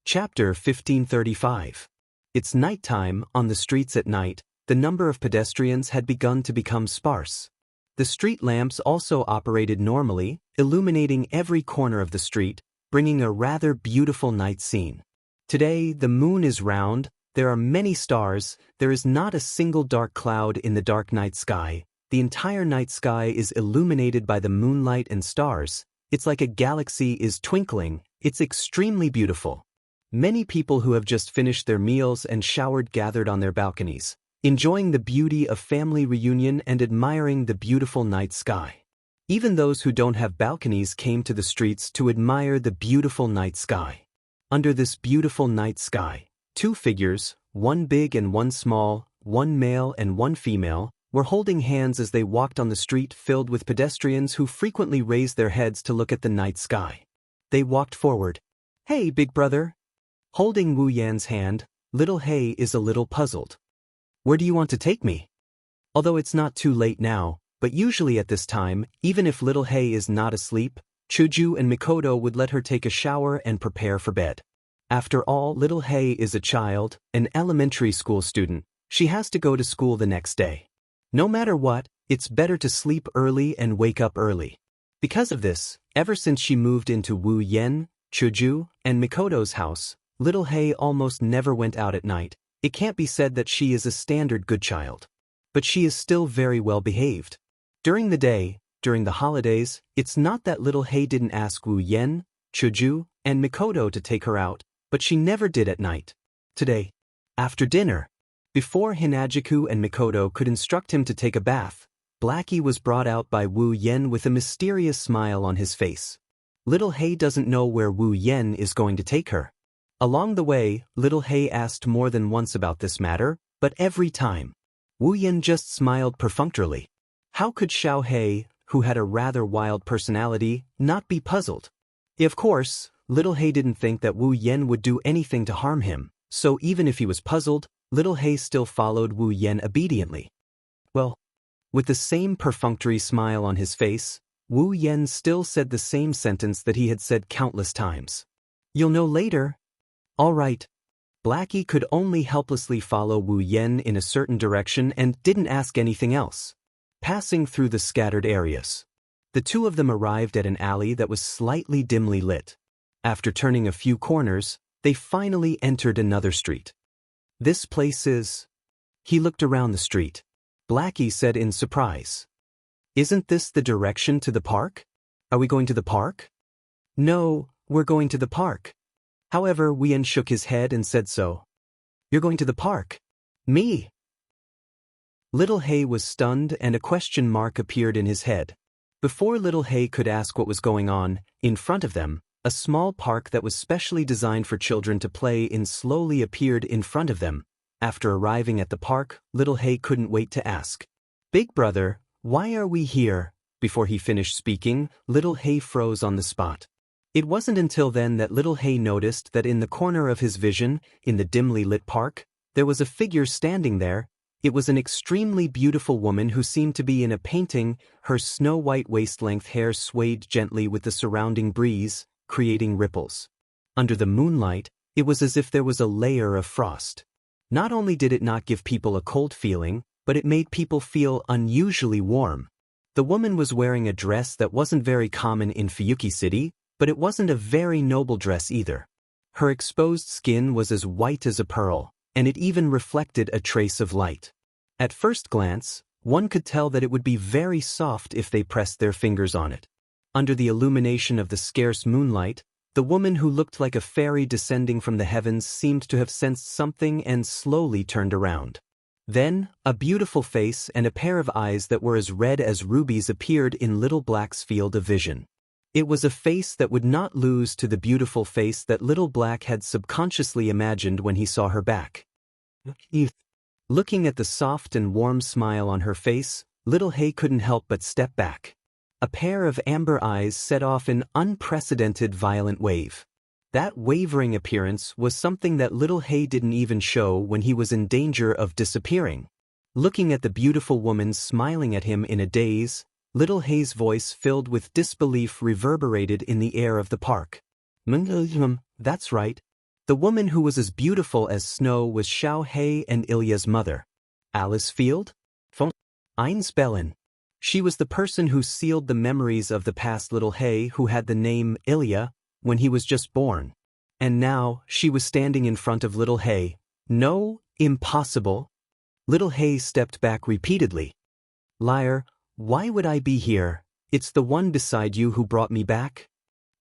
Chapter 1535. It's nighttime. On the streets at night, the number of pedestrians had begun to become sparse. The street lamps also operated normally, illuminating every corner of the street, bringing a rather beautiful night scene. Today, the moon is round, there are many stars, there is not a single dark cloud in the dark night sky. The entire night sky is illuminated by the moonlight and stars. It's like a galaxy is twinkling. It's extremely beautiful. Many people who have just finished their meals and showered gathered on their balconies, enjoying the beauty of family reunion and admiring the beautiful night sky. Even those who don't have balconies came to the streets to admire the beautiful night sky. Under this beautiful night sky, two figures, one big and one small, one male and one female, were holding hands as they walked on the street filled with pedestrians who frequently raised their heads to look at the night sky. They walked forward. "Hey, big brother." Holding Wu Yan's hand, little He is a little puzzled. "Where do you want to take me?" Although it's not too late now, but usually at this time, even if little He is not asleep, Chuju and Mikoto would let her take a shower and prepare for bed. After all, little He is a child, an elementary school student. She has to go to school the next day. No matter what, it's better to sleep early and wake up early. Because of this, ever since she moved into Wu Yan, Chuju, and Mikoto's house, little He almost never went out at night. It can't be said that she is a standard good child. But she is still very well behaved. During the day, during the holidays, it's not that little He didn't ask Wu Yan, Chuju, and Mikoto to take her out, but she never did at night. Today, after dinner, before Hinajiku and Mikoto could instruct him to take a bath, Blackie was brought out by Wu Yan with a mysterious smile on his face. Little He doesn't know where Wu Yan is going to take her. Along the way, little He asked more than once about this matter, but every time, Wu Yan just smiled perfunctorily. How could Xiao He, who had a rather wild personality, not be puzzled? Of course, little He didn't think that Wu Yan would do anything to harm him, so even if he was puzzled, little He still followed Wu Yan obediently. Well, with the same perfunctory smile on his face, Wu Yan still said the same sentence that he had said countless times. "You'll know later." "All right." Blackie could only helplessly follow Wu Yan in a certain direction and didn't ask anything else. Passing through the scattered areas, the two of them arrived at an alley that was slightly dimly lit. After turning a few corners, they finally entered another street. "This place is..." He looked around the street. Blackie said in surprise, "Isn't this the direction to the park? Are we going to the park?" "No, we're going to the park." However, Wu Yan shook his head and said so. "You're going to the park? Me?" Little He was stunned and a question mark appeared in his head. Before little He could ask what was going on, in front of them, a small park that was specially designed for children to play in slowly appeared in front of them. After arriving at the park, little He couldn't wait to ask, "Big brother, why are we here?" Before he finished speaking, little He froze on the spot. It wasn't until then that little He noticed that in the corner of his vision, in the dimly lit park, there was a figure standing there. It was an extremely beautiful woman who seemed to be in a painting. Her snow-white waist-length hair swayed gently with the surrounding breeze, creating ripples. Under the moonlight, it was as if there was a layer of frost. Not only did it not give people a cold feeling, but it made people feel unusually warm. The woman was wearing a dress that wasn't very common in Fuyuki City, but it wasn't a very noble dress either. Her exposed skin was as white as a pearl, and it even reflected a trace of light. At first glance, one could tell that it would be very soft if they pressed their fingers on it. Under the illumination of the scarce moonlight, the woman who looked like a fairy descending from the heavens seemed to have sensed something and slowly turned around. Then, a beautiful face and a pair of eyes that were as red as rubies appeared in little Black's field of vision. It was a face that would not lose to the beautiful face that little Black had subconsciously imagined when he saw her back. Looking at the soft and warm smile on her face, little He couldn't help but step back. A pair of amber eyes set off an unprecedented violent wave. That wavering appearance was something that little He didn't even show when he was in danger of disappearing. Looking at the beautiful woman smiling at him in a daze, little He's voice filled with disbelief reverberated in the air of the park. That's right. The woman who was as beautiful as snow was Xiao He and Ilya's mother. Alice Field? Von Einspellen. She was the person who sealed the memories of the past little He who had the name Ilya when he was just born. And now, she was standing in front of little He. No, impossible. Little He stepped back repeatedly. Liar, why would I be here? It's the one beside you who brought me back.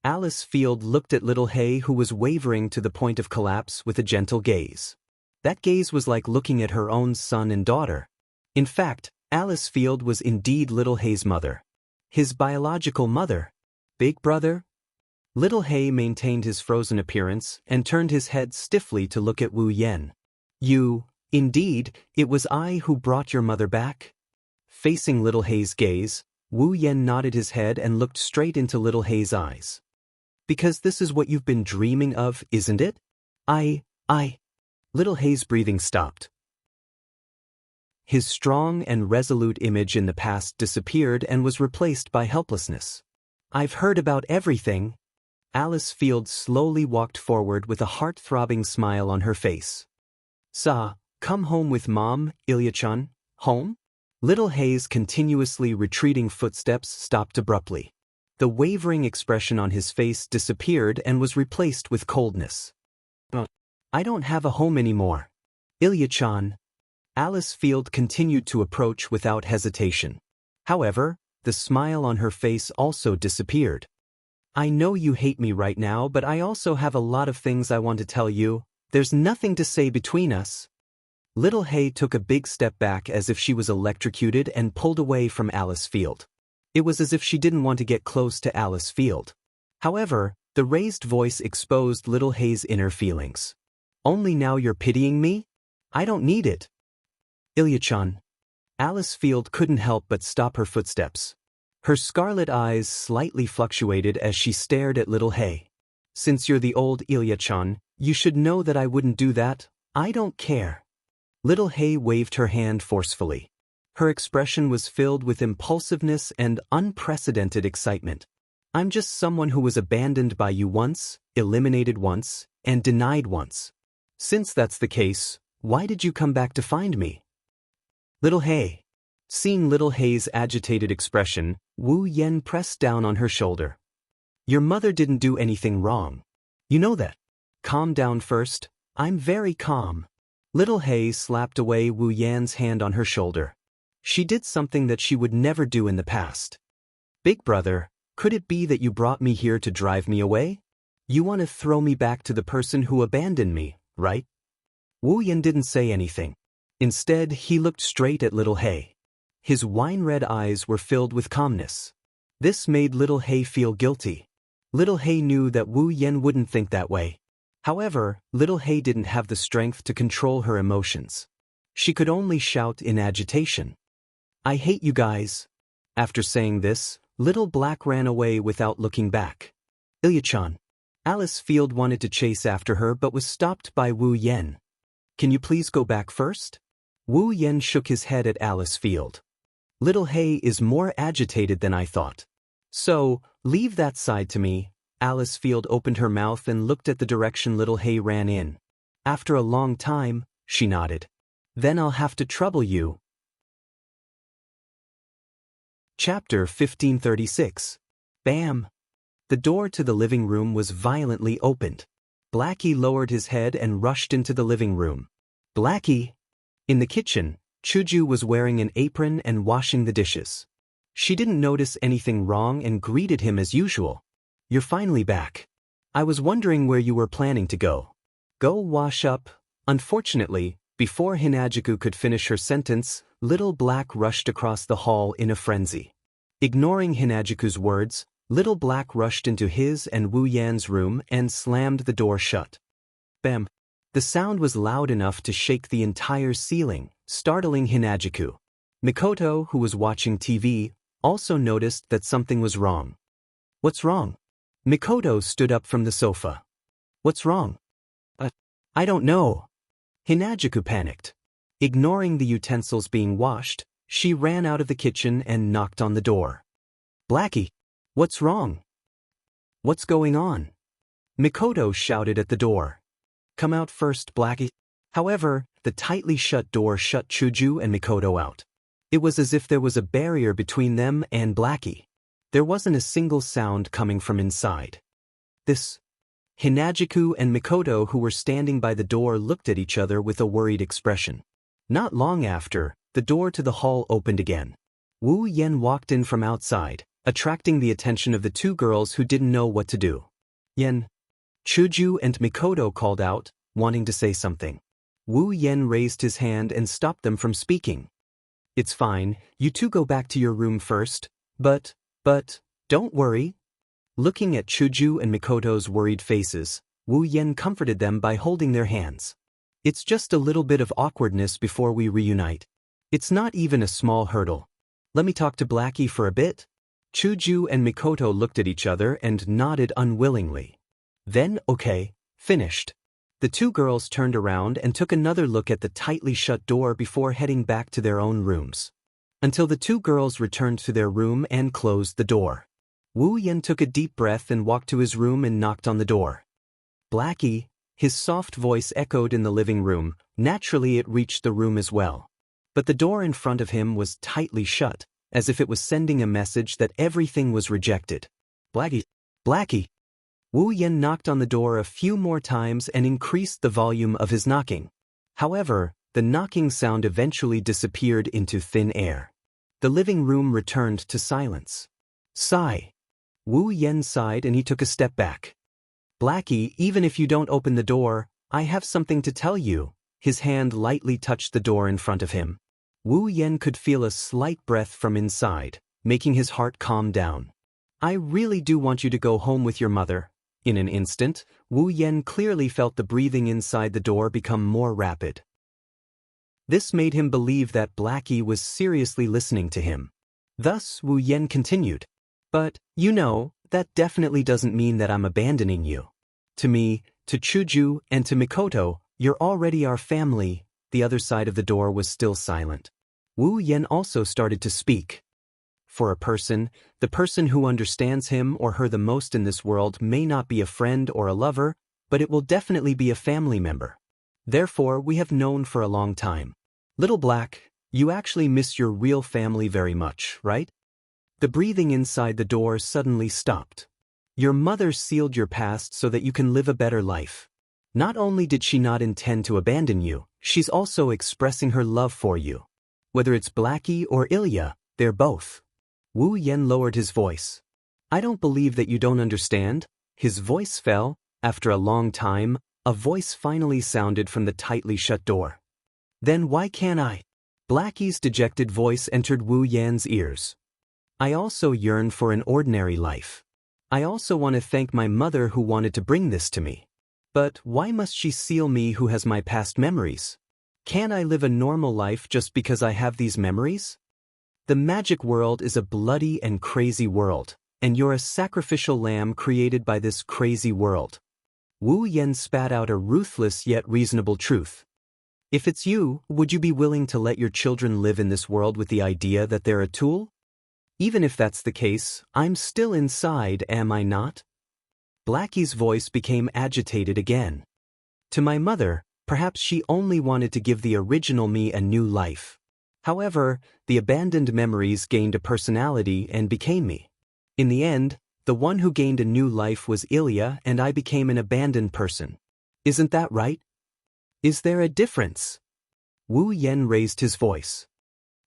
Alice Field looked at little He who was wavering to the point of collapse with a gentle gaze. That gaze was like looking at her own son and daughter. In fact, Alice Field was indeed little He's mother. His biological mother. Big brother? Little He maintained his frozen appearance and turned his head stiffly to look at Wu Yen. Indeed, it was I who brought your mother back? Facing little He's gaze, Wu Yen nodded his head and looked straight into little He's eyes. Because this is what you've been dreaming of, isn't it? Little He's breathing stopped. His strong and resolute image in the past disappeared and was replaced by helplessness. I've heard about everything. Alice Field slowly walked forward with a heart-throbbing smile on her face. Come home with Mom, Ilya-chan. Home? Little He's continuously retreating footsteps stopped abruptly. The wavering expression on his face disappeared and was replaced with coldness. I don't have a home anymore. Ilya-chan. Alice Field continued to approach without hesitation. However, the smile on her face also disappeared. I know you hate me right now, but I also have a lot of things I want to tell you. There's nothing to say between us. Little He took a big step back as if she was electrocuted and pulled away from Alice Field. It was as if she didn't want to get close to Alice Field. However, the raised voice exposed little He's inner feelings. Only now you're pitying me? I don't need it. Ilya-chan. Alice Field couldn't help but stop her footsteps. Her scarlet eyes slightly fluctuated as she stared at little He. Since you're the old Ilya-chan, you should know that I wouldn't do that. I don't care. Little He waved her hand forcefully. Her expression was filled with impulsiveness and unprecedented excitement. I'm just someone who was abandoned by you once, eliminated once, and denied once. Since that's the case, why did you come back to find me? Little He. Seeing little He's agitated expression, Wu Yen pressed down on her shoulder. Your mother didn't do anything wrong. You know that. Calm down first. I'm very calm. Little He slapped away Wu Yan's hand on her shoulder. She did something that she would never do in the past. Big brother, could it be that you brought me here to drive me away? You want to throw me back to the person who abandoned me, right? Wu Yan didn't say anything. Instead, he looked straight at little He. His wine-red eyes were filled with calmness. This made little He feel guilty. Little He knew that Wu Yan wouldn't think that way. However, little He didn't have the strength to control her emotions. She could only shout in agitation. I hate you guys. After saying this, Little Black ran away without looking back. Ilya-chan. Alice Field wanted to chase after her but was stopped by Wu Yan. Can you please go back first? Wu Yan shook his head at Alice Field. Little He is more agitated than I thought. So, leave that side to me. Alice Field opened her mouth and looked at the direction little He ran in. After a long time, she nodded. Then I'll have to trouble you. Chapter 1536. Bam! The door to the living room was violently opened. Blackie lowered his head and rushed into the living room. Blackie! In the kitchen, Chuju was wearing an apron and washing the dishes. She didn't notice anything wrong and greeted him as usual. You're finally back. I was wondering where you were planning to go. Go wash up. Unfortunately, before Hinajiku could finish her sentence, Little Black rushed across the hall in a frenzy. Ignoring Hinajiku's words, Little Black rushed into his and Wu Yan's room and slammed the door shut. Bam! The sound was loud enough to shake the entire ceiling, startling Hinajiku. Mikoto, who was watching TV, also noticed that something was wrong. What's wrong? Mikoto stood up from the sofa. What's wrong? I don't know. Hinajiku panicked. Ignoring the utensils being washed, she ran out of the kitchen and knocked on the door. Blackie, what's wrong? What's going on? Mikoto shouted at the door. Come out first, Blackie. However, the tightly shut door shut Chuju and Mikoto out. It was as if there was a barrier between them and Blackie. There wasn't a single sound coming from inside. Hinajiku and Mikoto, who were standing by the door, looked at each other with a worried expression. Not long after, the door to the hall opened again. Wu Yen walked in from outside, attracting the attention of the two girls who didn't know what to do. Yen. Chuju and Mikoto called out, wanting to say something. Wu Yen raised his hand and stopped them from speaking. It's fine, you two go back to your room first, but, don't worry. Looking at Chuju and Mikoto's worried faces, Wu Yen comforted them by holding their hands. It's just a little bit of awkwardness before we reunite. It's not even a small hurdle. Let me talk to Blackie for a bit. Chuju and Mikoto looked at each other and nodded unwillingly. Then, okay, finished. The two girls turned around and took another look at the tightly shut door before heading back to their own rooms. Until the two girls returned to their room and closed the door. Wu Yen took a deep breath and walked to his room and knocked on the door. Blackie, his soft voice echoed in the living room. Naturally it reached the room as well. But the door in front of him was tightly shut, as if it was sending a message that everything was rejected. Blackie. Wu Yen knocked on the door a few more times and increased the volume of his knocking. However, the knocking sound eventually disappeared into thin air. The living room returned to silence. Sigh. Wu Yen sighed and he took a step back. Blackie, even if you don't open the door, I have something to tell you. His hand lightly touched the door in front of him. Wu Yen could feel a slight breath from inside, making his heart calm down. I really do want you to go home with your mother. In an instant, Wu Yen clearly felt the breathing inside the door become more rapid. This made him believe that Blackie was seriously listening to him. Thus, Wu Yen continued. But, you know, that definitely doesn't mean that I'm abandoning you. To me, to Chuju, and to Mikoto, you're already our family. The other side of the door was still silent. Wu Yen also started to speak. For a person, the person who understands him or her the most in this world may not be a friend or a lover, but it will definitely be a family member. Therefore, we have known for a long time. Little Black, you actually miss your real family very much, right? The breathing inside the door suddenly stopped. Your mother sealed your past so that you can live a better life. Not only did she not intend to abandon you, she's also expressing her love for you. Whether it's Blackie or Ilya, they're both. Wu Yen lowered his voice. I don't believe that you don't understand. His voice fell. After a long time, a voice finally sounded from the tightly shut door. Then why can't I? Blackie's dejected voice entered Wu Yen's ears. I also yearn for an ordinary life. I also want to thank my mother who wanted to bring this to me. But why must she seal me who has my past memories? Can't I live a normal life just because I have these memories? The magic world is a bloody and crazy world, and you're a sacrificial lamb created by this crazy world. Wu Yen spat out a ruthless yet reasonable truth. If it's you, would you be willing to let your children live in this world with the idea that they're a tool? Even if that's the case, I'm still inside, am I not? Blackie's voice became agitated again. To my mother, perhaps she only wanted to give the original me a new life. However, the abandoned memories gained a personality and became me. In the end, the one who gained a new life was Ilya and I became an abandoned person. Isn't that right? Is there a difference? Wu Yen raised his voice.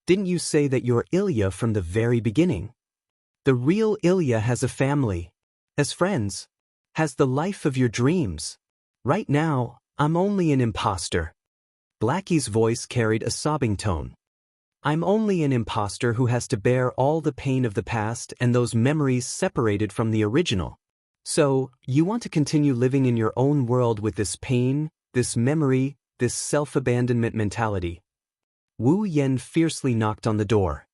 Didn't you say that you're Ilya from the very beginning? The real Ilya has a family, has friends, has the life of your dreams. Right now, I'm only an imposter. Blackie's voice carried a sobbing tone. I'm only an imposter who has to bear all the pain of the past and those memories separated from the original. So, you want to continue living in your own world with this pain, this memory, this self-abandonment mentality. Wu Yen fiercely knocked on the door.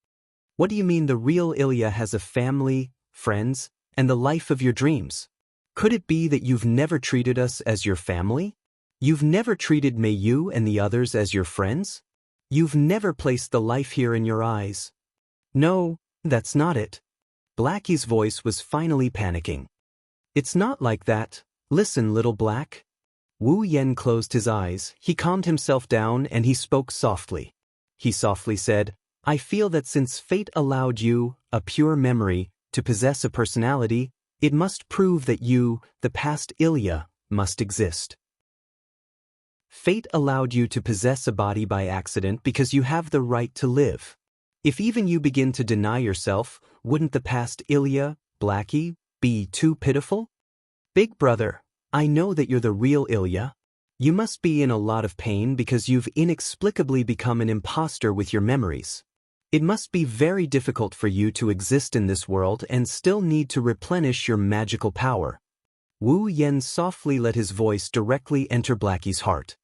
What do you mean the real Ilya has a family, friends, and the life of your dreams? Could it be that you've never treated us as your family? You've never treated Mayu and the others as your friends? You've never placed the life here in your eyes. No, that's not it. Blackie's voice was finally panicking. It's not like that. Listen, little Black. Wu Yen closed his eyes, he calmed himself down and he spoke softly. He softly said, I feel that since fate allowed you, a pure memory, to possess a personality, it must prove that you, the past Ilya, must exist. Fate allowed you to possess a body by accident because you have the right to live. If even you begin to deny yourself, wouldn't the past Ilya, Blackie, be too pitiful? Big brother, I know that you're the real Ilya. You must be in a lot of pain because you've inexplicably become an imposter with your memories. It must be very difficult for you to exist in this world and still need to replenish your magical power. Wu Yen softly let his voice directly enter Blackie's heart.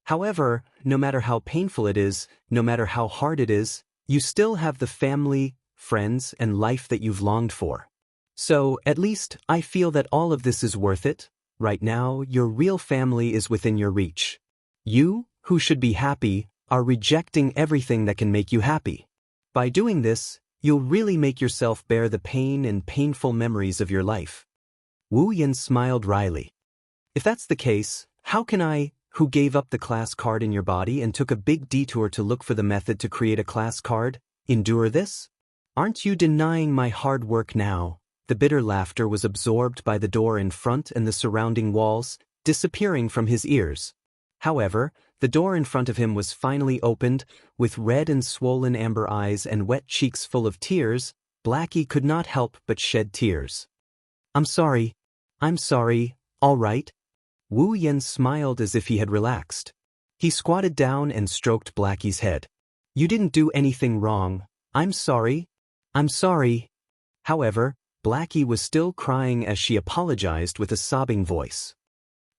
However, no matter how painful it is, no matter how hard it is, you still have the family, friends, and life that you've longed for. So, at least, I feel that all of this is worth it. Right now, your real family is within your reach. You, who should be happy, are rejecting everything that can make you happy. By doing this, you'll really make yourself bear the pain and painful memories of your life. Wu Yen smiled wryly. If that's the case, how can I, who gave up the class card in your body and took a big detour to look for the method to create a class card, endure this? Aren't you denying my hard work now? The bitter laughter was absorbed by the door in front and the surrounding walls, disappearing from his ears. However, the door in front of him was finally opened. With red and swollen amber eyes and wet cheeks full of tears, Blackie could not help but shed tears. I'm sorry, all right? Wu Yen smiled as if he had relaxed. He squatted down and stroked Blackie's head. You didn't do anything wrong. I'm sorry. However, Blackie was still crying as she apologized with a sobbing voice.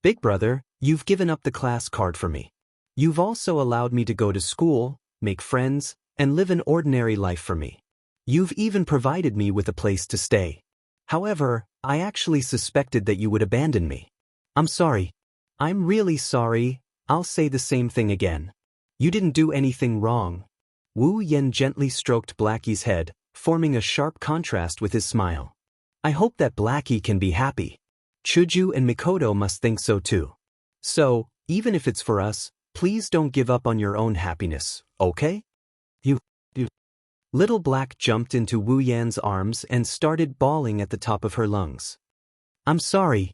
Big brother, you've given up the class card for me. You've also allowed me to go to school, make friends, and live an ordinary life for me. You've even provided me with a place to stay. However, I actually suspected that you would abandon me. I'm sorry. I'm really sorry. I'll say the same thing again. You didn't do anything wrong. Wu Yen gently stroked Blackie's head, forming a sharp contrast with his smile. I hope that Blackie can be happy. Chuju and Mikoto must think so too. So, even if it's for us, please don't give up on your own happiness, okay? You. Little Black jumped into Wu Yan's arms and started bawling at the top of her lungs. I'm sorry.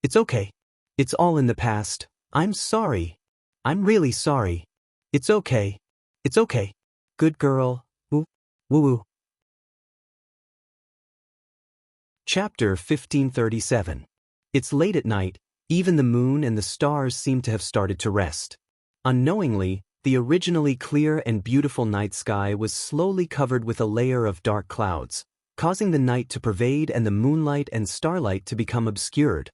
It's okay. It's all in the past. I'm sorry. I'm really sorry. It's okay. Good girl. Woo. Chapter 1537. It's late at night. Even the moon and the stars seem to have started to rest. Unknowingly, the originally clear and beautiful night sky was slowly covered with a layer of dark clouds, causing the night to pervade and the moonlight and starlight to become obscured.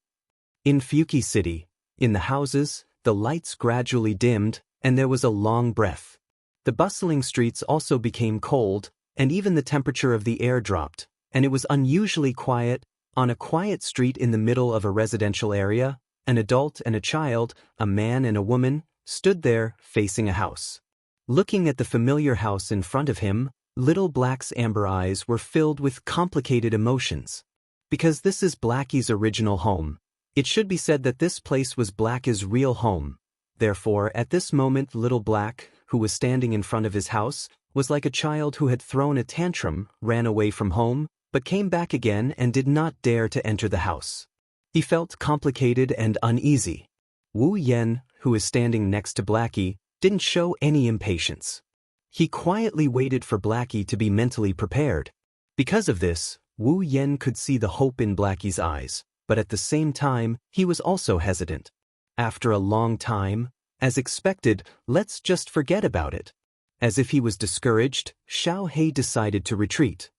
In Fuki City, in the houses, the lights gradually dimmed, and there was a long breath. The bustling streets also became cold, and even the temperature of the air dropped, and it was unusually quiet. On a quiet street in the middle of a residential area, an adult and a child, a man and a woman, stood there, facing a house. Looking at the familiar house in front of him, Little Black's amber eyes were filled with complicated emotions. Because this is Blackie's original home, it should be said that this place was Blackie's real home. Therefore, at this moment Little Black, who was standing in front of his house, was like a child who had thrown a tantrum, ran away from home, but came back again and did not dare to enter the house. He felt complicated and uneasy. Wu Yen, who was standing next to Blackie, didn't show any impatience. He quietly waited for Blackie to be mentally prepared. Because of this, Wu Yen could see the hope in Blackie's eyes, but at the same time, he was also hesitant. After a long time, as expected, let's just forget about it. As if he was discouraged, Xiao Hei decided to retreat.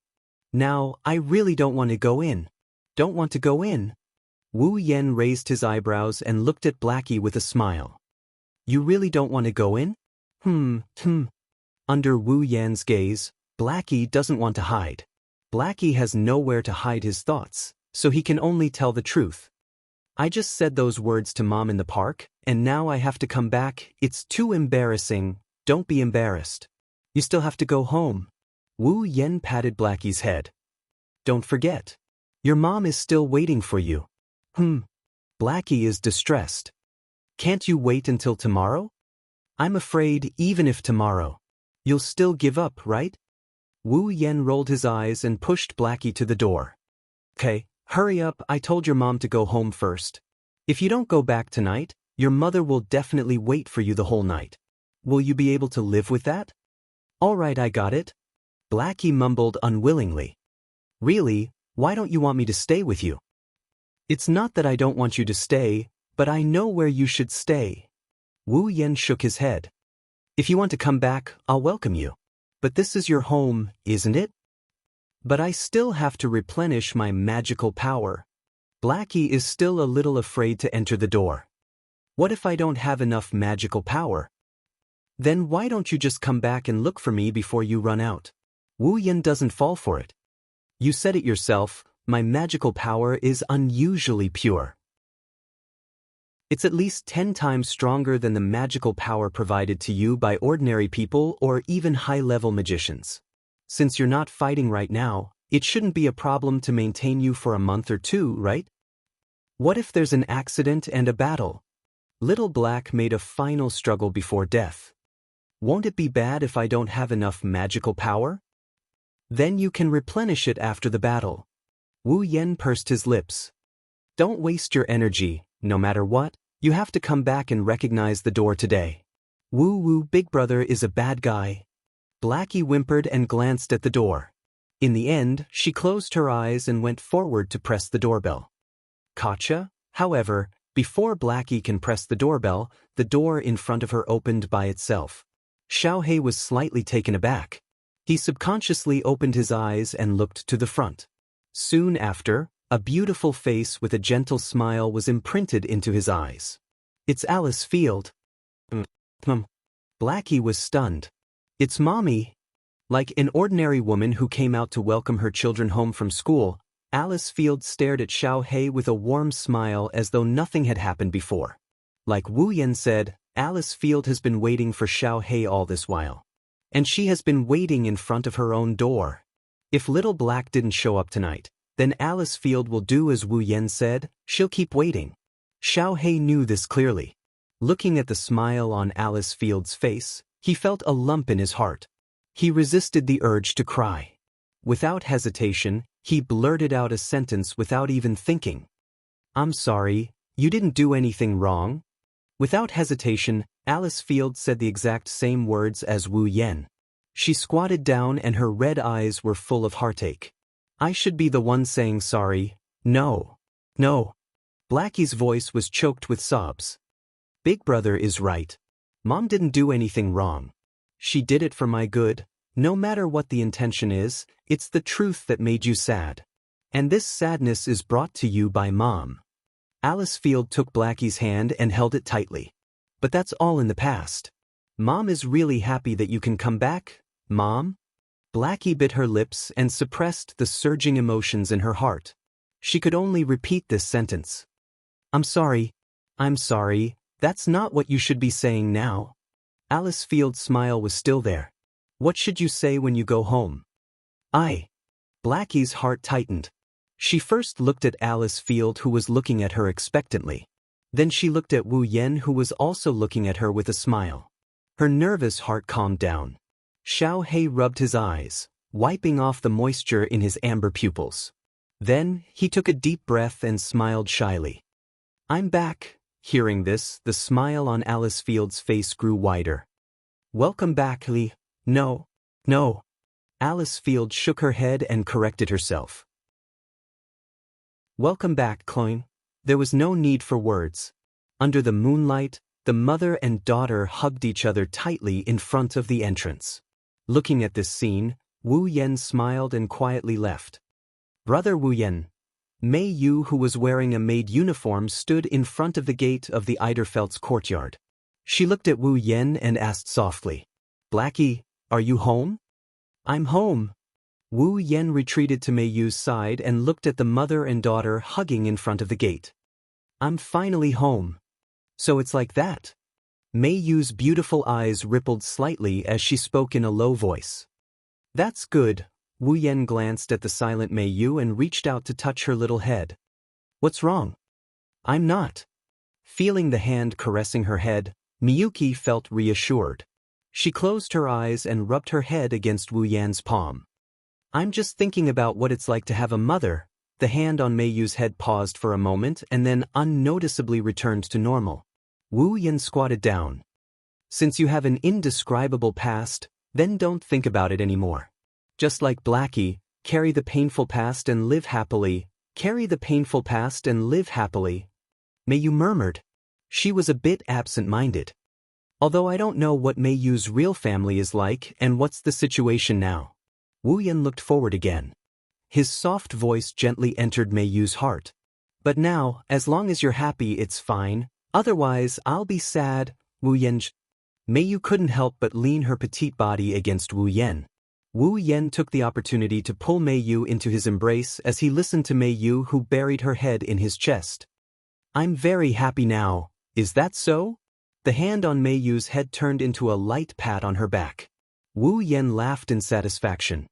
Now, I really don't want to go in. Don't want to go in. Wu Yen raised his eyebrows and looked at Blackie with a smile. You really don't want to go in? Under Wu Yan's gaze, Blackie doesn't want to hide. Blackie has nowhere to hide his thoughts, so he can only tell the truth. I just said those words to Mom in the park, and now I have to come back. It's too embarrassing. Don't be embarrassed. You still have to go home. Wu Yen patted Blackie's head. Don't forget. Your mom is still waiting for you. Blackie is distressed. Can't you wait until tomorrow? I'm afraid even if tomorrow, you'll still give up, right? Wu Yen rolled his eyes and pushed Blackie to the door. Okay, hurry up, I told your mom to go home first. If you don't go back tonight, your mother will definitely wait for you the whole night. Will you be able to live with that? All right, I got it. Blackie mumbled unwillingly. Really, why don't you want me to stay with you? It's not that I don't want you to stay, but I know where you should stay. Wu Yen shook his head. If you want to come back, I'll welcome you. But this is your home, isn't it? But I still have to replenish my magical power. Blackie is still a little afraid to enter the door. What if I don't have enough magical power? Then why don't you just come back and look for me before you run out? Wu Yen doesn't fall for it. You said it yourself, my magical power is unusually pure. It's at least 10 times stronger than the magical power provided to you by ordinary people or even high-level magicians. Since you're not fighting right now, it shouldn't be a problem to maintain you for a month or two, right? What if there's an accident and a battle? Little Black made a final struggle before death. Won't it be bad if I don't have enough magical power? Then you can replenish it after the battle. Wu Yen pursed his lips. Don't waste your energy, no matter what, you have to come back and recognize the door today. Wu, Big Brother is a bad guy. Blackie whimpered and glanced at the door. In the end, she closed her eyes and went forward to press the doorbell. Gotcha. However, before Blackie can press the doorbell, the door in front of her opened by itself. Xiaohei was slightly taken aback. He subconsciously opened his eyes and looked to the front. Soon after, a beautiful face with a gentle smile was imprinted into his eyes. It's Alice Field. Blackie was stunned. It's Mommy. Like an ordinary woman who came out to welcome her children home from school, Alice Field stared at Xiaohei with a warm smile as though nothing had happened before. Like Wu Yen said, Alice Field has been waiting for Xiaohei all this while. And she has been waiting in front of her own door. If Little Black didn't show up tonight, then Alice Field will do as Wu Yen said, she'll keep waiting. Xiaohei knew this clearly. Looking at the smile on Alice Field's face, he felt a lump in his heart. He resisted the urge to cry. Without hesitation, he blurted out a sentence without even thinking. I'm sorry, you didn't do anything wrong? Without hesitation, Alice Field said the exact same words as Wu Yen. She squatted down and her red eyes were full of heartache. I should be the one saying sorry. No. Blackie's voice was choked with sobs. Big Brother is right. Mom didn't do anything wrong. She did it for my good. No matter what the intention is, it's the truth that made you sad. And this sadness is brought to you by Mom. Alice Field took Blackie's hand and held it tightly. But that's all in the past. Mom is really happy that you can come back, Mom? Blackie bit her lips and suppressed the surging emotions in her heart. She could only repeat this sentence. I'm sorry, that's not what you should be saying now. Alice Field's smile was still there. What should you say when you go home? Blackie's heart tightened. She first looked at Alice Field, who was looking at her expectantly. Then she looked at Wu Yen, who was also looking at her with a smile. Her nervous heart calmed down. Xiaohei rubbed his eyes, wiping off the moisture in his amber pupils. Then, he took a deep breath and smiled shyly. I'm back. Hearing this, the smile on Alice Field's face grew wider. Welcome back, Li. No. Alice Field shook her head and corrected herself. Welcome back, Cloyne. There was no need for words. Under the moonlight, the mother and daughter hugged each other tightly in front of the entrance. Looking at this scene, Wu Yen smiled and quietly left. Brother Wu Yen. Mei Yu, who was wearing a maid uniform, stood in front of the gate of the Eiderfeldt's courtyard. She looked at Wu Yen and asked softly, Blackie, are you home? I'm home. Wu Yen retreated to Mei Yu's side and looked at the mother and daughter hugging in front of the gate. I'm finally home. So it's like that. Mei Yu's beautiful eyes rippled slightly as she spoke in a low voice. That's good. Wu Yen glanced at the silent Mei Yu and reached out to touch her little head. What's wrong? I'm not. Feeling the hand caressing her head, Miyuki felt reassured. She closed her eyes and rubbed her head against Wu Yan's palm. I'm just thinking about what it's like to have a mother. The hand on Meiyu's head paused for a moment and then unnoticeably returned to normal. Wu Yan squatted down. Since you have an indescribable past, then don't think about it anymore. Just like Blackie, carry the painful past and live happily. Carry the painful past and live happily. Meiyu murmured. She was a bit absent-minded. Although I don't know what Meiyu's real family is like and what's the situation now. Wu Yan looked forward again. His soft voice gently entered Meiyu's heart. But now, as long as you're happy, it's fine. Otherwise, I'll be sad. Wu Yan. Meiyu couldn't help but lean her petite body against Wu Yan. Wu Yan took the opportunity to pull Meiyu into his embrace as he listened to Meiyu, who buried her head in his chest. I'm very happy now. Is that so? The hand on Meiyu's head turned into a light pat on her back. Wu Yan laughed in satisfaction.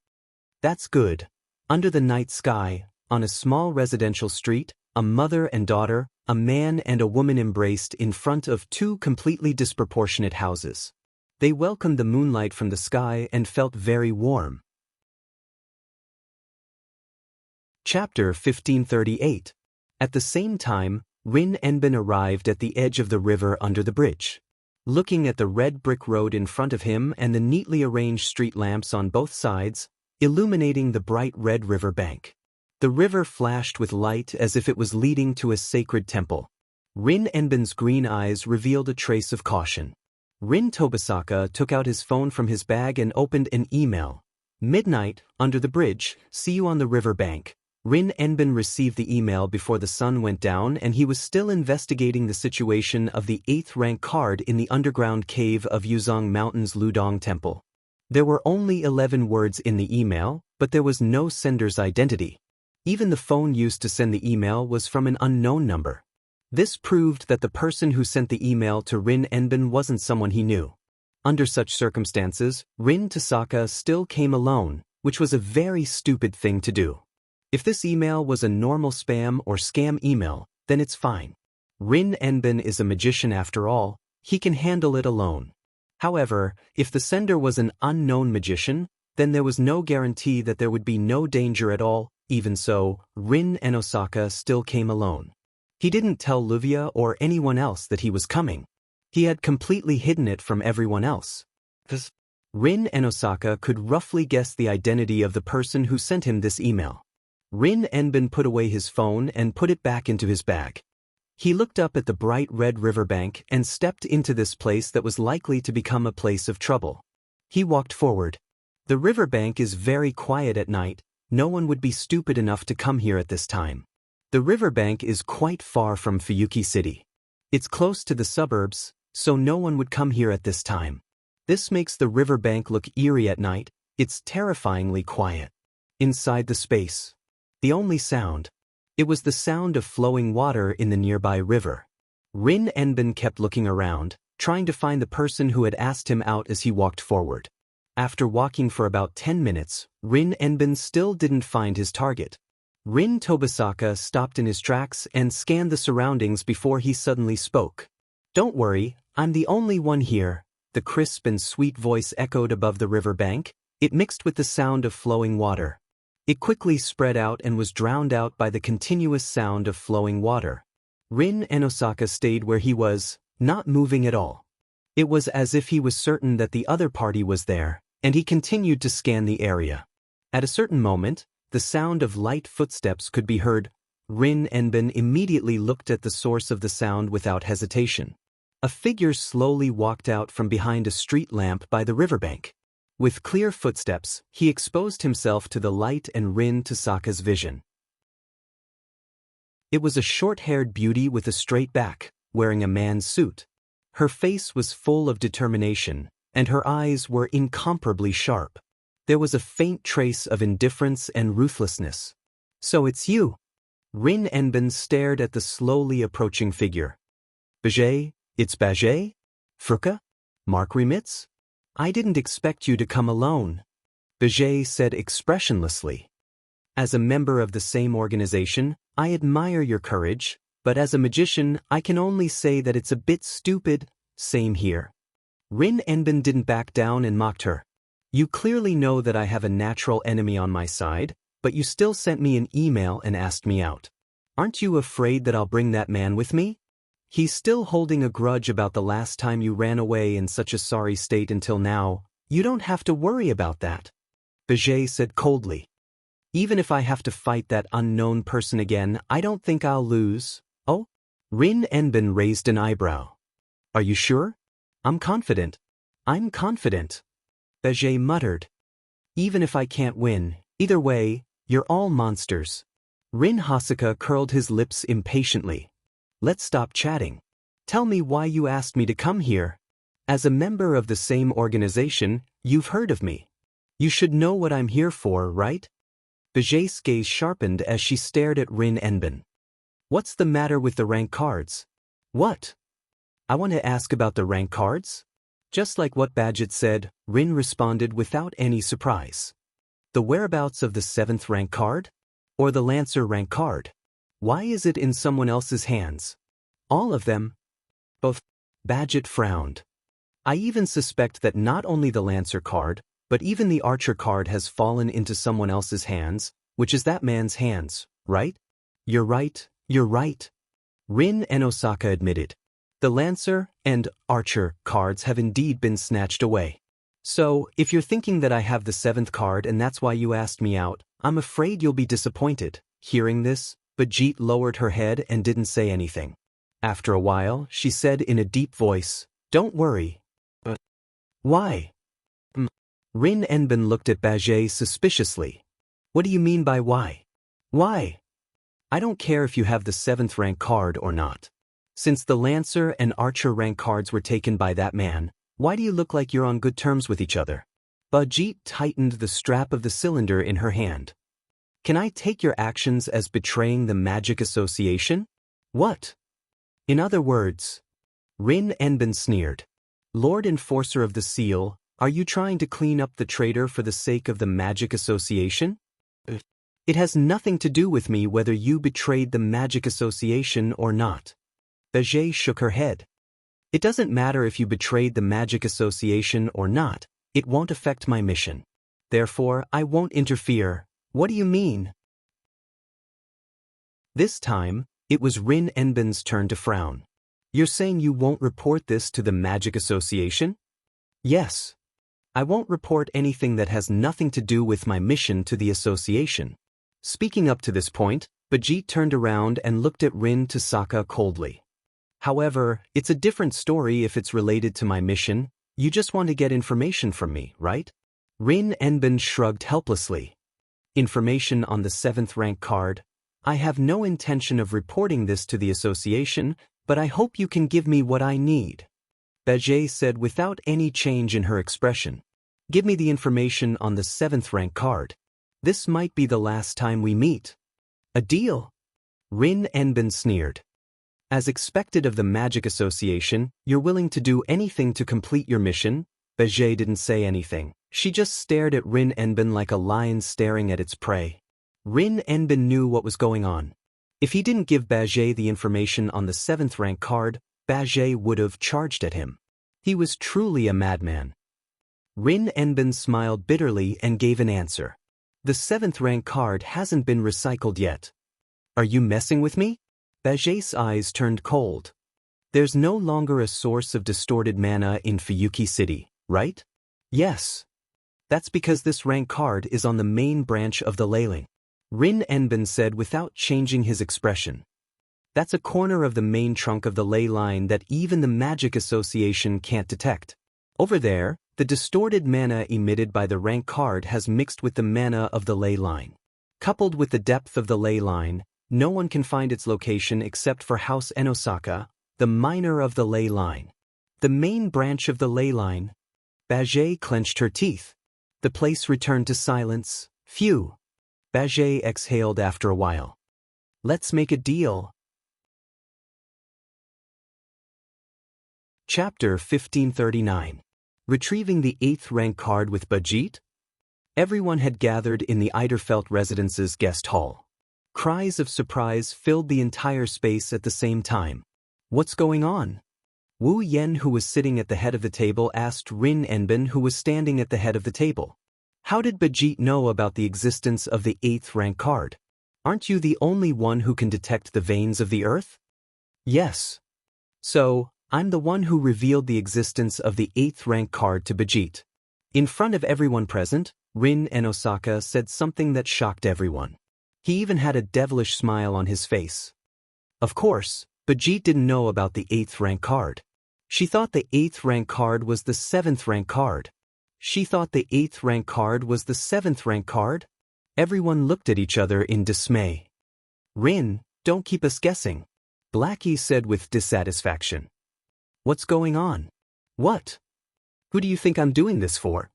That's good. Under the night sky, on a small residential street, a mother and daughter, a man and a woman embraced in front of two completely disproportionate houses. They welcomed the moonlight from the sky and felt very warm. Chapter 1538. At the same time, Rin Enbin arrived at the edge of the river under the bridge. Looking at the red brick road in front of him and the neatly arranged street lamps on both sides, illuminating the bright red river bank. The river flashed with light as if it was leading to a sacred temple. Rin Enbin's green eyes revealed a trace of caution. Rin Tobasaka took out his phone from his bag and opened an email. Midnight, under the bridge, see you on the river bank. Rin Enbin received the email before the sun went down and he was still investigating the situation of the 8th rank card in the underground cave of Yuzong Mountain's Ludong Temple. There were only 11 words in the email, but there was no sender's identity. Even the phone used to send the email was from an unknown number. This proved that the person who sent the email to Rin Enbin wasn't someone he knew. Under such circumstances, Rin Tasaka still came alone, which was a very stupid thing to do. If this email was a normal spam or scam email, then it's fine. Rin Enbin is a magician after all, he can handle it alone. However, if the sender was an unknown magician, then there was no guarantee that there would be no danger at all. Even so, Rin Enosaka still came alone. He didn't tell Luvia or anyone else that he was coming. He had completely hidden it from everyone else. Rin Enosaka could roughly guess the identity of the person who sent him this email. Rin Enbin put away his phone and put it back into his bag. He looked up at the bright red riverbank and stepped into this place that was likely to become a place of trouble. He walked forward. The riverbank is very quiet at night. No one would be stupid enough to come here at this time. The riverbank is quite far from Fuyuki City. It's close to the suburbs, so no one would come here at this time. This makes the riverbank look eerie at night. It's terrifyingly quiet. Inside the space, the only sound, it was the sound of flowing water in the nearby river. Rin Enbin kept looking around, trying to find the person who had asked him out as he walked forward. After walking for about 10 minutes, Rin Enbin still didn't find his target. Rin Tobasaka stopped in his tracks and scanned the surroundings before he suddenly spoke. Don't worry, I'm the only one here. The crisp and sweet voice echoed above the river bank. It mixed with the sound of flowing water. It quickly spread out and was drowned out by the continuous sound of flowing water. Rin Enosaka stayed where he was, not moving at all. It was as if he was certain that the other party was there, and he continued to scan the area. At a certain moment, the sound of light footsteps could be heard. Rin Enbin immediately looked at the source of the sound without hesitation. A figure slowly walked out from behind a street lamp by the riverbank. With clear footsteps, he exposed himself to the light and Rin Tasaka's vision. It was a short-haired beauty with a straight back, wearing a man's suit. Her face was full of determination, and her eyes were incomparably sharp. There was a faint trace of indifference and ruthlessness. So it's you. Rin Enbin stared at the slowly approaching figure. Baget, it's Baget? Fruka? Mark Remitz? I didn't expect you to come alone, Baget said expressionlessly. As a member of the same organization, I admire your courage, But as a magician, I can only say that it's a bit stupid. Same here. Rin Enbin didn't back down and mocked her. You clearly know that I have a natural enemy on my side, but you still sent me an email and asked me out. Aren't you afraid that I'll bring that man with me? He's still holding a grudge about the last time you ran away in such a sorry state until now. You don't have to worry about that. Bajay said coldly. Even if I have to fight that unknown person again, I don't think I'll lose. Oh? Rin Enbin raised an eyebrow. Are you sure? I'm confident. I'm confident. Bajay muttered. Even if I can't win, either way, you're all monsters. Rin Hasaka curled his lips impatiently. Let's stop chatting. Tell me why you asked me to come here. As a member of the same organization, you've heard of me. You should know what I'm here for, right? Bajay's gaze sharpened as she stared at Rin Enbin. What's the matter with the rank cards? What? I want to ask about the rank cards? Just like what Badget said, Rin responded without any surprise. The whereabouts of the 7th rank card? Or the Lancer rank card? Why is it in someone else's hands? All of them? Both. Badget frowned. I even suspect that not only the Lancer card, but even the Archer card has fallen into someone else's hands, which is that man's hands, right? You're right, you're right. Rin and Osaka admitted. The Lancer and Archer cards have indeed been snatched away. So, if you're thinking that I have the 7th card and that's why you asked me out, I'm afraid you'll be disappointed. Hearing this, Bajit lowered her head and didn't say anything. After a while, she said in a deep voice, Don't worry. But why? Rin Enbin looked at Bajay suspiciously. What do you mean by why? Why? I don't care if you have the 7th rank card or not. Since the Lancer and Archer rank cards were taken by that man, why do you look like you're on good terms with each other? Bajit tightened the strap of the cylinder in her hand. Can I take your actions as betraying the magic association? What? In other words, Rin Enbin sneered. Lord Enforcer of the Seal, are you trying to clean up the traitor for the sake of the magic association? It has nothing to do with me whether you betrayed the magic association or not. Bajay shook her head. It doesn't matter if you betrayed the magic association or not, it won't affect my mission. Therefore, I won't interfere. What do you mean? This time, it was Rin Enbin's turn to frown. You're saying you won't report this to the magic association? Yes. I won't report anything that has nothing to do with my mission to the association. Speaking up to this point, Bajit turned around and looked at Rin Tasaka coldly. However, it's a different story if it's related to my mission. You just want to get information from me, right? Rin Enbin shrugged helplessly. Information on the 7th rank card. I have no intention of reporting this to the association, but I hope you can give me what I need. Bajay said without any change in her expression. Give me the information on the 7th rank card. This might be the last time we meet. A deal? Rin Enbin sneered. As expected of the Magic Association, you're willing to do anything to complete your mission? Bajay didn't say anything. She just stared at Rin Enbin like a lion staring at its prey. Rin Enbin knew what was going on. If he didn't give Bajay the information on the 7th rank card, Bajay would have charged at him. He was truly a madman. Rin Enbin smiled bitterly and gave an answer. The 7th rank card hasn't been recycled yet. Are you messing with me? Bajay's eyes turned cold. There's no longer a source of distorted mana in Fuyuki City, right? Yes. That's because this rank card is on the main branch of the Leiling. Rin Enbin said without changing his expression. That's a corner of the main trunk of the ley line that even the Magic Association can't detect. Over there, the distorted mana emitted by the rank card has mixed with the mana of the ley line. Coupled with the depth of the ley line, no one can find its location except for House Enosaka, the minor of the ley line. The main branch of the ley line. Bajay clenched her teeth. The place returned to silence. Phew. Bajay exhaled after a while. Let's make a deal. Chapter 1539. Retrieving the 8th rank card with Bajit? Everyone had gathered in the Eiderfelt residence's guest hall. Cries of surprise filled the entire space at the same time. What's going on? Wu Yen, who was sitting at the head of the table, asked Rin Enbin, who was standing at the head of the table. How did Bajit know about the existence of the 8th rank card? Aren't you the only one who can detect the veins of the earth? Yes. So, I'm the one who revealed the existence of the 8th rank card to Bajit. In front of everyone present, Rin and Osaka said something that shocked everyone. He even had a devilish smile on his face. Of course, Bajit didn't know about the 8th rank card. She thought the 8th rank card was the 7th rank card. She thought the 8th rank card was the 7th rank card? Everyone looked at each other in dismay. Rin, don't keep us guessing, Blackie said with dissatisfaction. What's going on? What? Who do you think I'm doing this for?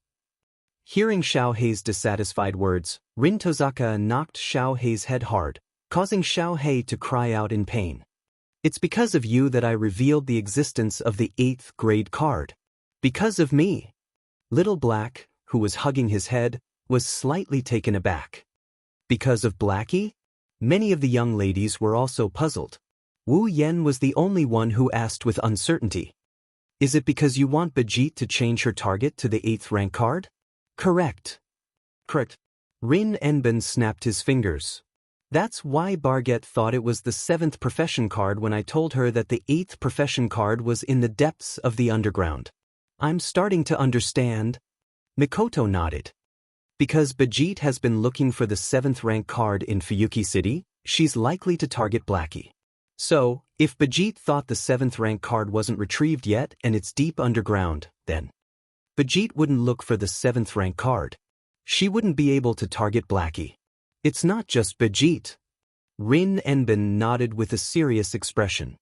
Hearing Xiao Hei's dissatisfied words, Rin Tozaka knocked Xiao Hei's head hard, causing Xiao Hei to cry out in pain. It's because of you that I revealed the existence of the 8th grade card. Because of me. Little Black, who was hugging his head, was slightly taken aback. Because of Blackie? Many of the young ladies were also puzzled. Wu Yen was the only one who asked with uncertainty. Is it because you want Bajit to change her target to the 8th rank card? Correct. Correct. Rin Enbin snapped his fingers. That's why Barget thought it was the 7th profession card when I told her that the 8th profession card was in the depths of the underground. I'm starting to understand. Mikoto nodded. Because Bajit has been looking for the 7th rank card in Fuyuki City, she's likely to target Blackie. So, if Bajit thought the 7th rank card wasn't retrieved yet and it's deep underground, then Bajit wouldn't look for the 7th rank card. She wouldn't be able to target Blackie. It's not just Bajit. Rin Enbin nodded with a serious expression.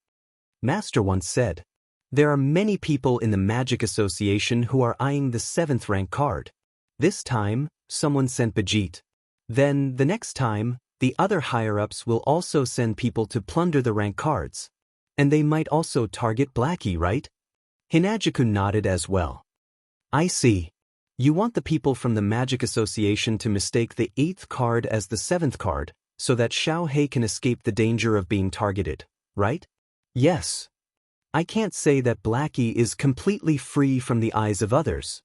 Master once said, there are many people in the Magic Association who are eyeing the 7th rank card. This time, someone sent Bajit. Then, the next time, the other higher-ups will also send people to plunder the rank cards. And they might also target Blackie, right? Hinajuku nodded as well. I see. You want the people from the Magic Association to mistake the 8th card as the 7th card, so that Xiao Hei can escape the danger of being targeted, right? Yes. I can't say that Blackie is completely free from the eyes of others.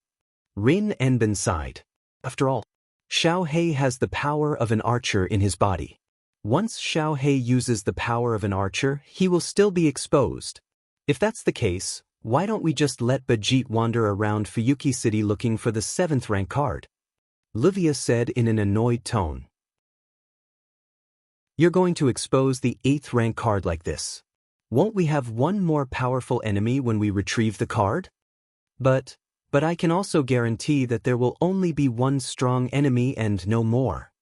Rin Enbin sighed. After all, Xiao Hei has the power of an archer in his body. Once Xiao Hei uses the power of an archer, he will still be exposed. If that's the case, why don't we just let Bajit wander around Fuyuki City looking for the 7th rank card? Livia said in an annoyed tone. You're going to expose the 8th rank card like this. Won't we have one more powerful enemy when we retrieve the card? But I can also guarantee that there will only be one strong enemy and no more.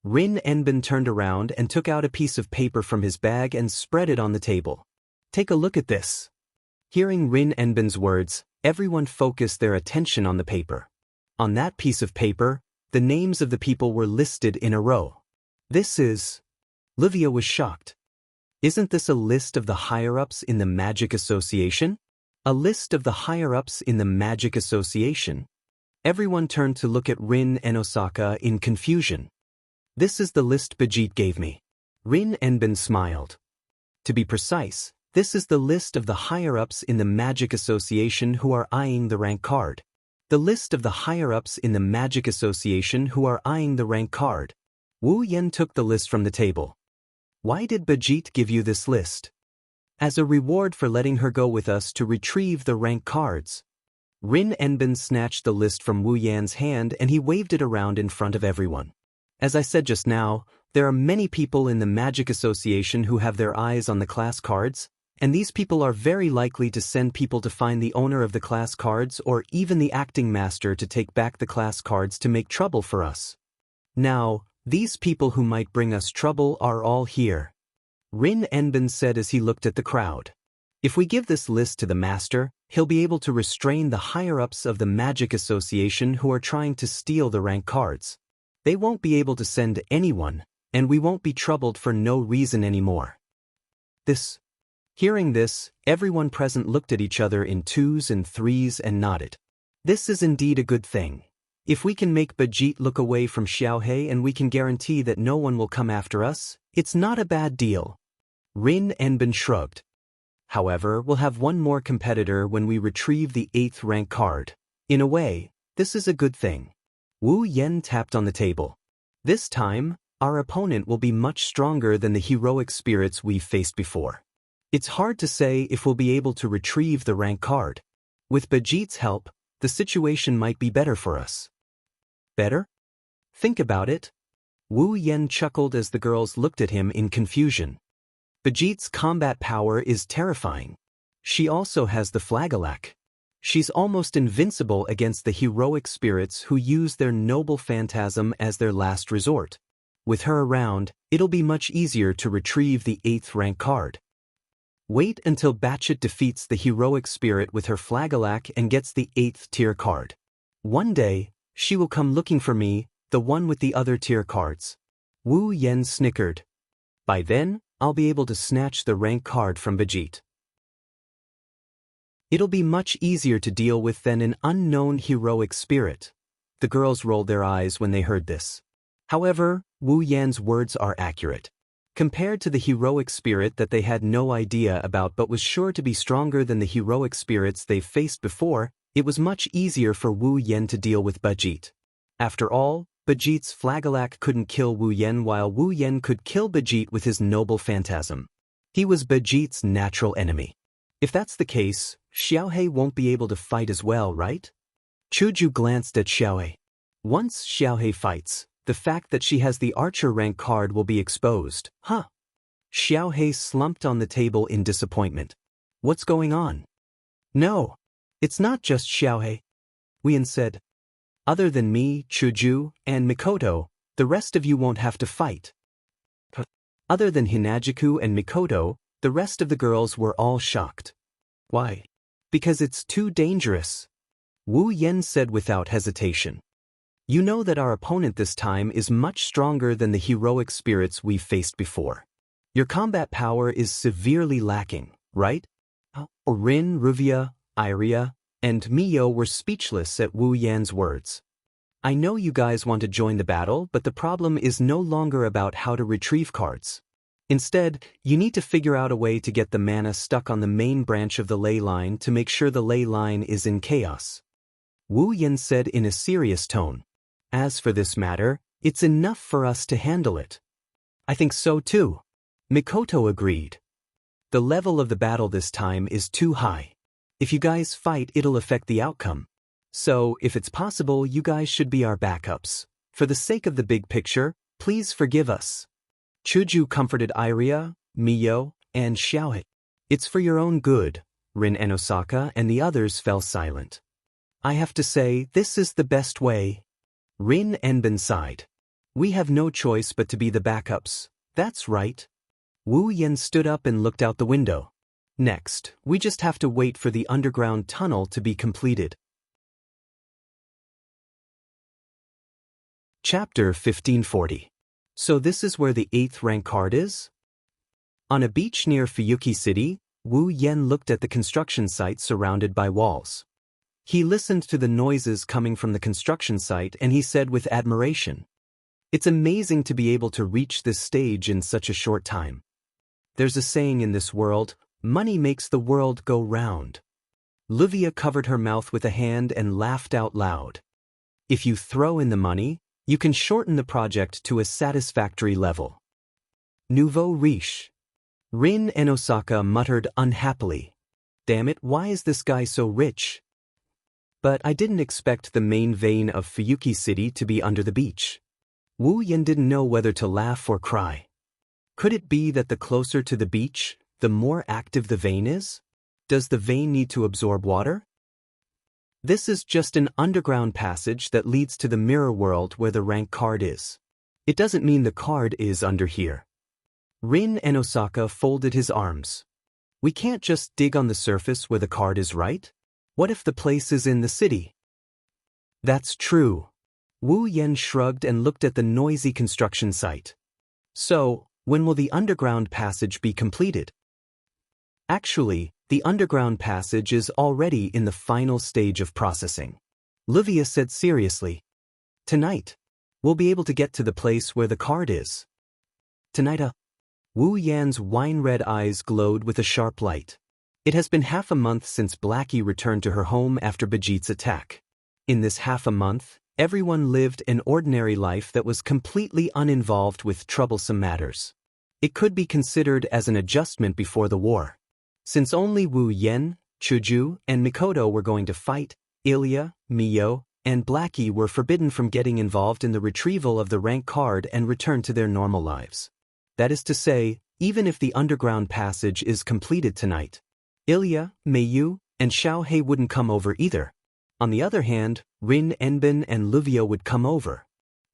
Rin Enbin turned around and took out a piece of paper from his bag and spread it on the table. Take a look at this. Hearing Rin Enbin's words, everyone focused their attention on the paper. On that piece of paper, the names of the people were listed in a row. This is... Livia was shocked. Isn't this a list of the higher-ups in the Magic Association? A list of the higher-ups in the Magic Association? Everyone turned to look at Rin and Osaka in confusion. This is the list Bajit gave me. Rin Enbin smiled. To be precise, this is the list of the higher-ups in the Magic Association who are eyeing the rank card. The list of the higher-ups in the Magic Association who are eyeing the rank card. Wu Yen took the list from the table. Why did Bajit give you this list? As a reward for letting her go with us to retrieve the rank cards. Rin Enbin snatched the list from Wu Yan's hand and he waved it around in front of everyone. As I said just now, there are many people in the Magic Association who have their eyes on the class cards, and these people are very likely to send people to find the owner of the class cards or even the acting master to take back the class cards to make trouble for us. Now, these people who might bring us trouble are all here. Rin Enbin said as he looked at the crowd. If we give this list to the master, he'll be able to restrain the higher-ups of the Magic Association who are trying to steal the rank cards. They won't be able to send anyone, and we won't be troubled for no reason anymore. Hearing this, everyone present looked at each other in twos and threes and nodded. This is indeed a good thing. If we can make Bajit look away from Xiao Hei and we can guarantee that no one will come after us, It's not a bad deal. Rin Enbin shrugged. However, we'll have one more competitor when we retrieve the 8th rank card. In a way, this is a good thing. Wu Yen tapped on the table. This time, our opponent will be much stronger than the heroic spirits we've faced before. It's hard to say if we'll be able to retrieve the rank card. With Bajit's help, the situation might be better for us. Better? Think about it. Wu Yen chuckled as the girls looked at him in confusion. Bajit's combat power is terrifying. She also has the Flagelak. She's almost invincible against the heroic spirits who use their noble phantasm as their last resort. With her around, it'll be much easier to retrieve the 8th rank card. Wait until Batchet defeats the heroic spirit with her Flagelak and gets the 8th tier card. One day, she will come looking for me, the one with the other tier cards. Wu Yen snickered. By then, I'll be able to snatch the rank card from Bajit. It'll be much easier to deal with than an unknown heroic spirit. The girls rolled their eyes when they heard this. However, Wu Yan's words are accurate. Compared to the heroic spirit that they had no idea about but was sure to be stronger than the heroic spirits they've faced before, it was much easier for Wu Yen to deal with Bajit. After all, Bajit's Flagelak couldn't kill Wu Yen while Wu Yen could kill Bajit with his noble phantasm. He was Bajit's natural enemy. If that's the case, Xiaohe won't be able to fight as well, right? Chuju glanced at Xiaohe. Once Xiaohe fights, the fact that she has the archer rank card will be exposed. Huh? Xiaohe slumped on the table in disappointment. What's going on? No, it's not just Xiaohe. Wien said. Other than me, Chuju, and Mikoto, the rest of you won't have to fight. Other than Hinajiku and Mikoto, the rest of the girls were all shocked. Why? Because it's too dangerous. Wu Yen said without hesitation. You know that our opponent this time is much stronger than the heroic spirits we've faced before. Your combat power is severely lacking, right? Rin, Ruvia, Iria, and Mio were speechless at Wu Yan's words. I know you guys want to join the battle, but the problem is no longer about how to retrieve cards. Instead, you need to figure out a way to get the mana stuck on the main branch of the ley line to make sure the ley line is in chaos. Wu Yan said in a serious tone. As for this matter, it's enough for us to handle it. I think so too. Mikoto agreed. The level of the battle this time is too high. If you guys fight, it'll affect the outcome. So, if it's possible, you guys should be our backups. For the sake of the big picture, please forgive us. Chuju comforted Iria, Mio, and Xiaohe. It's for your own good. Rin and Osaka and the others fell silent. I have to say, this is the best way. Rin Enbin sighed. We have no choice but to be the backups. That's right. Wu Yen stood up and looked out the window. Next, we just have to wait for the underground tunnel to be completed. Chapter 1540. So this is where the 8th rank card is? On a beach near Fuyuki City, Wu Yen looked at the construction site surrounded by walls. He listened to the noises coming from the construction site and he said with admiration, "It's amazing to be able to reach this stage in such a short time. There's a saying in this world, money makes the world go round." Livia covered her mouth with a hand and laughed out loud. If you throw in the money, you can shorten the project to a satisfactory level. Nouveau riche. Rin and Osaka muttered unhappily. Damn it, why is this guy so rich? But I didn't expect the main vein of Fuyuki City to be under the beach. Wu Yen didn't know whether to laugh or cry. Could it be that the closer to the beach, the more active the vein is? Does the vein need to absorb water? This is just an underground passage that leads to the mirror world where the rank card is. It doesn't mean the card is under here. Rin and Osaka folded his arms. We can't just dig on the surface where the card is, right? What if the place is in the city? That's true. Wu Yen shrugged and looked at the noisy construction site. So, when will the underground passage be completed? Actually, the underground passage is already in the final stage of processing. Livia said seriously. Tonight, we'll be able to get to the place where the card is. Tonight, Wu Yan's wine-red eyes glowed with a sharp light. It has been half a month since Blackie returned to her home after Bajit's attack. In this half a month, everyone lived an ordinary life that was completely uninvolved with troublesome matters. It could be considered as an adjustment before the war. Since only Wu Yan, Chuju, and Mikoto were going to fight, Ilya, Mio, and Blackie were forbidden from getting involved in the retrieval of the rank card and return to their normal lives. That is to say, even if the underground passage is completed tonight, Ilya, Meiyu, and Xiaohei wouldn't come over either. On the other hand, Rin Enbin and Luvio would come over.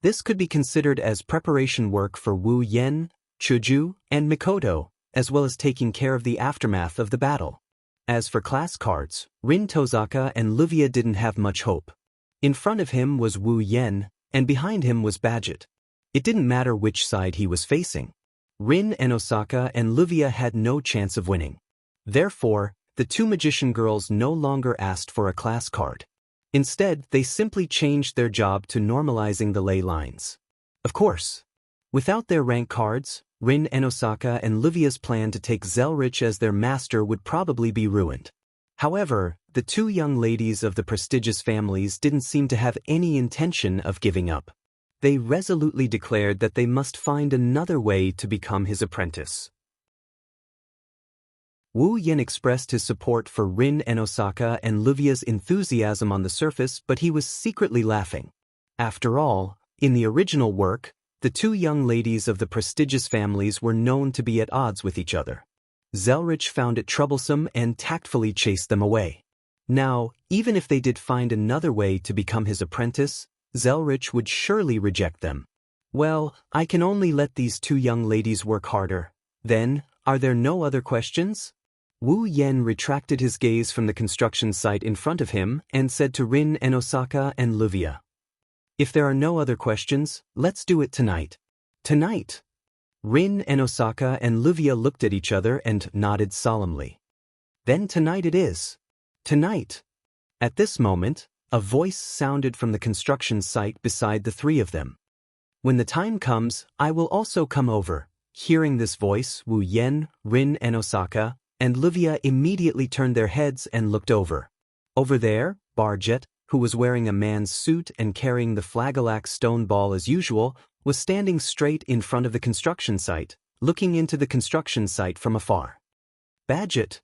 This could be considered as preparation work for Wu Yan, Chuju, and Mikoto, as well as taking care of the aftermath of the battle. As for class cards, Rin Tozaka and Luvia didn't have much hope. In front of him was Wu Yan, and behind him was Badget. It didn't matter which side he was facing. Rin and Osaka and Luvia had no chance of winning. Therefore, the two magician girls no longer asked for a class card. Instead, they simply changed their job to normalizing the ley lines. Of course, without their rank cards, Rin and Osaka and Luvia's plan to take Zelrich as their master would probably be ruined. However, the two young ladies of the prestigious families didn't seem to have any intention of giving up. They resolutely declared that they must find another way to become his apprentice. Wu Yan expressed his support for Rin and Osaka and Luvia's enthusiasm on the surface, but he was secretly laughing. After all, in the original work, the two young ladies of the prestigious families were known to be at odds with each other. Zelrich found it troublesome and tactfully chased them away. Now, even if they did find another way to become his apprentice, Zelrich would surely reject them. Well, I can only let these two young ladies work harder. Then, are there no other questions? Wu Yan retracted his gaze from the construction site in front of him and said to Rin and Osaka and Luvia, "If there are no other questions, let's do it tonight." Tonight? Rin and Osaka and Luvia looked at each other and nodded solemnly. Then tonight it is. Tonight. At this moment, a voice sounded from the construction site beside the three of them. "When the time comes, I will also come over." Hearing this voice, Wu Yan, Rin and Osaka, and Luvia immediately turned their heads and looked over. Over there, Barjet, who was wearing a man's suit and carrying the Flagelac stone ball as usual, was standing straight in front of the construction site, looking into the construction site from afar. Badget.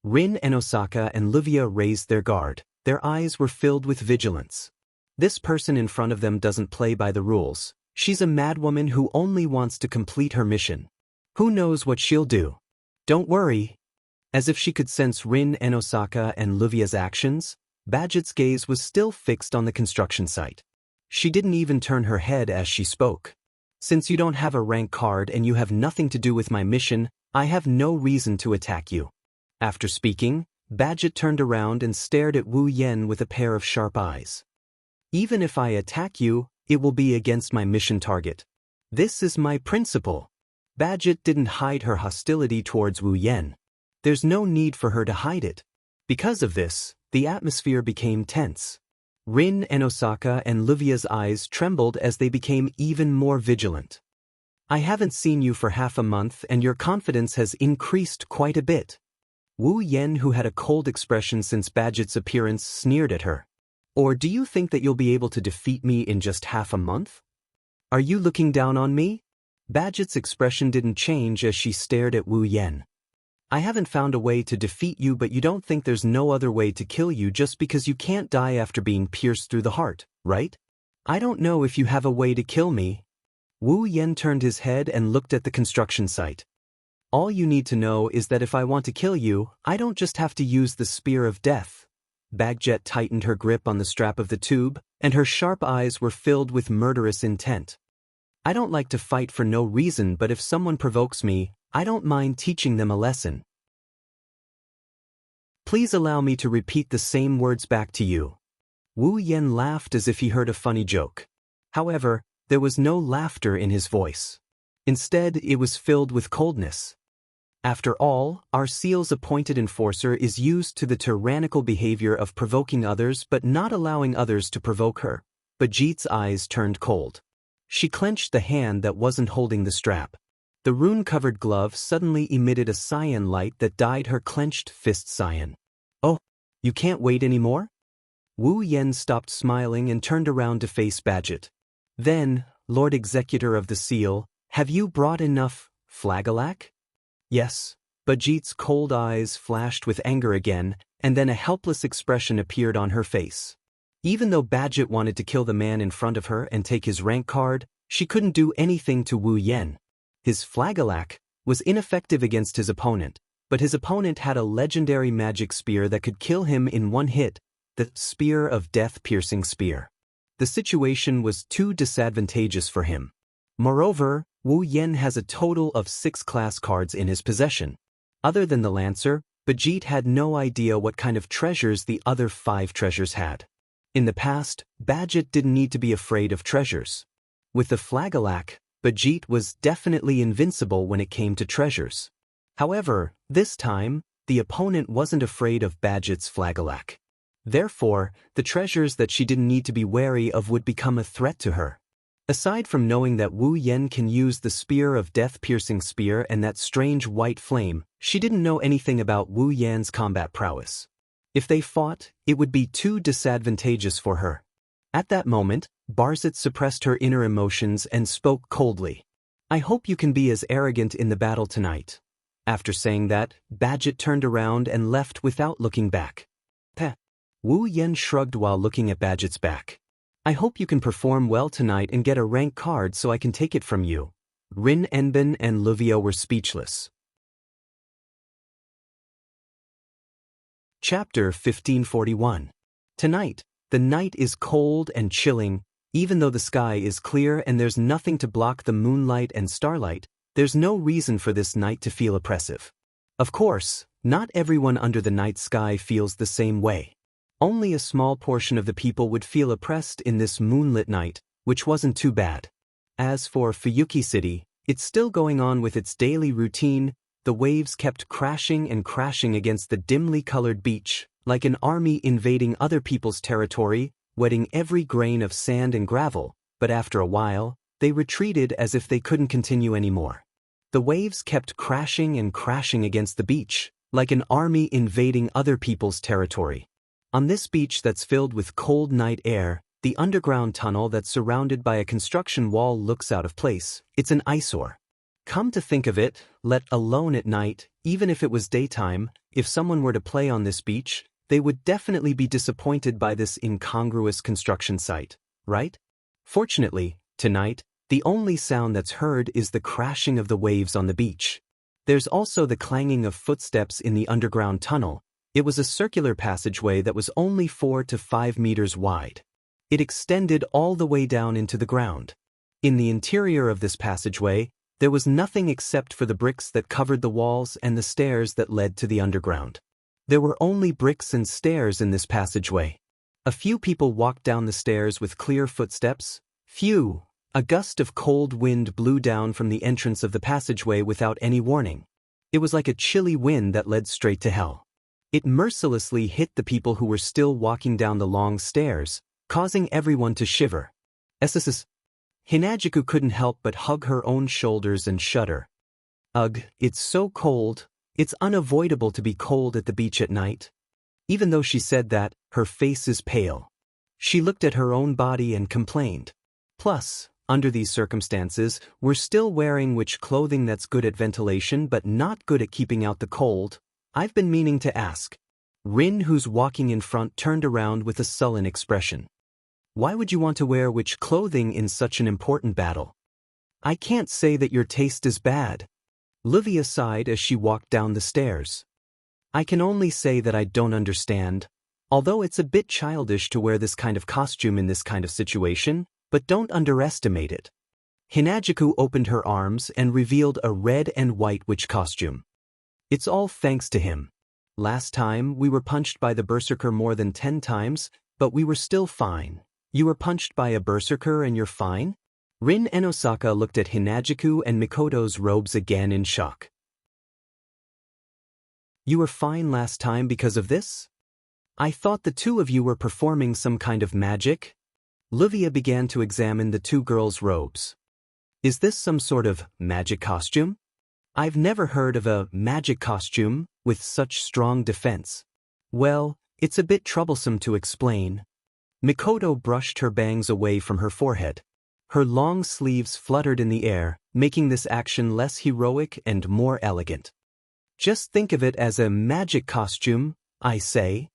Rin and Osaka and Luvia raised their guard. Their eyes were filled with vigilance. This person in front of them doesn't play by the rules. She's a madwoman who only wants to complete her mission. Who knows what she'll do? Don't worry. As if she could sense Rin and Osaka and Luvia's actions, Badget's gaze was still fixed on the construction site. She didn't even turn her head as she spoke. "Since you don't have a rank card and you have nothing to do with my mission, I have no reason to attack you." After speaking, Badget turned around and stared at Wu Yan with a pair of sharp eyes. "Even if I attack you, it will be against my mission target. This is my principle." Badget didn't hide her hostility towards Wu Yan. There's no need for her to hide it. Because of this, the atmosphere became tense. Rin and Osaka and Luvia's eyes trembled as they became even more vigilant. "I haven't seen you for half a month and your confidence has increased quite a bit." Wu Yan, who had a cold expression since Badget's appearance, sneered at her. "Or do you think that you'll be able to defeat me in just half a month? Are you looking down on me?" Badget's expression didn't change as she stared at Wu Yan. "I haven't found a way to defeat you, but you don't think there's no other way to kill you just because you can't die after being pierced through the heart, right? I don't know if you have a way to kill me." Wu Yan turned his head and looked at the construction site. "All you need to know is that if I want to kill you, I don't just have to use the spear of death." Badget tightened her grip on the strap of the tube, and her sharp eyes were filled with murderous intent. "I don't like to fight for no reason, but if someone provokes me, I don't mind teaching them a lesson. Please allow me to repeat the same words back to you." Wu Yan laughed as if he heard a funny joke. However, there was no laughter in his voice. Instead, it was filled with coldness. After all, our seal's appointed enforcer is used to the tyrannical behavior of provoking others but not allowing others to provoke her. Bajit's eyes turned cold. She clenched the hand that wasn't holding the strap. The rune-covered glove suddenly emitted a cyan light that dyed her clenched fist cyan. "Oh, you can't wait anymore?" Wu Yen stopped smiling and turned around to face Badget. "Then, Lord Executor of the Seal, have you brought enough flagellac?" "Yes." Badget's cold eyes flashed with anger again, and then a helpless expression appeared on her face. Even though Badget wanted to kill the man in front of her and take his rank card, she couldn't do anything to Wu Yen. His flagellac was ineffective against his opponent, but his opponent had a legendary magic spear that could kill him in one hit, the Spear of Death-Piercing Spear. The situation was too disadvantageous for him. Moreover, Wu Yen has a total of 6 class cards in his possession. Other than the Lancer, Badget had no idea what kind of treasures the other 5 treasures had. In the past, Badget didn't need to be afraid of treasures. With the flagellac, Badget was definitely invincible when it came to treasures. However, this time, the opponent wasn't afraid of Badget's flagellac. Therefore, the treasures that she didn't need to be wary of would become a threat to her. Aside from knowing that Wu Yen can use the Spear of Death-Piercing Spear and that strange white flame, she didn't know anything about Wu Yan's combat prowess. If they fought, it would be too disadvantageous for her. At that moment, Barzit suppressed her inner emotions and spoke coldly. "I hope you can be as arrogant in the battle tonight." After saying that, Badget turned around and left without looking back. Peh. Wu Yen shrugged while looking at Badget's back. "I hope you can perform well tonight and get a rank card so I can take it from you." Rin Enbin and Luvia were speechless. Chapter 1541. Tonight, the night is cold and chilling. Even though the sky is clear and there's nothing to block the moonlight and starlight, there's no reason for this night to feel oppressive. Of course, not everyone under the night sky feels the same way. Only a small portion of the people would feel oppressed in this moonlit night, which wasn't too bad. As for Fuyuki City, it's still going on with its daily routine. The waves kept crashing and crashing against the dimly colored beach, like an army invading other people's territory, wetting every grain of sand and gravel, but after a while, they retreated as if they couldn't continue anymore. The waves kept crashing and crashing against the beach, like an army invading other people's territory. On this beach that's filled with cold night air, the underground tunnel that's surrounded by a construction wall looks out of place. It's an eyesore. Come to think of it, let alone at night, even if it was daytime, if someone were to play on this beach, they would definitely be disappointed by this incongruous construction site, right? Fortunately, tonight, the only sound that's heard is the crashing of the waves on the beach. There's also the clanging of footsteps in the underground tunnel. It was a circular passageway that was only 4 to 5 meters wide. It extended all the way down into the ground. In the interior of this passageway, there was nothing except for the bricks that covered the walls and the stairs that led to the underground. There were only bricks and stairs in this passageway. A few people walked down the stairs with clear footsteps. Phew! A gust of cold wind blew down from the entrance of the passageway without any warning. It was like a chilly wind that led straight to hell. It mercilessly hit the people who were still walking down the long stairs, causing everyone to shiver. SSS. Hinajiku couldn't help but hug her own shoulders and shudder. Ugh, it's so cold. It's unavoidable to be cold at the beach at night. Even though she said that, her face is pale. She looked at her own body and complained. Plus, under these circumstances, we're still wearing which clothing that's good at ventilation but not good at keeping out the cold. I've been meaning to ask. Rin, who's walking in front, turned around with a sullen expression. Why would you want to wear which clothing in such an important battle? I can't say that your taste is bad. Livia sighed as she walked down the stairs. I can only say that I don't understand. Although it's a bit childish to wear this kind of costume in this kind of situation, but don't underestimate it. Hinajiku opened her arms and revealed a red and white witch costume. It's all thanks to him. Last time, we were punched by the berserker more than 10 times, but we were still fine. You were punched by a berserker and you're fine? Rin and Osaka looked at Hinajiku and Mikoto's robes again in shock. You were fine last time because of this? I thought the two of you were performing some kind of magic? Livia began to examine the two girls' robes. Is this some sort of magic costume? I've never heard of a magic costume with such strong defense. Well, it's a bit troublesome to explain. Mikoto brushed her bangs away from her forehead. Her long sleeves fluttered in the air, making this action less heroic and more elegant. Just think of it as a magic costume, I say.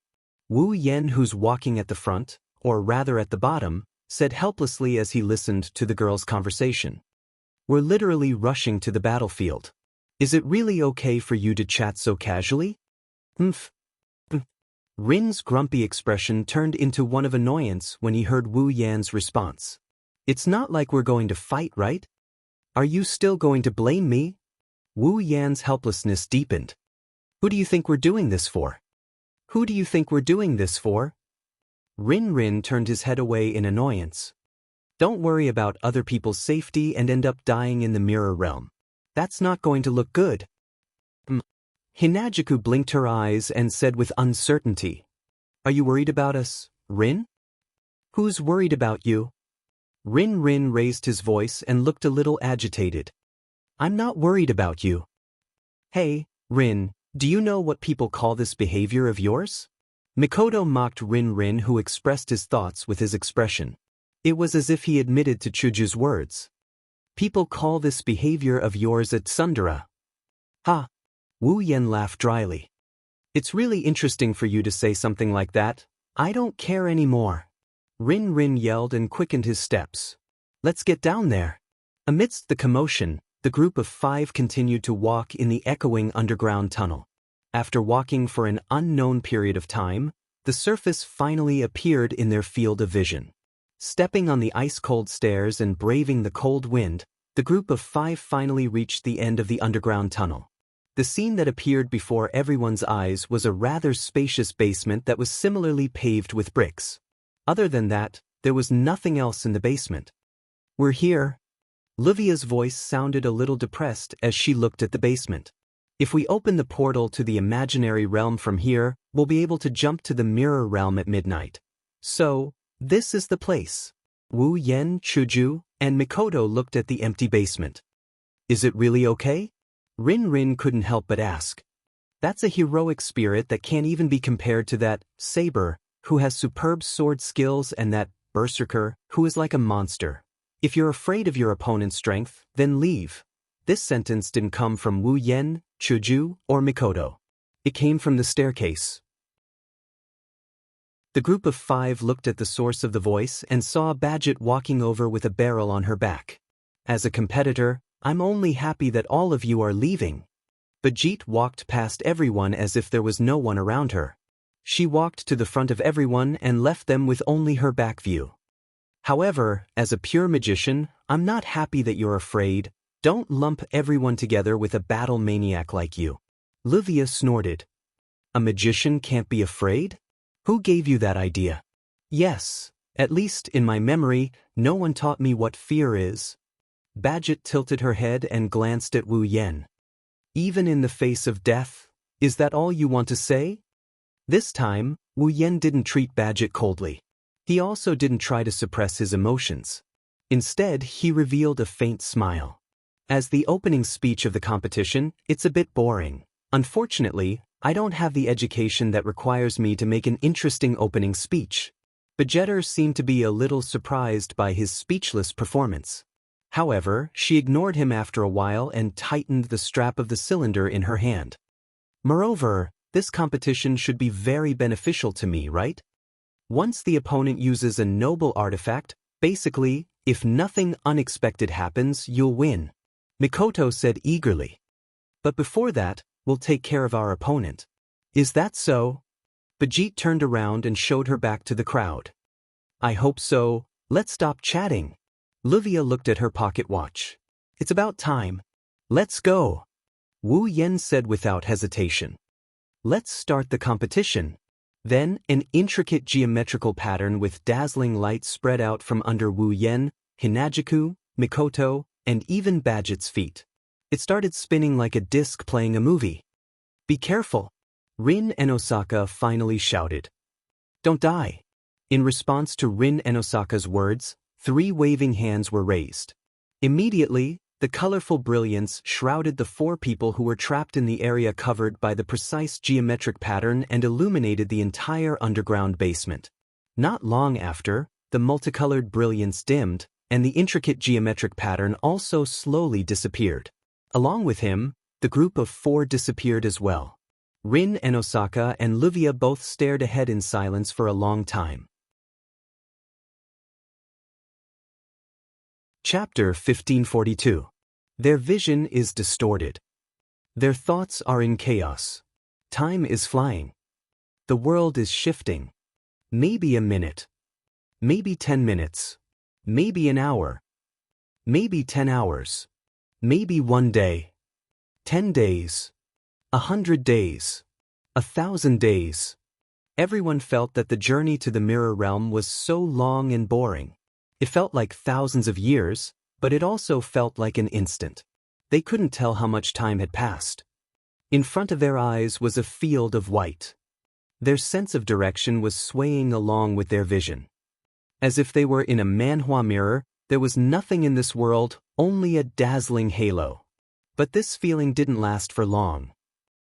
Wu Yen, who's walking at the front, or rather at the bottom, said helplessly as he listened to the girls' conversation. We're literally rushing to the battlefield. Is it really okay for you to chat so casually? Rin's grumpy expression turned into one of annoyance when he heard Wu Yan's response. It's not like we're going to fight, right? Are you still going to blame me? Wu Yan's helplessness deepened. Who do you think we're doing this for? Who do you think we're doing this for? Rin turned his head away in annoyance. Don't worry about other people's safety and end up dying in the mirror realm. That's not going to look good. Hinajuku blinked her eyes and said with uncertainty, Are you worried about us, Rin? Who's worried about you? Rin raised his voice and looked a little agitated. I'm not worried about you. Hey, Rin, do you know what people call this behavior of yours? Mikoto mocked Rin, who expressed his thoughts with his expression. It was as if he admitted to Chuju's words. People call this behavior of yours a tsundere. Ha! Wu Yen laughed dryly. It's really interesting for you to say something like that. I don't care anymore. Rin yelled and quickened his steps. Let's get down there. Amidst the commotion, the group of 5 continued to walk in the echoing underground tunnel. After walking for an unknown period of time, the surface finally appeared in their field of vision. Stepping on the ice-cold stairs and braving the cold wind, the group of 5 finally reached the end of the underground tunnel. The scene that appeared before everyone's eyes was a rather spacious basement that was similarly paved with bricks. Other than that, there was nothing else in the basement. We're here. Livia's voice sounded a little depressed as she looked at the basement. If we open the portal to the imaginary realm from here, we'll be able to jump to the mirror realm at midnight. So, this is the place. Wu Yen, Chuju, and Mikoto looked at the empty basement. Is it really okay? Rin couldn't help but ask. That's a heroic spirit that can't even be compared to that Saber, who has superb sword skills, and that Berserker, who is like a monster. If you're afraid of your opponent's strength, then leave. This sentence didn't come from Wu Yen, Chuju, or Mikoto. It came from the staircase. The group of 5 looked at the source of the voice and saw Badget walking over with a barrel on her back. As a competitor, I'm only happy that all of you are leaving. Badget walked past everyone as if there was no one around her. She walked to the front of everyone and left them with only her back view. However, as a pure magician, I'm not happy that you're afraid. Don't lump everyone together with a battle maniac like you. Livia snorted. A magician can't be afraid? Who gave you that idea? Yes, at least in my memory, no one taught me what fear is. Badget tilted her head and glanced at Wu Yen. Even in the face of death, is that all you want to say? This time, Wu Yen didn't treat Badget coldly. He also didn't try to suppress his emotions. Instead, he revealed a faint smile. As the opening speech of the competition, it's a bit boring. Unfortunately, I don't have the education that requires me to make an interesting opening speech. Badgetter seemed to be a little surprised by his speechless performance. However, she ignored him after a while and tightened the strap of the cylinder in her hand. Moreover, this competition should be very beneficial to me, right? Once the opponent uses a noble artifact, basically, if nothing unexpected happens, you'll win. Mikoto said eagerly. But before that, we'll take care of our opponent. Is that so? Badget turned around and showed her back to the crowd. I hope so. Let's stop chatting. Livia looked at her pocket watch. It's about time. Let's go. Wu Yen said without hesitation. Let's start the competition. Then, an intricate geometrical pattern with dazzling light spread out from under Wu Yen, Hinajuku, Mikoto, and even Badget's feet. It started spinning like a disc playing a movie. Be careful. Rin and Osaka finally shouted. Don't die. In response to Rin and Osaka's words, 3 waving hands were raised. Immediately, the colorful brilliance shrouded the 4 people who were trapped in the area covered by the precise geometric pattern and illuminated the entire underground basement. Not long after, the multicolored brilliance dimmed, and the intricate geometric pattern also slowly disappeared. Along with him, the group of 4 disappeared as well. Rin and Osaka and Luvia both stared ahead in silence for a long time. Chapter 1542. Their vision is distorted. Their thoughts are in chaos. Time is flying. The world is shifting. Maybe a minute. Maybe 10 minutes. Maybe an hour. Maybe 10 hours. Maybe 1 day. 10 days. 100 days. 1,000 days. Everyone felt that the journey to the mirror realm was so long and boring. It felt like thousands of years, but it also felt like an instant. They couldn't tell how much time had passed. In front of their eyes was a field of white. Their sense of direction was swaying along with their vision. As if they were in a manhwa mirror, there was nothing in this world, only a dazzling halo. But this feeling didn't last for long.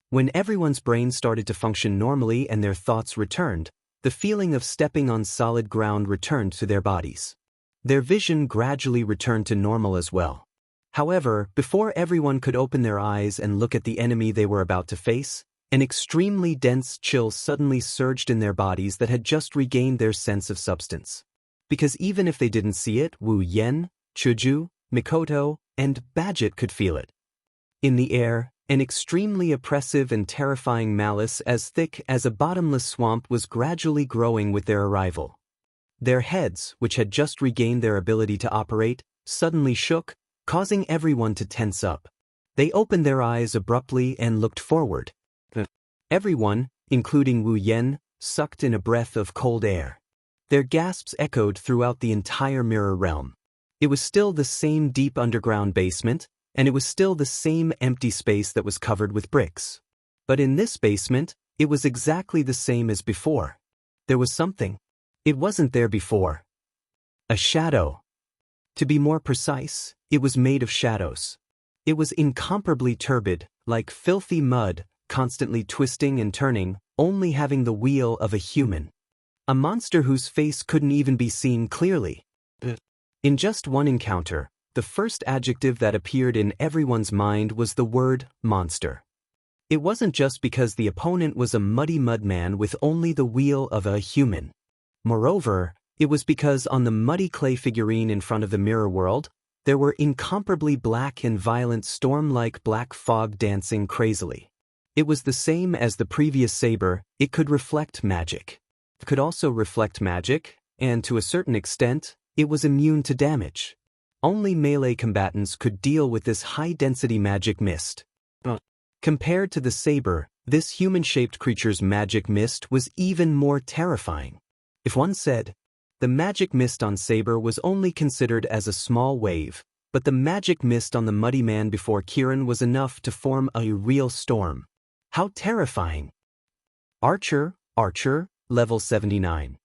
When everyone's brain started to function normally and their thoughts returned, the feeling of stepping on solid ground returned to their bodies. Their vision gradually returned to normal as well. However, before everyone could open their eyes and look at the enemy they were about to face, an extremely dense chill suddenly surged in their bodies that had just regained their sense of substance. Because even if they didn't see it, Wu Yen, Chuju, Mikoto, and Badget could feel it. In the air, an extremely oppressive and terrifying malice as thick as a bottomless swamp was gradually growing with their arrival. Their heads, which had just regained their ability to operate, suddenly shook, causing everyone to tense up. They opened their eyes abruptly and looked forward. Everyone, including Wu Yen, sucked in a breath of cold air. Their gasps echoed throughout the entire mirror realm. It was still the same deep underground basement, and it was still the same empty space that was covered with bricks. But in this basement, it was exactly the same as before. There was something. It wasn't there before. A shadow. To be more precise, it was made of shadows. It was incomparably turbid, like filthy mud, constantly twisting and turning, only having the wheel of a human. A monster whose face couldn't even be seen clearly. In just one encounter, the first adjective that appeared in everyone's mind was the word monster. It wasn't just because the opponent was a muddy mudman with only the wheel of a human. Moreover, it was because on the muddy clay figurine in front of the mirror world, there were incomparably black and violent storm-like black fog dancing crazily. It was the same as the previous saber, it could reflect magic. It could also reflect magic, and to a certain extent, it was immune to damage. Only melee combatants could deal with this high-density magic mist. Compared to the saber, this human-shaped creature's magic mist was even more terrifying. If one said, the magic mist on Saber was only considered as a small wave, but the magic mist on the muddy man before Kirin was enough to form a real storm. How terrifying! Archer, level 79.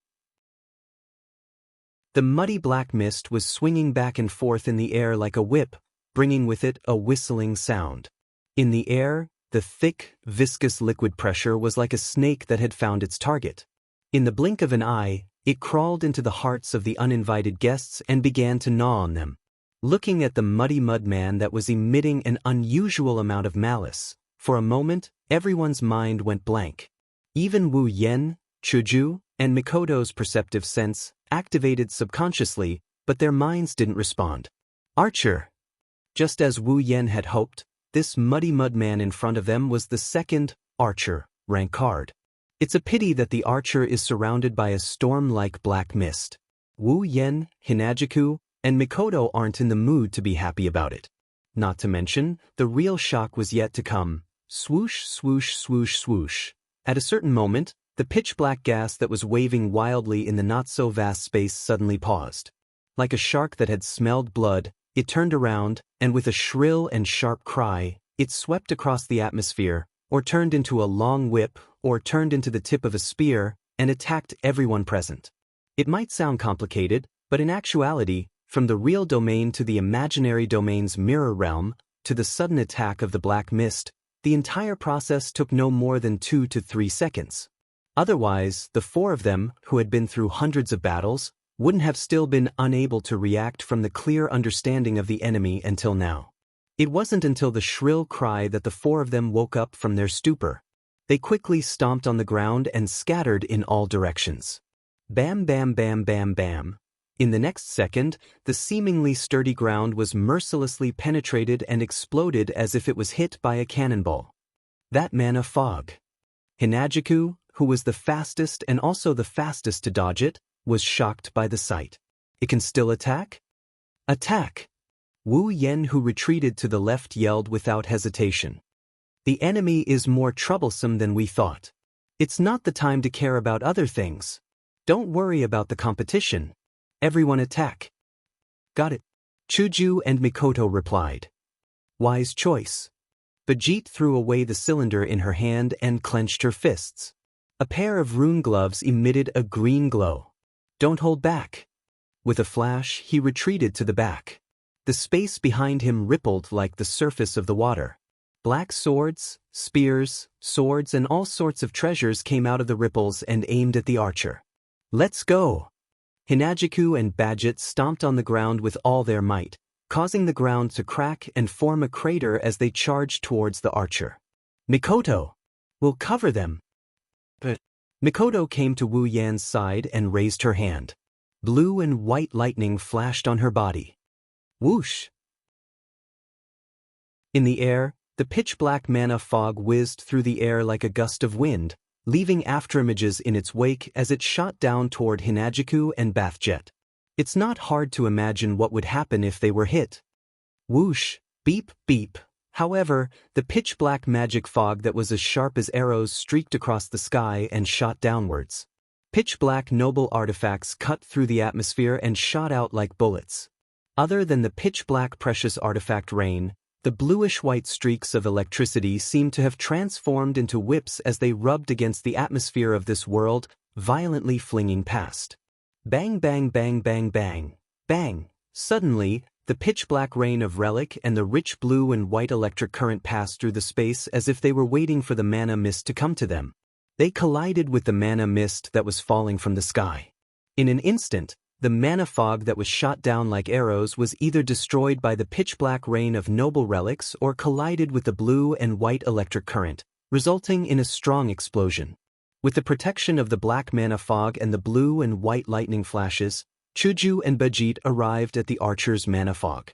The muddy black mist was swinging back and forth in the air like a whip, bringing with it a whistling sound. In the air, the thick, viscous liquid pressure was like a snake that had found its target. In the blink of an eye, it crawled into the hearts of the uninvited guests and began to gnaw on them. Looking at the muddy mudman that was emitting an unusual amount of malice, for a moment, everyone's mind went blank. Even Wu Yen, Chuju, and Mikoto's perceptive sense activated subconsciously, but their minds didn't respond. Archer! Just as Wu Yen had hoped, this muddy mudman in front of them was the second Archer rank card. It's a pity that the Archer is surrounded by a storm-like black mist. Wu Yen, Hinajiku, and Mikoto aren't in the mood to be happy about it. Not to mention, the real shock was yet to come. Swoosh, swoosh, swoosh, swoosh. At a certain moment, the pitch-black gas that was waving wildly in the not-so-vast space suddenly paused. Like a shark that had smelled blood, it turned around, and with a shrill and sharp cry, it swept across the atmosphere, or turned into a long whip, or turned into the tip of a spear, and attacked everyone present. It might sound complicated, but in actuality, From the real domain to the imaginary domain's mirror realm, to the sudden attack of the black mist, the entire process took no more than 2 to 3 seconds. Otherwise, the four of them, who had been through hundreds of battles, wouldn't have still been unable to react from the clear understanding of the enemy until now. It wasn't until the shrill cry that the four of them woke up from their stupor. They quickly stomped on the ground and scattered in all directions. Bam, bam, bam, bam, bam. In the next second, the seemingly sturdy ground was mercilessly penetrated and exploded as if it was hit by a cannonball. That mana fog. Hinagiku, who was the fastest and also the fastest to dodge it, was shocked by the sight. It can still attack? Attack! Wu Yen, who retreated to the left, yelled without hesitation. The enemy is more troublesome than we thought. It's not the time to care about other things. Don't worry about the competition. Everyone attack. Got it. Chuju and Mikoto replied. Wise choice. Bajit threw away the cylinder in her hand and clenched her fists. A pair of rune gloves emitted a green glow. Don't hold back. With a flash, he retreated to the back. The space behind him rippled like the surface of the water. Black swords, spears, swords, and all sorts of treasures came out of the ripples and aimed at the archer. Let's go! Hinagiku and Bajit stomped on the ground with all their might, causing the ground to crack and form a crater as they charged towards the archer. Mikoto! We'll cover them! But Mikoto came to Wu Yan's side and raised her hand. Blue and white lightning flashed on her body. Whoosh! In the air, the pitch-black mana fog whizzed through the air like a gust of wind, leaving afterimages in its wake as it shot down toward Hinagiku and Bathjet. It's not hard to imagine what would happen if they were hit. Whoosh, beep, beep. However, the pitch-black magic fog that was as sharp as arrows streaked across the sky and shot downwards. Pitch-black noble artifacts cut through the atmosphere and shot out like bullets. Other than the pitch-black precious artifact rain, the bluish-white streaks of electricity seemed to have transformed into whips as they rubbed against the atmosphere of this world, violently flinging past. Bang, bang, bang, bang, bang, bang. Suddenly, the pitch-black rain of relic and the rich blue and white electric current passed through the space as if they were waiting for the mana mist to come to them. They collided with the mana mist that was falling from the sky. In an instant, the mana fog that was shot down like arrows was either destroyed by the pitch-black rain of noble relics or collided with the blue and white electric current, resulting in a strong explosion. With the protection of the black mana fog and the blue and white lightning flashes, Chuju and Bajit arrived at the archer's mana fog.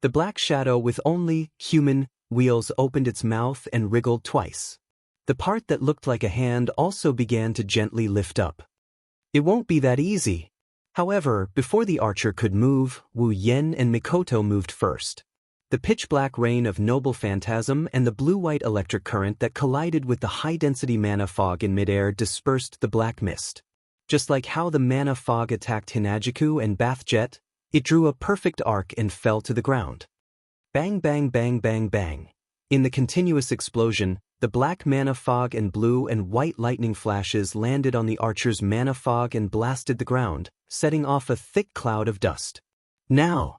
The black shadow with only human wheels opened its mouth and wriggled twice. The part that looked like a hand also began to gently lift up. It won't be that easy. However, before the archer could move, Wu Yen and Mikoto moved first. The pitch-black rain of noble phantasm and the blue-white electric current that collided with the high-density mana fog in midair dispersed the black mist. Just like how the mana fog attacked Hinagiku and Bathjet, it drew a perfect arc and fell to the ground. Bang, bang, bang, bang, bang. In the continuous explosion, the black mana fog and blue and white lightning flashes landed on the archer's mana fog and blasted the ground, setting off a thick cloud of dust. Now!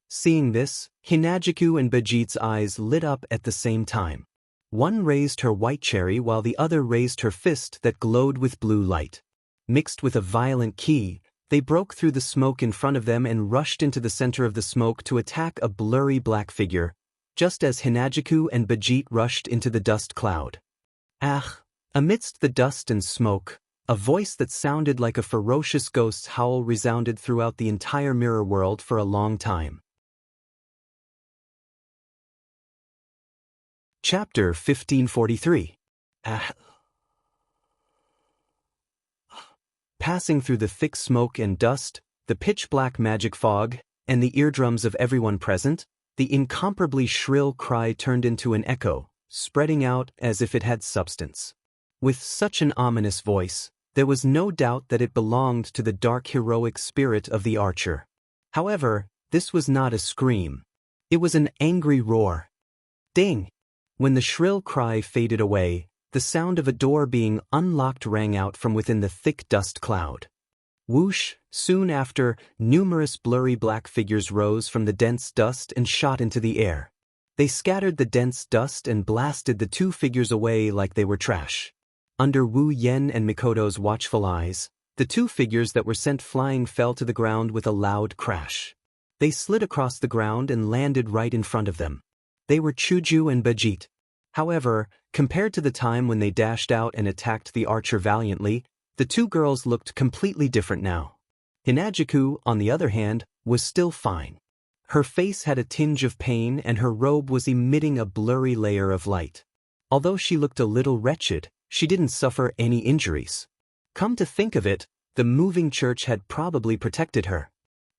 Seeing this, Hinagiku and Bajit's eyes lit up at the same time. One raised her white cherry while the other raised her fist that glowed with blue light. Mixed with a violent ki, they broke through the smoke in front of them and rushed into the center of the smoke to attack a blurry black figure, just as Hinagiku and Bajit rushed into the dust cloud. Ah! Amidst the dust and smoke, a voice that sounded like a ferocious ghost's howl resounded throughout the entire mirror world for a long time. Chapter 1543. Passing through the thick smoke and dust, the pitch-black magic fog, and the eardrums of everyone present, the incomparably shrill cry turned into an echo, spreading out as if it had substance. With such an ominous voice, there was no doubt that it belonged to the dark heroic spirit of the archer. However, this was not a scream. It was an angry roar. Ding! When the shrill cry faded away, the sound of a door being unlocked rang out from within the thick dust cloud. Whoosh! Soon after, numerous blurry black figures rose from the dense dust and shot into the air. They scattered the dense dust and blasted the two figures away like they were trash. Under Wu Yen and Mikoto's watchful eyes, the two figures that were sent flying fell to the ground with a loud crash. They slid across the ground and landed right in front of them. They were Chuju and Bajit. However, compared to the time when they dashed out and attacked the archer valiantly, the two girls looked completely different now. Hinajiku, on the other hand, was still fine. Her face had a tinge of pain and her robe was emitting a blurry layer of light. Although she looked a little wretched, she didn't suffer any injuries. Come to think of it, the moving church had probably protected her.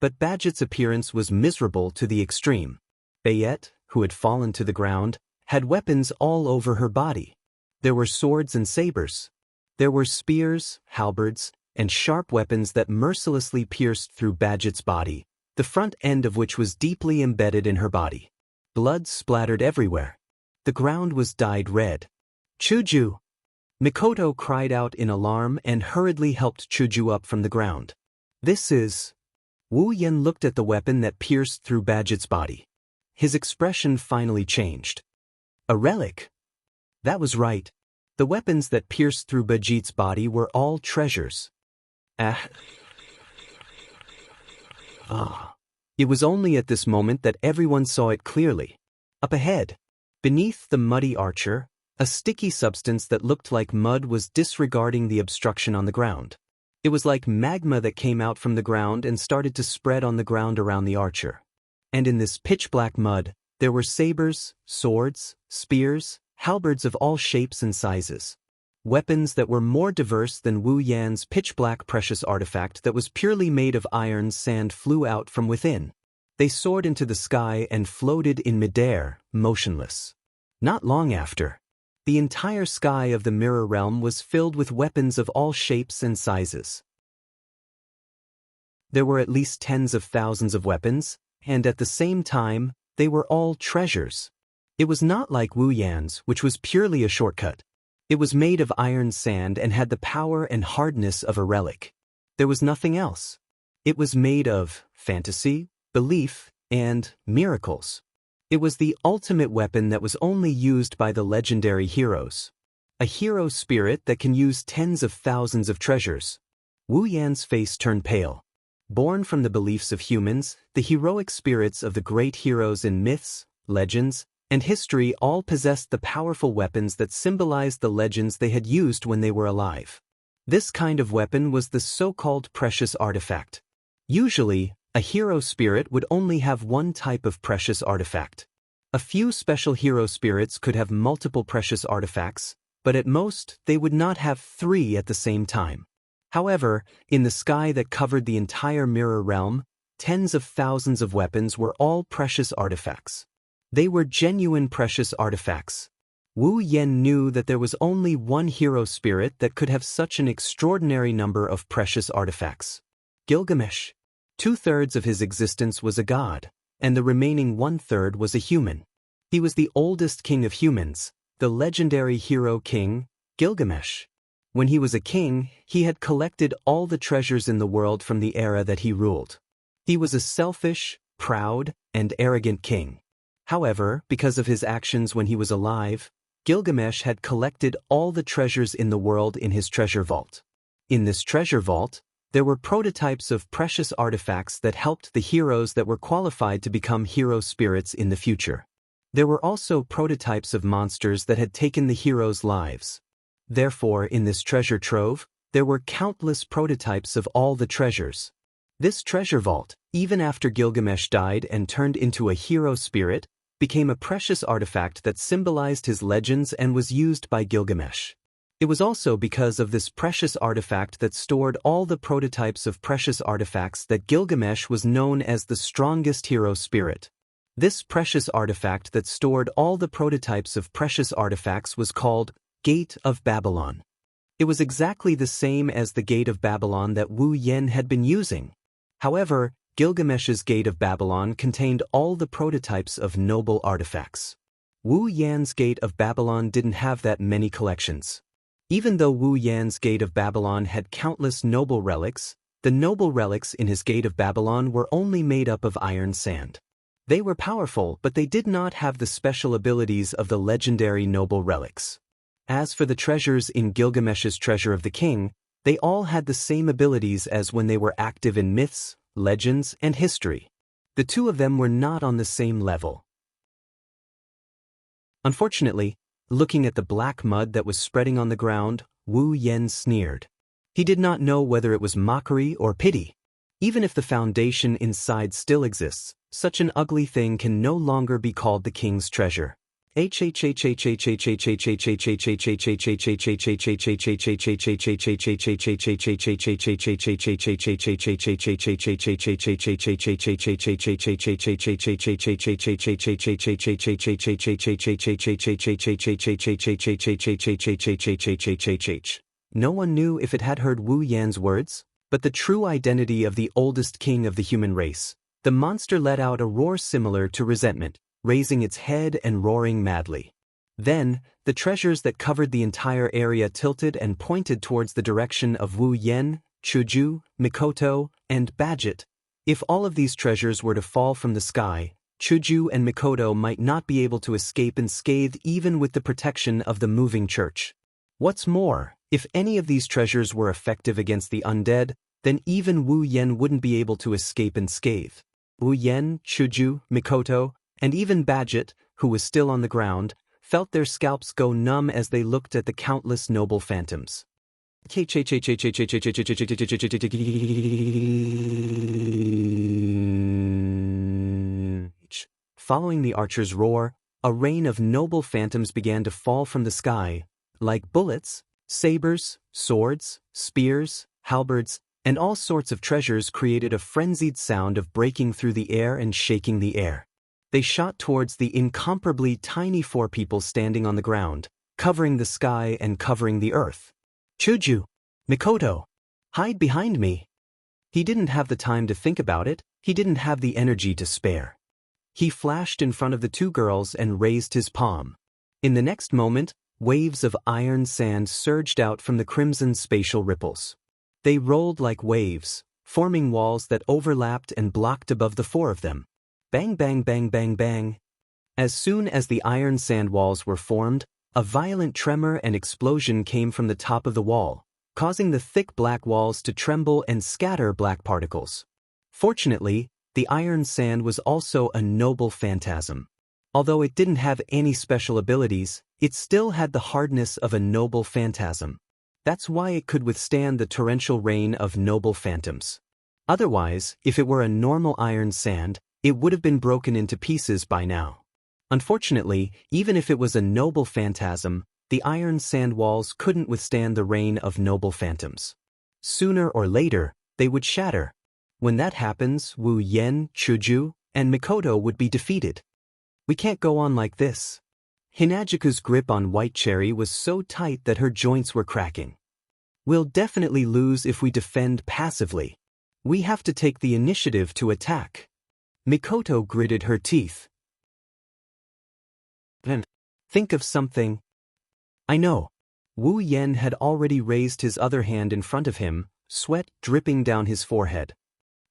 But Badget's appearance was miserable to the extreme. Bayette, who had fallen to the ground, had weapons all over her body. There were swords and sabers. There were spears, halberds, and sharp weapons that mercilessly pierced through Badget's body, the front end of which was deeply embedded in her body. Blood splattered everywhere. The ground was dyed red. Chuju! Mikoto cried out in alarm and hurriedly helped Chuju up from the ground. This is... Wu Yen looked at the weapon that pierced through Badget's body. His expression finally changed. A relic? That was right. The weapons that pierced through Bajit's body were all treasures. It was only at this moment that everyone saw it clearly. Up ahead, beneath the muddy archer, a sticky substance that looked like mud was disregarding the obstruction on the ground. It was like magma that came out from the ground and started to spread on the ground around the archer. And in this pitch-black mud, there were sabers, swords, spears, halberds of all shapes and sizes. Weapons that were more diverse than Wu Yan's pitch-black precious artifact that was purely made of iron sand flew out from within. They soared into the sky and floated in midair, motionless. Not long after, the entire sky of the Mirror Realm was filled with weapons of all shapes and sizes. There were at least tens of thousands of weapons, and at the same time, they were all treasures. It was not like Wu Yan's, which was purely a shortcut. It was made of iron sand and had the power and hardness of a relic. There was nothing else. It was made of fantasy, belief, and miracles. It was the ultimate weapon that was only used by the legendary heroes. A hero spirit that can use tens of thousands of treasures. Wu Yan's face turned pale. Born from the beliefs of humans, the heroic spirits of the great heroes in myths, legends, and history all possessed the powerful weapons that symbolized the legends they had used when they were alive. This kind of weapon was the so-called precious artifact. Usually, a hero spirit would only have one type of precious artifact. A few special hero spirits could have multiple precious artifacts, but at most, they would not have 3 at the same time. However, in the sky that covered the entire Mirror Realm, tens of thousands of weapons were all precious artifacts. They were genuine precious artifacts. Wu Yen knew that there was only one hero spirit that could have such an extraordinary number of precious artifacts. Gilgamesh. 2/3 of his existence was a god, and the remaining 1/3 was a human. He was the oldest king of humans, the legendary hero king, Gilgamesh. When he was a king, he had collected all the treasures in the world from the era that he ruled. He was a selfish, proud, and arrogant king. However, because of his actions when he was alive, Gilgamesh had collected all the treasures in the world in his treasure vault. In this treasure vault, there were prototypes of precious artifacts that helped the heroes that were qualified to become hero spirits in the future. There were also prototypes of monsters that had taken the heroes' lives. Therefore, in this treasure trove, there were countless prototypes of all the treasures. This treasure vault, even after Gilgamesh died and turned into a hero spirit, became a precious artifact that symbolized his legends and was used by Gilgamesh. It was also because of this precious artifact that stored all the prototypes of precious artifacts that Gilgamesh was known as the strongest hero spirit. This precious artifact that stored all the prototypes of precious artifacts was called Gate of Babylon. It was exactly the same as the Gate of Babylon that Wu Yen had been using. However, Gilgamesh's Gate of Babylon contained all the prototypes of noble artifacts. Wu Yan's Gate of Babylon didn't have that many collections. Even though Wu Yan's Gate of Babylon had countless noble relics, The noble relics in his gate of Babylon were only made up of iron sand. They were powerful, but they did not have the special abilities of the legendary noble relics. As for the treasures in Gilgamesh's Treasure of the King, they all had the same abilities as when they were active in myths, legends, and history. The two of them were not on the same level. Unfortunately, looking at the black mud that was spreading on the ground, Wu Yen sneered. He did not know whether it was mockery or pity. Even if the foundation inside still exists, such an ugly thing can no longer be called the king's treasure. No one knew if it had heard Wu Yan's words, but the true identity of the oldest king of the human race. The monster let out a roar similar to resentment, raising its head and roaring madly. Then, the treasures that covered the entire area tilted and pointed towards the direction of Wu Yen, Chuju, Mikoto, and Badget. If all of these treasures were to fall from the sky, Chuju and Mikoto might not be able to escape unscathed even with the protection of the moving church. What's more, if any of these treasures were effective against the undead, then even Wu Yen wouldn't be able to escape unscathed. Wu Yen, Chuju, Mikoto, and even Badget, who was still on the ground, felt their scalps go numb as they looked at the countless noble phantoms. Following the archer's roar, a rain of noble phantoms began to fall from the sky, like bullets, sabers, swords, spears, halberds, and all sorts of treasures created a frenzied sound of breaking through the air and shaking the air. They shot towards the incomparably tiny four people standing on the ground, covering the sky and covering the earth. Chuju! Mikoto! Hide behind me! He didn't have the time to think about it, he didn't have the energy to spare. He flashed in front of the two girls and raised his palm. In the next moment, waves of iron sand surged out from the crimson spatial ripples. They rolled like waves, forming walls that overlapped and blocked above the four of them. Bang bang bang bang bang. As soon as the iron sand walls were formed, a violent tremor and explosion came from the top of the wall, causing the thick black walls to tremble and scatter black particles. Fortunately, the iron sand was also a noble phantasm. Although it didn't have any special abilities, it still had the hardness of a noble phantasm. That's why it could withstand the torrential rain of noble phantoms. Otherwise, if it were a normal iron sand, it would have been broken into pieces by now. Unfortunately, even if it was a noble phantasm, the iron sand walls couldn't withstand the rain of noble phantoms. Sooner or later, they would shatter. When that happens, Wu Yen, Chuju, and Mikoto would be defeated. We can't go on like this. Hinajiku's grip on White Cherry was so tight that her joints were cracking. We'll definitely lose if we defend passively. We have to take the initiative to attack. Mikoto gritted her teeth. And think of something. I know. Wu Yen had already raised his other hand in front of him, sweat dripping down his forehead.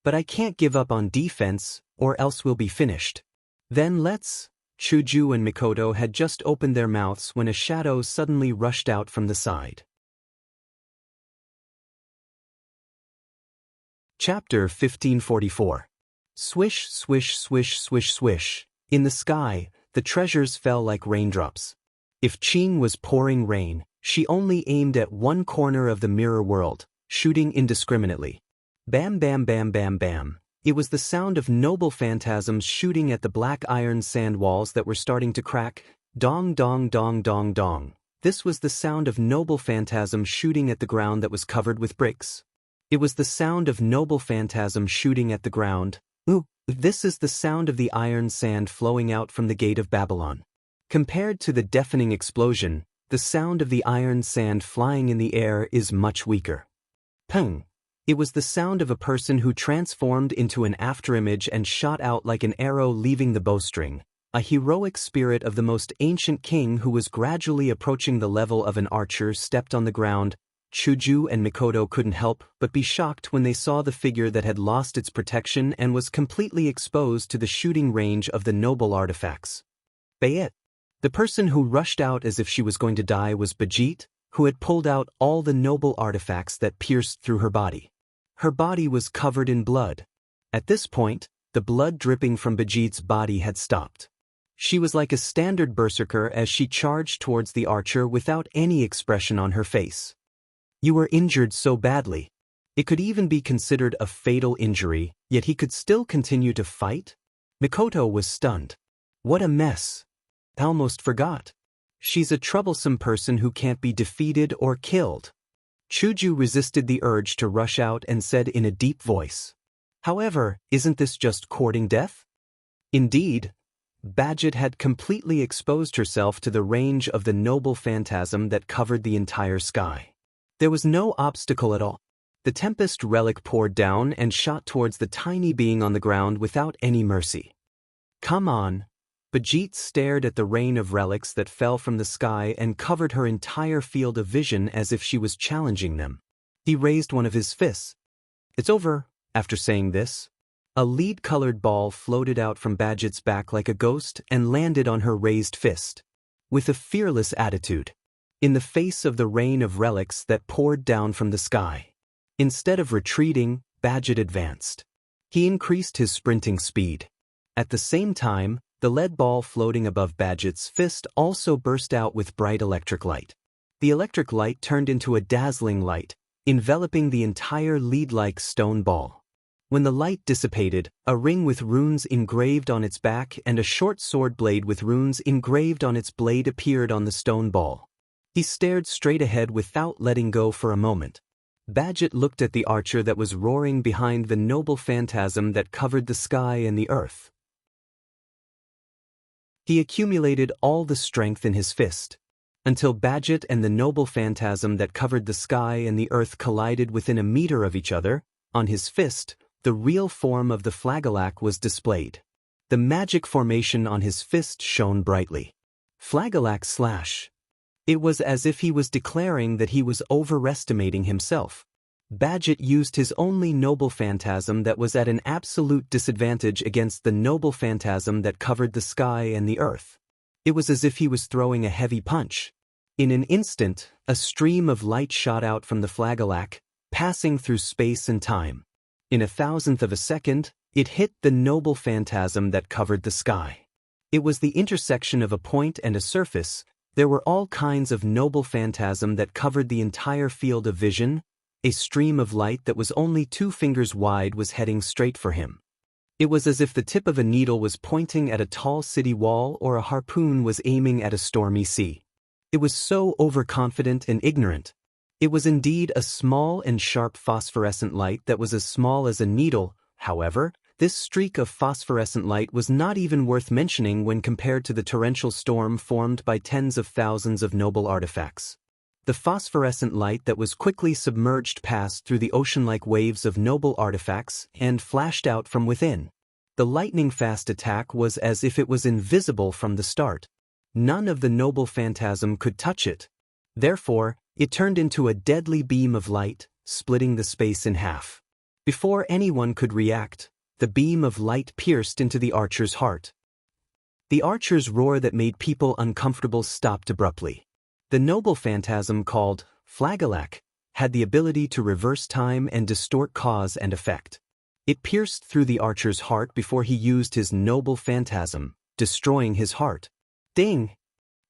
But I can't give up on defense, or else we'll be finished. Then let's... Chuju and Mikoto had just opened their mouths when a shadow suddenly rushed out from the side. Chapter 1544. Swish, swish, swish, swish, swish. In the sky, the treasures fell like raindrops. If Qing was pouring rain, she only aimed at one corner of the mirror world, shooting indiscriminately. Bam bam bam bam bam. It was the sound of noble phantasms shooting at the black iron sand walls that were starting to crack. Dong dong dong dong dong. This was the sound of noble phantasms shooting at the ground that was covered with bricks. It was the sound of noble phantasms shooting at the ground. Ooh, this is the sound of the iron sand flowing out from the gate of Babylon. Compared to the deafening explosion, the sound of the iron sand flying in the air is much weaker. Peng. It was the sound of a person who transformed into an afterimage and shot out like an arrow leaving the bowstring, a heroic spirit of the most ancient king who was gradually approaching the level of an archer stepped on the ground. Chuju and Mikoto couldn't help but be shocked when they saw the figure that had lost its protection and was completely exposed to the shooting range of the noble artifacts. Bayet. The person who rushed out as if she was going to die was Bajit, who had pulled out all the noble artifacts that pierced through her body. Her body was covered in blood. At this point, the blood dripping from Bajit's body had stopped. She was like a standard berserker as she charged towards the archer without any expression on her face. You were injured so badly. It could even be considered a fatal injury, yet he could still continue to fight? Mikoto was stunned. What a mess. I almost forgot. She's a troublesome person who can't be defeated or killed. Chuju resisted the urge to rush out and said in a deep voice. However, isn't this just courting death? Indeed, Badget had completely exposed herself to the range of the noble phantasm that covered the entire sky. There was no obstacle at all. The Tempest relic poured down and shot towards the tiny being on the ground without any mercy. Come on. Bajit stared at the rain of relics that fell from the sky and covered her entire field of vision as if she was challenging them. He raised one of his fists. It's over. After saying this, a lead-colored ball floated out from Badget's back like a ghost and landed on her raised fist. With a fearless attitude, in the face of the rain of relics that poured down from the sky. Instead of retreating, Badget advanced. He increased his sprinting speed. At the same time, the lead ball floating above Badget's fist also burst out with bright electric light. The electric light turned into a dazzling light, enveloping the entire lead-like stone ball. When the light dissipated, a ring with runes engraved on its back and a short sword blade with runes engraved on its blade appeared on the stone ball. He stared straight ahead without letting go for a moment. Badget looked at the archer that was roaring behind the noble phantasm that covered the sky and the earth. He accumulated all the strength in his fist, until Badget and the noble phantasm that covered the sky and the earth collided within a meter of each other. On his fist, the real form of the Flagelak was displayed. The magic formation on his fist shone brightly. Flagelak slash. It was as if he was declaring that he was overestimating himself. Badget used his only noble phantasm that was at an absolute disadvantage against the noble phantasm that covered the sky and the earth. It was as if he was throwing a heavy punch. In an instant, a stream of light shot out from the Flagelak, passing through space and time. In a thousandth of a second, it hit the noble phantasm that covered the sky. It was the intersection of a point and a surface. There were all kinds of noble phantasm that covered the entire field of vision. A stream of light that was only 2 fingers wide was heading straight for him. It was as if the tip of a needle was pointing at a tall city wall or a harpoon was aiming at a stormy sea. It was so overconfident and ignorant. It was indeed a small and sharp phosphorescent light that was as small as a needle. However, this streak of phosphorescent light was not even worth mentioning when compared to the torrential storm formed by tens of thousands of noble artifacts. The phosphorescent light that was quickly submerged passed through the ocean-like waves of noble artifacts and flashed out from within. The lightning-fast attack was as if it was invisible from the start. None of the noble phantasm could touch it. Therefore, it turned into a deadly beam of light, splitting the space in half. Before anyone could react, the beam of light pierced into the archer's heart. The archer's roar that made people uncomfortable stopped abruptly. The noble phantasm called Flagelak had the ability to reverse time and distort cause and effect. It pierced through the archer's heart before he used his noble phantasm, destroying his heart. Ding!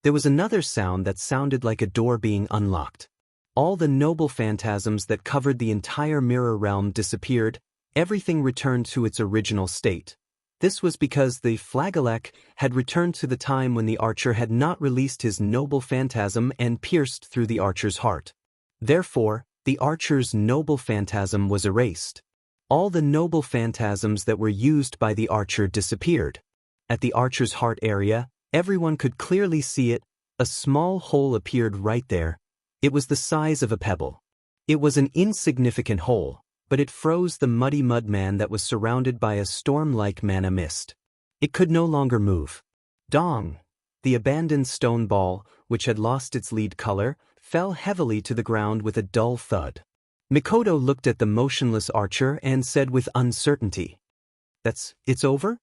There was another sound that sounded like a door being unlocked. All the noble phantasms that covered the entire mirror realm disappeared. Everything returned to its original state. This was because the Flagelak had returned to the time when the archer had not released his noble phantasm and pierced through the archer's heart. Therefore, the archer's noble phantasm was erased. All the noble phantasms that were used by the archer disappeared. At the archer's heart area, everyone could clearly see it. A small hole appeared right there. It was the size of a pebble. It was an insignificant hole, but it froze the muddy mudman that was surrounded by a storm-like mana mist. It could no longer move. Dong! The abandoned stone ball, which had lost its lead color, fell heavily to the ground with a dull thud. Mikoto looked at the motionless archer and said with uncertainty, "It's over?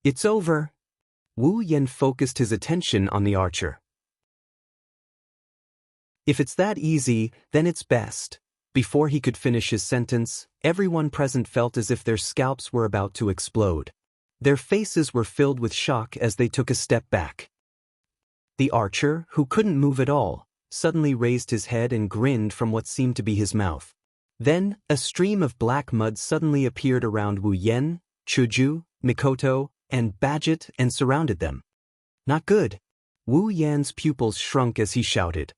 It's over." Wu Yen focused his attention on the archer. "If it's that easy, then it's best." Before he could finish his sentence, everyone present felt as if their scalps were about to explode. Their faces were filled with shock as they took a step back. The archer, who couldn't move at all, suddenly raised his head and grinned from what seemed to be his mouth. Then, a stream of black mud suddenly appeared around Wu Yen, Chuju, Mikoto, and Badget and surrounded them. "Not good." Wu Yan's pupils shrunk as he shouted,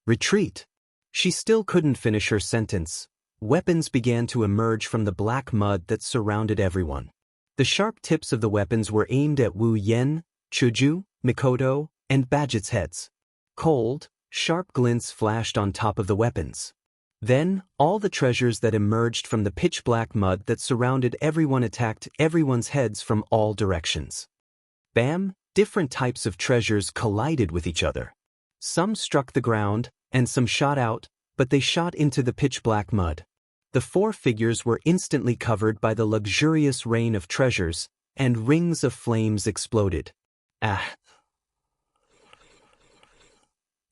"Retreat!" She still couldn't finish her sentence. Weapons began to emerge from the black mud that surrounded everyone. The sharp tips of the weapons were aimed at Wu Yen, Chuju, Mikoto, and Badget's heads. Cold, sharp glints flashed on top of the weapons. Then, all the treasures that emerged from the pitch-black mud that surrounded everyone attacked everyone's heads from all directions. Bam! Different types of treasures collided with each other. Some struck the ground, and some shot out, but they shot into the pitch-black mud. The four figures were instantly covered by the luxurious rain of treasures, and rings of flames exploded.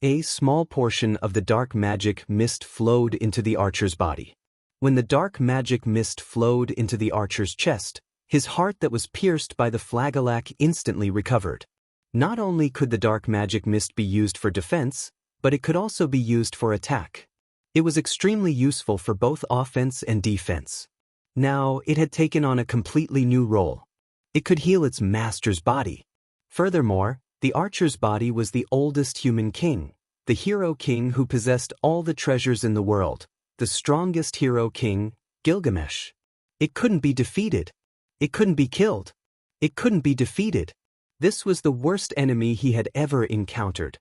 A small portion of the dark magic mist flowed into the archer's body. When the dark magic mist flowed into the archer's chest, his heart that was pierced by the flagellac instantly recovered. Not only could the dark magic mist be used for defense, but it could also be used for attack. It was extremely useful for both offense and defense. Now, it had taken on a completely new role. It could heal its master's body. Furthermore, the archer's body was the oldest human king, the hero king who possessed all the treasures in the world, the strongest hero king, Gilgamesh. It couldn't be defeated. It couldn't be killed. It couldn't be defeated. This was the worst enemy he had ever encountered.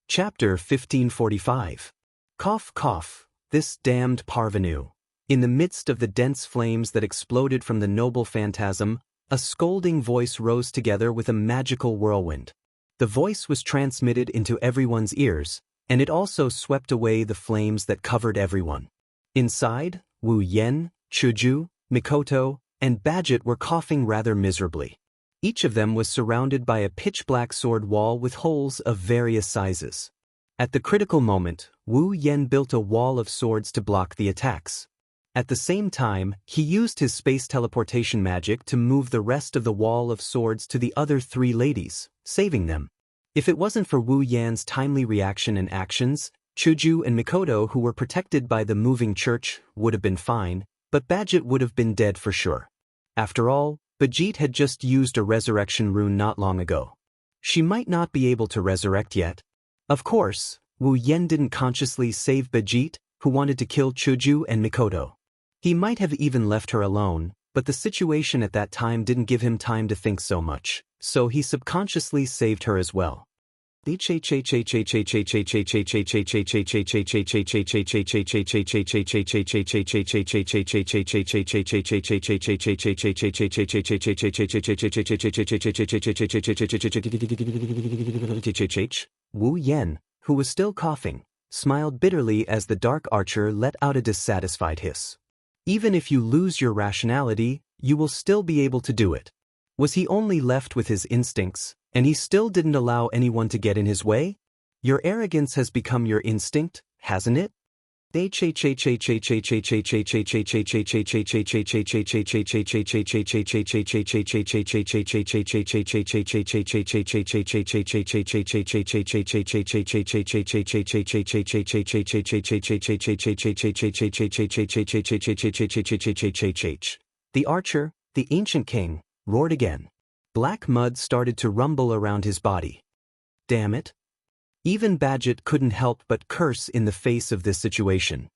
Chapter 1545. Cough cough, this damned parvenu. In the midst of the dense flames that exploded from the noble phantasm, a scolding voice rose together with a magical whirlwind. The voice was transmitted into everyone's ears, and it also swept away the flames that covered everyone. Inside, Wu Yen, Chuju, Mikoto, and Badget were coughing rather miserably. Each of them was surrounded by a pitch-black sword wall with holes of various sizes. At the critical moment, Wu Yen built a wall of swords to block the attacks. At the same time, he used his space teleportation magic to move the rest of the wall of swords to the other three ladies, saving them. If it wasn't for Wu Yan's timely reaction and actions, Chuju and Mikoto, who were protected by the moving church, would have been fine, but Badget would have been dead for sure. After all, Badget had just used a resurrection rune not long ago. She might not be able to resurrect yet. Of course, Wu Yen didn't consciously save Badget, who wanted to kill Chuju and Mikoto. He might have even left her alone, but the situation at that time didn't give him time to think so much, so he subconsciously saved her as well. Wu Yen, who was still coughing, smiled bitterly as the dark archer let out a dissatisfied hiss. Even if you lose your rationality, you will still be able to do it. Was he only left with his instincts, and he still didn't allow anyone to get in his way? Your arrogance has become your instinct, hasn't it? The archer, the ancient king, roared again. Black mud started to rumble around his body. Damn it. Even Badget couldn't help but curse in the face of this situation.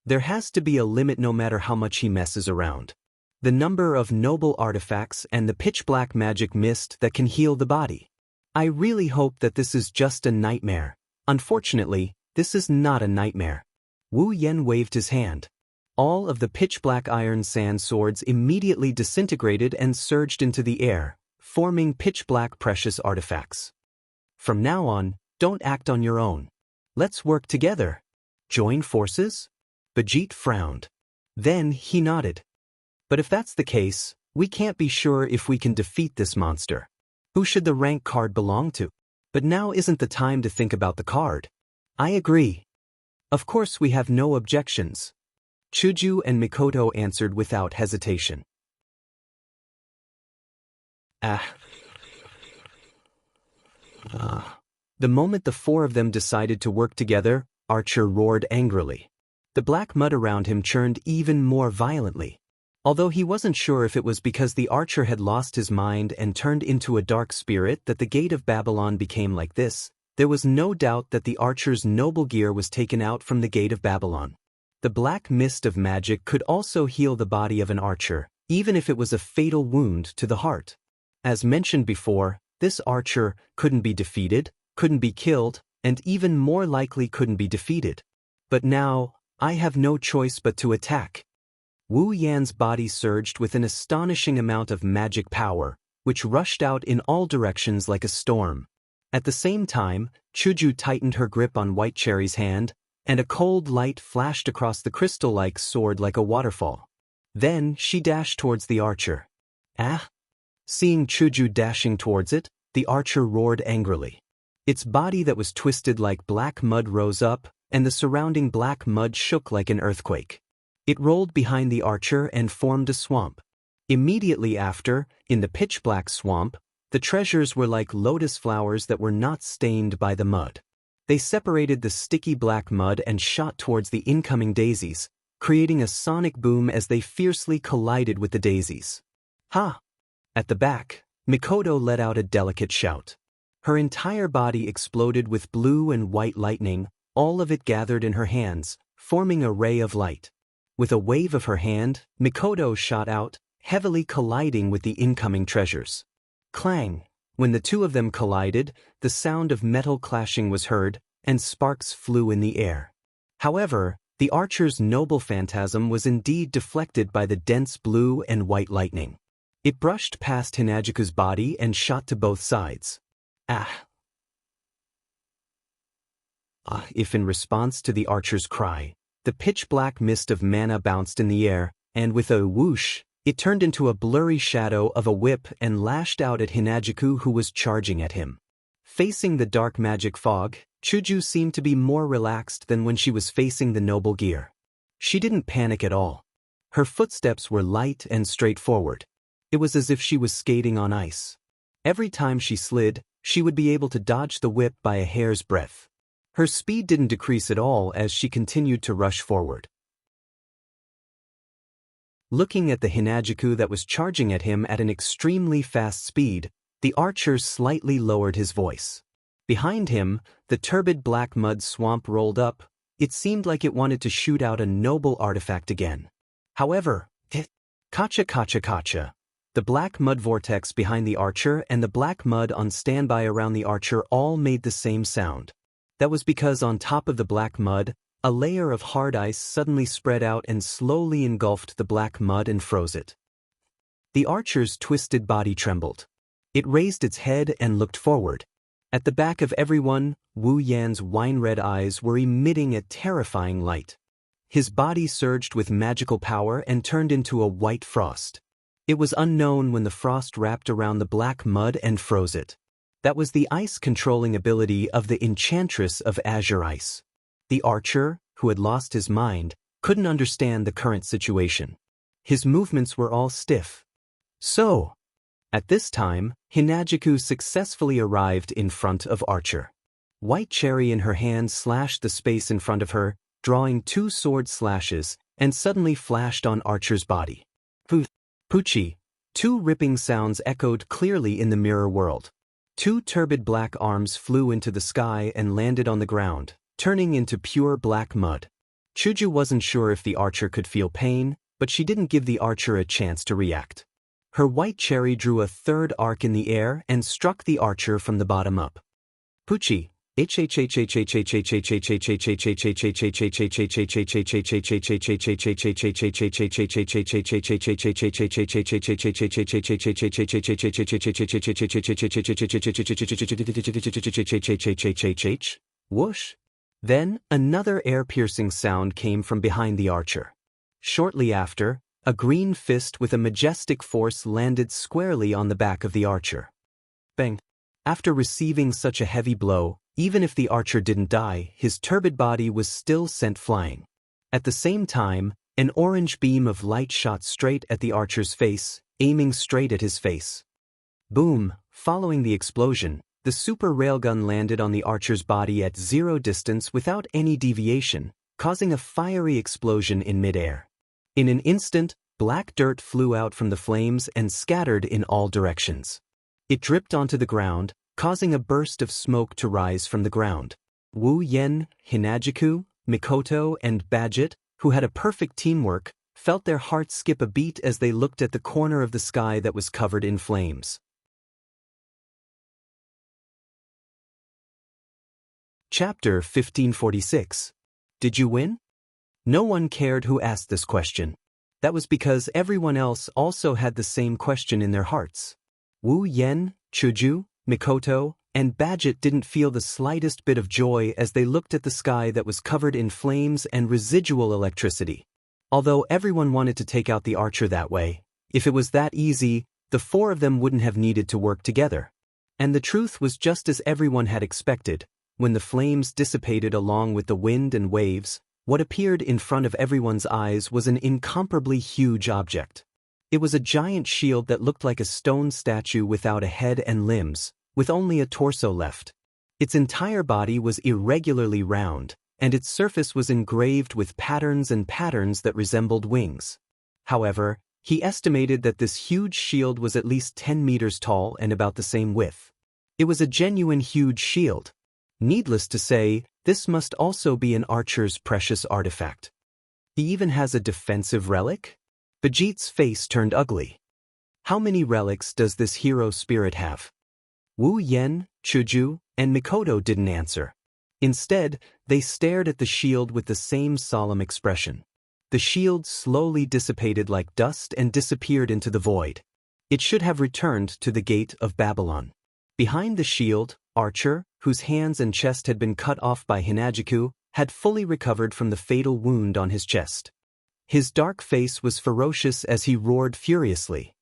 There has to be a limit no matter how much he messes around. The number of noble artifacts and the pitch-black magic mist that can heal the body. I really hope that this is just a nightmare. Unfortunately, this is not a nightmare. Wu Yen waved his hand. All of the pitch-black iron sand swords immediately disintegrated and surged into the air, forming pitch-black precious artifacts. From now on, don't act on your own. Let's work together. Join forces? Bajit frowned. Then he nodded. But if that's the case, we can't be sure if we can defeat this monster. Who should the rank card belong to? But now isn't the time to think about the card. I agree. Of course we have no objections. Chuju and Mikoto answered without hesitation. The moment the four of them decided to work together, Archer roared angrily. The black mud around him churned even more violently. Although he wasn't sure if it was because the archer had lost his mind and turned into a dark spirit that the gate of Babylon became like this, there was no doubt that the archer's noble gear was taken out from the gate of Babylon. The black mist of magic could also heal the body of an archer, even if it was a fatal wound to the heart. As mentioned before, this archer couldn't be defeated, couldn't be killed, and even more likely couldn't be defeated. But now, I have no choice but to attack. Wu Yan's body surged with an astonishing amount of magic power, which rushed out in all directions like a storm. At the same time, Chuju tightened her grip on White Cherry's hand, and a cold light flashed across the crystal-like sword like a waterfall. Then she dashed towards the archer. Seeing Chuju dashing towards it, the archer roared angrily. Its body that was twisted like black mud rose up, and the surrounding black mud shook like an earthquake. It rolled behind the archer and formed a swamp. Immediately after, in the pitch-black swamp, the treasures were like lotus flowers that were not stained by the mud. They separated the sticky black mud and shot towards the incoming daisies, creating a sonic boom as they fiercely collided with the daisies. Ha! At the back, Mikoto let out a delicate shout. Her entire body exploded with blue and white lightning, all of it gathered in her hands, forming a ray of light. With a wave of her hand, Mikoto shot out, heavily colliding with the incoming treasures. Clang! When the two of them collided, the sound of metal clashing was heard, and sparks flew in the air. However, the archer's noble phantasm was indeed deflected by the dense blue and white lightning. It brushed past Hinajiku's body and shot to both sides. If in response to the archer's cry, the pitch-black mist of mana bounced in the air, and with a whoosh, it turned into a blurry shadow of a whip and lashed out at Hinajiku, who was charging at him. Facing the dark magic fog, Chuju seemed to be more relaxed than when she was facing the noble gear. She didn't panic at all. Her footsteps were light and straightforward. It was as if she was skating on ice. Every time she slid, she would be able to dodge the whip by a hair's breadth. Her speed didn't decrease at all as she continued to rush forward. Looking at the Hinajiku that was charging at him at an extremely fast speed, the archer slightly lowered his voice. Behind him, the turbid black mud swamp rolled up. It seemed like it wanted to shoot out a noble artifact again. However, kacha kacha kacha. The black mud vortex behind the archer and the black mud on standby around the archer all made the same sound. That was because on top of the black mud, a layer of hard ice suddenly spread out and slowly engulfed the black mud and froze it. The archer's twisted body trembled. It raised its head and looked forward. At the back of everyone, Wu Yan's wine-red eyes were emitting a terrifying light. His body surged with magical power and turned into a white frost. It was unknown when the frost wrapped around the black mud and froze it. That was the ice-controlling ability of the enchantress of azure ice. The archer, who had lost his mind, couldn't understand the current situation. His movements were all stiff. So, at this time, Hinajiku successfully arrived in front of Archer. White Cherry in her hand slashed the space in front of her, drawing 2 sword slashes, and suddenly flashed on Archer's body. Poochie! 2 ripping sounds echoed clearly in the mirror world. 2 turbid black arms flew into the sky and landed on the ground, turning into pure black mud. Chuju wasn't sure if the archer could feel pain, but she didn't give the archer a chance to react. Her White Cherry drew a 3rd arc in the air and struck the archer from the bottom up. Poochie, Whoosh! Then, another air-piercing sound came from behind the archer. Shortly after, a green fist with a majestic force landed squarely on the back of the archer. Bang! After receiving such a heavy blow, even if the archer didn't die, his turbid body was still sent flying. At the same time, an orange beam of light shot straight at the archer's face, aiming straight at his face. Boom! Following the explosion, the super railgun landed on the archer's body at zero distance without any deviation, causing a fiery explosion in midair. In an instant, black dirt flew out from the flames and scattered in all directions. It dripped onto the ground, causing a burst of smoke to rise from the ground. Wu Yen, Hinagiku, Mikoto, and Badget, who had a perfect teamwork, felt their hearts skip a beat as they looked at the corner of the sky that was covered in flames. Chapter 1546. Did you win? No one cared who asked this question. That was because everyone else also had the same question in their hearts. Wu Yen, Chuju, Mikoto, and Badget didn't feel the slightest bit of joy as they looked at the sky that was covered in flames and residual electricity. Although everyone wanted to take out the archer that way, if it was that easy, the four of them wouldn't have needed to work together. And the truth was just as everyone had expected. When the flames dissipated along with the wind and waves, what appeared in front of everyone's eyes was an incomparably huge object. It was a giant shield that looked like a stone statue without a head and limbs, with only a torso left. Its entire body was irregularly round, and its surface was engraved with patterns and patterns that resembled wings. However, he estimated that this huge shield was at least 10 meters tall and about the same width. It was a genuine huge shield. Needless to say, this must also be an archer's precious artifact. He even has a defensive relic? Vegeta's face turned ugly. How many relics does this hero spirit have? Wu Yen, Chuju, and Mikoto didn't answer. Instead, they stared at the shield with the same solemn expression. The shield slowly dissipated like dust and disappeared into the void. It should have returned to the gate of Babylon. Behind the shield, Archer, whose hands and chest had been cut off by Hinagiku, had fully recovered from the fatal wound on his chest. His dark face was ferocious as he roared furiously.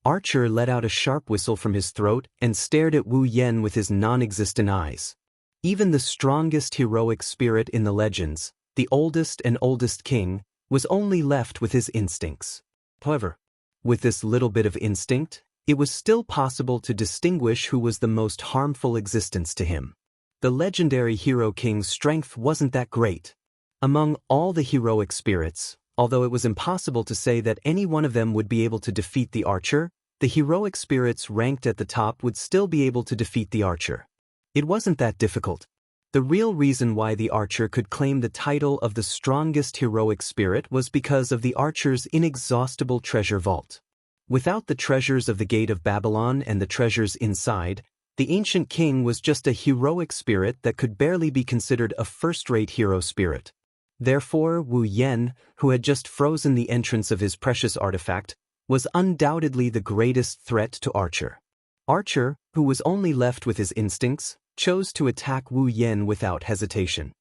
Archer let out a sharp whistle from his throat and stared at Wu Yen with his non-existent eyes. Even the strongest heroic spirit in the legends, the oldest and oldest king, was only left with his instincts. However, with this little bit of instinct, it was still possible to distinguish who was the most harmful existence to him. The legendary hero king's strength wasn't that great. Among all the heroic spirits, although it was impossible to say that any one of them would be able to defeat the archer, the heroic spirits ranked at the top would still be able to defeat the archer. It wasn't that difficult. The real reason why the archer could claim the title of the strongest heroic spirit was because of the archer's inexhaustible treasure vault. Without the treasures of the Gate of Babylon and the treasures inside, the ancient king was just a heroic spirit that could barely be considered a first-rate hero spirit. Therefore, Wu Yen, who had just frozen the entrance of his precious artifact, was undoubtedly the greatest threat to Archer. Archer, who was only left with his instincts, chose to attack Wu Yen without hesitation.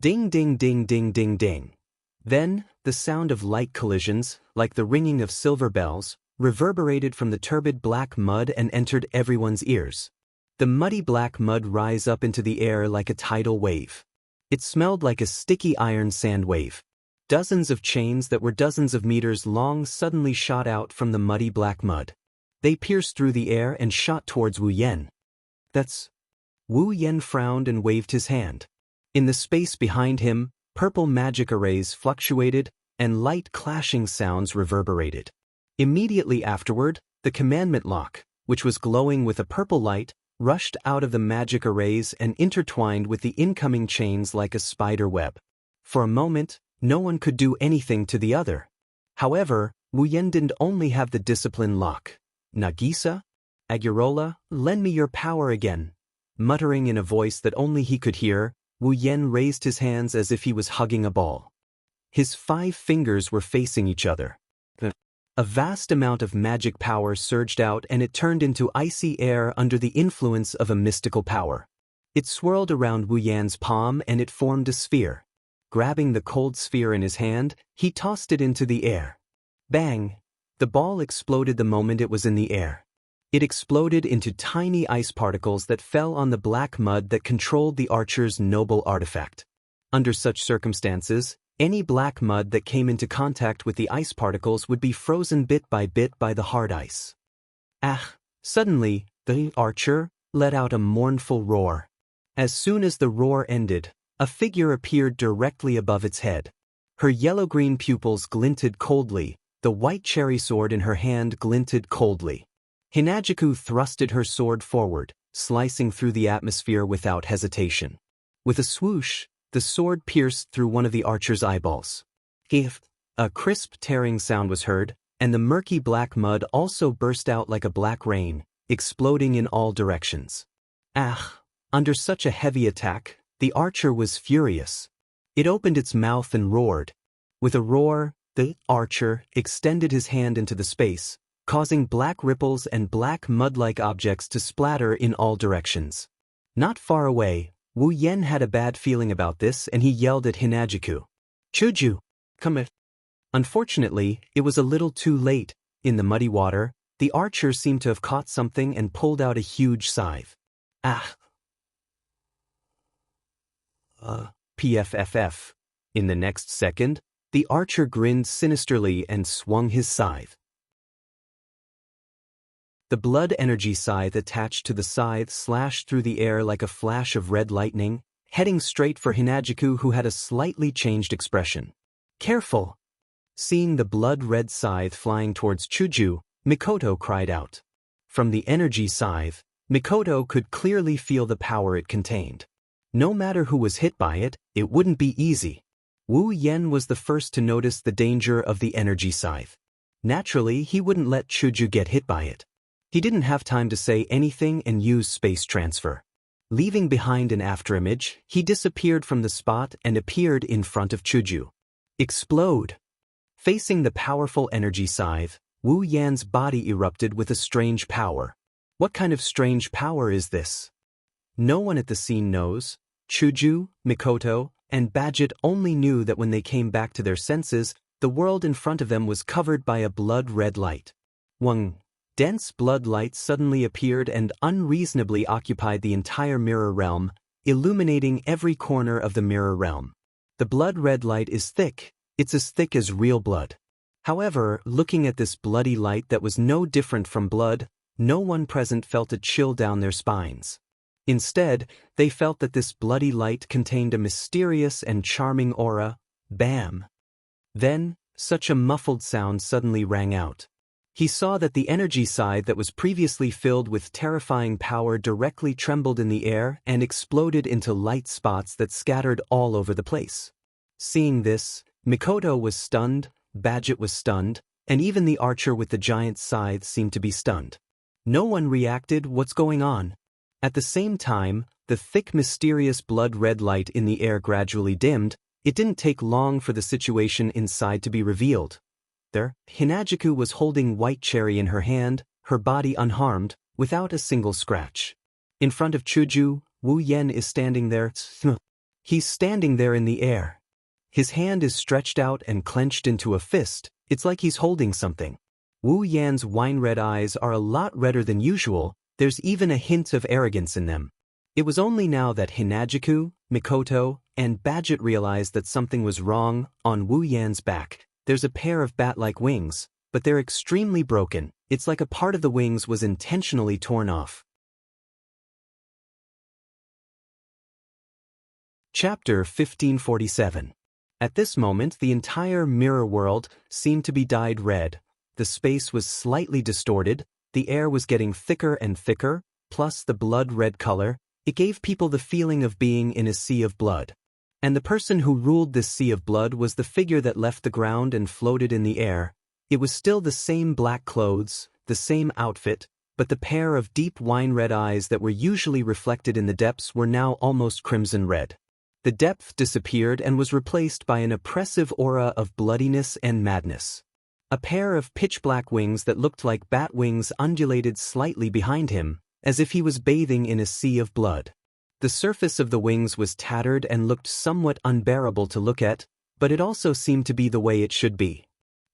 Ding ding ding ding ding ding. Then, the sound of light collisions, like the ringing of silver bells, reverberated from the turbid black mud and entered everyone's ears. The muddy black mud rose up into the air like a tidal wave. It smelled like a sticky iron sand wave. Dozens of chains that were dozens of meters long suddenly shot out from the muddy black mud. They pierced through the air and shot towards Wu Yen. That's... Wu Yen frowned and waved his hand. In the space behind him, purple magic arrays fluctuated, and light clashing sounds reverberated. Immediately afterward, the commandment lock, which was glowing with a purple light, rushed out of the magic arrays and intertwined with the incoming chains like a spider web. For a moment, no one could do anything to the other. However, Wu Yen didn't only have the discipline lock. Nagisa? Agurola, lend me your power again. Muttering in a voice that only he could hear, Wu Yen raised his hands as if he was hugging a ball. His 5 fingers were facing each other. A vast amount of magic power surged out and it turned into icy air under the influence of a mystical power. It swirled around Wu Yan's palm and it formed a sphere. Grabbing the cold sphere in his hand, he tossed it into the air. Bang! The ball exploded the moment it was in the air. It exploded into tiny ice particles that fell on the black mud that controlled the archer's noble artifact. Under such circumstances, any black mud that came into contact with the ice particles would be frozen bit by the hard ice. Ah! Suddenly, the archer let out a mournful roar. As soon as the roar ended, a figure appeared directly above its head. Her yellow-green pupils glinted coldly, the white cherry sword in her hand glinted coldly. Hinagiku thrusted her sword forward, slicing through the atmosphere without hesitation. With a swoosh, the sword pierced through one of the archer's eyeballs. A crisp tearing sound was heard, and the murky black mud also burst out like a black rain, exploding in all directions. Ah! Under such a heavy attack, the archer was furious. It opened its mouth and roared. With a roar, the archer extended his hand into the space, causing black ripples and black mud-like objects to splatter in all directions. Not far away, Wu Yen had a bad feeling about this and he yelled at Hinagiku. "Chuju, come here." Unfortunately, it was a little too late. In the muddy water, the archer seemed to have caught something and pulled out a huge scythe. Ah! PFFF. In the next second, the archer grinned sinisterly and swung his scythe. The blood energy scythe attached to the scythe slashed through the air like a flash of red lightning, heading straight for Hinagiku, who had a slightly changed expression. "Careful!" Seeing the blood-red scythe flying towards Chuju, Mikoto cried out. From the energy scythe, Mikoto could clearly feel the power it contained. No matter who was hit by it, it wouldn't be easy. Wu Yen was the first to notice the danger of the energy scythe. Naturally, he wouldn't let Chuju get hit by it. He didn't have time to say anything and use space transfer. Leaving behind an afterimage, he disappeared from the spot and appeared in front of Chuju. Explode! Facing the powerful energy scythe, Wu Yan's body erupted with a strange power. What kind of strange power is this? No one at the scene knows. Chuju, Mikoto, and Badget only knew that when they came back to their senses, the world in front of them was covered by a blood-red light. One dense blood light suddenly appeared and unreasonably occupied the entire mirror realm, illuminating every corner of the mirror realm. The blood-red light is thick. It's as thick as real blood. However, looking at this bloody light that was no different from blood, no one present felt a chill down their spines. Instead, they felt that this bloody light contained a mysterious and charming aura. Bam! Then, such a muffled sound suddenly rang out. He saw that the energy scythe that was previously filled with terrifying power directly trembled in the air and exploded into light spots that scattered all over the place. Seeing this, Mikoto was stunned, Badget was stunned, and even the archer with the giant scythe seemed to be stunned. No one reacted. What's going on? At the same time, the thick mysterious blood-red light in the air gradually dimmed. It didn't take long for the situation inside to be revealed. There, Hinagiku was holding white cherry in her hand, her body unharmed, without a single scratch. In front of Chuju, Wu Yen is standing there. He's standing there in the air. His hand is stretched out and clenched into a fist. It's like he's holding something. Wu Yan's wine-red eyes are a lot redder than usual. There's even a hint of arrogance in them. It was only now that Hinagiku, Mikoto, and Badget realized that something was wrong. On Wu Yan's back, there's a pair of bat-like wings, but they're extremely broken. It's like a part of the wings was intentionally torn off. Chapter 1547. At this moment, the entire mirror world seemed to be dyed red. The space was slightly distorted, the air was getting thicker and thicker, plus the blood-red color. It gave people the feeling of being in a sea of blood. And the person who ruled this sea of blood was the figure that left the ground and floated in the air. It was still the same black clothes, the same outfit, but the pair of deep wine-red eyes that were usually reflected in the depths were now almost crimson red. The depth disappeared and was replaced by an oppressive aura of bloodiness and madness. A pair of pitch-black wings that looked like bat wings undulated slightly behind him, as if he was bathing in a sea of blood. The surface of the wings was tattered and looked somewhat unbearable to look at, but it also seemed to be the way it should be.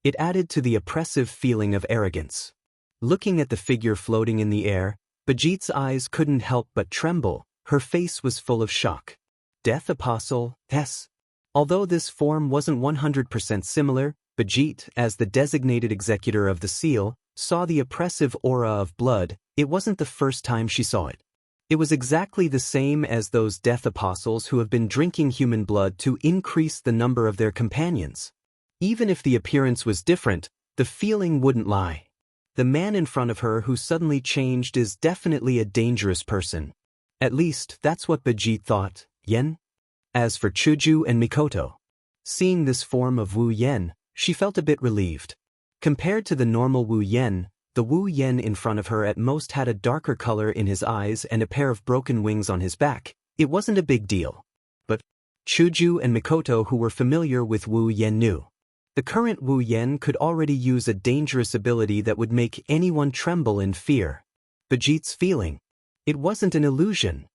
It added to the oppressive feeling of arrogance. Looking at the figure floating in the air, Bajit's eyes couldn't help but tremble. Her face was full of shock. Death Apostle, yes. Although this form wasn't 100% similar, Bajit, as the designated executor of the seal, saw the oppressive aura of blood. It wasn't the first time she saw it. It was exactly the same as those death apostles who have been drinking human blood to increase the number of their companions. Even if the appearance was different, the feeling wouldn't lie. The man in front of her who suddenly changed is definitely a dangerous person. At least, that's what Bajit thought. Yen? As for Chuju and Mikoto, seeing this form of Wu Yen, she felt a bit relieved. Compared to the normal Wu Yen, the Wu Yen in front of her at most had a darker color in his eyes and a pair of broken wings on his back. It wasn't a big deal. But Chuju and Mikoto, who were familiar with Wu Yen, knew. The current Wu Yen could already use a dangerous ability that would make anyone tremble in fear. Bajit's feeling. It wasn't an illusion.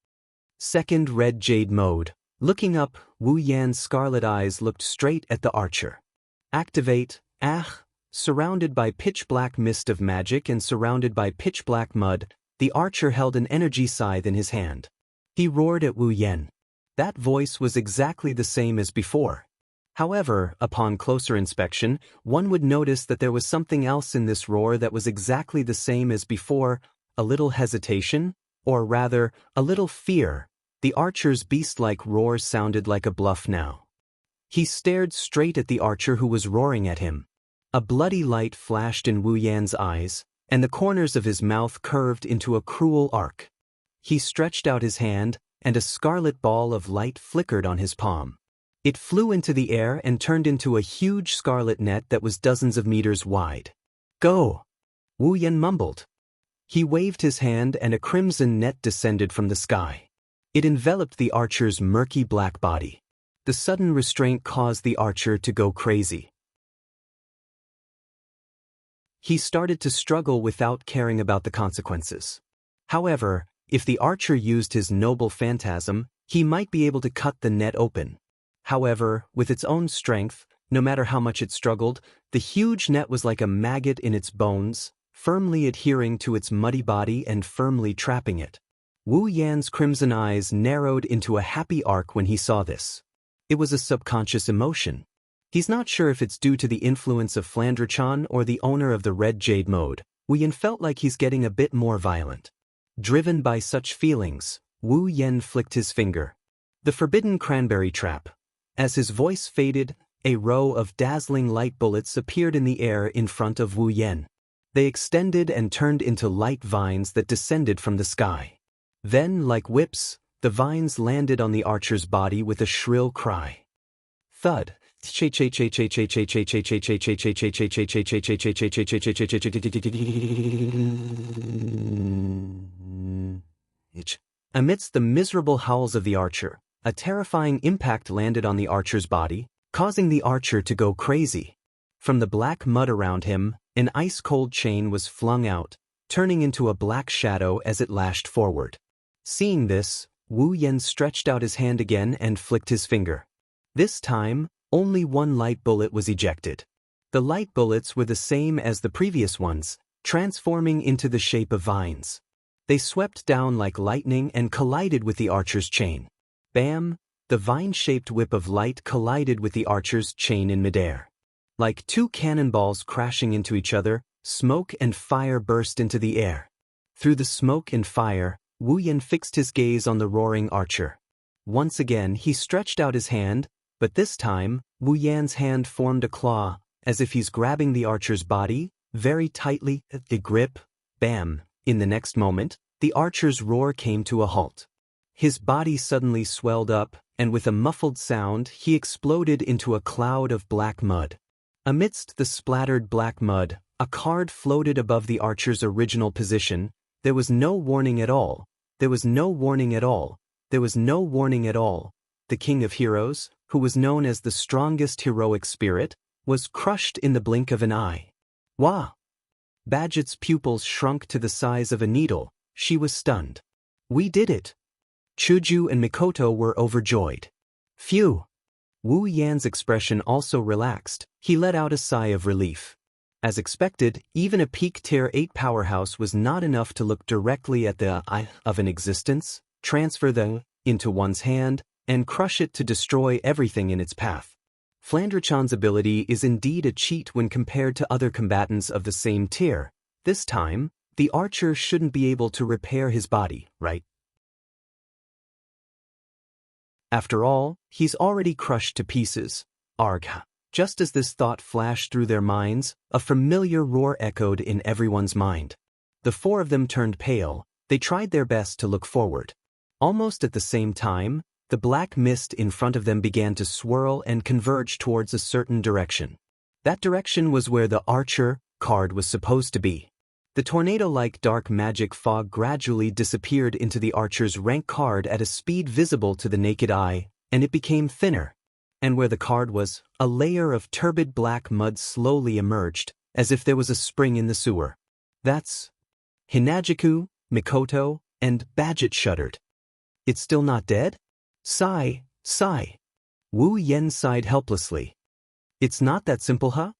Second red jade mode. Looking up, Wu Yan's scarlet eyes looked straight at the archer. Activate, surrounded by pitch-black mist of magic and surrounded by pitch-black mud, the archer held an energy scythe in his hand. He roared at Wu Yen. That voice was exactly the same as before. However, upon closer inspection, one would notice that there was something else in this roar that was exactly the same as before, a little hesitation, or rather, a little fear. The archer's beast-like roar sounded like a bluff now. He stared straight at the archer who was roaring at him. A bloody light flashed in Wu Yan's eyes, and the corners of his mouth curved into a cruel arc. He stretched out his hand, and a scarlet ball of light flickered on his palm. It flew into the air and turned into a huge scarlet net that was dozens of meters wide. Go! Wu Yan mumbled. He waved his hand and a crimson net descended from the sky. It enveloped the archer's murky black body. The sudden restraint caused the archer to go crazy. He started to struggle without caring about the consequences. However, if the archer used his noble phantasm, he might be able to cut the net open. However, with its own strength, no matter how much it struggled, the huge net was like a maggot in its bones, firmly adhering to its muddy body and firmly trapping it. Wu Yan's crimson eyes narrowed into a happy arc when he saw this. It was a subconscious emotion. He's not sure if it's due to the influence of Flandre-chan or the owner of the red jade mode. Wu Yan felt like he's getting a bit more violent. Driven by such feelings, Wu Yan flicked his finger. The forbidden cranberry trap. As his voice faded, a row of dazzling light bullets appeared in the air in front of Wu Yan. They extended and turned into light vines that descended from the sky. Then, like whips, the vines landed on the archer's body with a shrill cry. Thud. Amidst the miserable howls of the archer, a terrifying impact landed on the archer's body, causing the archer to go crazy. From the black mud around him, an ice-cold chain was flung out, turning into a black shadow as it lashed forward. Seeing this, Wu Yan stretched out his hand again and flicked his finger. This time, only one light bullet was ejected. The light bullets were the same as the previous ones, transforming into the shape of vines. They swept down like lightning and collided with the archer's chain. Bam! The vine-shaped whip of light collided with the archer's chain in midair. Like two cannonballs crashing into each other, smoke and fire burst into the air. Through the smoke and fire, Wu Yan fixed his gaze on the roaring archer. Once again he stretched out his hand, but this time, Wu Yan's hand formed a claw, as if he's grabbing the archer's body, very tightly. The grip, bam! In the next moment, the archer's roar came to a halt. His body suddenly swelled up, and with a muffled sound, he exploded into a cloud of black mud. Amidst the splattered black mud, A card floated above the archer's original position. There was no warning at all. There was no warning at all. There was no warning at all. The King of Heroes, who was known as the strongest heroic spirit, was crushed in the blink of an eye. Wah! Badget's pupils shrunk to the size of a needle. She was stunned. We did it! Chuju and Mikoto were overjoyed. Phew! Wu Yan's expression also relaxed. He let out a sigh of relief. As expected, even a peak tier 8 powerhouse was not enough to look directly at the eye of an existence, transfer the into one's hand, and crush it to destroy everything in its path. Flandrechan's ability is indeed a cheat when compared to other combatants of the same tier. This time, the archer shouldn't be able to repair his body, right? After all, he's already crushed to pieces. Arg. Just as this thought flashed through their minds, a familiar roar echoed in everyone's mind. The four of them turned pale. They tried their best to look forward. Almost at the same time, the black mist in front of them began to swirl and converge towards a certain direction. That direction was where the archer card was supposed to be. The tornado-like dark magic fog gradually disappeared into the archer's rank card at a speed visible to the naked eye, and it became thinner. And where the card was, a layer of turbid black mud slowly emerged, as if there was a spring in the sewer. That's Hinajiku, Mikoto, and Badget shuddered. It's still not dead? Sigh, sigh. Wu Yen sighed helplessly. It's not that simple, huh?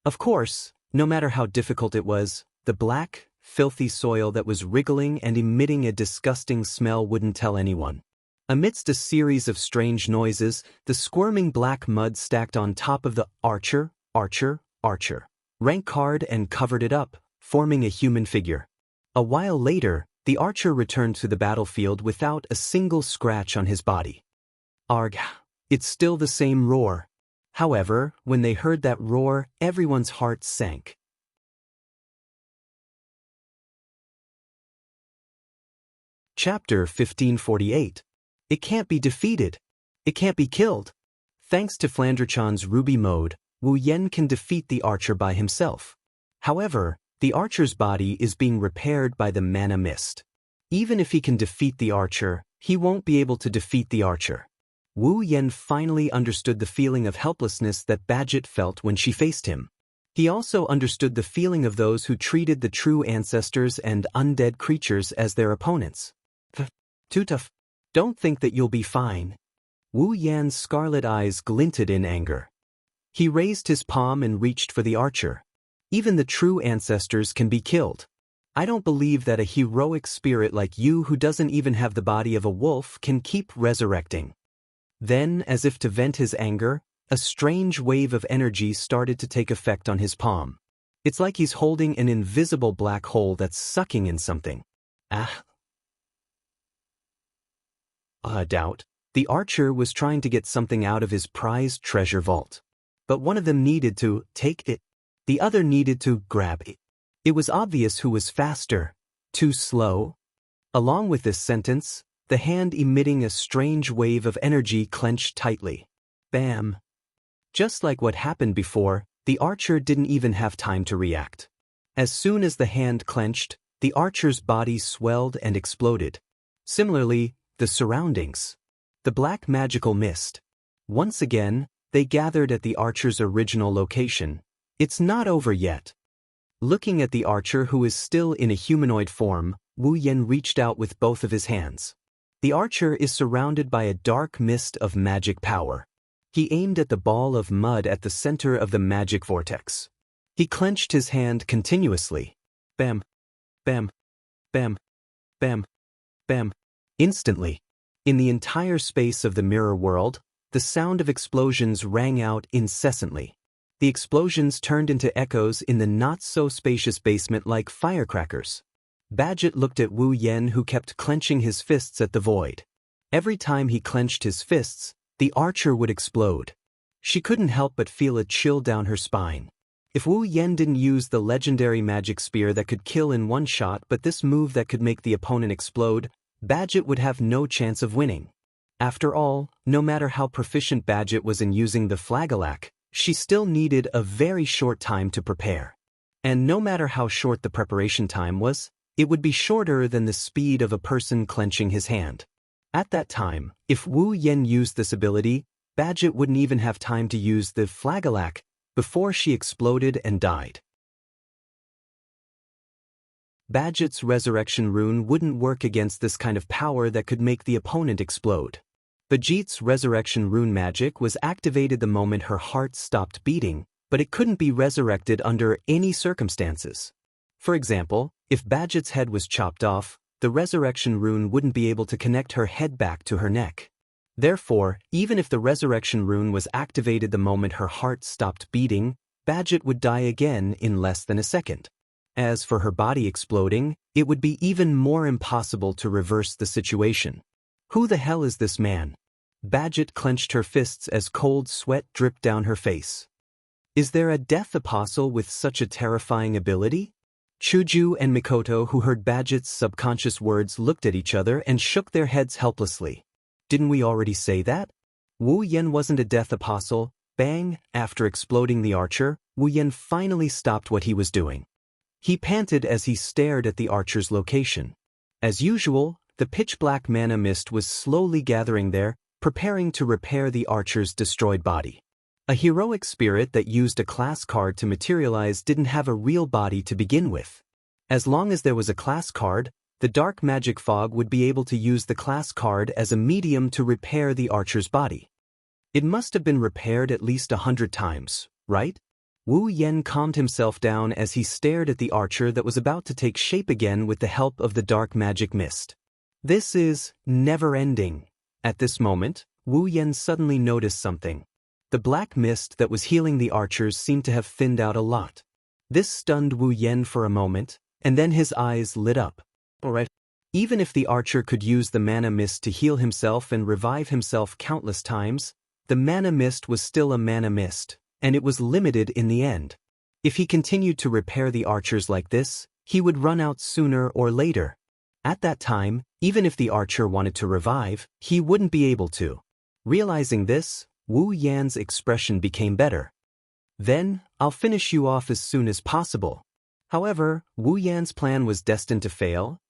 Of course, no matter how difficult it was, the black, filthy soil that was wriggling and emitting a disgusting smell wouldn't tell anyone. Amidst a series of strange noises, the squirming black mud stacked on top of the archer rank card and covered it up, forming a human figure. A while later, the archer returned to the battlefield without a single scratch on his body. Arg, it's still the same roar. However, when they heard that roar, everyone's heart sank. Chapter 1548. It can't be defeated. It can't be killed. Thanks to Flandrechan's ruby mode, Wu Yen can defeat the archer by himself. However, the archer's body is being repaired by the mana mist. Even if he can defeat the archer, he won't be able to defeat the archer. Wu Yen finally understood the feeling of helplessness that Badget felt when she faced him. He also understood the feeling of those who treated the true ancestors and undead creatures as their opponents. Too tough. Don't think that you'll be fine. Wu Yan's scarlet eyes glinted in anger. He raised his palm and reached for the archer. Even the true ancestors can be killed. I don't believe that a heroic spirit like you who doesn't even have the body of a wolf can keep resurrecting. Then, as if to vent his anger, a strange wave of energy started to take effect on his palm. It's like he's holding an invisible black hole that's sucking in something. Doubt. The archer was trying to get something out of his prized treasure vault. But one of them needed to take it. The other needed to grab it. It was obvious who was faster. Too slow. Along with this sentence, the hand emitting a strange wave of energy clenched tightly. Bam. Just like what happened before, the archer didn't even have time to react. As soon as the hand clenched, the archer's body swelled and exploded. Similarly, the surroundings. The black magical mist. Once again, they gathered at the archer's original location. It's not over yet. Looking at the archer who is still in a humanoid form, Wu Yen reached out with both of his hands. The archer is surrounded by a dark mist of magic power. He aimed at the ball of mud at the center of the magic vortex. He clenched his hand continuously. Bam, bam, bam, bam, bam. Instantly, in the entire space of the mirror world, the sound of explosions rang out incessantly. The explosions turned into echoes in the not-so-spacious basement like firecrackers. Badget looked at Wu Yen, who kept clenching his fists at the void. Every time he clenched his fists, the archer would explode. She couldn't help but feel a chill down her spine. If Wu Yen didn't use the legendary magic spear that could kill in one shot but this move that could make the opponent explode, Badget would have no chance of winning. After all, no matter how proficient Badget was in using the flagellach, she still needed a very short time to prepare. And no matter how short the preparation time was, it would be shorter than the speed of a person clenching his hand. At that time, if Wu Yen used this ability, Badget wouldn't even have time to use the flagellac before she exploded and died. Badget's resurrection rune wouldn't work against this kind of power that could make the opponent explode. Badget's resurrection rune magic was activated the moment her heart stopped beating, but it couldn't be resurrected under any circumstances. For example, if Badget's head was chopped off, the resurrection rune wouldn't be able to connect her head back to her neck. Therefore, even if the resurrection rune was activated the moment her heart stopped beating, Badget would die again in less than a second. As for her body exploding, it would be even more impossible to reverse the situation. Who the hell is this man? Badget clenched her fists as cold sweat dripped down her face. Is there a death apostle with such a terrifying ability? Chuju and Mikoto, who heard Badget's subconscious words, looked at each other and shook their heads helplessly. Didn't we already say that? Wu Yen wasn't a death apostle. Bang! After exploding the archer, Wu Yen finally stopped what he was doing. He panted as he stared at the archer's location. As usual, the pitch-black mana mist was slowly gathering there, preparing to repair the archer's destroyed body. A heroic spirit that used a class card to materialize didn't have a real body to begin with. As long as there was a class card, the dark magic fog would be able to use the class card as a medium to repair the archer's body. It must have been repaired at least 100 times, right? Wu Yen calmed himself down as he stared at the archer that was about to take shape again with the help of the dark magic mist. This is never-ending. At this moment, Wu Yen suddenly noticed something. The black mist that was healing the archers seemed to have thinned out a lot. This stunned Wu Yen for a moment, and then his eyes lit up. Alright. Even if the archer could use the mana mist to heal himself and revive himself countless times, the mana mist was still a mana mist, and it was limited in the end. If he continued to repair the archers like this, he would run out sooner or later. At that time, even if the archer wanted to revive, he wouldn't be able to. Realizing this, Wu Yan's expression became better. Then, I'll finish you off as soon as possible. However, Wu Yan's plan was destined to fail.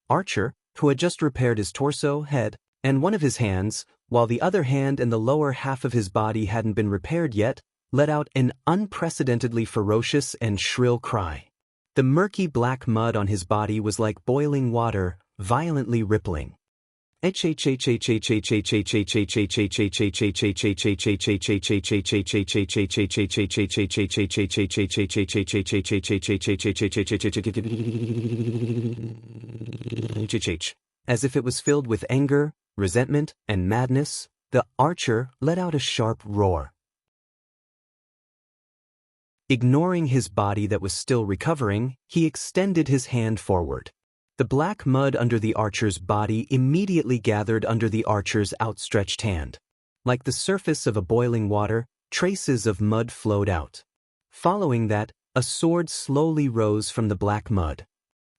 Archer, who had just repaired his torso, head, and one of his hands, while the other hand and the lower half of his body hadn't been repaired yet, let out an unprecedentedly ferocious and shrill cry. The murky black mud on his body was like boiling water, violently rippling. As if it was filled with anger, resentment, and madness, the archer let out a sharp roar. Ignoring his body that was still recovering, he extended his hand forward. The black mud under the archer's body immediately gathered under the archer's outstretched hand. Like the surface of a boiling water, traces of mud flowed out. Following that, a sword slowly rose from the black mud.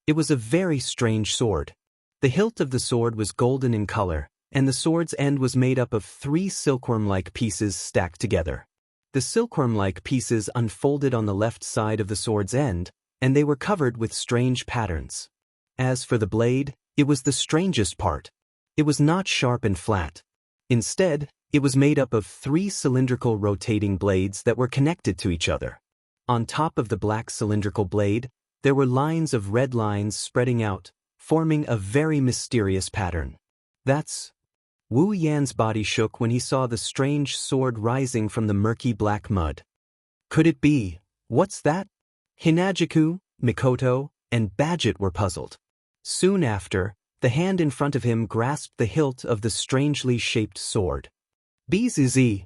It was a very strange sword. The hilt of the sword was golden in color, and the sword's end was made up of 3 silkworm-like pieces stacked together. The silkworm-like pieces unfolded on the left side of the sword's end, and they were covered with strange patterns. As for the blade, it was the strangest part. It was not sharp and flat. Instead, it was made up of 3 cylindrical rotating blades that were connected to each other. On top of the black cylindrical blade, there were lines of red lines spreading out, forming a very mysterious pattern. That's... Wu Yan's body shook when he saw the strange sword rising from the murky black mud. Could it be? What's that? Hinajiku, Mikoto, and Badget were puzzled. Soon after, the hand in front of him grasped the hilt of the strangely shaped sword. Bzz.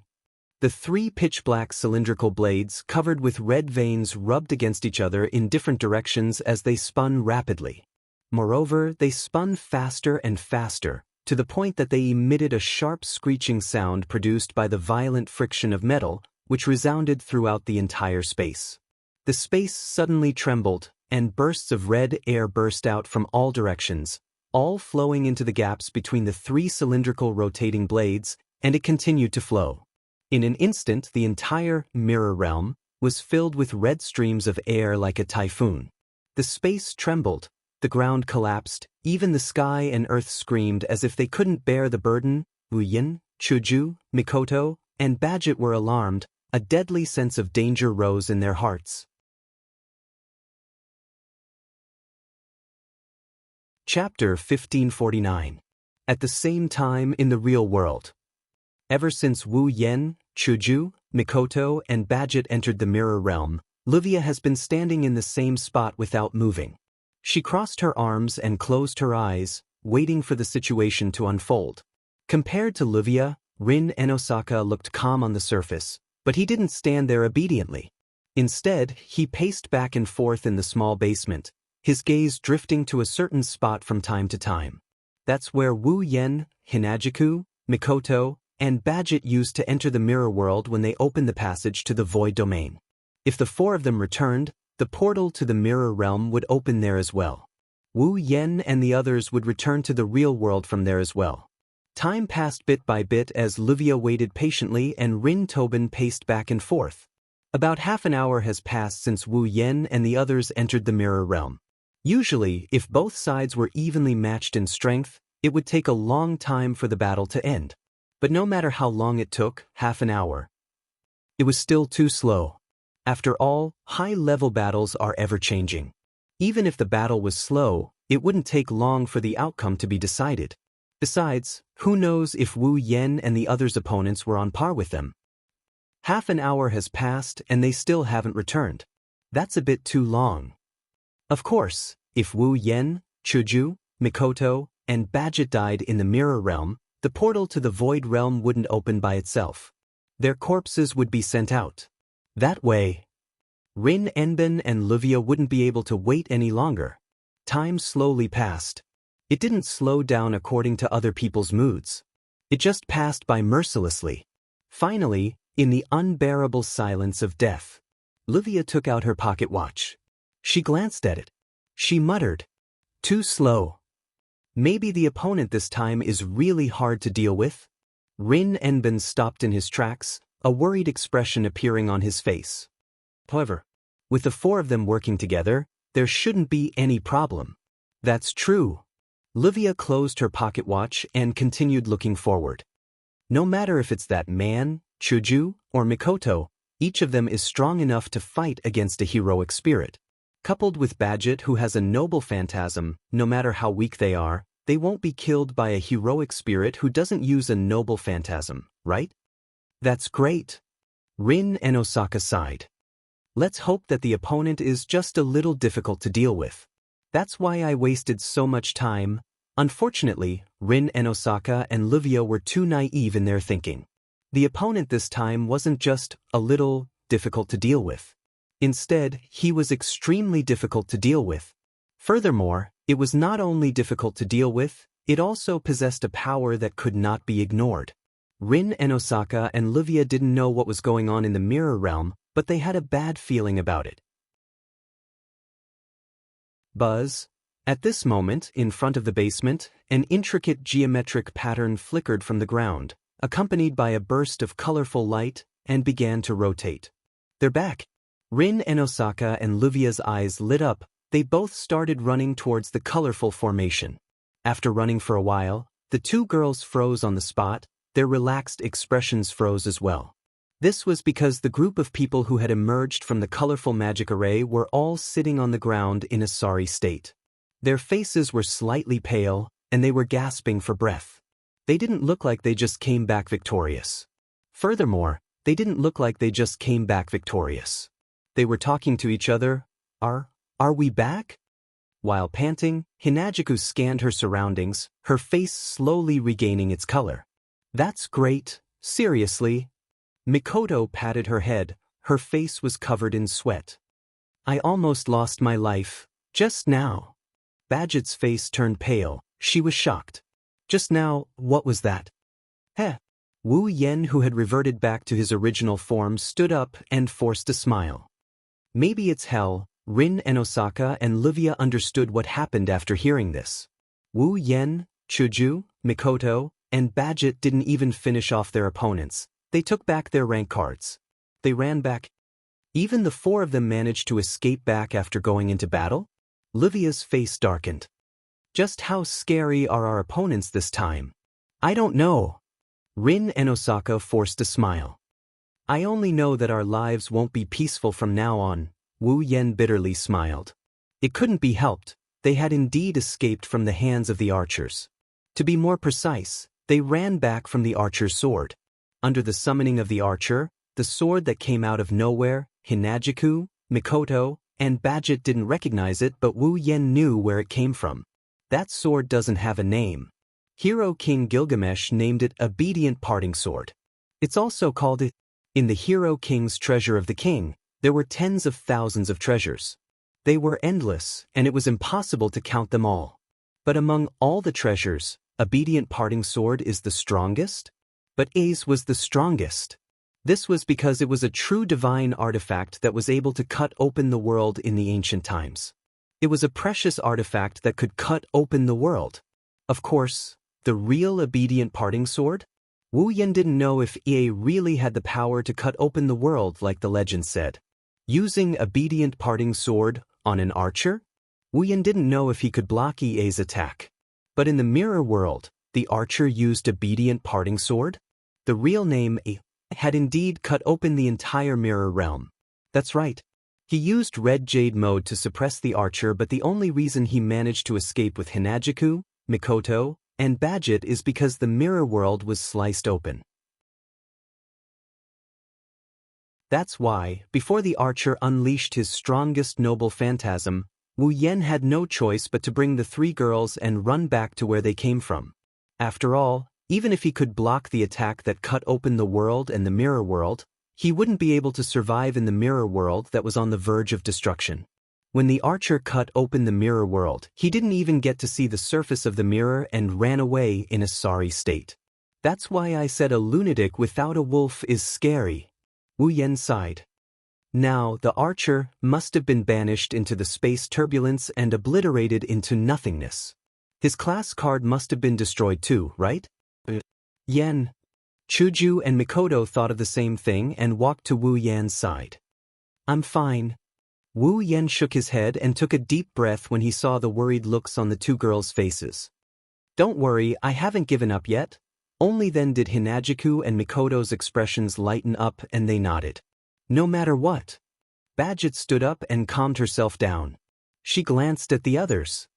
The 3 pitch-black cylindrical blades covered with red veins rubbed against each other in different directions as they spun rapidly. Moreover, they spun faster and faster, to the point that they emitted a sharp screeching sound produced by the violent friction of metal, which resounded throughout the entire space. The space suddenly trembled, and bursts of red air burst out from all directions, all flowing into the gaps between the three cylindrical rotating blades, and it continued to flow. In an instant, the entire mirror realm was filled with red streams of air like a typhoon. The space trembled, the ground collapsed, even the sky and earth screamed as if they couldn't bear the burden. Wu Yin, Chuju, Mikoto, and Badget were alarmed. A deadly sense of danger rose in their hearts. Chapter 1549. At the same time in the real world. Ever since Wu Yen, Chuju, Mikoto, and Badget entered the mirror realm, Livia has been standing in the same spot without moving. She crossed her arms and closed her eyes, waiting for the situation to unfold. Compared to Livia, Rin Enosaka looked calm on the surface, but he didn't stand there obediently. Instead, he paced back and forth in the small basement, his gaze drifting to a certain spot from time to time. That's where Wu Yen, Hinajiku, Mikoto, and Badget used to enter the mirror world when they opened the passage to the void domain. If the four of them returned, the portal to the mirror realm would open there as well. Wu Yen and the others would return to the real world from there as well. Time passed bit by bit as Livia waited patiently and Rin Tobin paced back and forth. About half an hour has passed since Wu Yen and the others entered the mirror realm. Usually, if both sides were evenly matched in strength, it would take a long time for the battle to end. But no matter how long it took, half an hour, it was still too slow. After all, high-level battles are ever-changing. Even if the battle was slow, it wouldn't take long for the outcome to be decided. Besides, who knows if Wu Yen and the others' opponents were on par with them? Half an hour has passed and they still haven't returned. That's a bit too long. Of course, if Wu Yen, Chuju, Mikoto, and Badget died in the mirror realm, the portal to the void realm wouldn't open by itself. Their corpses would be sent out. That way, Rin Enben and Livia wouldn't be able to wait any longer. Time slowly passed. It didn't slow down according to other people's moods. It just passed by mercilessly. Finally, in the unbearable silence of death, Livia took out her pocket watch. She glanced at it. She muttered, "Too slow. Maybe the opponent this time is really hard to deal with." Rin Enben stopped in his tracks, a worried expression appearing on his face. However, with the four of them working together, there shouldn't be any problem. That's true. Livia closed her pocket watch and continued looking forward. No matter if it's that man, Chuju, or Mikoto, each of them is strong enough to fight against a heroic spirit. Coupled with Badget, who has a noble phantasm, no matter how weak they are, they won't be killed by a heroic spirit who doesn't use a noble phantasm, right? That's great. Rin Enosaka sighed. Let's hope that the opponent is just a little difficult to deal with. That's why I wasted so much time. Unfortunately, Rin Enosaka and Livia were too naive in their thinking. The opponent this time wasn't just a little difficult to deal with. Instead, he was extremely difficult to deal with. Furthermore, it was not only difficult to deal with, it also possessed a power that could not be ignored. Rin Enosaka and Livia didn't know what was going on in the mirror realm, but they had a bad feeling about it. Buzz. At this moment, in front of the basement, an intricate geometric pattern flickered from the ground, accompanied by a burst of colorful light, and began to rotate. They're back. Rin Enosaka and Livia's eyes lit up. They both started running towards the colorful formation. After running for a while, the two girls froze on the spot. Their relaxed expressions froze as well. This was because the group of people who had emerged from the colorful magic array were all sitting on the ground in a sorry state. Their faces were slightly pale, and they were gasping for breath. They didn't look like they just came back victorious. Furthermore, they didn't look like they just came back victorious. They were talking to each other. Are we back? While panting, Hinajiku scanned her surroundings, her face slowly regaining its color. That's great, seriously. Mikoto patted her head, her face was covered in sweat. I almost lost my life, just now. Badget's face turned pale, she was shocked. Just now, what was that? Heh. Wu Yen, who had reverted back to his original form, stood up and forced a smile. Maybe it's hell, Rin and Osaka and Livia understood what happened after hearing this. Wu Yen, Chuju, Mikoto, and Badget didn't even finish off their opponents. They took back their rank cards. They ran back. Even the four of them managed to escape back after going into battle? Livia's face darkened. Just how scary are our opponents this time? I don't know. Rin and Osaka forced a smile. I only know that our lives won't be peaceful from now on, Wu Yen bitterly smiled. It couldn't be helped, they had indeed escaped from the hands of the archers. To be more precise, they ran back from the archer's sword. Under the summoning of the archer, the sword that came out of nowhere, Hinajiku, Mikoto, and Badget didn't recognize it, but Wu Yen knew where it came from. That sword doesn't have a name. Hero King Gilgamesh named it Obedient Parting Sword. It's also called it. In the Hero King's Treasure of the King, there were tens of thousands of treasures. They were endless, and it was impossible to count them all. But among all the treasures, Obedient Parting Sword is the strongest? But A's was the strongest. This was because it was a true divine artifact that was able to cut open the world in the ancient times. It was a precious artifact that could cut open the world. Of course, the real Obedient Parting Sword? Wu Yen didn't know if EA really had the power to cut open the world like the legend said. Using Obedient Parting Sword on an archer? Wu Yen didn't know if he could block EA's attack. But in the mirror world, the archer used Obedient Parting Sword? The real name EA had indeed cut open the entire mirror realm. That's right. He used Red Jade mode to suppress the archer, but the only reason he managed to escape with Hinajiku, Mikoto, and Badget is because the mirror world was sliced open. That's why, before the archer unleashed his strongest noble phantasm, Wu Yen had no choice but to bring the three girls and run back to where they came from. After all, even if he could block the attack that cut open the world and the mirror world, he wouldn't be able to survive in the mirror world that was on the verge of destruction. When the archer cut open the mirror world, he didn't even get to see the surface of the mirror and ran away in a sorry state. That's why I said a lunatic without a wolf is scary. Wu Yen sighed. Now, the archer must have been banished into the space turbulence and obliterated into nothingness. His class card must have been destroyed too, right? Yen. Chuju and Mikoto thought of the same thing and walked to Wu Yan's side. I'm fine. Wu Yen shook his head and took a deep breath when he saw the worried looks on the two girls' faces. Don't worry, I haven't given up yet. Only then did Hinajiku and Mikoto's expressions lighten up and they nodded. No matter what. Badget stood up and calmed herself down. She glanced at the others.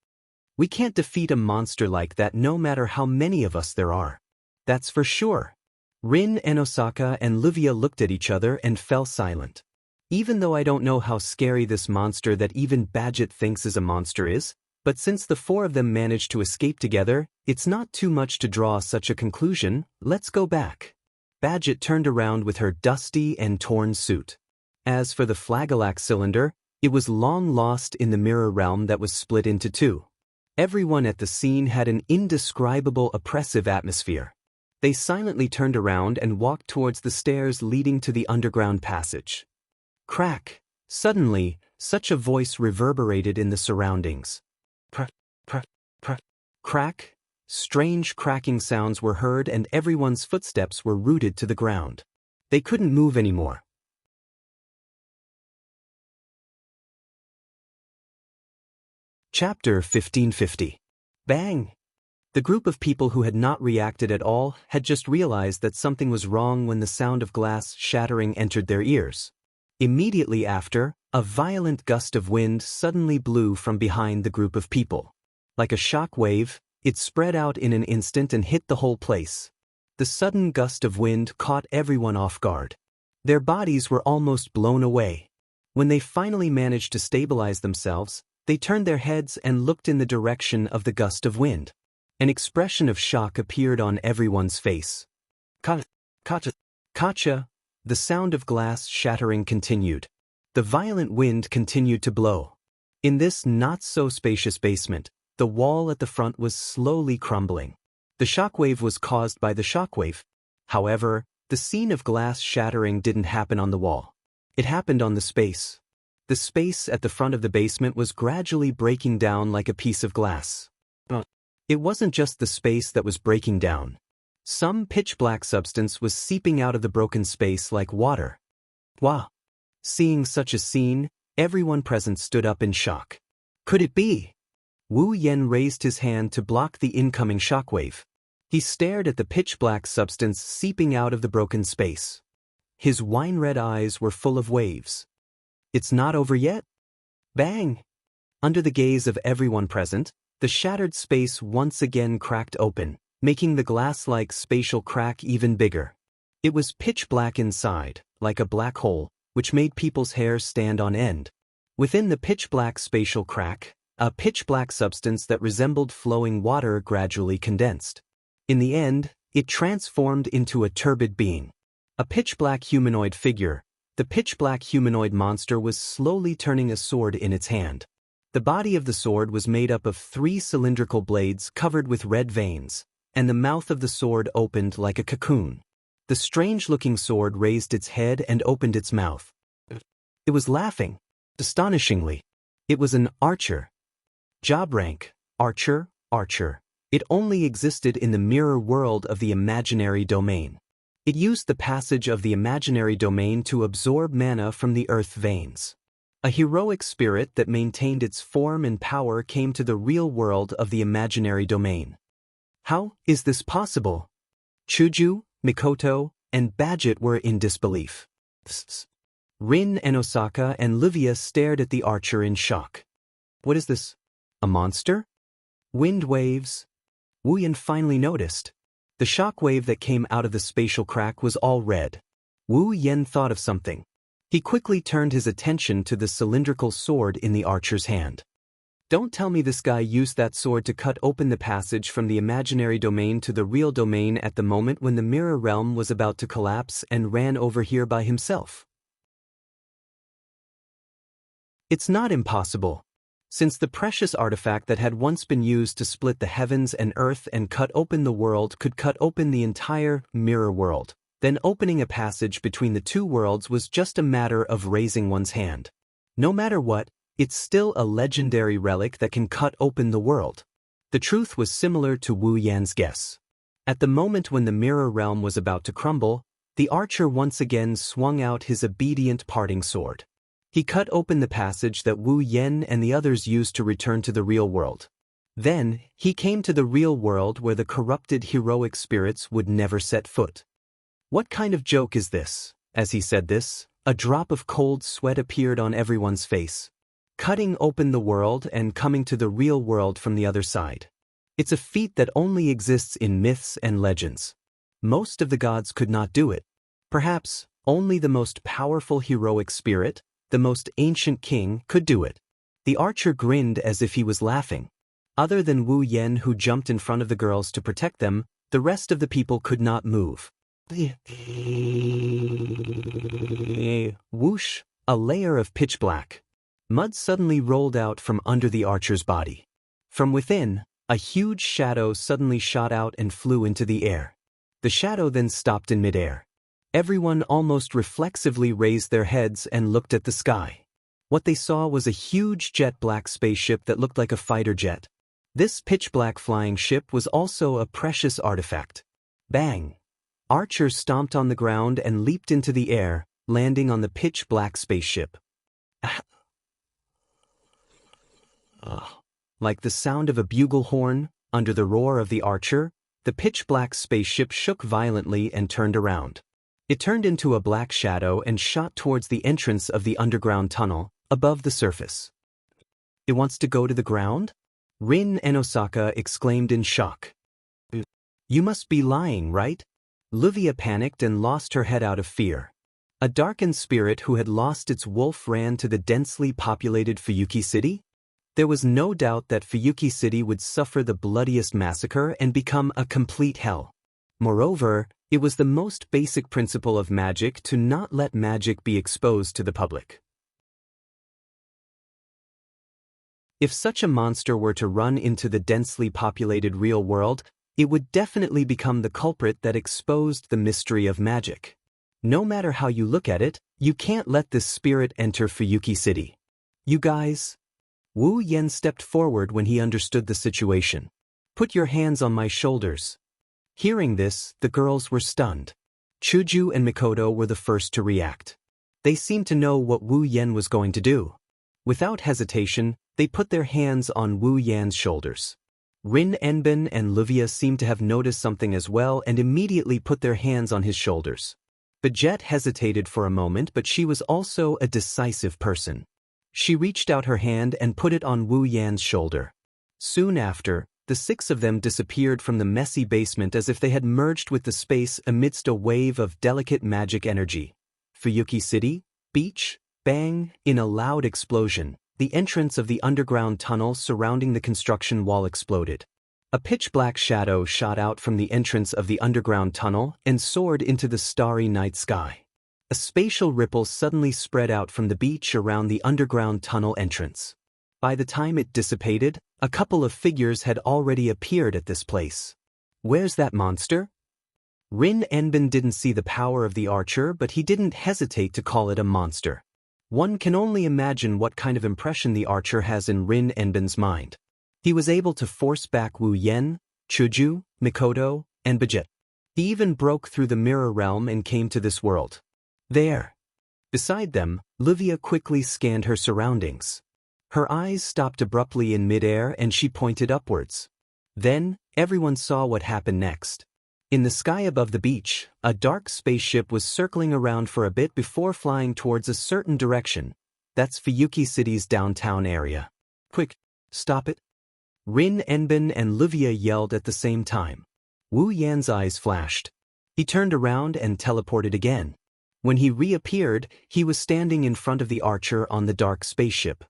We can't defeat a monster like that no matter how many of us there are. That's for sure. Rin and Osaka and Livia looked at each other and fell silent. Even though I don't know how scary this monster that even Badget thinks is a monster is, but since the four of them managed to escape together, it's not too much to draw such a conclusion. Let's go back. Badget turned around with her dusty and torn suit. As for the Flagellac cylinder, it was long lost in the mirror realm that was split into two. Everyone at the scene had an indescribable oppressive atmosphere. They silently turned around and walked towards the stairs leading to the underground passage. Crack! Suddenly, such a voice reverberated in the surroundings. Crack! Strange cracking sounds were heard and everyone's footsteps were rooted to the ground. They couldn't move anymore. Chapter 1550. Bang! The group of people who had not reacted at all had just realized that something was wrong when the sound of glass shattering entered their ears. Immediately after, a violent gust of wind suddenly blew from behind the group of people. Like a shock wave, it spread out in an instant and hit the whole place. The sudden gust of wind caught everyone off guard. Their bodies were almost blown away. When they finally managed to stabilize themselves, they turned their heads and looked in the direction of the gust of wind. An expression of shock appeared on everyone's face. Kacha! The sound of glass shattering continued. The violent wind continued to blow. In this not-so-spacious basement, the wall at the front was slowly crumbling. The shockwave was caused by the shockwave. However, the scene of glass shattering didn't happen on the wall. It happened on the space. The space at the front of the basement was gradually breaking down like a piece of glass. It wasn't just the space that was breaking down. Some pitch-black substance was seeping out of the broken space like water. Wow! Seeing such a scene, everyone present stood up in shock. Could it be? Wu Yen raised his hand to block the incoming shockwave. He stared at the pitch-black substance seeping out of the broken space. His wine-red eyes were full of waves. It's not over yet? Bang! Under the gaze of everyone present, the shattered space once again cracked open, making the glass-like spatial crack even bigger. It was pitch-black inside, like a black hole, which made people's hair stand on end. Within the pitch-black spatial crack, a pitch-black substance that resembled flowing water gradually condensed. In the end, it transformed into a turbid being. A pitch-black humanoid figure. The pitch-black humanoid monster was slowly turning a sword in its hand. The body of the sword was made up of 3 cylindrical blades covered with red veins, and the mouth of the sword opened like a cocoon. The strange-looking sword raised its head and opened its mouth. It was laughing. Astonishingly. It was an archer. Job rank, archer, archer. It only existed in the mirror world of the imaginary domain. It used the passage of the imaginary domain to absorb mana from the earth veins. A heroic spirit that maintained its form and power came to the real world of the imaginary domain. How is this possible? Chuju, Mikoto, and Badget were in disbelief. Rin and Osaka and Livia stared at the archer in shock. What is this? A monster? Wind waves? Wu Yan finally noticed. The shock wave that came out of the spatial crack was all red. Wu Yan thought of something. He quickly turned his attention to the cylindrical sword in the archer's hand. Don't tell me this guy used that sword to cut open the passage from the imaginary domain to the real domain at the moment when the mirror realm was about to collapse and ran over here by himself. It's not impossible. Since the precious artifact that had once been used to split the heavens and earth and cut open the world could cut open the entire mirror world, then opening a passage between the 2 worlds was just a matter of raising one's hand. No matter what, it's still a legendary relic that can cut open the world. The truth was similar to Wu Yan's guess. At the moment when the mirror realm was about to crumble, the archer once again swung out his obedient parting sword. He cut open the passage that Wu Yan and the others used to return to the real world. Then, he came to the real world where the corrupted heroic spirits would never set foot. What kind of joke is this? As he said this, a drop of cold sweat appeared on everyone's face. Cutting open the world and coming to the real world from the other side. It's a feat that only exists in myths and legends. Most of the gods could not do it. Perhaps, only the most powerful heroic spirit, the most ancient king, could do it. The archer grinned as if he was laughing. Other than Wu Yan, who jumped in front of the girls to protect them, the rest of the people could not move. Whoosh, a layer of pitch black. Mud suddenly rolled out from under the archer's body. From within, a huge shadow suddenly shot out and flew into the air. The shadow then stopped in midair. Everyone almost reflexively raised their heads and looked at the sky. What they saw was a huge jet-black spaceship that looked like a fighter jet. This pitch-black flying ship was also a precious artifact. Bang! Archer stomped on the ground and leaped into the air, landing on the pitch-black spaceship. Like the sound of a bugle horn, under the roar of the archer, the pitch-black spaceship shook violently and turned around. It turned into a black shadow and shot towards the entrance of the underground tunnel, above the surface. It wants to go to the ground? Rin and Osaka exclaimed in shock. You must be lying, right? Livia panicked and lost her head out of fear. A darkened spirit who had lost its wolf ran to the densely populated Fuyuki City? There was no doubt that Fuyuki City would suffer the bloodiest massacre and become a complete hell. Moreover, it was the most basic principle of magic to not let magic be exposed to the public. If such a monster were to run into the densely populated real world, it would definitely become the culprit that exposed the mystery of magic. No matter how you look at it, you can't let this spirit enter Fuyuki City. You guys? Wu Yen stepped forward when he understood the situation. Put your hands on my shoulders. Hearing this, the girls were stunned. Chuju and Mikoto were the first to react. They seemed to know what Wu Yen was going to do. Without hesitation, they put their hands on Wu Yan's shoulders. Rin Enbin and Livia seemed to have noticed something as well and immediately put their hands on his shoulders. Bajet hesitated for a moment, but she was also a decisive person. She reached out her hand and put it on Wu Yan's shoulder. Soon after, the six of them disappeared from the messy basement as if they had merged with the space amidst a wave of delicate magic energy. Fuyuki City, beach, bang, in a loud explosion, the entrance of the underground tunnel surrounding the construction wall exploded. A pitch-black shadow shot out from the entrance of the underground tunnel and soared into the starry night sky. A spatial ripple suddenly spread out from the beach around the underground tunnel entrance. By the time it dissipated, a couple of figures had already appeared at this place. Where's that monster? Rin Enbin didn't see the power of the archer, but he didn't hesitate to call it a monster. One can only imagine what kind of impression the archer has in Rin Enbin's mind. He was able to force back Wu Yen, Chuju, Mikoto, and Bajet. He even broke through the mirror realm and came to this world. There. Beside them, Livia quickly scanned her surroundings. Her eyes stopped abruptly in midair and she pointed upwards. Then, everyone saw what happened next. In the sky above the beach, a dark spaceship was circling around for a bit before flying towards a certain direction. That's Fuyuki City's downtown area. Quick, stop it. Rin Enbin and Livia yelled at the same time. Wu Yan's eyes flashed. He turned around and teleported again. When he reappeared, he was standing in front of the archer on the dark spaceship.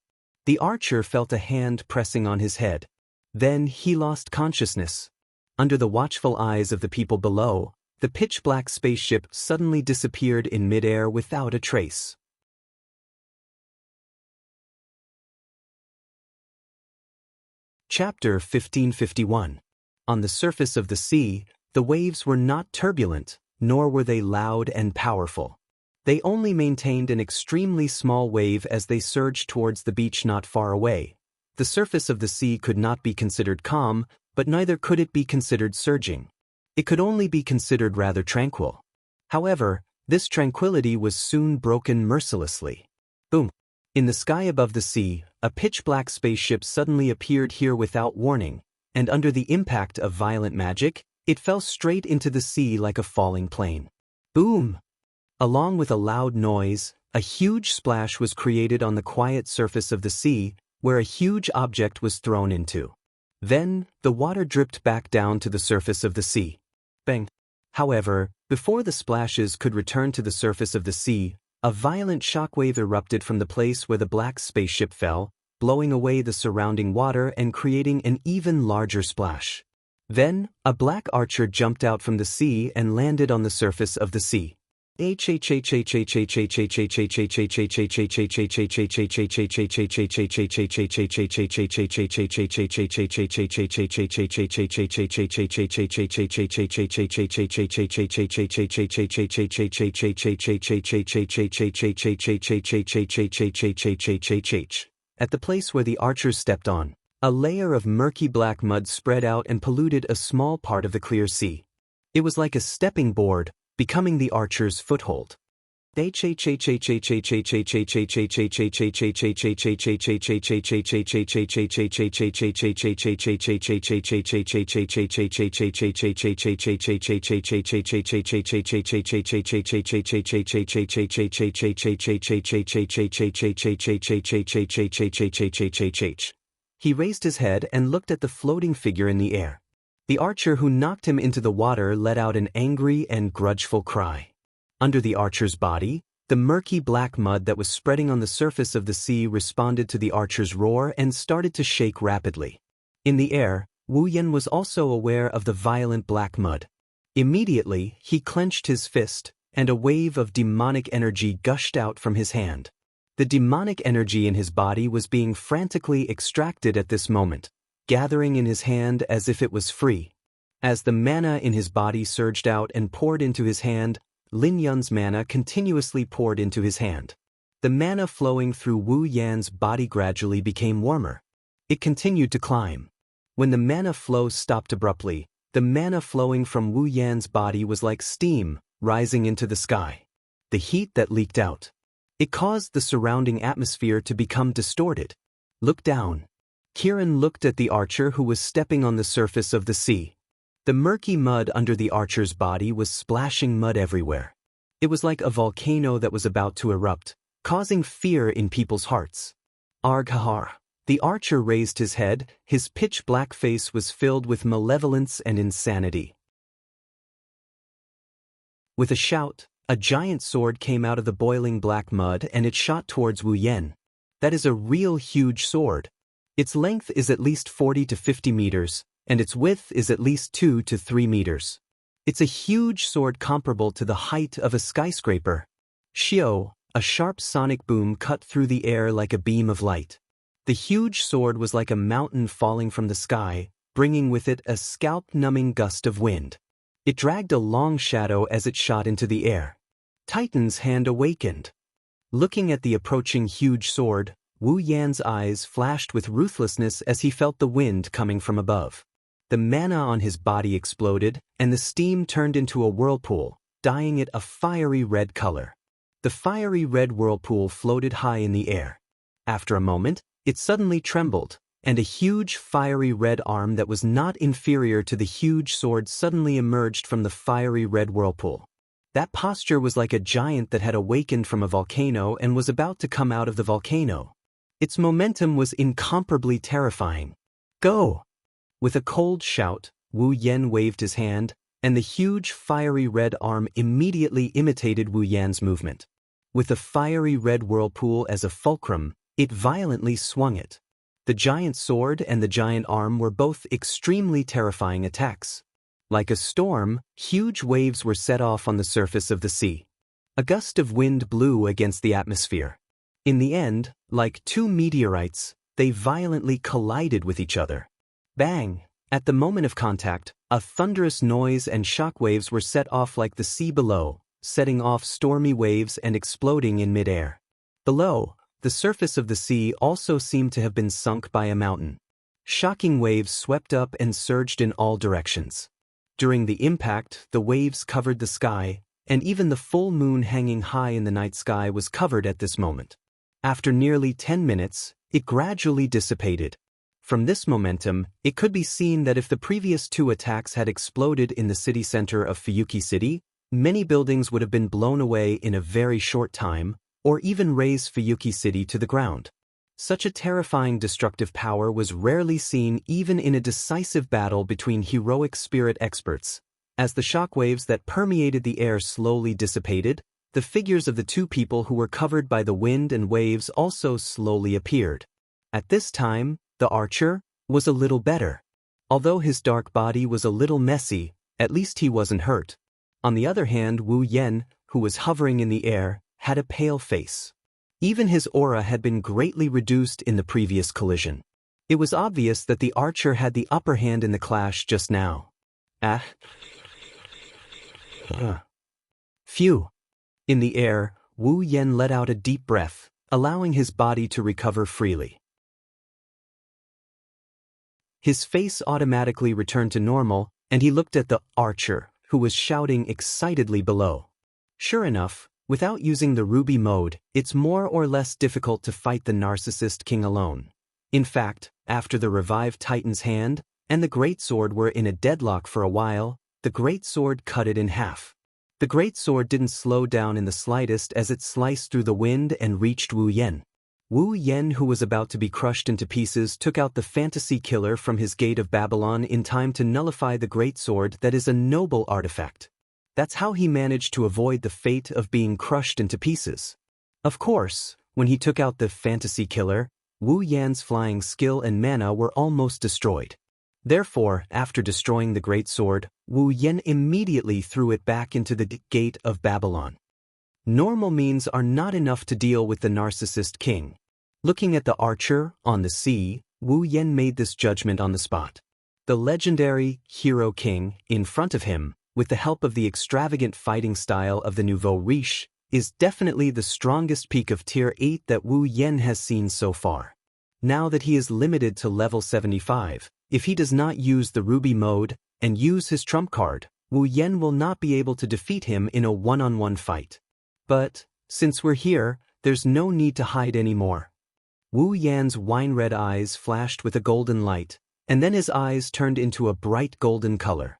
The archer felt a hand pressing on his head. Then he lost consciousness. Under the watchful eyes of the people below, the pitch-black spaceship suddenly disappeared in midair without a trace. Chapter 1551. On the surface of the sea, the waves were not turbulent, nor were they loud and powerful. They only maintained an extremely small wave as they surged towards the beach not far away. The surface of the sea could not be considered calm, but neither could it be considered surging. It could only be considered rather tranquil. However, this tranquility was soon broken mercilessly. Boom! In the sky above the sea, a pitch-black spaceship suddenly appeared here without warning, and under the impact of violent magic, it fell straight into the sea like a falling plane. Boom! Along with a loud noise, a huge splash was created on the quiet surface of the sea, where a huge object was thrown into. Then, the water dripped back down to the surface of the sea. Bang! However, before the splashes could return to the surface of the sea, a violent shockwave erupted from the place where the black spaceship fell, blowing away the surrounding water and creating an even larger splash. Then, a black archer jumped out from the sea and landed on the surface of the sea. At the place where the archers stepped on, a layer of murky black mud spread out and polluted a small part of the clear sea. It was like a stepping board, becoming the archer's foothold. At the He raised his head and looked at the floating figure in the air. The archer who knocked him into the water let out an angry and grudgeful cry. Under the archer's body, the murky black mud that was spreading on the surface of the sea responded to the archer's roar and started to shake rapidly. In the air, Wu Yan was also aware of the violent black mud. Immediately, he clenched his fist, and a wave of demonic energy gushed out from his hand. The demonic energy in his body was being frantically extracted at this moment, gathering in his hand as if it was free. As the mana in his body surged out and poured into his hand, Lin Yun's mana continuously poured into his hand. The mana flowing through Wu Yan's body gradually became warmer. It continued to climb. When the mana flow stopped abruptly, the mana flowing from Wu Yan's body was like steam, rising into the sky. The heat that leaked out. It caused the surrounding atmosphere to become distorted. Look down. Kiran looked at the archer who was stepping on the surface of the sea. The murky mud under the archer's body was splashing mud everywhere. It was like a volcano that was about to erupt, causing fear in people's hearts. Arghahar. The archer raised his head, his pitch-black face was filled with malevolence and insanity. With a shout, a giant sword came out of the boiling black mud and it shot towards Wu Yan. That is a real huge sword. Its length is at least 40 to 50 meters, and its width is at least 2 to 3 meters. It's a huge sword comparable to the height of a skyscraper. Shio, a sharp sonic boom cut through the air like a beam of light. The huge sword was like a mountain falling from the sky, bringing with it a scalp-numbing gust of wind. It dragged a long shadow as it shot into the air. Titan's hand awakened. Looking at the approaching huge sword, Wu Yan's eyes flashed with ruthlessness as he felt the wind coming from above. The mana on his body exploded, and the steam turned into a whirlpool, dyeing it a fiery red color. The fiery red whirlpool floated high in the air. After a moment, it suddenly trembled, and a huge fiery red arm that was not inferior to the huge sword suddenly emerged from the fiery red whirlpool. That posture was like a giant that had awakened from a volcano and was about to come out of the volcano. Its momentum was incomparably terrifying. Go! With a cold shout, Wu Yan waved his hand, and the huge fiery red arm immediately imitated Wu Yan's movement. With the fiery red whirlpool as a fulcrum, it violently swung it. The giant sword and the giant arm were both extremely terrifying attacks. Like a storm, huge waves were set off on the surface of the sea. A gust of wind blew against the atmosphere. In the end, like two meteorites, they violently collided with each other. Bang! At the moment of contact, a thunderous noise and shock waves were set off like the sea below, setting off stormy waves and exploding in midair. Below, the surface of the sea also seemed to have been sunk by a mountain. Shocking waves swept up and surged in all directions. During the impact, the waves covered the sky, and even the full moon hanging high in the night sky was covered at this moment. After nearly 10 minutes, it gradually dissipated. From this momentum, it could be seen that if the previous two attacks had exploded in the city center of Fuyuki City, many buildings would have been blown away in a very short time, or even raze Fuyuki City to the ground. Such a terrifying destructive power was rarely seen even in a decisive battle between heroic spirit experts. As the shockwaves that permeated the air slowly dissipated, the figures of the two people who were covered by the wind and waves also slowly appeared. At this time, the archer was a little better. Although his dark body was a little messy, at least he wasn't hurt. On the other hand, Wu Yan, who was hovering in the air, had a pale face. Even his aura had been greatly reduced in the previous collision. It was obvious that the archer had the upper hand in the clash just now. Phew. In the air, Wu Yan let out a deep breath, allowing his body to recover freely. His face automatically returned to normal, and he looked at the archer, who was shouting excitedly below. Sure enough, without using the ruby mode, it's more or less difficult to fight the narcissist king alone. In fact, after the revived Titan's hand and the greatsword were in a deadlock for a while, the greatsword cut it in half. The greatsword didn't slow down in the slightest as it sliced through the wind and reached Wu Yan. Wu Yan, who was about to be crushed into pieces, took out the fantasy killer from his gate of Babylon in time to nullify the greatsword that is a noble artifact. That's how he managed to avoid the fate of being crushed into pieces. Of course, when he took out the fantasy killer, Wu Yan's flying skill and mana were almost destroyed. Therefore, after destroying the greatsword, Wu Yan immediately threw it back into the gate of Babylon. Normal means are not enough to deal with the narcissist king. Looking at the archer on the sea, Wu Yan made this judgment on the spot. The legendary hero king, in front of him, with the help of the extravagant fighting style of the nouveau riche, is definitely the strongest peak of Tier 8 that Wu Yen has seen so far. Now that he is limited to level 75, if he does not use the Ruby mode and use his trump card, Wu Yen will not be able to defeat him in a one-on-one fight. But, since we're here, there's no need to hide anymore. Wu Yan's wine-red eyes flashed with a golden light, and then his eyes turned into a bright golden color.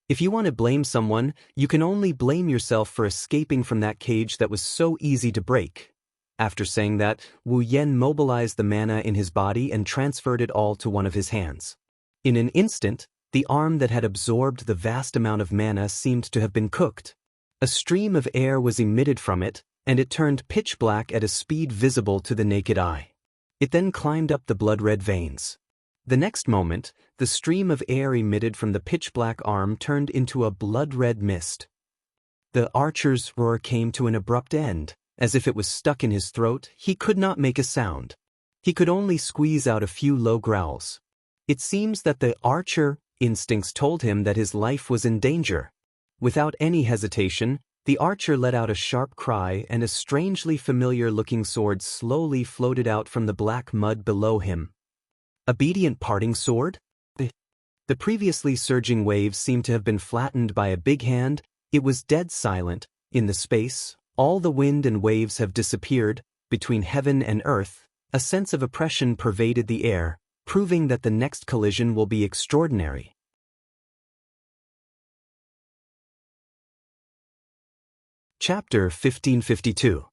If you want to blame someone, you can only blame yourself for escaping from that cage that was so easy to break. After saying that, Wu Yen mobilized the mana in his body and transferred it all to one of his hands. In an instant, the arm that had absorbed the vast amount of mana seemed to have been cooked. A stream of air was emitted from it, and it turned pitch black at a speed visible to the naked eye. It then climbed up the blood-red veins. The next moment, the stream of air emitted from the pitch-black arm turned into a blood-red mist. The archer's roar came to an abrupt end. As if it was stuck in his throat, he could not make a sound. He could only squeeze out a few low growls. It seems that the archer instincts told him that his life was in danger. Without any hesitation, the archer let out a sharp cry, and a strangely familiar-looking sword slowly floated out from the black mud below him. Obedient parting sword? The previously surging waves seemed to have been flattened by a big hand. It was dead silent. In the space, all the wind and waves have disappeared. Between heaven and earth, a sense of oppression pervaded the air, proving that the next collision will be extraordinary. Chapter 1552.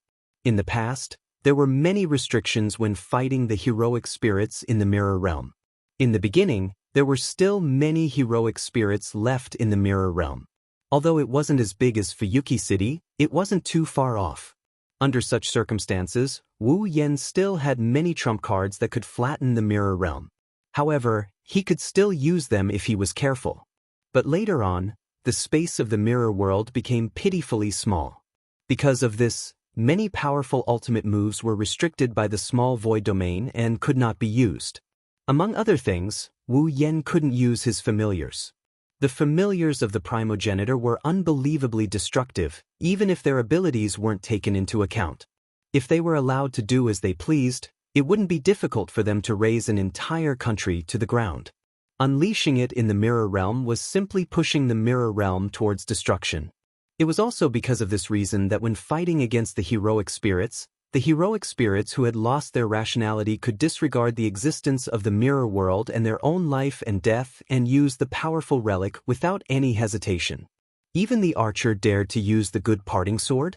In the past, there were many restrictions when fighting the heroic spirits in the Mirror Realm. In the beginning, there were still many heroic spirits left in the Mirror Realm. Although it wasn't as big as Fuyuki City, it wasn't too far off. Under such circumstances, Wu Yen still had many trump cards that could flatten the Mirror Realm. However, he could still use them if he was careful. But later on, the space of the mirror world became pitifully small. Because of this, many powerful ultimate moves were restricted by the small void domain and could not be used. Among other things, Wu Yen couldn't use his familiars. The familiars of the primogenitor were unbelievably destructive, even if their abilities weren't taken into account. If they were allowed to do as they pleased, it wouldn't be difficult for them to raze an entire country to the ground. Unleashing it in the Mirror Realm was simply pushing the Mirror Realm towards destruction. It was also because of this reason that when fighting against the heroic spirits who had lost their rationality could disregard the existence of the mirror world and their own life and death and use the powerful relic without any hesitation. Even the archer dared to use the good parting sword?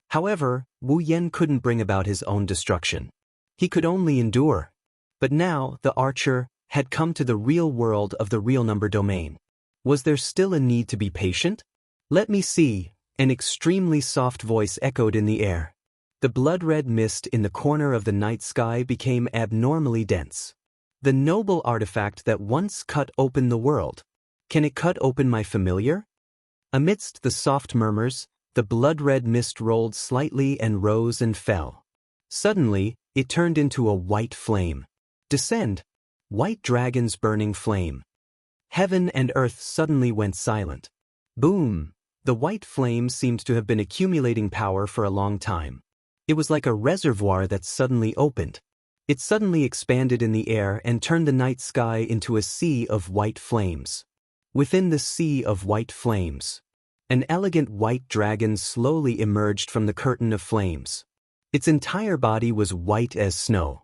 However, Wu Yen couldn't bring about his own destruction. He could only endure. But now, the archer had come to the real world of the real number domain. Was there still a need to be patient? "Let me see," an extremely soft voice echoed in the air. The blood-red mist in the corner of the night sky became abnormally dense. The noble artifact that once cut open the world. Can it cut open my familiar? Amidst the soft murmurs, the blood-red mist rolled slightly and rose and fell. Suddenly, it turned into a white flame. Descend. White dragon's burning flame. Heaven and earth suddenly went silent. Boom! The white flame seemed to have been accumulating power for a long time. It was like a reservoir that suddenly opened. It suddenly expanded in the air and turned the night sky into a sea of white flames. Within the sea of white flames, an elegant white dragon slowly emerged from the curtain of flames. Its entire body was white as snow.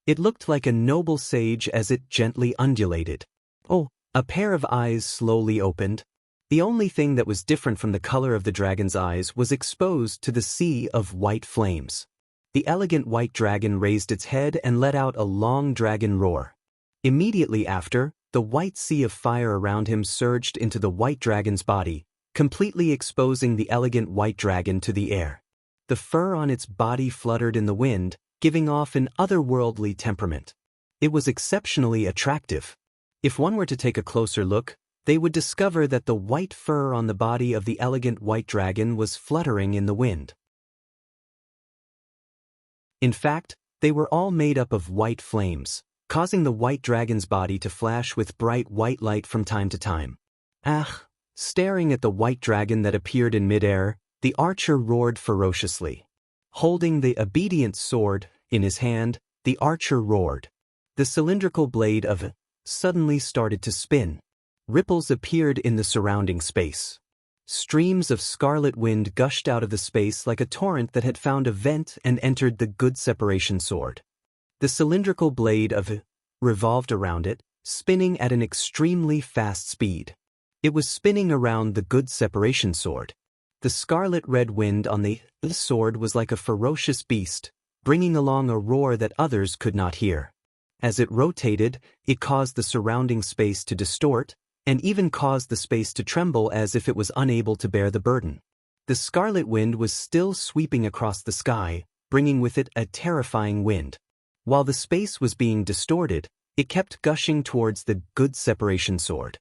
It looked like a noble sage as it gently undulated. Oh, a pair of eyes slowly opened. The only thing that was different from the color of the dragon's eyes was exposed to the sea of white flames. The elegant white dragon raised its head and let out a long dragon roar. Immediately after, the white sea of fire around him surged into the white dragon's body, completely exposing the elegant white dragon to the air. The fur on its body fluttered in the wind, giving off an otherworldly temperament. It was exceptionally attractive. If one were to take a closer look, they would discover that the white fur on the body of the elegant white dragon was fluttering in the wind. In fact, they were all made up of white flames, causing the white dragon's body to flash with bright white light from time to time. Staring at the white dragon that appeared in midair, The archer roared ferociously. Holding the obedient sword in his hand, the archer roared. The cylindrical blade of suddenly started to spin. Ripples appeared in the surrounding space. Streams of scarlet wind gushed out of the space like a torrent that had found a vent and entered the good separation sword. The cylindrical blade of revolved around it, spinning at an extremely fast speed. It was spinning around the good separation sword. The scarlet-red wind on the sword was like a ferocious beast, bringing along a roar that others could not hear. As it rotated, it caused the surrounding space to distort, and even caused the space to tremble as if it was unable to bear the burden. The scarlet wind was still sweeping across the sky, bringing with it a terrifying wind. While the space was being distorted, it kept gushing towards the good separation sword.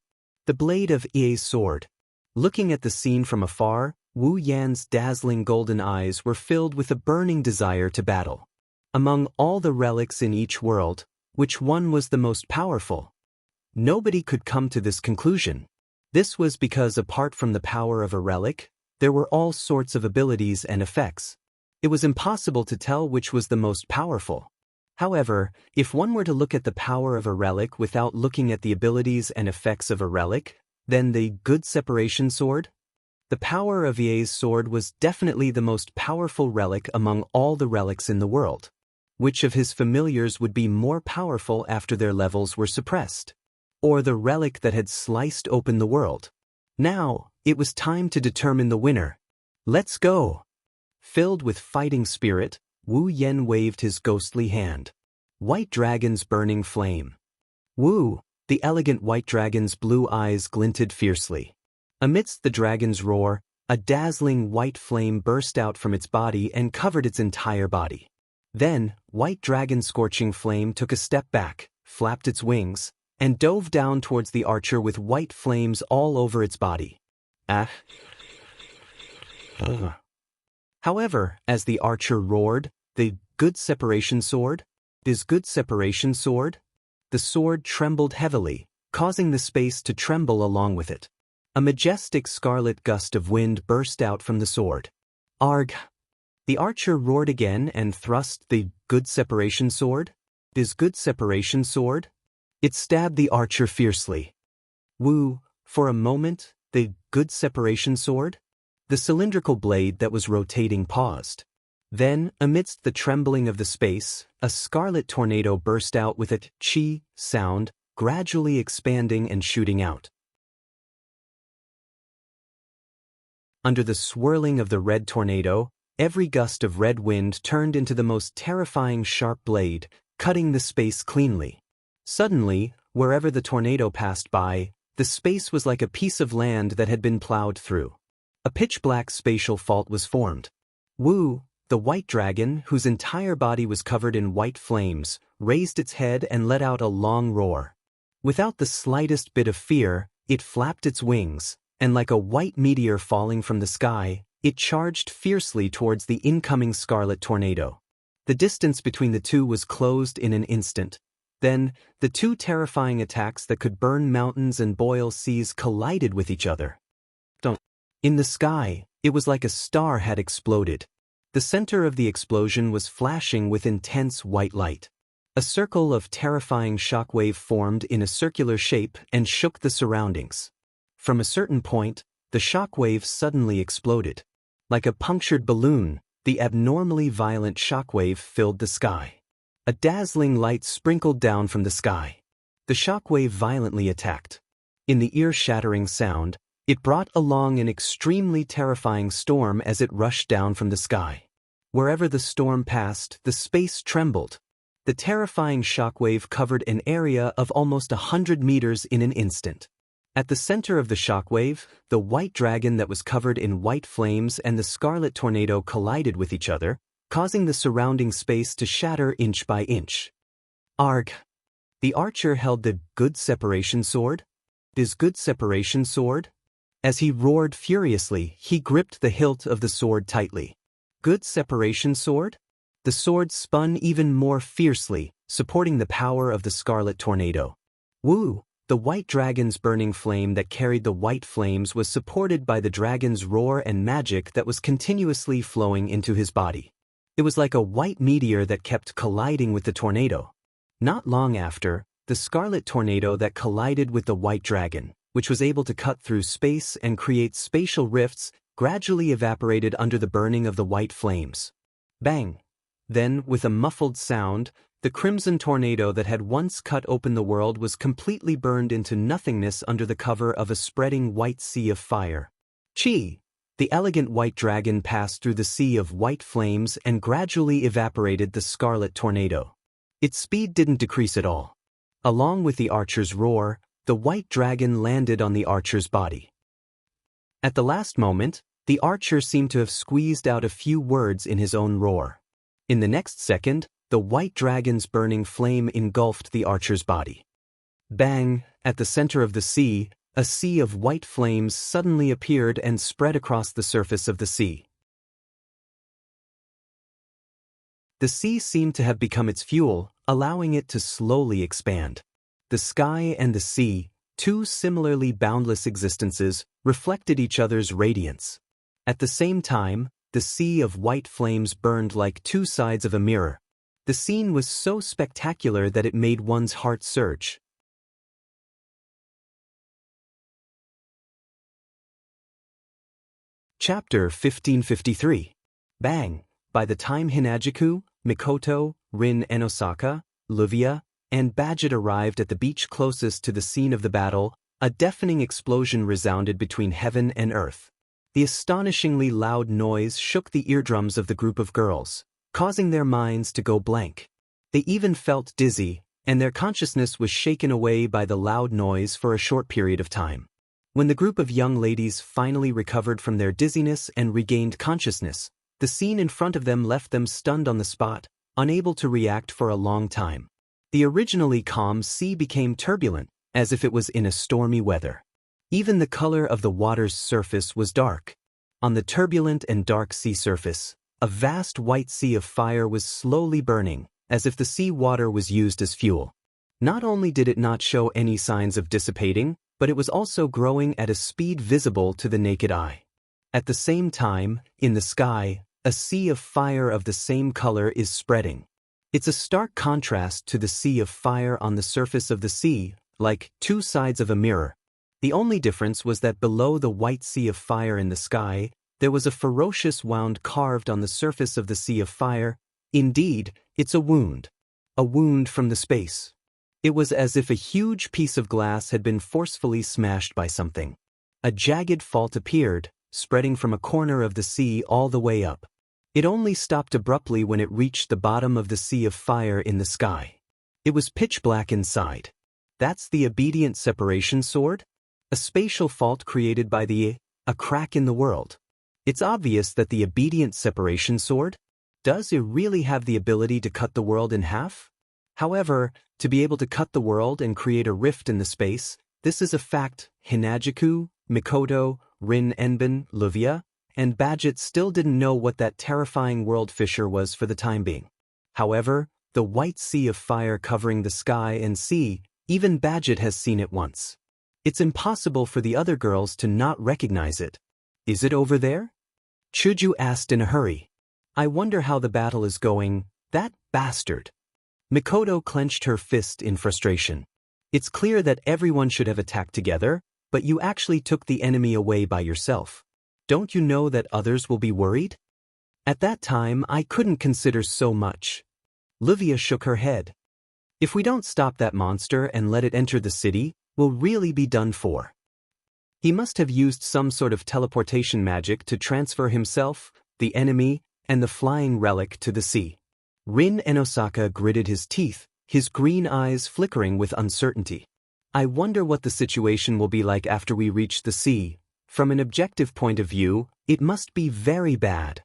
The blade of Ye's sword. Looking at the scene from afar, Wu Yan's dazzling golden eyes were filled with a burning desire to battle. Among all the relics in each world, which one was the most powerful? Nobody could come to this conclusion. This was because apart from the power of a relic, there were all sorts of abilities and effects. It was impossible to tell which was the most powerful. However, if one were to look at the power of a relic without looking at the abilities and effects of a relic, then the good separation sword? The power of Ye's sword was definitely the most powerful relic among all the relics in the world. Which of his familiars would be more powerful after their levels were suppressed? Or the relic that had sliced open the world? Now, it was time to determine the winner. Let's go! Filled with fighting spirit, Wu Yan waved his ghostly hand. White Dragon's burning flame. Wu, the elegant white dragon's blue eyes glinted fiercely. Amidst the dragon's roar, a dazzling white flame burst out from its body and covered its entire body. Then, White Dragon's scorching flame took a step back, flapped its wings, and dove down towards the archer with white flames all over its body. However, as the archer roared, the good separation sword? This good separation sword? The sword trembled heavily, causing the space to tremble along with it. A majestic scarlet gust of wind burst out from the sword. Arg! The archer roared again and thrust the good separation sword? This good separation sword? It stabbed the archer fiercely. Wu, for a moment, the good separation sword? The cylindrical blade that was rotating paused. Then, amidst the trembling of the space, a scarlet tornado burst out with a chi sound, gradually expanding and shooting out. Under the swirling of the red tornado, every gust of red wind turned into the most terrifying sharp blade, cutting the space cleanly. Suddenly, wherever the tornado passed by, the space was like a piece of land that had been plowed through. A pitch-black spatial fault was formed. Wu, the white dragon, whose entire body was covered in white flames, raised its head and let out a long roar. Without the slightest bit of fear, it flapped its wings, and like a white meteor falling from the sky, it charged fiercely towards the incoming scarlet tornado. The distance between the two was closed in an instant. Then, the two terrifying attacks that could burn mountains and boil seas collided with each other. In the sky, it was like a star had exploded. The center of the explosion was flashing with intense white light. A circle of terrifying shockwave formed in a circular shape and shook the surroundings. From a certain point, the shockwave suddenly exploded. Like a punctured balloon, the abnormally violent shockwave filled the sky. A dazzling light sprinkled down from the sky. The shockwave violently attacked. In the ear-shattering sound, it brought along an extremely terrifying storm as it rushed down from the sky. Wherever the storm passed, the space trembled. The terrifying shockwave covered an area of almost 100 meters in an instant. At the center of the shockwave, the white dragon that was covered in white flames and the scarlet tornado collided with each other, causing the surrounding space to shatter inch by inch. Arg! The archer held the good separation sword? His good separation sword? As he roared furiously, he gripped the hilt of the sword tightly. Good separation sword? The sword spun even more fiercely, supporting the power of the scarlet tornado. Wu, the white dragon's burning flame that carried the white flames was supported by the dragon's roar and magic that was continuously flowing into his body. It was like a white meteor that kept colliding with the tornado. Not long after, the scarlet tornado that collided with the white dragon, which was able to cut through space and create spatial rifts, gradually evaporated under the burning of the white flames. Bang! Then, with a muffled sound, the crimson tornado that had once cut open the world was completely burned into nothingness under the cover of a spreading white sea of fire. Chi! The elegant white dragon passed through the sea of white flames and gradually evaporated the scarlet tornado. Its speed didn't decrease at all. Along with the archer's roar, the white dragon landed on the archer's body. At the last moment, the archer seemed to have squeezed out a few words in his own roar. In the next second, the white dragon's burning flame engulfed the archer's body. Bang! At the center of the sea, a sea of white flames suddenly appeared and spread across the surface of the sea. The sea seemed to have become its fuel, allowing it to slowly expand. The sky and the sea, two similarly boundless existences, reflected each other's radiance. At the same time, the sea of white flames burned like two sides of a mirror. The scene was so spectacular that it made one's heart surge. Chapter 1553. Bang! By the time Hinajiku, Mikoto, Rin and Osaka, Luvia, and Badget arrived at the beach closest to the scene of the battle, a deafening explosion resounded between heaven and earth. The astonishingly loud noise shook the eardrums of the group of girls, causing their minds to go blank. They even felt dizzy, and their consciousness was shaken away by the loud noise for a short period of time. When the group of young ladies finally recovered from their dizziness and regained consciousness, the scene in front of them left them stunned on the spot, unable to react for a long time. The originally calm sea became turbulent, as if it was in a stormy weather. Even the color of the water's surface was dark. On the turbulent and dark sea surface, a vast white sea of fire was slowly burning, as if the sea water was used as fuel. Not only did it not show any signs of dissipating, but it was also growing at a speed visible to the naked eye. At the same time, in the sky, a sea of fire of the same color is spreading. It's a stark contrast to the sea of fire on the surface of the sea, like two sides of a mirror. The only difference was that below the white sea of fire in the sky, there was a ferocious wound carved on the surface of the sea of fire. Indeed, it's a wound from the space. It was as if a huge piece of glass had been forcefully smashed by something. A jagged fault appeared, spreading from a corner of the sea all the way up. It only stopped abruptly when it reached the bottom of the sea of fire in the sky. It was pitch black inside. That's the obedient separation sword? A spatial fault created by a crack in the world. It's obvious that the obedient separation sword? Does it really have the ability to cut the world in half? However, to be able to cut the world and create a rift in the space, this is a fact Hinajiku, Mikoto, Rin Enbin, Luvia, and Badget still didn't know what that terrifying world fissure was for the time being. However, the white sea of fire covering the sky and sea, even Badget has seen it once. It's impossible for the other girls to not recognize it. Is it over there? Chuju asked in a hurry. I wonder how the battle is going. That bastard. Mikoto clenched her fist in frustration. It's clear that everyone should have attacked together, but you actually took the enemy away by yourself. Don't you know that others will be worried? At that time, I couldn't consider so much. Livia shook her head. If we don't stop that monster and let it enter the city, we'll really be done for. He must have used some sort of teleportation magic to transfer himself, the enemy, and the flying relic to the sea. Rin and Osaka gritted his teeth, his green eyes flickering with uncertainty. I wonder what the situation will be like after we reach the sea. From an objective point of view, it must be very bad.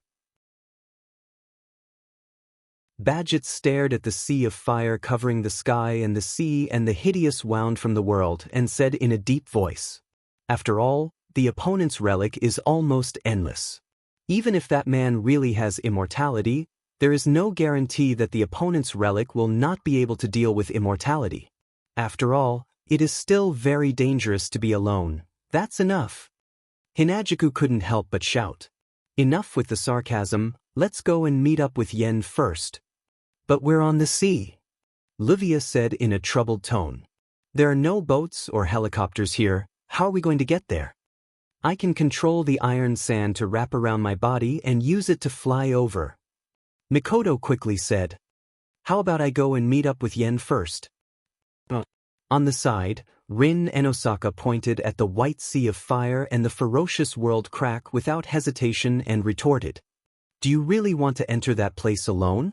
Badget stared at the sea of fire covering the sky and the sea and the hideous wound from the world and said in a deep voice, after all, the opponent's relic is almost endless. Even if that man really has immortality, there is no guarantee that the opponent's relic will not be able to deal with immortality. After all, it is still very dangerous to be alone. That's enough. Hinajuku couldn't help but shout. Enough with the sarcasm, let's go and meet up with Yen first. But we're on the sea, Livia said in a troubled tone. There are no boats or helicopters here, how are we going to get there? I can control the iron sand to wrap around my body and use it to fly over. Mikoto quickly said. How about I go and meet up with Yen first? On the side, Rin and Osaka pointed at the white sea of fire and the ferocious world crack without hesitation and retorted. Do you really want to enter that place alone?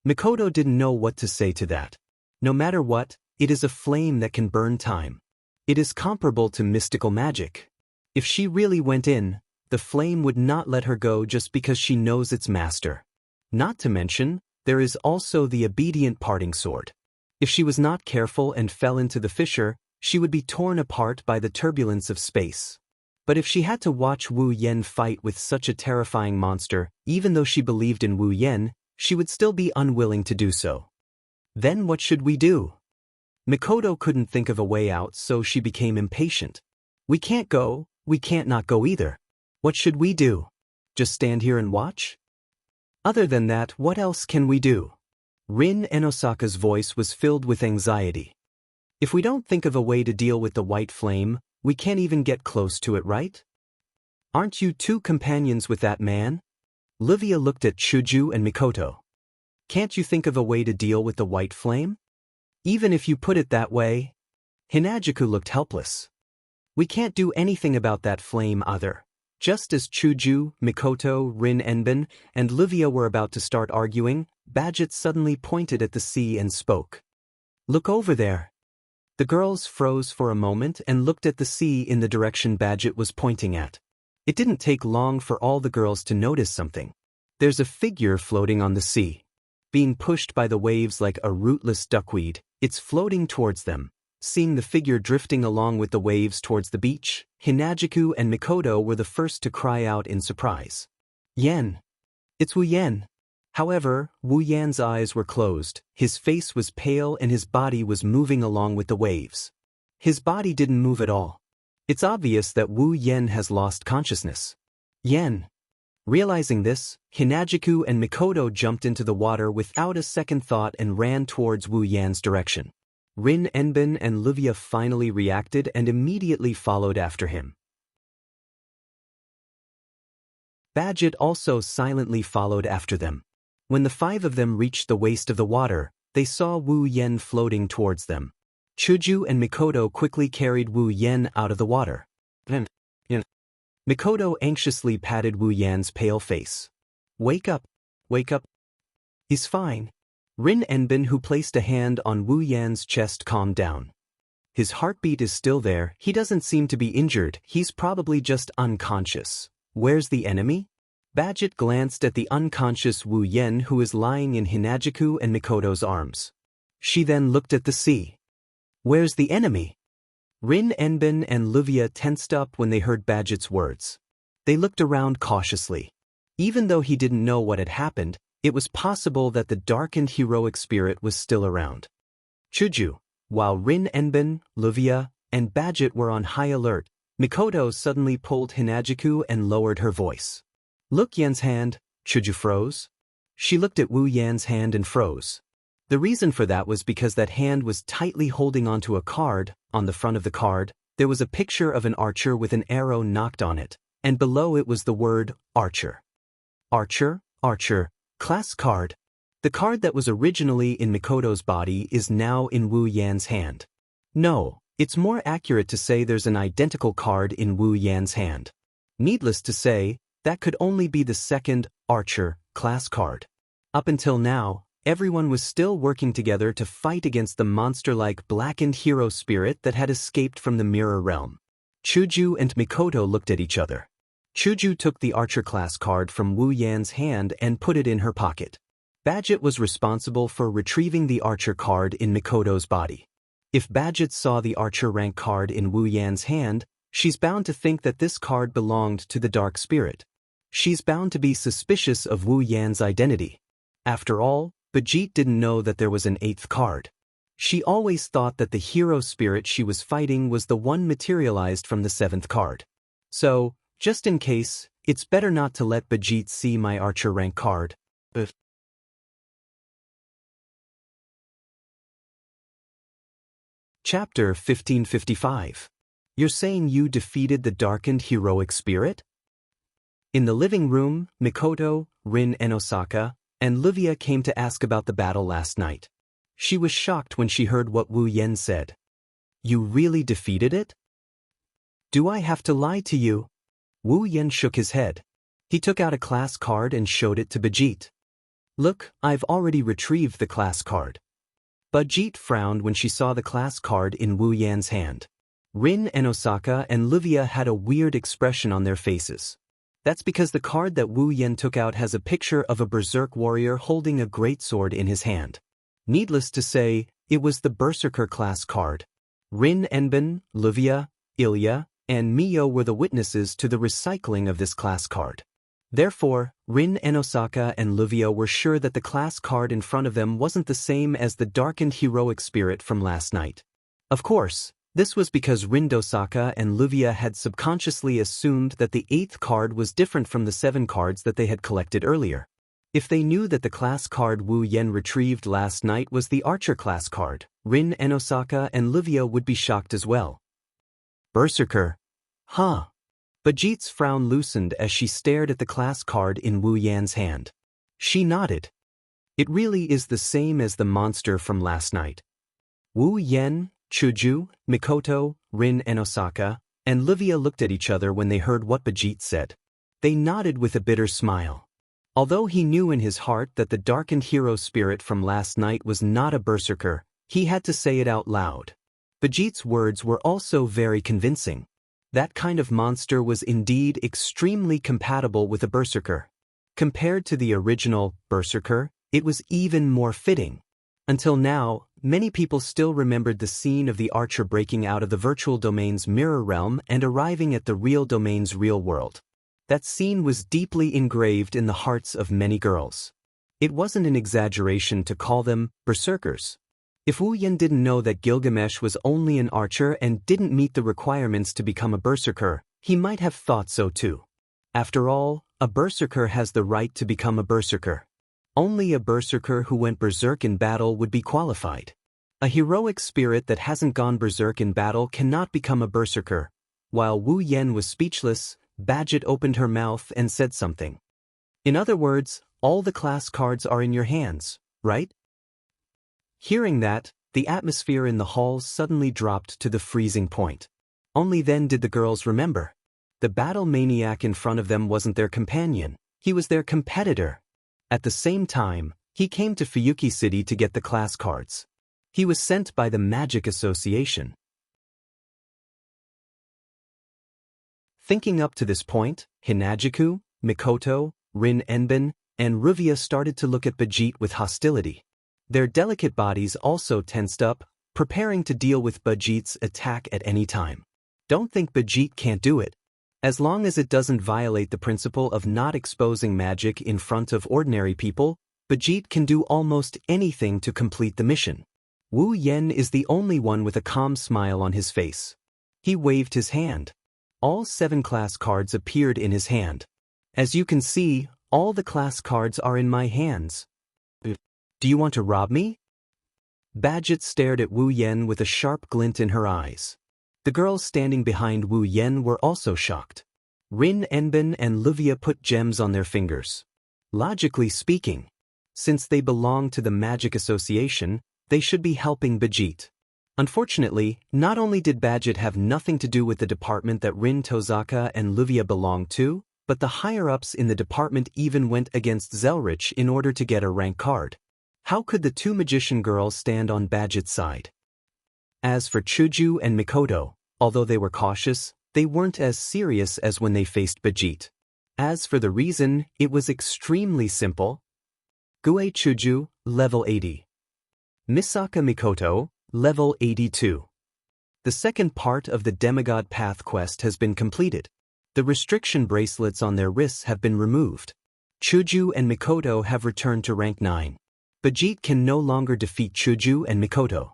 Mikoto didn't know what to say to that. No matter what, it is a flame that can burn time. It is comparable to mystical magic. If she really went in, the flame would not let her go just because she knows its master. Not to mention, there is also the obedient parting sword. If she was not careful and fell into the fissure, she would be torn apart by the turbulence of space. But if she had to watch Wu Yen fight with such a terrifying monster, even though she believed in Wu Yen, she would still be unwilling to do so. Then what should we do? Mikoto couldn't think of a way out, so she became impatient. We can't go, we can't not go either. What should we do? Just stand here and watch? Other than that, what else can we do? Rin and Osaka's voice was filled with anxiety. If we don't think of a way to deal with the white flame, we can't even get close to it, right? Aren't you two companions with that man? Livia looked at Chuju and Mikoto. Can't you think of a way to deal with the white flame? Even if you put it that way. Hinajuku looked helpless. We can't do anything about that flame either. Just as Chuju, Mikoto, Rin Enbin, and Livia were about to start arguing, Badget suddenly pointed at the sea and spoke. Look over there. The girls froze for a moment and looked at the sea in the direction Badget was pointing at. It didn't take long for all the girls to notice something. There's a figure floating on the sea. Being pushed by the waves like a rootless duckweed, it's floating towards them. Seeing the figure drifting along with the waves towards the beach, Hinajuku and Mikoto were the first to cry out in surprise. Yen! It's Wu Yen! However, Wu Yan's eyes were closed, his face was pale and his body was moving along with the waves. His body didn't move at all. It's obvious that Wu Yen has lost consciousness. Yen! Realizing this, Hinajuku and Mikoto jumped into the water without a second thought and ran towards Wu Yan's direction. Rin Enbin and Livia finally reacted and immediately followed after him. Badget also silently followed after them. When the five of them reached the waist of the water, they saw Wu Yen floating towards them. Chuju and Mikoto quickly carried Wu Yen out of the water. Mikoto anxiously patted Wu Yan's pale face. Wake up, wake up. He's fine. Rin Enbin, who placed a hand on Wu Yan's chest, calmed down. His heartbeat is still there, he doesn't seem to be injured, he's probably just unconscious. Where's the enemy? Badget glanced at the unconscious Wu Yen, who is lying in Hinajuku and Mikoto's arms. She then looked at the sea. Where's the enemy? Rin Enbin and Livia tensed up when they heard Badget's words. They looked around cautiously. Even though he didn't know what had happened, it was possible that the darkened heroic spirit was still around. Chuju, while Rin Enbin, Livia, and Badget were on high alert, Mikoto suddenly pulled Hinajuku and lowered her voice. Look, Yen's hand. Chuju froze. She looked at Wu Yan's hand and froze. The reason for that was because that hand was tightly holding onto a card. On the front of the card, there was a picture of an archer with an arrow knocked on it, and below it was the word, Archer. Archer, Archer. Class card. The card that was originally in Mikoto's body is now in Wu Yan's hand. No, it's more accurate to say there's an identical card in Wu Yan's hand. Needless to say, that could only be the second, Archer, class card. Up until now, everyone was still working together to fight against the monster-like blackened hero spirit that had escaped from the mirror realm. Chuju and Mikoto looked at each other. Chuju took the Archer class card from Wu Yan's hand and put it in her pocket. Badget was responsible for retrieving the Archer card in Mikoto's body. If Badget saw the Archer rank card in Wu Yan's hand, she's bound to think that this card belonged to the dark spirit. She's bound to be suspicious of Wu Yan's identity. After all, Badget didn't know that there was an eighth card. She always thought that the hero spirit she was fighting was the one materialized from the 7th card. So, just in case, it's better not to let Bajit see my archer rank card. Chapter 1555. You're saying you defeated the darkened heroic spirit? In the living room, Mikoto, Rin and Osaka, and Livia came to ask about the battle last night. She was shocked when she heard what Wu Yen said. You really defeated it? Do I have to lie to you? Wu Yen shook his head. He took out a class card and showed it to Bajit. Look, I've already retrieved the class card. Bajit frowned when she saw the class card in Wu Yan's hand. Rin and Osaka and Livia had a weird expression on their faces. That's because the card that Wu Yan took out has a picture of a berserk warrior holding a greatsword in his hand. Needless to say, it was the Berserker class card. Rin Enben, Livia, Ilya, and Mio were the witnesses to the recycling of this class card. Therefore, Rin and Osaka and Livia were sure that the class card in front of them wasn't the same as the darkened heroic spirit from last night. Of course, this was because Rin, Osaka and Livia had subconsciously assumed that the 8th card was different from the 7 cards that they had collected earlier. If they knew that the class card Wu Yen retrieved last night was the archer class card, Rin and Osaka and Livia would be shocked as well. Berserker. Huh. Bajit's frown loosened as she stared at the class card in Wu Yan's hand. She nodded. It really is the same as the monster from last night. Wu Yen, Chuju, Mikoto, Rin and Osaka, and Livia looked at each other when they heard what Bajit said. They nodded with a bitter smile. Although he knew in his heart that the darkened hero spirit from last night was not a berserker, he had to say it out loud. Bajit's words were also very convincing. That kind of monster was indeed extremely compatible with a berserker. Compared to the original berserker, it was even more fitting. Until now, many people still remembered the scene of the archer breaking out of the virtual domain's mirror realm and arriving at the real domain's real world. That scene was deeply engraved in the hearts of many girls. It wasn't an exaggeration to call them berserkers. If Wu Yen didn't know that Gilgamesh was only an archer and didn't meet the requirements to become a berserker, he might have thought so too. After all, a berserker has the right to become a berserker. Only a berserker who went berserk in battle would be qualified. A heroic spirit that hasn't gone berserk in battle cannot become a berserker. While Wu Yen was speechless, Bajit opened her mouth and said something. In other words, all the class cards are in your hands, right? Hearing that, the atmosphere in the halls suddenly dropped to the freezing point. Only then did the girls remember. The battle maniac in front of them wasn't their companion, he was their competitor. At the same time, he came to Fuyuki City to get the class cards. He was sent by the Magic Association. Thinking up to this point, Hinajiku, Mikoto, Rin Enben, and Ruvia started to look at Bajit with hostility. Their delicate bodies also tensed up, preparing to deal with Bajit's attack at any time. Don't think Bajit can't do it. As long as it doesn't violate the principle of not exposing magic in front of ordinary people, Bajit can do almost anything to complete the mission. Wu Yen is the only one with a calm smile on his face. He waved his hand. All 7 class cards appeared in his hand. As you can see, all the class cards are in my hands. Do you want to rob me? Bajit stared at Wu Yen with a sharp glint in her eyes. The girls standing behind Wu Yen were also shocked. Rin Enben and Livia put gems on their fingers. Logically speaking, since they belong to the Magic Association, they should be helping Bajit. Unfortunately, not only did Bajit have nothing to do with the department that Rin, Tozaka, and Livia belonged to, but the higher-ups in the department even went against Zelrich in order to get a rank card. How could the 2 magician girls stand on Bajit's side? As for Chuju and Mikoto, although they were cautious, they weren't as serious as when they faced Bajit. As for the reason, it was extremely simple. Gue Chuju, level 80. Misaka Mikoto, level 82. The second part of the Demigod Path quest has been completed. The restriction bracelets on their wrists have been removed. Chuju and Mikoto have returned to rank 9. Bajit can no longer defeat Chuju and Mikoto.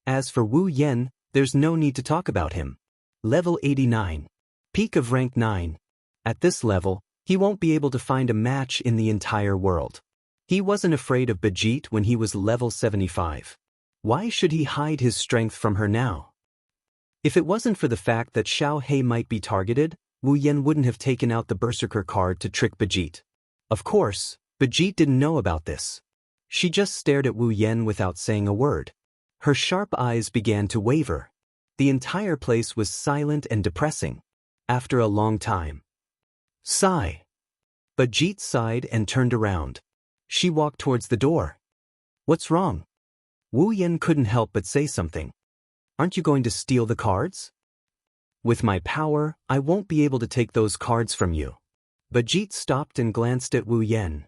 As for Wu Yen, there's no need to talk about him. Level 89. Peak of rank 9. At this level, he won't be able to find a match in the entire world. He wasn't afraid of Bajit when he was level 75. Why should he hide his strength from her now? If it wasn't for the fact that Xiao Hei might be targeted, Wu Yen wouldn't have taken out the Berserker card to trick Bajit. Of course, Bajit didn't know about this. She just stared at Wu Yen without saying a word. Her sharp eyes began to waver. The entire place was silent and depressing. After a long time. Sigh. Bajit sighed and turned around. She walked towards the door. What's wrong? Wu Yen couldn't help but say something. Aren't you going to steal the cards? With my power, I won't be able to take those cards from you. Bajit stopped and glanced at Wu Yen.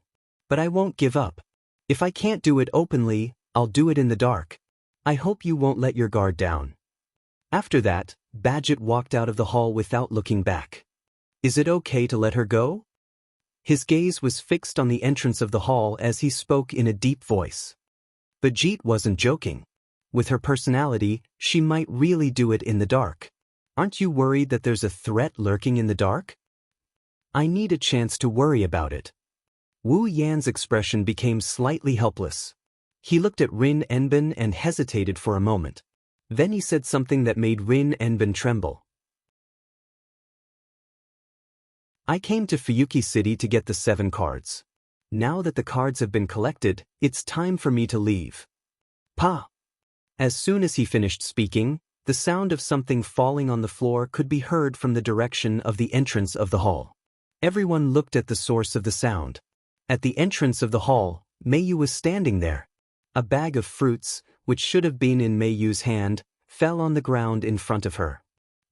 But I won't give up. If I can't do it openly, I'll do it in the dark. I hope you won't let your guard down. After that, Bajit walked out of the hall without looking back. Is it okay to let her go? His gaze was fixed on the entrance of the hall as he spoke in a deep voice. Bajit wasn't joking. With her personality, she might really do it in the dark. Aren't you worried that there's a threat lurking in the dark? I need a chance to worry about it. Wu Yan's expression became slightly helpless. He looked at Rin Enbin and hesitated for a moment. Then he said something that made Rin Enbin tremble. I came to Fuyuki City to get the 7 cards. Now that the cards have been collected, it's time for me to leave. Pa! As soon as he finished speaking, the sound of something falling on the floor could be heard from the direction of the entrance of the hall. Everyone looked at the source of the sound. At the entrance of the hall, Meiyu was standing there. A bag of fruits, which should have been in Meiyu's hand, fell on the ground in front of her.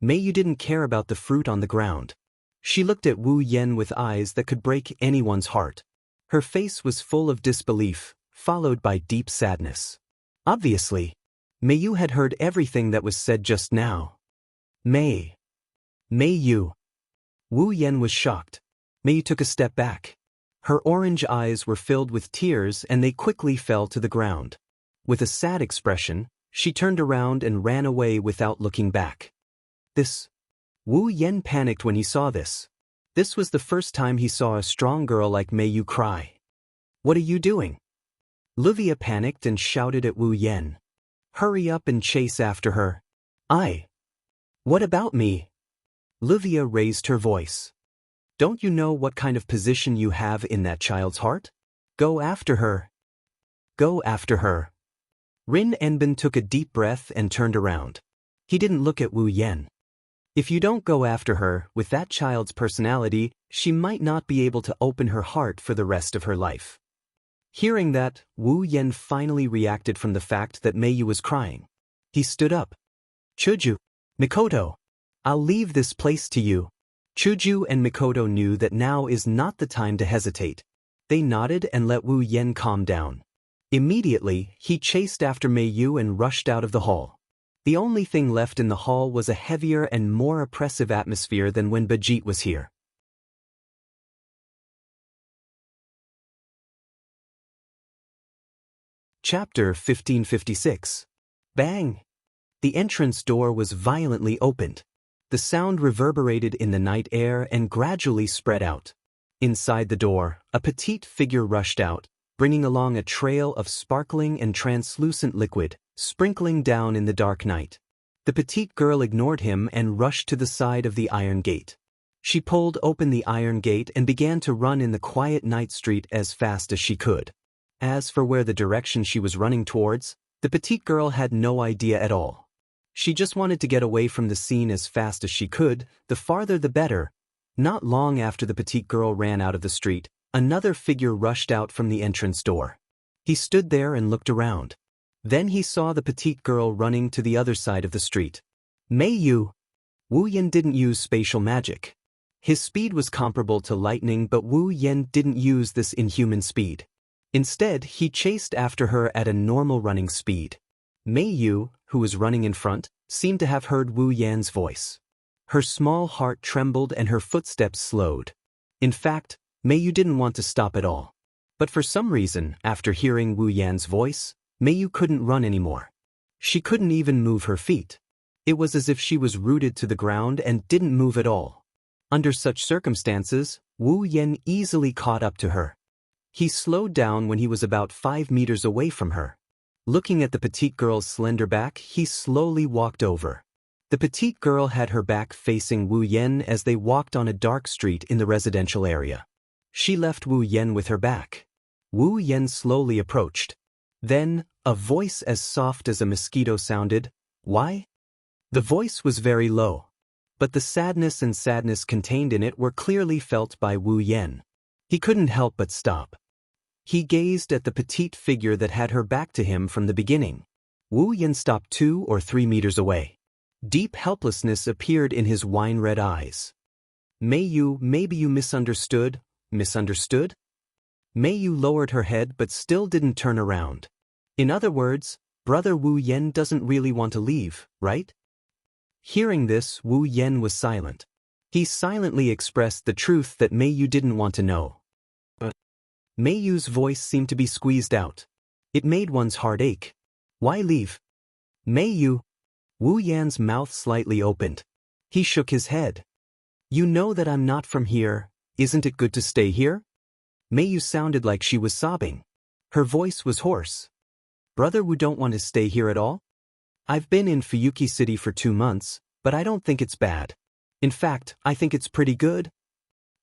Meiyu didn't care about the fruit on the ground. She looked at Wu Yen with eyes that could break anyone's heart. Her face was full of disbelief, followed by deep sadness. Obviously, Meiyu had heard everything that was said just now. Meiyu. Wu Yen was shocked. Meiyu took a step back. Her orange eyes were filled with tears and they quickly fell to the ground. With a sad expression, she turned around and ran away without looking back. Wu Yen panicked when he saw this. This was the first time he saw a strong girl like Meiyu cry. What are you doing? Livia panicked and shouted at Wu Yen. Hurry up and chase after her. What about me? Livia raised her voice. Don't you know what kind of position you have in that child's heart? Go after her. Go after her. Rin Enbin took a deep breath and turned around. He didn't look at Wu Yen. If you don't go after her, with that child's personality, she might not be able to open her heart for the rest of her life. Hearing that, Wu Yen finally reacted from the fact that Meiyu was crying. He stood up. Chuju, Mikoto, I'll leave this place to you. Chuju and Mikoto knew that now is not the time to hesitate. They nodded and let Wu Yen calm down. Immediately, he chased after Meiyu and rushed out of the hall. The only thing left in the hall was a heavier and more oppressive atmosphere than when Bajit was here. Chapter 1556. Bang! The entrance door was violently opened. The sound reverberated in the night air and gradually spread out. Inside the door, a petite figure rushed out, bringing along a trail of sparkling and translucent liquid, sprinkling down in the dark night. The petite girl ignored him and rushed to the side of the iron gate. She pulled open the iron gate and began to run in the quiet night street as fast as she could. As for where the direction she was running towards, the petite girl had no idea at all. She just wanted to get away from the scene as fast as she could, the farther the better. Not long after the petite girl ran out of the street, another figure rushed out from the entrance door. He stood there and looked around. Then he saw the petite girl running to the other side of the street. Meiyu! Wu Yen didn't use spatial magic. His speed was comparable to lightning, but Wu Yen didn't use this inhuman speed. Instead, he chased after her at a normal running speed. Meiyu, who was running in front, seemed to have heard Wu Yan's voice. Her small heart trembled and her footsteps slowed. In fact, Meiyu didn't want to stop at all. But for some reason, after hearing Wu Yan's voice, Meiyu couldn't run anymore. She couldn't even move her feet. It was as if she was rooted to the ground and didn't move at all. Under such circumstances, Wu Yan easily caught up to her. He slowed down when he was about 5 meters away from her. Looking at the petite girl's slender back, he slowly walked over. The petite girl had her back facing Wu Yan as they walked on a dark street in the residential area. She left Wu Yan with her back. Wu Yan slowly approached. Then, a voice as soft as a mosquito sounded, "Why?" The voice was very low, but the sadness contained in it were clearly felt by Wu Yan. He couldn't help but stop. He gazed at the petite figure that had her back to him from the beginning. Wu Yan stopped 2 or 3 meters away. Deep helplessness appeared in his wine-red eyes. Maybe you misunderstood? Misunderstood? Mayyu lowered her head but still didn't turn around. In other words, Brother Wu Yan doesn't really want to leave, right? Hearing this, Wu Yan was silent. He silently expressed the truth that Mayyu didn't want to know. But Mayyu's voice seemed to be squeezed out. It made one's heart ache. Why leave? Mayyu. Wu Yan's mouth slightly opened. He shook his head. You know that I'm not from here. Isn't it good to stay here? Mayyu sounded like she was sobbing. Her voice was hoarse. Brother Wu don't want to stay here at all? I've been in Fuyuki City for 2 months, but I don't think it's bad. In fact, I think it's pretty good.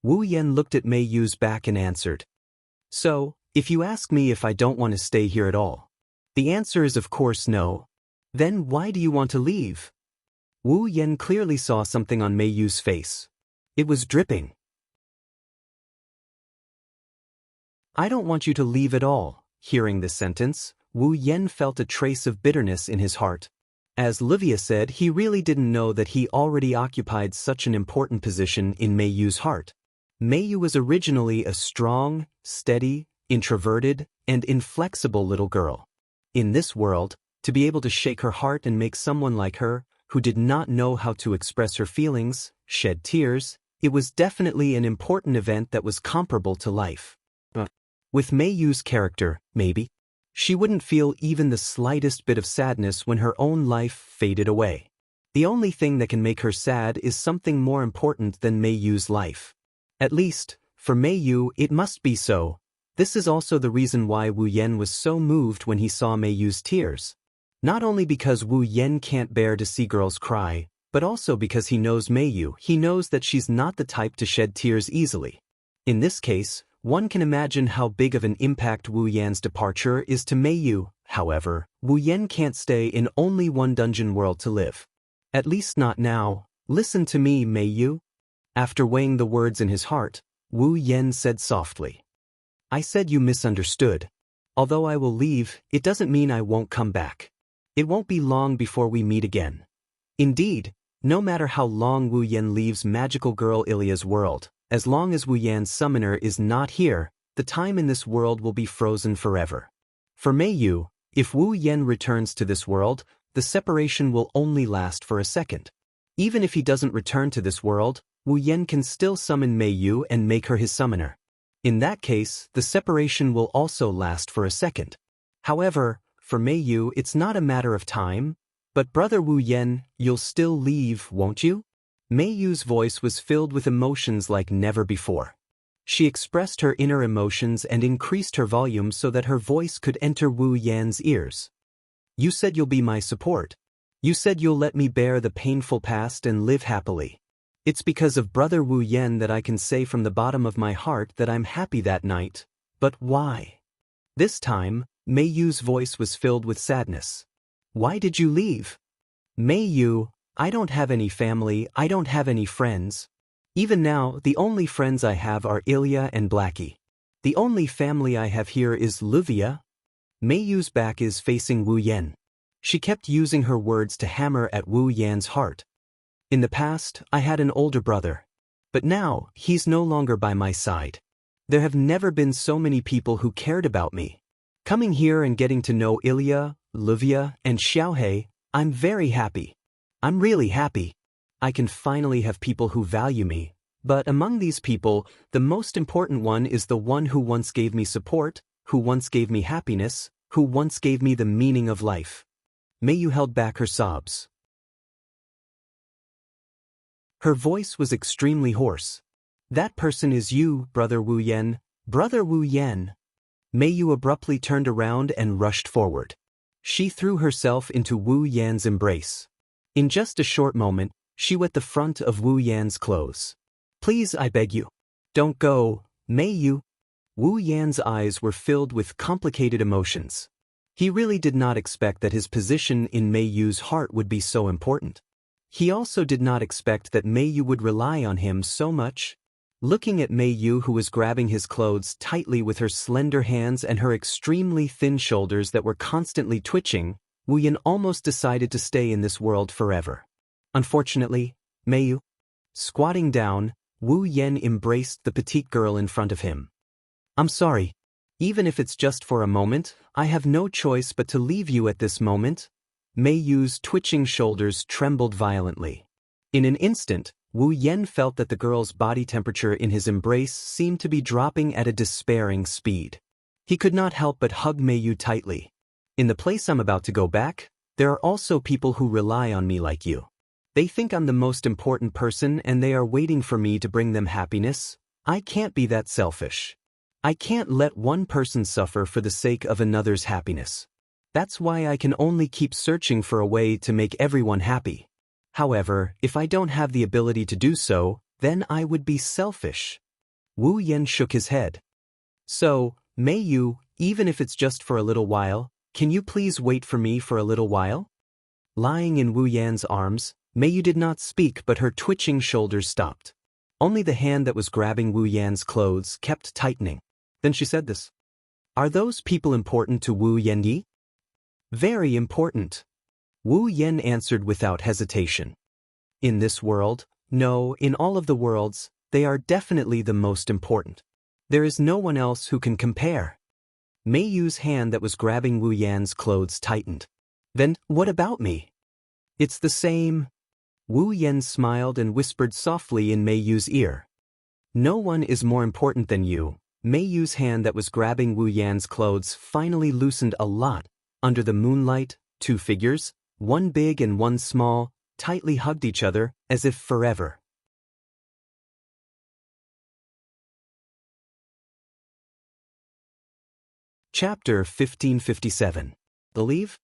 Wu Yan looked at Mayyu's back and answered. So, if you ask me if I don't want to stay here at all, the answer is of course no. Then why do you want to leave? Wu Yan clearly saw something on Mayyu's face. It was dripping. I don't want you to leave at all. Hearing this sentence, Wu Yan felt a trace of bitterness in his heart. As Livia said, he really didn't know that he already occupied such an important position in Mayyu's heart. Mayyu was originally a strong, steady, introverted, and inflexible little girl. In this world, to be able to shake her heart and make someone like her, who did not know how to express her feelings, shed tears, it was definitely an important event that was comparable to life. With Mayyu's character, maybe, she wouldn't feel even the slightest bit of sadness when her own life faded away. The only thing that can make her sad is something more important than Mayyu's life. At least, for Mayyu, it must be so. This is also the reason why Wu Yan was so moved when he saw Mayyu's tears. Not only because Wu Yan can't bear to see girls cry, but also because he knows Mayyu. He knows that she's not the type to shed tears easily. In this case, one can imagine how big of an impact Wu Yan's departure is to Mayyu. However, Wu Yan can't stay in only one dungeon world to live. At least not now. Listen to me, Mayyu. After weighing the words in his heart, Wu Yan said softly. I said you misunderstood. Although I will leave, it doesn't mean I won't come back. It won't be long before we meet again. Indeed, no matter how long Wu Yan leaves magical girl Ilya's world, as long as Wu Yan's summoner is not here, the time in this world will be frozen forever. For Mayyu, if Wu Yan returns to this world, the separation will only last for a second. Even if he doesn't return to this world, Wu Yan can still summon Mayyu and make her his summoner. In that case, the separation will also last for a second. However, for Mayyu, it's not a matter of time. But Brother Wu Yan, you'll still leave, won't you? Mayyu's voice was filled with emotions like never before. She expressed her inner emotions and increased her volume so that her voice could enter Wu Yan's ears. You said you'll be my support. You said you'll let me bear the painful past and live happily. It's because of Brother Wu Yan that I can say from the bottom of my heart that I'm happy that night. But why? This time, Mayyu's voice was filled with sadness. Why did you leave? Mayyu, I don't have any family, I don't have any friends. Even now, the only friends I have are Ilya and Blackie. The only family I have here is Livia. Mayyu's back is facing Wu Yan. She kept using her words to hammer at Wu Yan's heart. In the past, I had an older brother. But now, he's no longer by my side. There have never been so many people who cared about me. Coming here and getting to know Ilya, Livia, and Xiaohei, I'm very happy. I'm really happy. I can finally have people who value me. But among these people, the most important one is the one who once gave me support, who once gave me happiness, who once gave me the meaning of life. Meiyu held back her sobs. Her voice was extremely hoarse. That person is you, Brother Wu Yan. Brother Wu Yan. Meiyu abruptly turned around and rushed forward. She threw herself into Wu Yan's embrace. In just a short moment, she wet the front of Wu Yan's clothes. Please, I beg you. Don't go, Meiyu. Wu Yan's eyes were filled with complicated emotions. He really did not expect that his position in Meiyu's heart would be so important. He also did not expect that Meiyu would rely on him so much. Looking at Meiyu, who was grabbing his clothes tightly with her slender hands and her extremely thin shoulders that were constantly twitching, Wu Yan almost decided to stay in this world forever. Unfortunately, Meiyu. Squatting down, Wu Yan embraced the petite girl in front of him. I'm sorry. Even if it's just for a moment, I have no choice but to leave you at this moment. Meiyu's twitching shoulders trembled violently. In an instant, Wu Yan felt that the girl's body temperature in his embrace seemed to be dropping at a despairing speed. He could not help but hug Meiyu tightly. In the place I'm about to go back, there are also people who rely on me like you. They think I'm the most important person and they are waiting for me to bring them happiness. I can't be that selfish. I can't let one person suffer for the sake of another's happiness. That's why I can only keep searching for a way to make everyone happy. However, if I don't have the ability to do so, then I would be selfish. Wu Yan shook his head. So, Meiyu, even if it's just for a little while, can you please wait for me for a little while? Lying in Wu Yan's arms, Meiyu did not speak, but her twitching shoulders stopped. Only the hand that was grabbing Wu Yan's clothes kept tightening. Then she said this. Are those people important to Wu Yanyi? Very important. Wu Yan answered without hesitation. In this world, no, in all of the worlds, they are definitely the most important. There is no one else who can compare. Meiyu's hand that was grabbing Wu Yan's clothes tightened. Then, what about me? It's the same. Wu Yan smiled and whispered softly in Meiyu's ear. No one is more important than you. Meiyu's hand that was grabbing Wu Yan's clothes finally loosened a lot. Under the moonlight, two figures, one big and one small, tightly hugged each other, as if forever. Chapter 1557. Believe?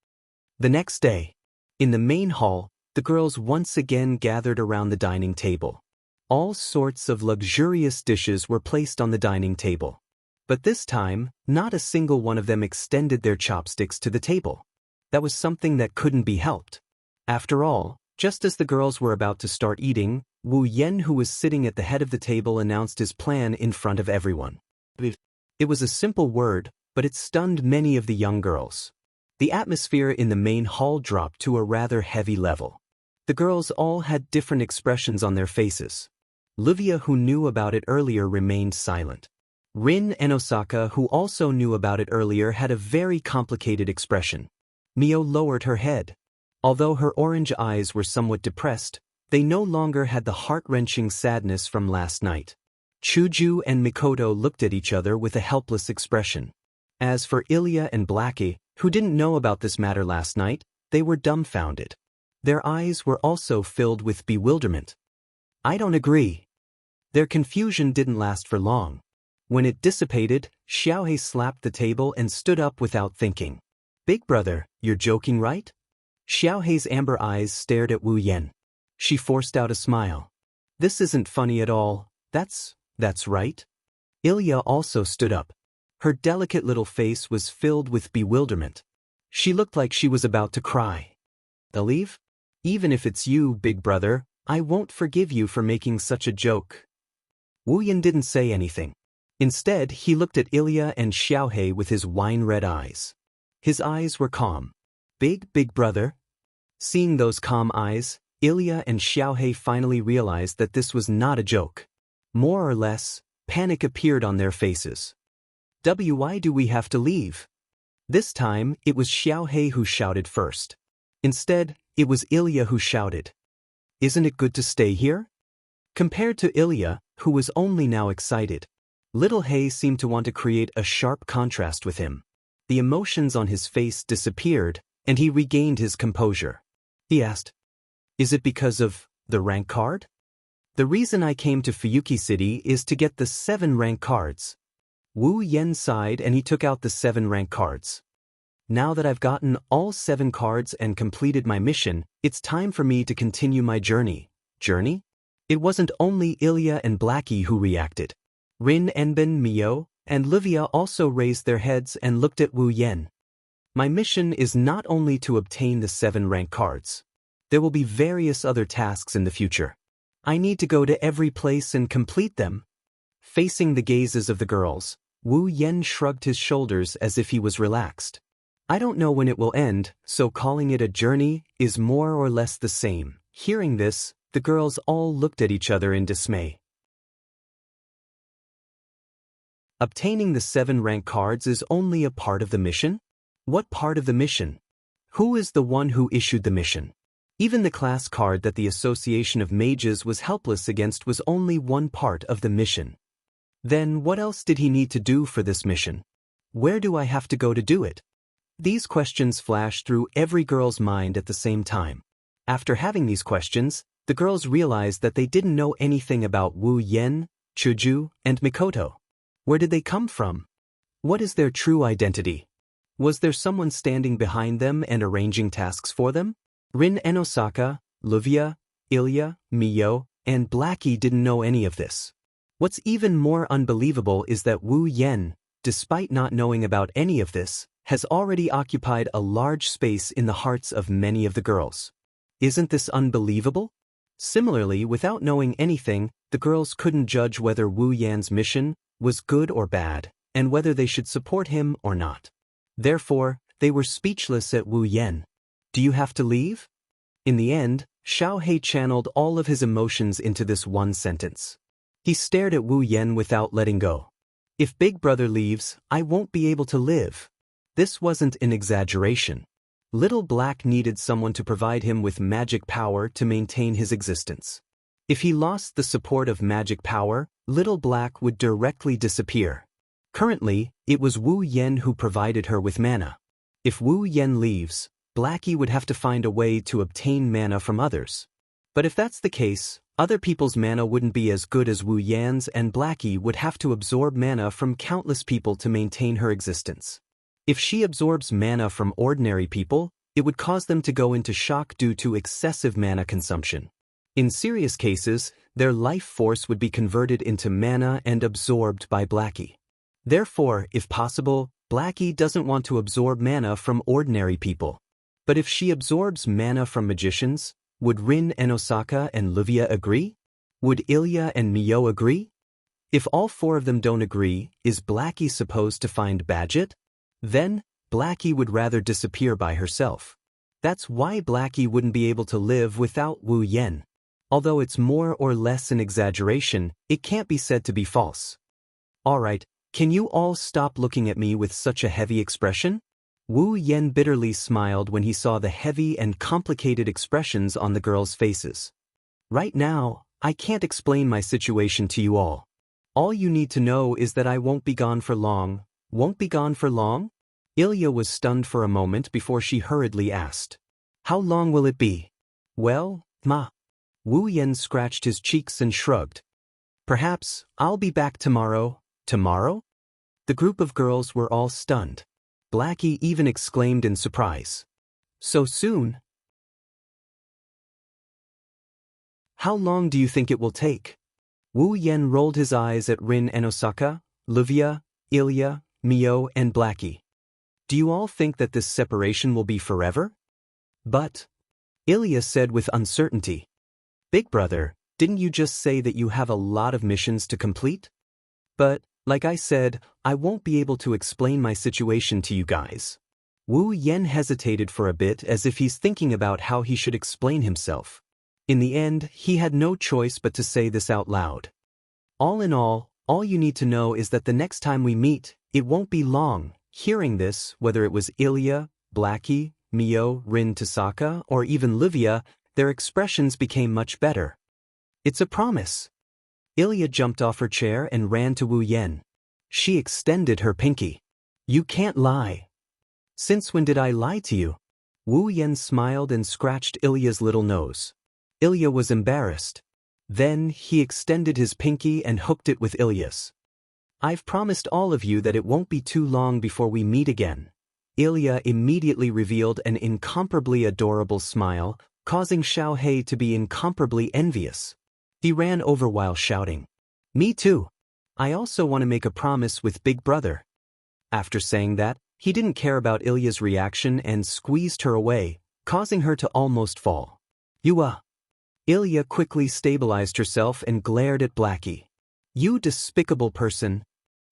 The next day, in the main hall, the girls once again gathered around the dining table. All sorts of luxurious dishes were placed on the dining table. But this time, not a single one of them extended their chopsticks to the table. That was something that couldn't be helped. After all, just as the girls were about to start eating, Wu Yan, who was sitting at the head of the table, announced his plan in front of everyone. It was a simple word, but it stunned many of the young girls. The atmosphere in the main hall dropped to a rather heavy level. The girls all had different expressions on their faces. Livia, who knew about it earlier, remained silent. Rin and Osaka, who also knew about it earlier, had a very complicated expression. Mio lowered her head. Although her orange eyes were somewhat depressed, they no longer had the heart-wrenching sadness from last night. Chuju and Mikoto looked at each other with a helpless expression. As for Ilya and Blackie, who didn't know about this matter last night, they were dumbfounded. Their eyes were also filled with bewilderment. I don't agree. Their confusion didn't last for long. When it dissipated, Xiaohei slapped the table and stood up without thinking. Big brother, you're joking, right? Xiaohei's amber eyes stared at Wu Yan. She forced out a smile. This isn't funny at all. That's right. Ilya also stood up. Her delicate little face was filled with bewilderment. She looked like she was about to cry. Believe? Even if it's you, big brother, I won't forgive you for making such a joke. Wu Yan didn't say anything. Instead, he looked at Ilya and Xiaohei with his wine-red eyes. His eyes were calm. Big brother? Seeing those calm eyes, Ilya and Xiaohei finally realized that this was not a joke. More or less, panic appeared on their faces. Why do we have to leave? This time, it was Xiaohei who shouted first. Instead, it was Ilya who shouted. Isn't it good to stay here? Compared to Ilya, who was only now excited, Little Hay seemed to want to create a sharp contrast with him. The emotions on his face disappeared, and he regained his composure. He asked, "Is it because of the rank card?" "The reason I came to Fuyuki City is to get the 7 rank cards." Wu Yen sighed and he took out the 7 rank cards. "Now that I've gotten all 7 cards and completed my mission, it's time for me to continue my journey." Journey? It wasn't only Ilya and Blackie who reacted. Rin, Enbin, Mio, and Livia also raised their heads and looked at Wu Yen. "My mission is not only to obtain the 7 rank cards. There will be various other tasks in the future. I need to go to every place and complete them." Facing the gazes of the girls, Wu Yen shrugged his shoulders as if he was relaxed. "I don't know when it will end, so calling it a journey is more or less the same." Hearing this, the girls all looked at each other in dismay. Obtaining the 7 rank cards is only a part of the mission? What part of the mission? Who is the one who issued the mission? Even the class card that the Association of Mages was helpless against was only one part of the mission. Then what else did he need to do for this mission? Where do I have to go to do it? These questions flashed through every girl's mind at the same time. After having these questions, the girls realized that they didn't know anything about Wu Yen, Chuju, and Mikoto. Where did they come from? What is their true identity? Was there someone standing behind them and arranging tasks for them? Rin and Osaka, Livia, Ilya, Mio, and Blackie didn't know any of this. What's even more unbelievable is that Wu Yen, despite not knowing about any of this, has already occupied a large space in the hearts of many of the girls. Isn't this unbelievable? Similarly, without knowing anything, the girls couldn't judge whether Wu Yan's mission was good or bad, and whether they should support him or not. Therefore, they were speechless at Wu Yen. "Do you have to leave?" In the end, Xiao He channeled all of his emotions into this one sentence. He stared at Wu Yen without letting go. "If Big Brother leaves, I won't be able to live." This wasn't an exaggeration. Little Black needed someone to provide him with magic power to maintain his existence. If he lost the support of magic power, Little Black would directly disappear. Currently, it was Wu Yen who provided her with mana. If Wu Yen leaves, Blackie would have to find a way to obtain mana from others. But if that's the case, other people's mana wouldn't be as good as Wu Yan's, and Blackie would have to absorb mana from countless people to maintain her existence. If she absorbs mana from ordinary people, it would cause them to go into shock due to excessive mana consumption. In serious cases, their life force would be converted into mana and absorbed by Blackie. Therefore, if possible, Blackie doesn't want to absorb mana from ordinary people. But if she absorbs mana from magicians, would Rin and Osaka and Livia agree? Would Ilya and Mio agree? If all 4 of them don't agree, is Blackie supposed to find Badget? Then, Blackie would rather disappear by herself. That's why Blackie wouldn't be able to live without Wu Yen. Although it's more or less an exaggeration, it can't be said to be false. Alright, can you all stop looking at me with such a heavy expression? Wu Yen bitterly smiled when he saw the heavy and complicated expressions on the girls' faces. Right now, I can't explain my situation to you all. All you need to know is that I won't be gone for long. Won't be gone for long? Ilya was stunned for a moment before she hurriedly asked. How long will it be? Well, ma. Wu Yen scratched his cheeks and shrugged. Perhaps I'll be back tomorrow. Tomorrow? The group of girls were all stunned. Blackie even exclaimed in surprise. So soon? How long do you think it will take? Wu Yen rolled his eyes at Rin and Osaka, Livia, Ilya, Mio, and Blackie. Do you all think that this separation will be forever? But, Ilya said with uncertainty. Big Brother, didn't you just say that you have a lot of missions to complete? But, like I said, I won't be able to explain my situation to you guys. Wu Yen hesitated for a bit as if he's thinking about how he should explain himself. In the end, he had no choice but to say this out loud. All in all you need to know is that the next time we meet, it won't be long. Hearing this, whether it was Ilya, Blackie, Mio, Rin Tasaka, or even Livia, their expressions became much better. It's a promise. Ilya jumped off her chair and ran to Wu Yen. She extended her pinky. You can't lie. Since when did I lie to you? Wu Yan smiled and scratched Ilya's little nose. Ilya was embarrassed. Then he extended his pinky and hooked it with Ilya's. I've promised all of you that it won't be too long before we meet again. Ilya immediately revealed an incomparably adorable smile, causing Xiaohei to be incomparably envious. He ran over while shouting, "Me too. I also want to make a promise with Big Brother." After saying that, he didn't care about Ilya's reaction and squeezed her away, causing her to almost fall. Ilya quickly stabilized herself and glared at Blackie. "You despicable person."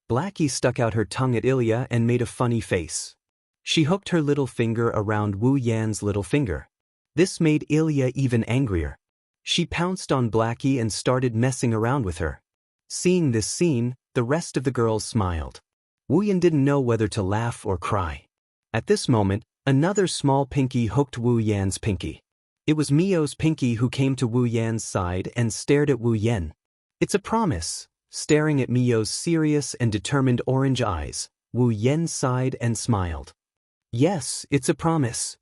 Blackie stuck out her tongue at Ilya and made a funny face. She hooked her little finger around Wu Yan's little finger. This made Ilya even angrier. She pounced on Blackie and started messing around with her. Seeing this scene, the rest of the girls smiled. Wu Yan didn't know whether to laugh or cry. At this moment, another small pinky hooked Wu Yan's pinky. It was Mio's pinky who came to Wu Yan's side and stared at Wu Yan. "It's a promise." Staring at Mio's serious and determined orange eyes, Wu Yan sighed and smiled. "Yes, it's a promise."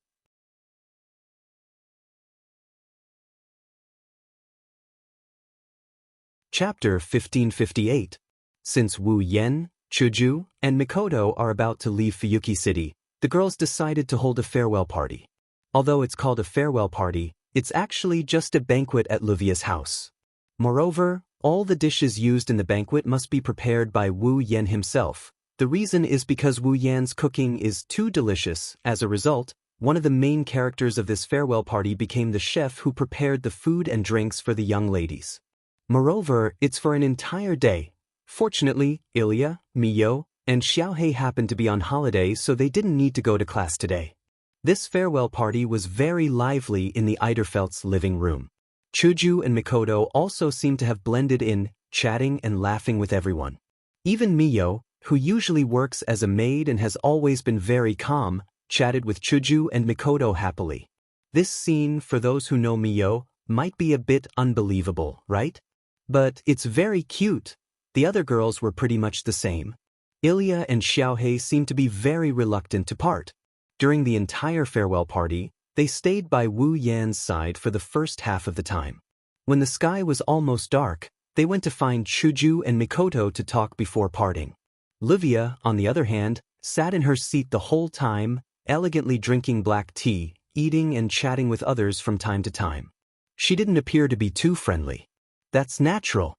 Chapter 1558. Since Wu Yan, Chuju, and Mikoto are about to leave Fuyuki City, the girls decided to hold a farewell party. Although it's called a farewell party, it's actually just a banquet at Livia's house. Moreover, all the dishes used in the banquet must be prepared by Wu Yan himself. The reason is because Wu Yan's cooking is too delicious. As a result, one of the main characters of this farewell party became the chef who prepared the food and drinks for the young ladies. Moreover, it's for an entire day. Fortunately, Ilya, Mio, and Xiaohei happened to be on holiday, so they didn't need to go to class today. This farewell party was very lively in the Eiderfeldt's living room. Chuju and Mikoto also seemed to have blended in, chatting and laughing with everyone. Even Mio, who usually works as a maid and has always been very calm, chatted with Chuju and Mikoto happily. This scene, for those who know Mio, might be a bit unbelievable, right? But it's very cute. The other girls were pretty much the same. Ilya and Xiaohei seemed to be very reluctant to part. During the entire farewell party, they stayed by Wu Yan's side for the first half of the time. When the sky was almost dark, they went to find Chuju and Mikoto to talk before parting. Livia, on the other hand, sat in her seat the whole time, elegantly drinking black tea, eating and chatting with others from time to time. She didn't appear to be too friendly. That's natural.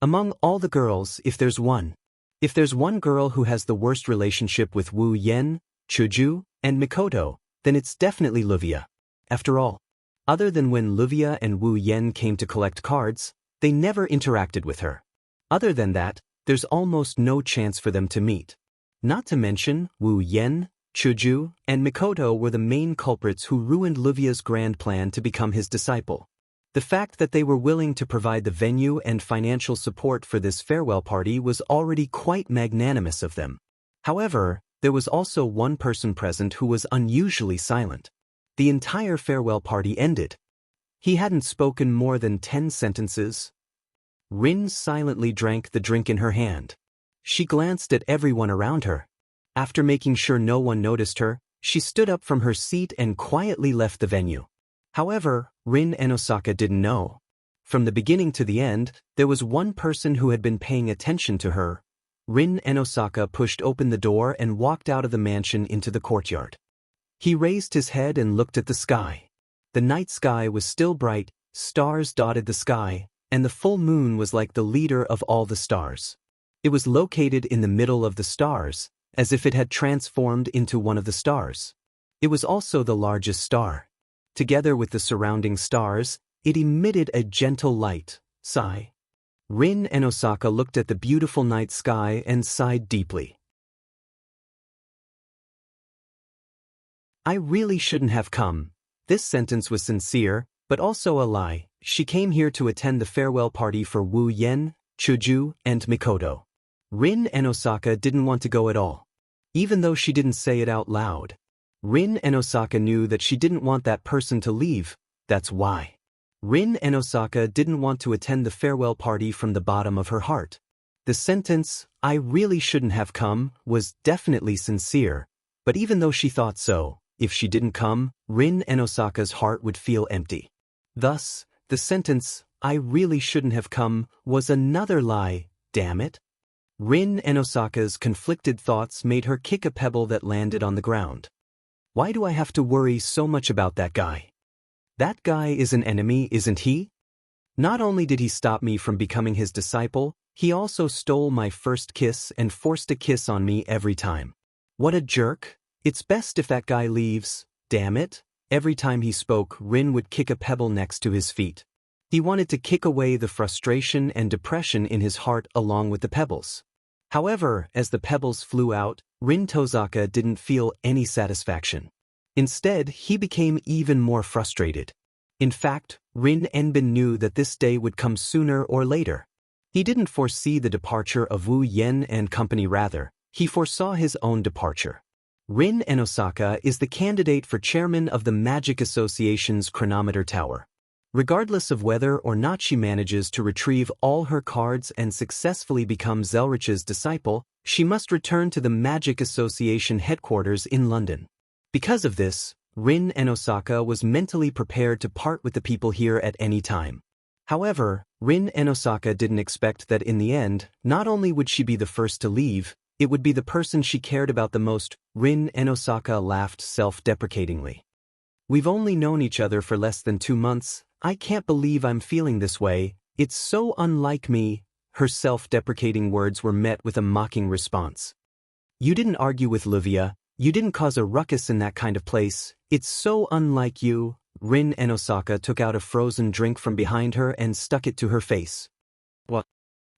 Among all the girls, if there's one girl who has the worst relationship with Wu Yan, Chuju, and Mikoto, then it's definitely Livia. After all, other than when Livia and Wu Yan came to collect cards, they never interacted with her. Other than that, there's almost no chance for them to meet. Not to mention, Wu Yan, Chuju, and Mikoto were the main culprits who ruined Livia's grand plan to become his disciple. The fact that they were willing to provide the venue and financial support for this farewell party was already quite magnanimous of them. However, there was also one person present who was unusually silent. The entire farewell party ended. He hadn't spoken more than 10 sentences. Rin silently drank the drink in her hand. She glanced at everyone around her. After making sure no one noticed her, she stood up from her seat and quietly left the venue. However, Rin and Osaka didn't know. From the beginning to the end, there was one person who had been paying attention to her. Rin and Osaka pushed open the door and walked out of the mansion into the courtyard. He raised his head and looked at the sky. The night sky was still bright, stars dotted the sky, and the full moon was like the leader of all the stars. It was located in the middle of the stars, as if it had transformed into one of the stars. It was also the largest star. Together with the surrounding stars, it emitted a gentle light. Sigh. Rin and Osaka looked at the beautiful night sky and sighed deeply. I really shouldn't have come. This sentence was sincere, but also a lie. She came here to attend the farewell party for Wu Yan, Chuju, and Mikoto. Rin and Osaka didn't want to go at all. Even though she didn't say it out loud. Rin and Osaka knew that she didn't want that person to leave. That's why. Rin and Osaka didn't want to attend the farewell party from the bottom of her heart. The sentence, I really shouldn't have come, was definitely sincere, but even though she thought so, If she didn't come, Rin and Osaka's heart would feel empty. Thus, the sentence, "I really shouldn't have come," was another lie, damn it. Rin and Osaka's conflicted thoughts made her kick a pebble that landed on the ground. Why do I have to worry so much about that guy? That guy is an enemy, isn't he? Not only did he stop me from becoming his disciple, he also stole my first kiss and forced a kiss on me every time. What a jerk. It's best if that guy leaves, damn it. Every time he spoke, Rin would kick a pebble next to his feet. He wanted to kick away the frustration and depression in his heart along with the pebbles. However, as the pebbles flew out, Rin Tozaka didn't feel any satisfaction. Instead, he became even more frustrated. In fact, Rin Enbin knew that this day would come sooner or later. He didn't foresee the departure of Wu Yen and company, rather, he foresaw his own departure. Rin and Osaka is the candidate for chairman of the Magic Association's Chronometer Tower. Regardless of whether or not she manages to retrieve all her cards and successfully become Zelrich's disciple, she must return to the Magic Association headquarters in London. Because of this, Rin and Osaka was mentally prepared to part with the people here at any time. However, Rin and Osaka didn't expect that in the end, not only would she be the first to leave, it would be the person she cared about the most. Rin and Osaka laughed self-deprecatingly. "We've only known each other for less than 2 months. I can't believe I'm feeling this way. It's so unlike me." Her self-deprecating words were met with a mocking response. "You didn't argue with Livia. You didn't cause a ruckus in that kind of place. It's so unlike you." Rin and Osaka took out a frozen drink from behind her and stuck it to her face. "What?"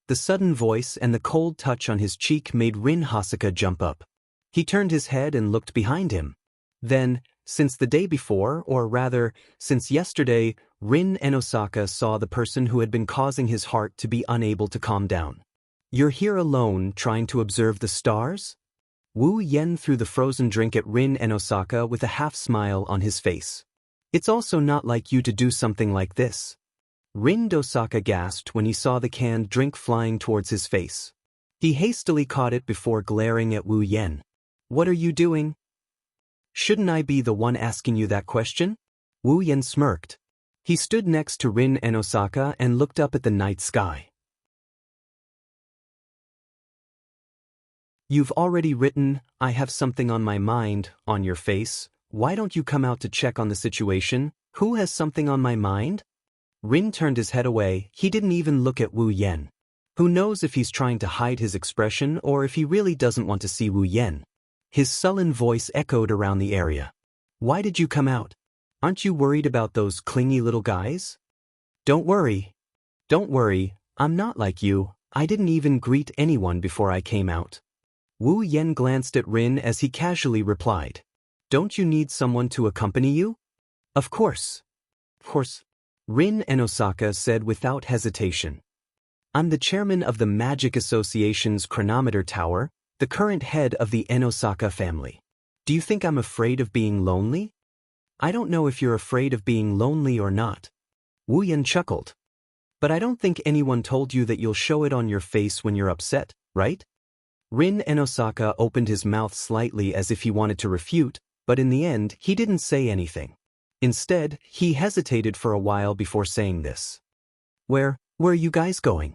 The sudden voice and the cold touch on his cheek made Rin Hasaka jump up. He turned his head and looked behind him. Then, since the day before, or rather, since yesterday, Rin and Osaka saw the person who had been causing his heart to be unable to calm down. "You're here alone, trying to observe the stars?" Wu Yen threw the frozen drink at Rin and Osaka with a half-smile on his face. "It's also not like you to do something like this." Rin Osaka gasped when he saw the canned drink flying towards his face. He hastily caught it before glaring at Wu Yen. "What are you doing?" "Shouldn't I be the one asking you that question?" Wu Yen smirked. He stood next to Rin and Osaka and looked up at the night sky. "You've already written, 'I have something on my mind,' on your face. Why don't you come out to check on the situation? Who has something on my mind?" Rin turned his head away. He didn't even look at Wu Yen. Who knows if he's trying to hide his expression or if he really doesn't want to see Wu Yen. His sullen voice echoed around the area. "Why did you come out? Aren't you worried about those clingy little guys?" Don't worry, I'm not like you. I didn't even greet anyone before I came out." Wu Yen glanced at Rin as he casually replied. "Don't you need someone to accompany you?" Of course. Rin and Osaka said without hesitation. "I'm the chairman of the Magic Association's Chronometer Tower, the current head of the Osaka family. Do you think I'm afraid of being lonely?" "I don't know if you're afraid of being lonely or not." Wu Yen chuckled. "But I don't think anyone told you that you'll show it on your face when you're upset, right?" Rin and Osaka opened his mouth slightly as if he wanted to refute, but in the end, he didn't say anything. Instead, he hesitated for a while before saying this. Where are you guys going?"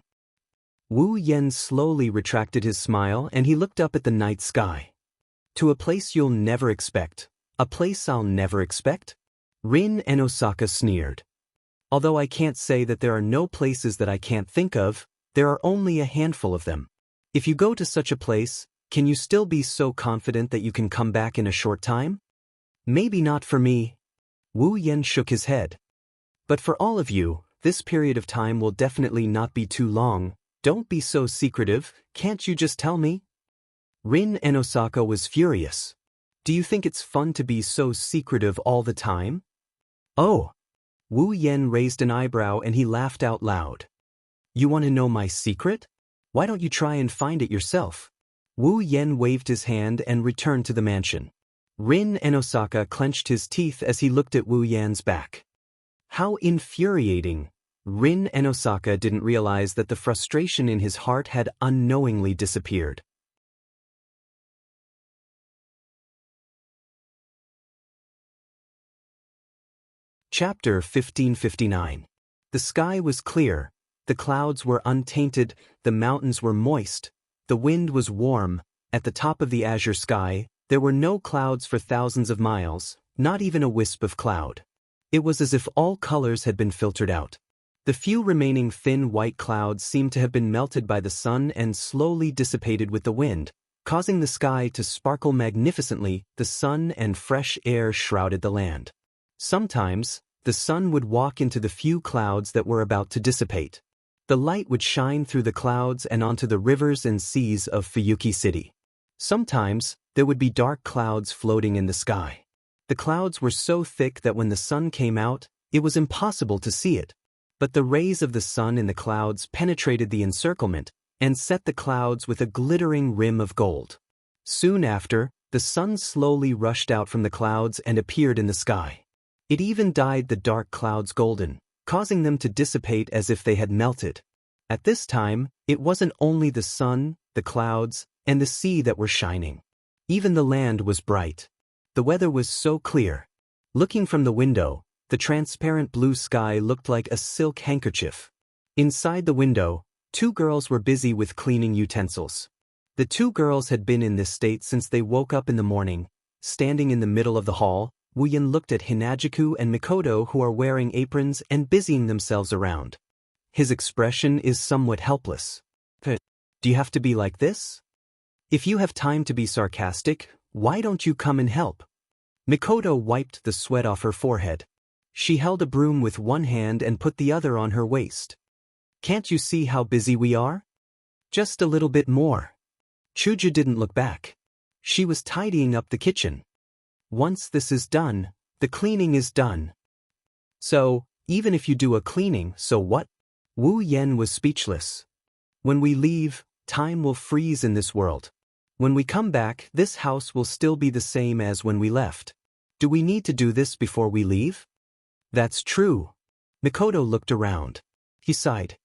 Wu Yen slowly retracted his smile and he looked up at the night sky. "To a place you'll never expect." "A place I'll never expect?" Rin and Osaka sneered. "Although I can't say that there are no places that I can't think of, there are only a handful of them. If you go to such a place, can you still be so confident that you can come back in a short time?" "Maybe not for me." Wu Yen shook his head. "But for all of you, this period of time will definitely not be too long. Don't be so secretive, can't you just tell me?" Rin and Osaka was furious. "Do you think it's fun to be so secretive all the time?" "Oh." Wu Yen raised an eyebrow and he laughed out loud. "You want to know my secret? Why don't you try and find it yourself?" Wu Yen waved his hand and returned to the mansion. Rin and Osaka clenched his teeth as he looked at Wu Yan's back. How infuriating! Rin and Osaka didn't realize that the frustration in his heart had unknowingly disappeared. Chapter 1559. The sky was clear, the clouds were untainted, the mountains were moist, the wind was warm. At the top of the azure sky, there were no clouds for thousands of miles, not even a wisp of cloud. It was as if all colors had been filtered out. The few remaining thin white clouds seemed to have been melted by the sun and slowly dissipated with the wind, causing the sky to sparkle magnificently. The sun and fresh air shrouded the land. Sometimes, the sun would walk into the few clouds that were about to dissipate. The light would shine through the clouds and onto the rivers and seas of Fuyuki City. Sometimes, there would be dark clouds floating in the sky. The clouds were so thick that when the sun came out, it was impossible to see it. But the rays of the sun in the clouds penetrated the encirclement and set the clouds with a glittering rim of gold. Soon after, the sun slowly rushed out from the clouds and appeared in the sky. It even dyed the dark clouds golden, causing them to dissipate as if they had melted. At this time, it wasn't only the sun, the clouds, and the sea that were shining. Even the land was bright. The weather was so clear. Looking from the window, the transparent blue sky looked like a silk handkerchief. Inside the window, two girls were busy with cleaning utensils. The two girls had been in this state since they woke up in the morning. Standing in the middle of the hall, Wooyen looked at Hinajiku and Mikoto, who are wearing aprons and busying themselves around. His expression is somewhat helpless. Do you have to be like this? If you have time to be sarcastic, why don't you come and help? Mikoto wiped the sweat off her forehead. She held a broom with one hand and put the other on her waist. Can't you see how busy we are? Just a little bit more. Chuju didn't look back. She was tidying up the kitchen. Once this is done, the cleaning is done. So, even if you do a cleaning, so what? Wu Yen was speechless. When we leave, time will freeze in this world. When we come back, this house will still be the same as when we left. Do we need to do this before we leave? That's true. Mikoto looked around. He sighed.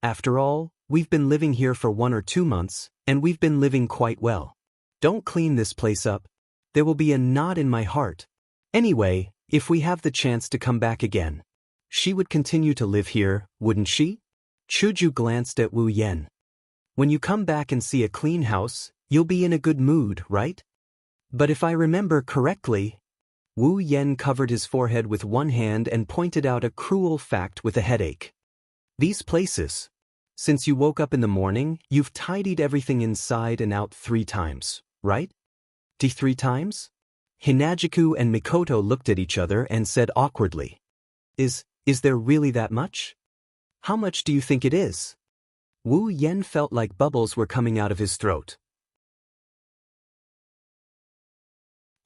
After all, we've been living here for 1 or 2 months, and we've been living quite well. Don't clean this place up. There will be a knot in my heart. Anyway, if we have the chance to come back again, she would continue to live here, wouldn't she? Chuju glanced at Wu Yen. When you come back and see a clean house, you'll be in a good mood, right? But if I remember correctly, Wu Yen covered his forehead with one hand and pointed out a cruel fact with a headache. These places. Since you woke up in the morning, you've tidied everything inside and out 3 times, right? 3 times? Hinajiku and Mikoto looked at each other and said awkwardly. Is there really that much? How much do you think it is? Wu Yen felt like bubbles were coming out of his throat.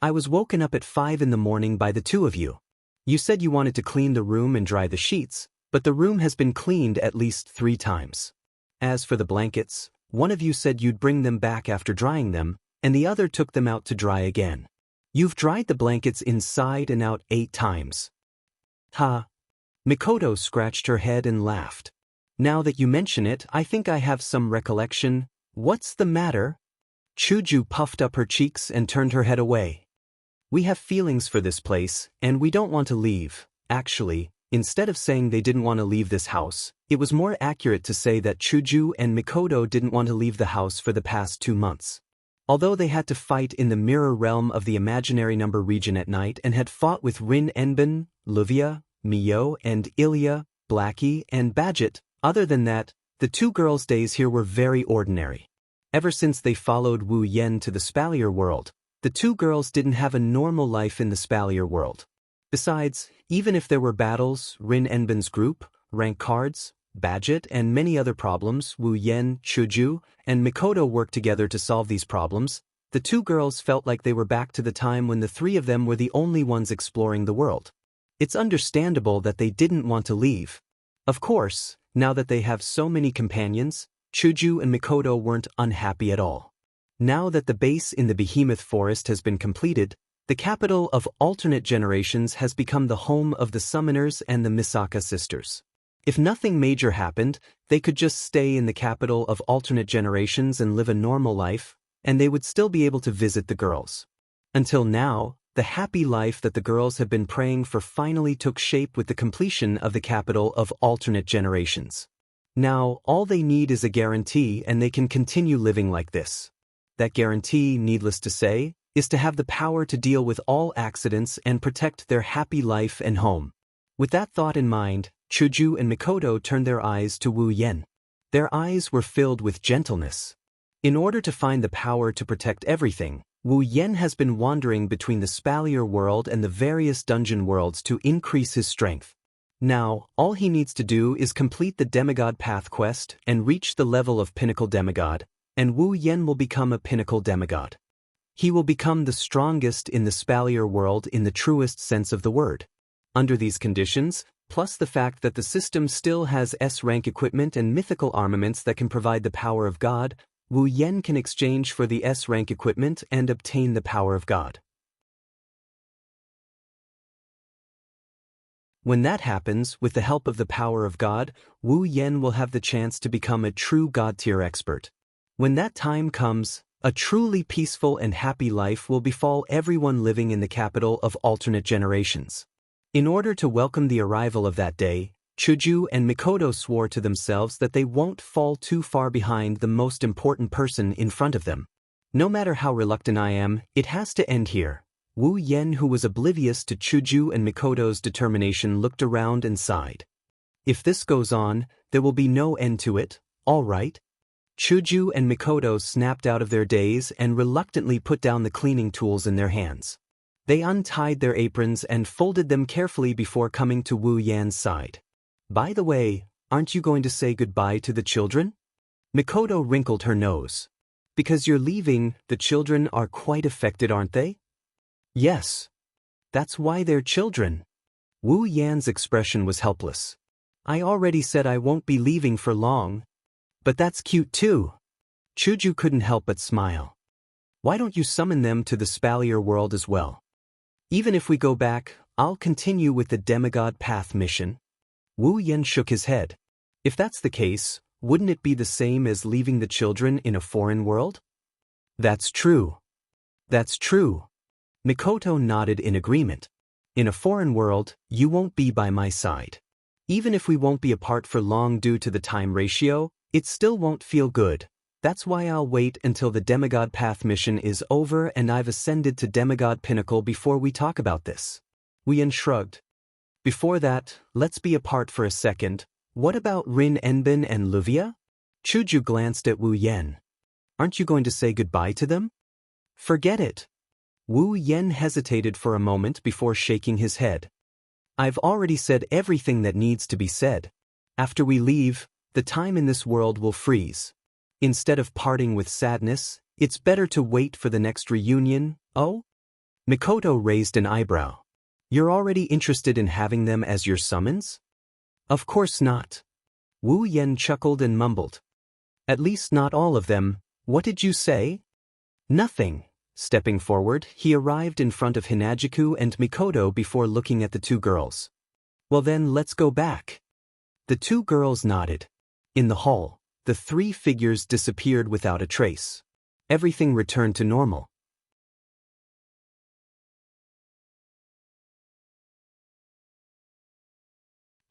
I was woken up at 5 in the morning by the 2 of you. You said you wanted to clean the room and dry the sheets, but the room has been cleaned at least 3 times. As for the blankets, one of you said you'd bring them back after drying them, and the other took them out to dry again. You've dried the blankets inside and out 8 times. Ha! Mikoto scratched her head and laughed. Now that you mention it, I think I have some recollection. What's the matter? Chuju puffed up her cheeks and turned her head away. We have feelings for this place, and we don't want to leave. Actually, instead of saying they didn't want to leave this house, it was more accurate to say that Chuju and Mikoto didn't want to leave the house for the past 2 months. Although they had to fight in the mirror realm of the imaginary number region at night and had fought with Rin Enbin, Luvia, Mio and Ilya, Blackie and Badget, other than that, the 2 girls' days here were very ordinary. Ever since they followed Wu Yen to the Spalier world, the 2 girls didn't have a normal life in the Spalier world. Besides, even if there were battles, Rin Enbin's group, rank cards, Badget and many other problems, Wu Yen, Chuju, and Mikoto worked together to solve these problems, the 2 girls felt like they were back to the time when the 3 of them were the only ones exploring the world. It's understandable that they didn't want to leave. Of course, now that they have so many companions, Chuju and Mikoto weren't unhappy at all. Now that the base in the Behemoth Forest has been completed, the capital of alternate generations has become the home of the Summoners and the Misaka sisters. If nothing major happened, they could just stay in the capital of alternate generations and live a normal life, and they would still be able to visit the girls. Until now, The happy life that the girls have been praying for finally took shape with the completion of the capital of alternate generations. Now, all they need is a guarantee and they can continue living like this. That guarantee, needless to say, is to have the power to deal with all accidents and protect their happy life and home. With that thought in mind, Chuju and Mikoto turned their eyes to Wu Yen. Their eyes were filled with gentleness. In order to find the power to protect everything, Wu Yen has been wandering between the Spalier world and the various dungeon worlds to increase his strength. Now, all he needs to do is complete the Demigod Path quest and reach the level of Pinnacle Demigod, and Wu Yen will become a Pinnacle Demigod. He will become the strongest in the Spalier world in the truest sense of the word. Under these conditions, plus the fact that the system still has S-rank equipment and mythical armaments that can provide the power of God, Wu Yen can exchange for the S-rank equipment and obtain the power of God. When that happens, with the help of the power of God, Wu Yen will have the chance to become a true God-tier expert. When that time comes, a truly peaceful and happy life will befall everyone living in the capital of alternate generations. In order to welcome the arrival of that day, Chuju and Mikoto swore to themselves that they won't fall too far behind the most important person in front of them. No matter how reluctant I am, it has to end here. Wu Yen, who was oblivious to Chuju and Mikoto's determination, looked around and sighed. If this goes on, there will be no end to it, all right? Chuju and Mikoto snapped out of their daze and reluctantly put down the cleaning tools in their hands. They untied their aprons and folded them carefully before coming to Wu Yan's side. By the way, aren't you going to say goodbye to the children? Mikoto wrinkled her nose. Because you're leaving, the children are quite affected, aren't they? Yes. That's why they're children. Wu Yan's expression was helpless. I already said I won't be leaving for long. But that's cute too. Chuju couldn't help but smile. Why don't you summon them to the Spalier world as well? Even if we go back, I'll continue with the Demigod Path mission. Wu Yen shook his head. If that's the case, wouldn't it be the same as leaving the children in a foreign world? That's true. That's true. Mikoto nodded in agreement. In a foreign world, you won't be by my side. Even if we won't be apart for long due to the time ratio, it still won't feel good. That's why I'll wait until the Demigod Path mission is over and I've ascended to Demigod Pinnacle before we talk about this. Wu Yen shrugged. Before that, let's be apart for a second. What about Rin Enbin and Luvia? Chuju glanced at Wu Yen. Aren't you going to say goodbye to them? Forget it. Wu Yen hesitated for a moment before shaking his head. I've already said everything that needs to be said. After we leave, the time in this world will freeze. Instead of parting with sadness, it's better to wait for the next reunion, oh? Mikoto raised an eyebrow. You're already interested in having them as your summons? Of course not. Wu Yen chuckled and mumbled. At least not all of them. What did you say? Nothing. Stepping forward, he arrived in front of Hinajiku and Mikoto before looking at the two girls. Well then, let's go back. The two girls nodded. In the hall, the three figures disappeared without a trace. Everything returned to normal.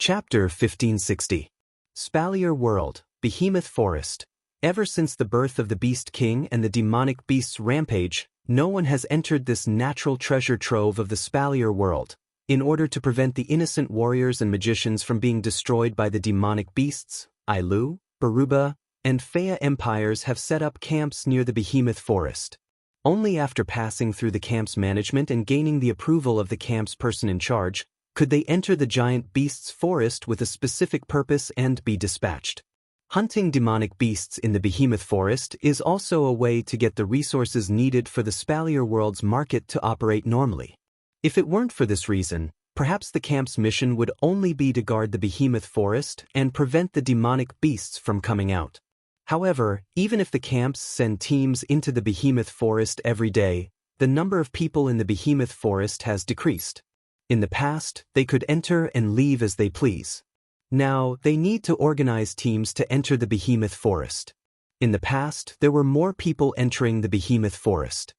Chapter 1560. Spalier World, Behemoth Forest. Ever since the birth of the Beast King and the demonic beast's rampage, no one has entered this natural treasure trove of the Spalier world. In order to prevent the innocent warriors and magicians from being destroyed by the demonic beasts, Ailu, Baruba, and Fea empires have set up camps near the Behemoth Forest. Only after passing through the camp's management and gaining the approval of the camp's person in charge, could they enter the giant beast's forest with a specific purpose and be dispatched. Hunting demonic beasts in the Behemoth Forest is also a way to get the resources needed for the Spalier world's market to operate normally. If it weren't for this reason, perhaps the camp's mission would only be to guard the Behemoth Forest and prevent the demonic beasts from coming out. However, even if the camps send teams into the Behemoth Forest every day, the number of people in the Behemoth Forest has decreased. In the past, they could enter and leave as they please. Now, they need to organize teams to enter the Behemoth Forest. In the past, there were more people entering the Behemoth Forest.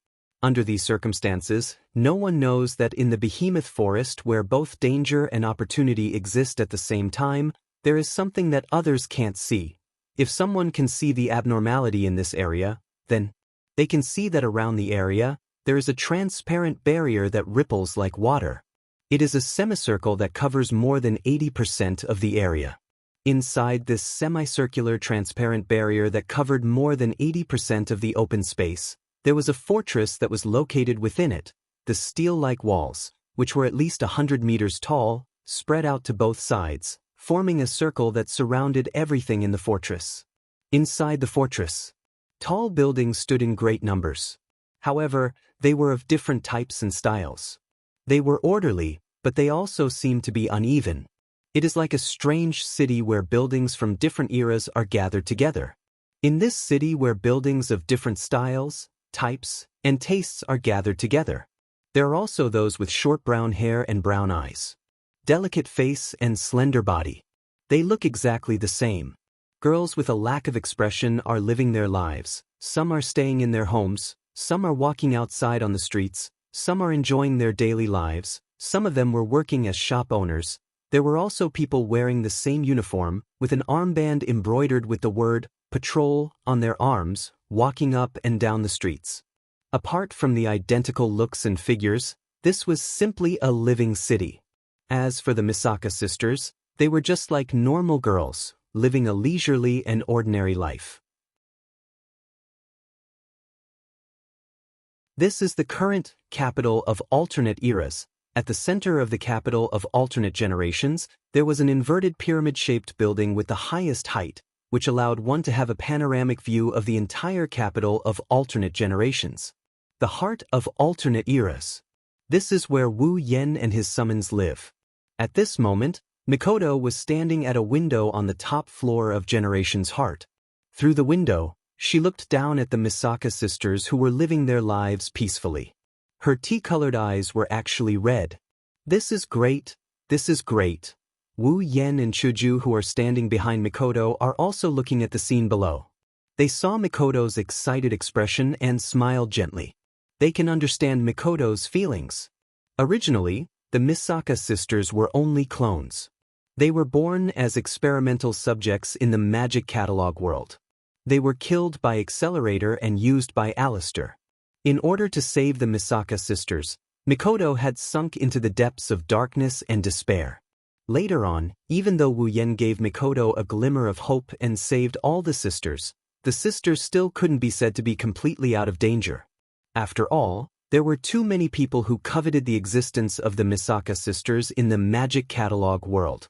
Under these circumstances, no one knows that in the behemoth forest where both danger and opportunity exist at the same time, there is something that others can't see. If someone can see the abnormality in this area, then they can see that around the area, there is a transparent barrier that ripples like water. It is a semicircle that covers more than 80% of the area. Inside this semicircular transparent barrier that covered more than 80% of the open space, there was a fortress that was located within it. The steel-like walls, which were at least 100 meters tall, spread out to both sides, forming a circle that surrounded everything in the fortress. Inside the fortress, tall buildings stood in great numbers. However, they were of different types and styles. They were orderly, but they also seemed to be uneven. It is like a strange city where buildings from different eras are gathered together. In this city where buildings of different styles, types, and tastes are gathered together, there are also those with short brown hair and brown eyes, delicate face and slender body. They look exactly the same. Girls with a lack of expression are living their lives. Some are staying in their homes, some are walking outside on the streets, some are enjoying their daily lives, some of them were working as shop owners. There were also people wearing the same uniform, with an armband embroidered with the word patrol on their arms, walking up and down the streets. Apart from the identical looks and figures, this was simply a living city. As for the Misaka sisters, they were just like normal girls, living a leisurely and ordinary life. This is the current capital of alternate eras. At the center of the capital of alternate generations, there was an inverted pyramid-shaped building with the highest height, which allowed one to have a panoramic view of the entire capital of alternate generations. The heart of alternate eras. This is where Wu Yen and his summons live. At this moment, Mikoto was standing at a window on the top floor of Generation's heart. Through the window, she looked down at the Misaka sisters who were living their lives peacefully. Her tea-colored eyes were actually red. This is great, this is great. Wu Yen and Chuju, who are standing behind Mikoto, are also looking at the scene below. They saw Mikoto's excited expression and smiled gently. They can understand Mikoto's feelings. Originally, the Misaka sisters were only clones. They were born as experimental subjects in the magic catalog world. They were killed by Accelerator and used by Alistair. In order to save the Misaka sisters, Mikoto had sunk into the depths of darkness and despair. Later on, even though Wu Yen gave Mikoto a glimmer of hope and saved all the sisters still couldn't be said to be completely out of danger. After all, there were too many people who coveted the existence of the Misaka sisters in the magic catalog world.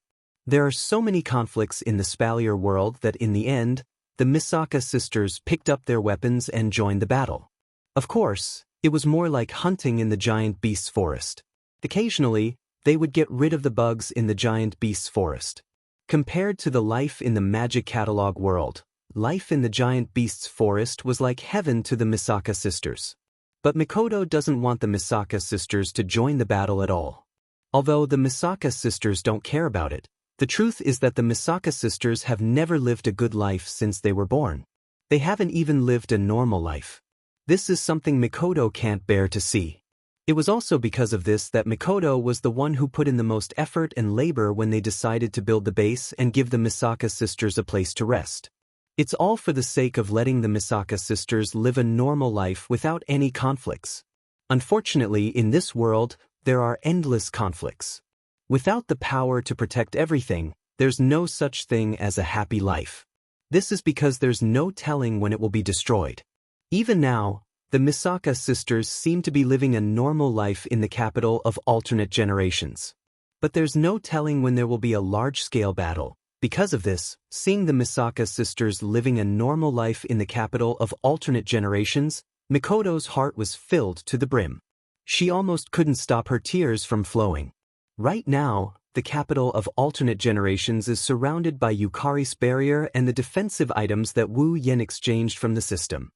There are so many conflicts in the Spalier world that in the end, the Misaka sisters picked up their weapons and joined the battle. Of course, it was more like hunting in the giant beast's forest. Occasionally, they would get rid of the bugs in the giant beast's forest. Compared to the life in the magic catalog world, life in the giant beast's forest was like heaven to the Misaka sisters. But Mikoto doesn't want the Misaka sisters to join the battle at all. Although the Misaka sisters don't care about it, the truth is that the Misaka sisters have never lived a good life since they were born. They haven't even lived a normal life. This is something Mikoto can't bear to see. It was also because of this that Mikoto was the one who put in the most effort and labor when they decided to build the base and give the Misaka sisters a place to rest. It's all for the sake of letting the Misaka sisters live a normal life without any conflicts. Unfortunately, in this world, there are endless conflicts. Without the power to protect everything, there's no such thing as a happy life. This is because there's no telling when it will be destroyed. Even now, the Misaka sisters seem to be living a normal life in the capital of alternate generations. But there's no telling when there will be a large-scale battle. Because of this, seeing the Misaka sisters living a normal life in the capital of alternate generations, Mikoto's heart was filled to the brim. She almost couldn't stop her tears from flowing. Right now, the capital of alternate generations is surrounded by Yukari's barrier and the defensive items that Wu Yen exchanged from the system.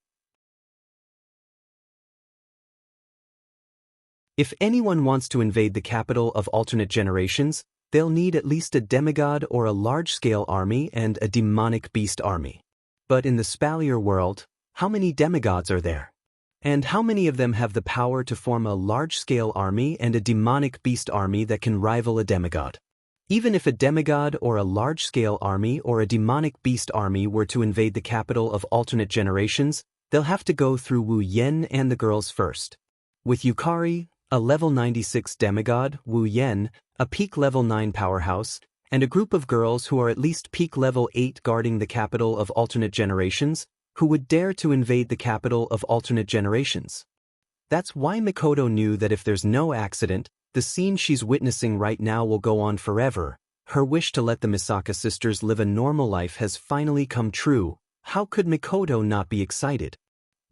If anyone wants to invade the capital of alternate generations, they'll need at least a demigod or a large-scale army and a demonic beast army. But in the Spalier world, how many demigods are there? And how many of them have the power to form a large-scale army and a demonic beast army that can rival a demigod? Even if a demigod or a large-scale army or a demonic beast army were to invade the capital of alternate generations, they'll have to go through Wu Yen and the girls first. With Yukari, a level 96 demigod, Wu Yen, a peak level 9 powerhouse, and a group of girls who are at least peak level 8 guarding the capital of alternate generations, who would dare to invade the capital of alternate generations? That's why Mikoto knew that if there's no accident, the scene she's witnessing right now will go on forever. Her wish to let the Misaka sisters live a normal life has finally come true. How could Mikoto not be excited?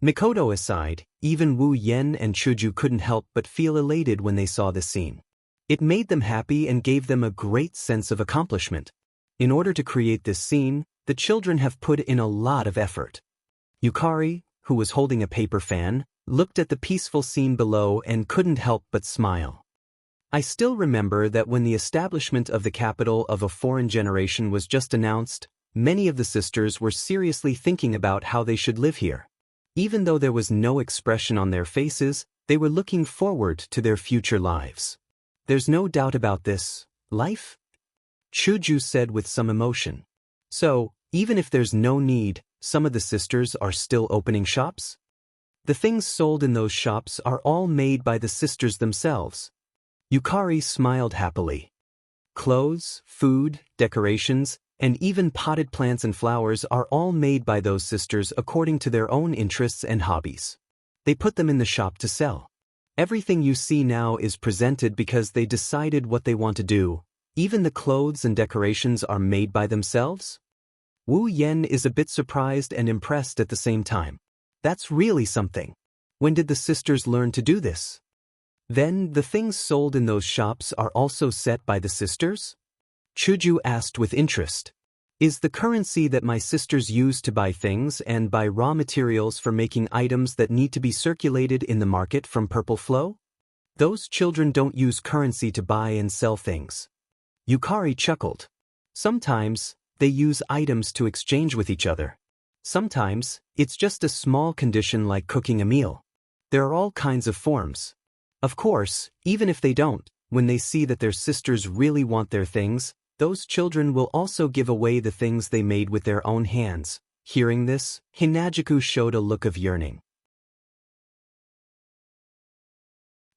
Mikoto aside, even Wu Yen and Chuju couldn't help but feel elated when they saw this scene. It made them happy and gave them a great sense of accomplishment. In order to create this scene, the children have put in a lot of effort. Yukari, who was holding a paper fan, looked at the peaceful scene below and couldn't help but smile. I still remember that when the establishment of the capital of a foreign generation was just announced, many of the sisters were seriously thinking about how they should live here. Even though there was no expression on their faces, they were looking forward to their future lives. There's no doubt about this, life? Chuju said with some emotion. So, even if there's no need, some of the sisters are still opening shops? The things sold in those shops are all made by the sisters themselves. Yukari smiled happily. Clothes, food, decorations, and even potted plants and flowers are all made by those sisters according to their own interests and hobbies. They put them in the shop to sell. Everything you see now is presented because they decided what they want to do. Even the clothes and decorations are made by themselves? Wu Yen is a bit surprised and impressed at the same time. That's really something. When did the sisters learn to do this? Then, the things sold in those shops are also set by the sisters? Chuju asked with interest. Is the currency that my sisters use to buy things and buy raw materials for making items that need to be circulated in the market from Purple Flow? Those children don't use currency to buy and sell things. Yukari chuckled. Sometimes, they use items to exchange with each other. Sometimes, it's just a small condition like cooking a meal. There are all kinds of forms. Of course, even if they don't, when they see that their sisters really want their things, those children will also give away the things they made with their own hands. Hearing this, Hinajuku showed a look of yearning.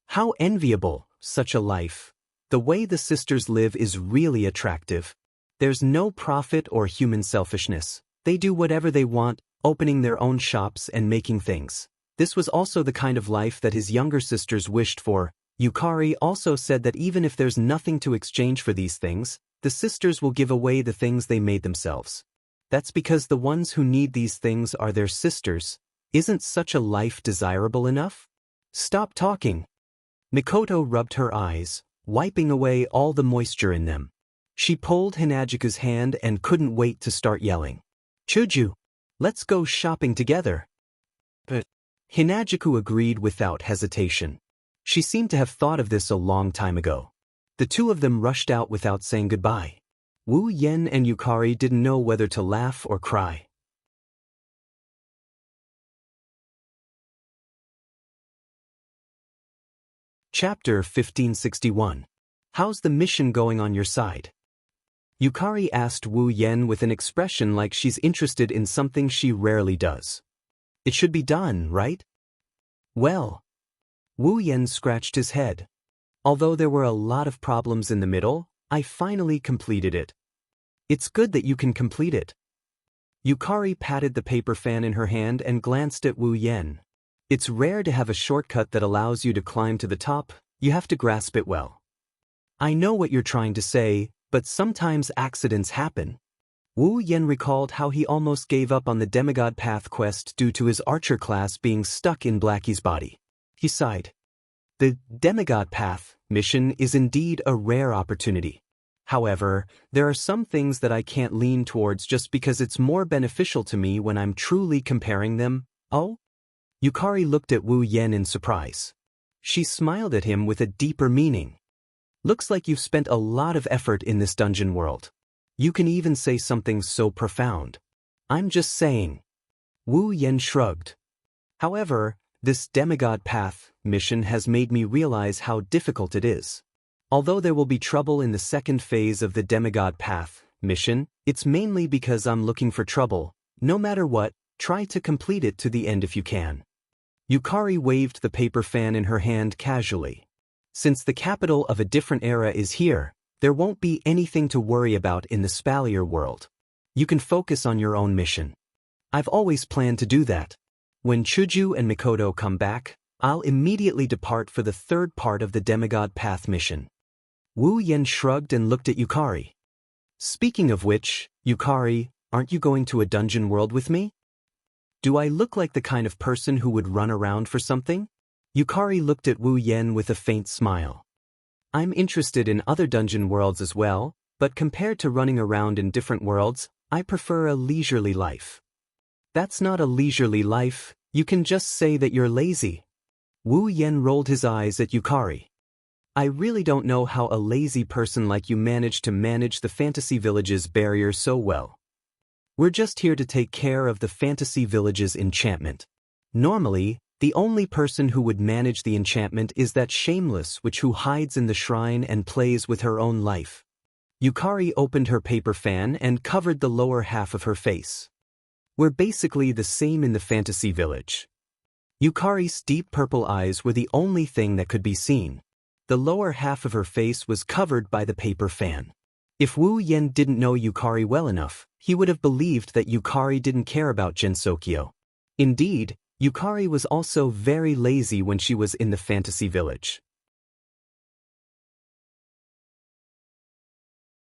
How enviable, such a life. The way the sisters live is really attractive. There's no profit or human selfishness. They do whatever they want, opening their own shops and making things. This was also the kind of life that his younger sisters wished for. Yukari also said that even if there's nothing to exchange for these things, the sisters will give away the things they made themselves. That's because the ones who need these things are their sisters. Isn't such a life desirable enough? Stop talking. Mikoto rubbed her eyes, wiping away all the moisture in them. She pulled Hinajuku's hand and couldn't wait to start yelling. Chuju, let's go shopping together. But Hinajuku agreed without hesitation. She seemed to have thought of this a long time ago. The two of them rushed out without saying goodbye. Wu Yen and Yukari didn't know whether to laugh or cry. Chapter 1561. How's the mission going on your side? Yukari asked Wu Yen with an expression like she's interested in something she rarely does. It should be done, right? Well. Wu Yen scratched his head. Although there were a lot of problems in the middle, I finally completed it. It's good that you can complete it. Yukari patted the paper fan in her hand and glanced at Wu Yen. It's rare to have a shortcut that allows you to climb to the top. You have to grasp it well. I know what you're trying to say, but sometimes accidents happen. Wu Yen recalled how he almost gave up on the demigod path quest due to his archer class being stuck in Blackie's body. He sighed. The demigod path mission is indeed a rare opportunity. However, there are some things that I can't lean towards just because it's more beneficial to me when I'm truly comparing them. Oh? Yukari looked at Wu Yen in surprise. She smiled at him with a deeper meaning. Looks like you've spent a lot of effort in this dungeon world. You can even say something so profound. I'm just saying. Wu Yen shrugged. However, This demigod path mission has made me realize how difficult it is. Although there will be trouble in the second phase of the demigod path mission, it's mainly because I'm looking for trouble. No matter what, try to complete it to the end if you can. Yukari waved the paper fan in her hand casually. Since the capital of a different era is here, there won't be anything to worry about in the Spalier world. You can focus on your own mission. I've always planned to do that. When Chuju and Mikoto come back, I'll immediately depart for the third part of the demigod path mission. Wu Yen shrugged and looked at Yukari. Speaking of which, Yukari, aren't you going to a dungeon world with me? Do I look like the kind of person who would run around for something? Yukari looked at Wu Yen with a faint smile. I'm interested in other dungeon worlds as well, but compared to running around in different worlds, I prefer a leisurely life. That's not a leisurely life, you can just say that you're lazy. Wu Yen rolled his eyes at Yukari. I really don't know how a lazy person like you managed to manage the Fantasy Village's barrier so well. We're just here to take care of the Fantasy Village's enchantment. Normally, the only person who would manage the enchantment is that shameless witch who hides in the shrine and plays with her own life. Yukari opened her paper fan and covered the lower half of her face. We're basically the same in the Fantasy Village. Yukari's deep purple eyes were the only thing that could be seen. The lower half of her face was covered by the paper fan. If Wu Yen didn't know Yukari well enough, he would have believed that Yukari didn't care about Gensokyo. Indeed, Yukari was also very lazy when she was in the Fantasy Village.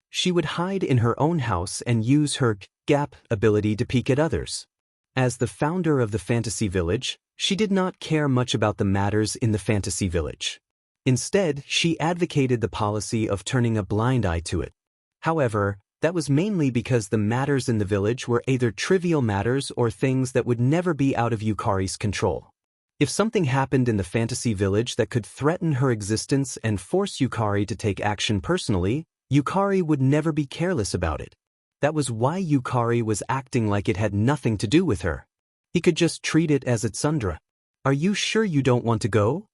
She would hide in her own house and use her gap ability to peek at others. As the founder of the Fantasy Village, she did not care much about the matters in the Fantasy Village. Instead, she advocated the policy of turning a blind eye to it. However, that was mainly because the matters in the village were either trivial matters or things that would never be out of Yukari's control. If something happened in the Fantasy Village that could threaten her existence and force Yukari to take action personally, Yukari would never be careless about it. That was why Yukari was acting like it had nothing to do with her. He could just treat it as a tsundere. Are you sure you don't want to go?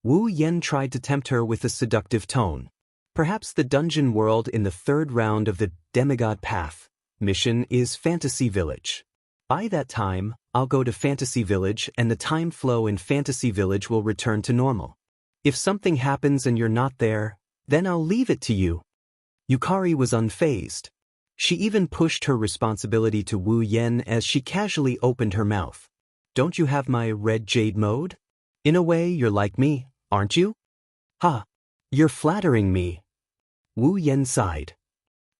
Wu Yen tried to tempt her with a seductive tone. Perhaps the dungeon world in the third round of the Demigod Path mission is Fantasy Village. By that time, I'll go to Fantasy Village and the time flow in Fantasy Village will return to normal. If something happens and you're not there, then I'll leave it to you. Yukari was unfazed. She even pushed her responsibility to Wu Yen as she casually opened her mouth. Don't you have my red jade mode? In a way, you're like me, aren't you? Ha! You're flattering me. Wu Yen sighed.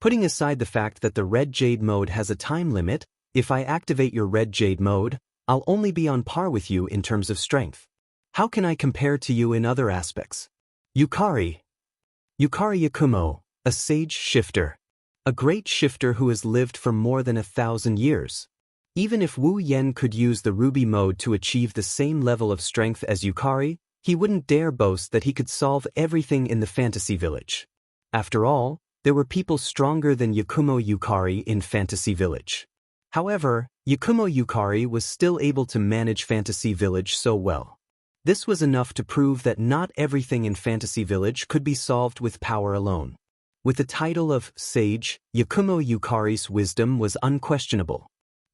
Putting aside the fact that the red jade mode has a time limit, if I activate your red jade mode, I'll only be on par with you in terms of strength. How can I compare to you in other aspects? Yukari Yakumo, a sage shifter. A great shifter who has lived for more than 1,000 years. Even if Wu Yen could use the ruby mode to achieve the same level of strength as Yukari, he wouldn't dare boast that he could solve everything in the Fantasy Village. After all, there were people stronger than Yakumo Yukari in Fantasy Village. However, Yakumo Yukari was still able to manage Fantasy Village so well. This was enough to prove that not everything in Fantasy Village could be solved with power alone. With the title of Sage, Yakumo Yukari's wisdom was unquestionable.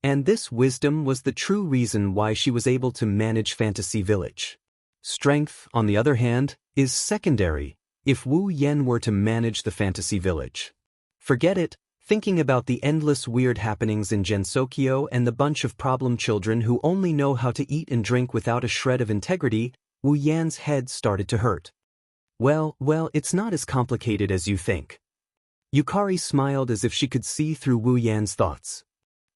And this wisdom was the true reason why she was able to manage Fantasy Village. Strength, on the other hand, is secondary if Wu Yen were to manage the Fantasy Village. Forget it, thinking about the endless weird happenings in Gensokyo and the bunch of problem children who only know how to eat and drink without a shred of integrity, Wu Yan's head started to hurt. Well, it's not as complicated as you think. Yukari smiled as if she could see through Wu Yan's thoughts.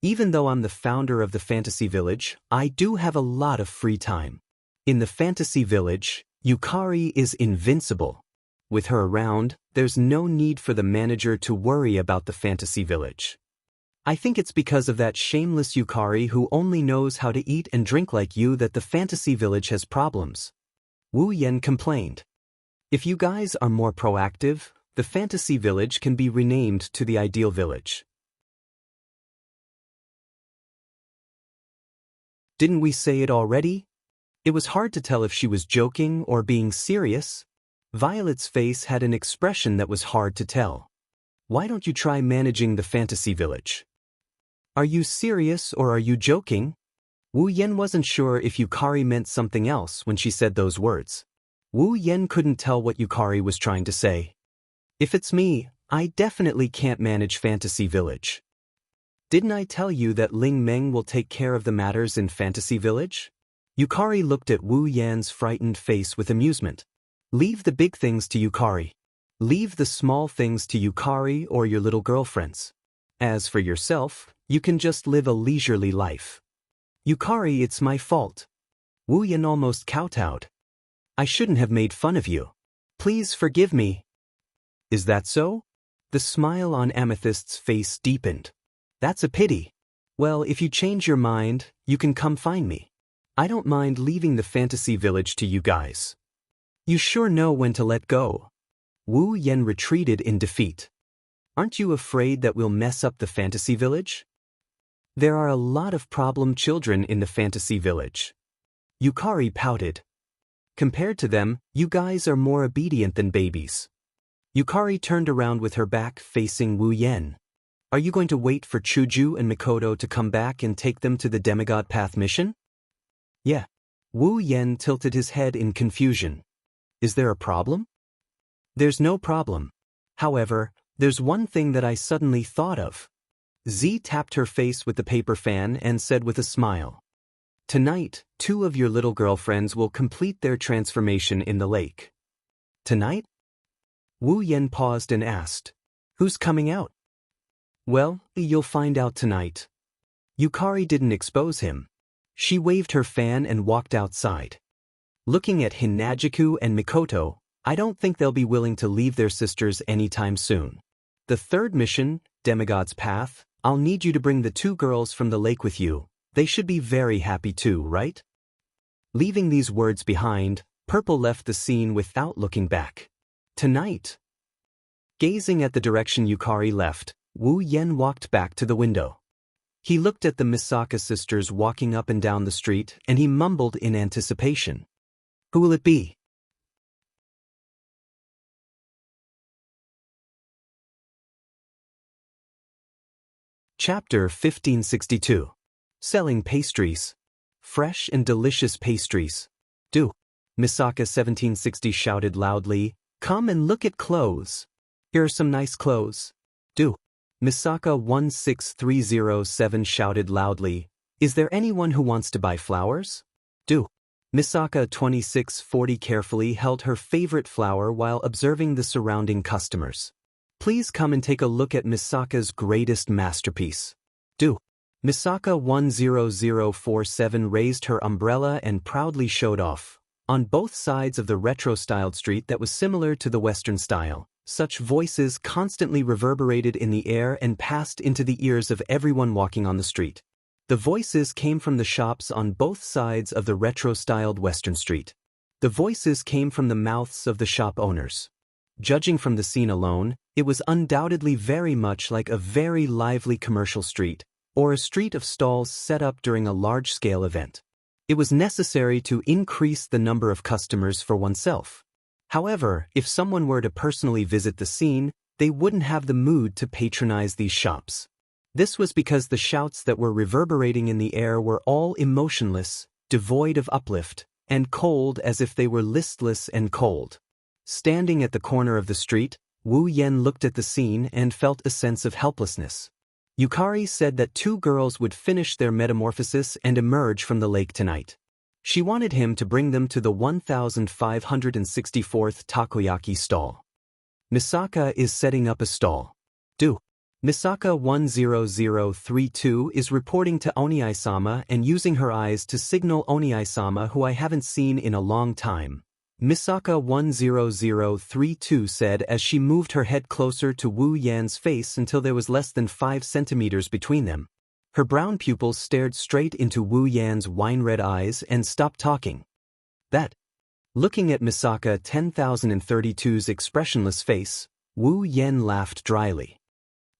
Even though I'm the founder of the Fantasy Village, I do have a lot of free time. In the Fantasy Village, Yukari is invincible. With her around, there's no need for the manager to worry about the Fantasy Village. I think it's because of that shameless Yukari who only knows how to eat and drink like you that the Fantasy Village has problems. Wu Yen complained. If you guys are more proactive, the Fantasy Village can be renamed to the Ideal Village. Didn't we say it already? It was hard to tell if she was joking or being serious. Violet's face had an expression that was hard to tell. Why don't you try managing the fantasy village? Are you serious or are you joking? Wu Yen wasn't sure if Yukari meant something else when she said those words. Wu Yen couldn't tell what Yukari was trying to say. If it's me, I definitely can't manage Fantasy Village. Didn't I tell you that Ling Meng will take care of the matters in Fantasy Village? Yukari looked at Wu Yan's frightened face with amusement. Leave the big things to Yukari. Leave the small things to Yukari or your little girlfriends. As for yourself, you can just live a leisurely life. Yukari, it's my fault. Wu Yan almost kowtowed. I shouldn't have made fun of you. Please forgive me. Is that so? The smile on Amethyst's face deepened. That's a pity. Well, if you change your mind, you can come find me. I don't mind leaving the fantasy village to you guys. You sure know when to let go. Wu Yan retreated in defeat. Aren't you afraid that we'll mess up the fantasy village? There are a lot of problem children in the fantasy village. Yukari pouted. Compared to them, you guys are more obedient than babies. Yukari turned around with her back facing Wu Yan. Are you going to wait for Chuju and Mikoto to come back and take them to the Demigod Path mission? Yeah. Wu Yan tilted his head in confusion. Is there a problem? There's no problem. However, there's one thing that I suddenly thought of. Z tapped her face with the paper fan and said with a smile. Tonight, 2 of your little girlfriends will complete their transformation in the lake. Tonight? Wu Yan paused and asked, who's coming out? Well, you'll find out tonight. Yukari didn't expose him. She waved her fan and walked outside. Looking at Hinajiku and Mikoto, I don't think they'll be willing to leave their sisters anytime soon. The 3rd mission, Demigod's Path, I'll need you to bring the 2 girls from the lake with you. They should be very happy too, right? Leaving these words behind, Purple left the scene without looking back. Tonight. Gazing at the direction Yukari left, Wu Yan walked back to the window. He looked at the Misaka sisters walking up and down the street and he mumbled in anticipation. Who will it be? Chapter 1562. Selling pastries. Fresh and delicious pastries. Do. Misaka 1760 shouted loudly, come and look at clothes. Here are some nice clothes. Do. Misaka 16307 shouted loudly, is there anyone who wants to buy flowers? Do. Misaka 2640 carefully held her favorite flower while observing the surrounding customers. Please come and take a look at Misaka's greatest masterpiece. Do. Misaka 10047 raised her umbrella and proudly showed off. On both sides of the retro-styled street that was similar to the Western style, such voices constantly reverberated in the air and passed into the ears of everyone walking on the street. The voices came from the shops on both sides of the retro-styled Western street. The voices came from the mouths of the shop owners. Judging from the scene alone, it was undoubtedly very much like a very lively commercial street, or a street of stalls set up during a large-scale event. It was necessary to increase the number of customers for oneself. However, if someone were to personally visit the scene, they wouldn't have the mood to patronize these shops. This was because the shouts that were reverberating in the air were all emotionless, devoid of uplift, and cold as if they were listless and cold. Standing at the corner of the street, Wu Yan looked at the scene and felt a sense of helplessness. Yukari said that 2 girls would finish their metamorphosis and emerge from the lake tonight. She wanted him to bring them to the 1564th takoyaki stall. Misaka is setting up a stall. Do. Misaka 10032 is reporting to Oniai-sama and using her eyes to signal Oniai-sama, who I haven't seen in a long time. Misaka 10032 said as she moved her head closer to Wu Yan's face until there was less than 5 centimeters between them. Her brown pupils stared straight into Wu Yan's wine-red eyes and stopped talking. That. Looking at Misaka 10032's expressionless face, Wu Yan laughed dryly.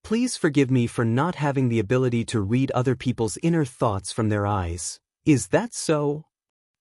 Please forgive me for not having the ability to read other people's inner thoughts from their eyes. Is that so?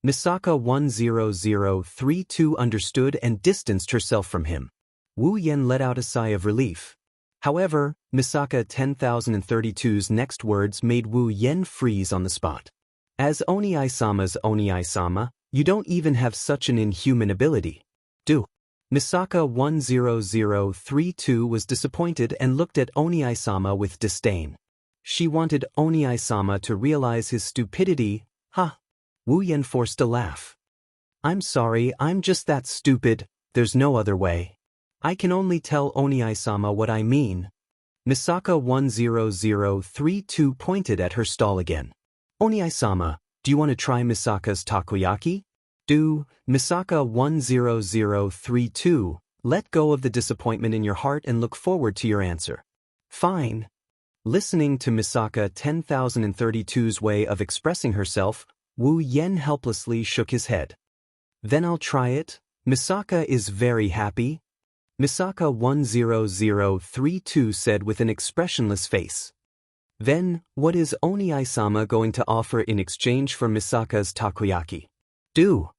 Misaka 10032 understood and distanced herself from him. Wu Yen let out a sigh of relief. However, Misaka 10,032's next words made Wu Yen freeze on the spot. As Oni-Sama's Oni-Sama, you don't even have such an inhuman ability. Do. Misaka 10032 was disappointed and looked at Oni-Sama with disdain. She wanted Oni-Sama to realize his stupidity. Ha! Wu Yen forced a laugh. I'm sorry, I'm just that stupid, there's no other way. I can only tell Oni-Sama what I mean. Misaka 10032 pointed at her stall again. Oni-Sama, do you want to try Misaka's takoyaki? Do. Misaka 10032, let go of the disappointment in your heart and look forward to your answer. Fine. Listening to Misaka 10,032's way of expressing herself, Wu Yen helplessly shook his head. Then I'll try it. Misaka is very happy. Misaka 10032 said with an expressionless face. Then, what is Oni-Sama going to offer in exchange for Misaka's takoyaki? Do.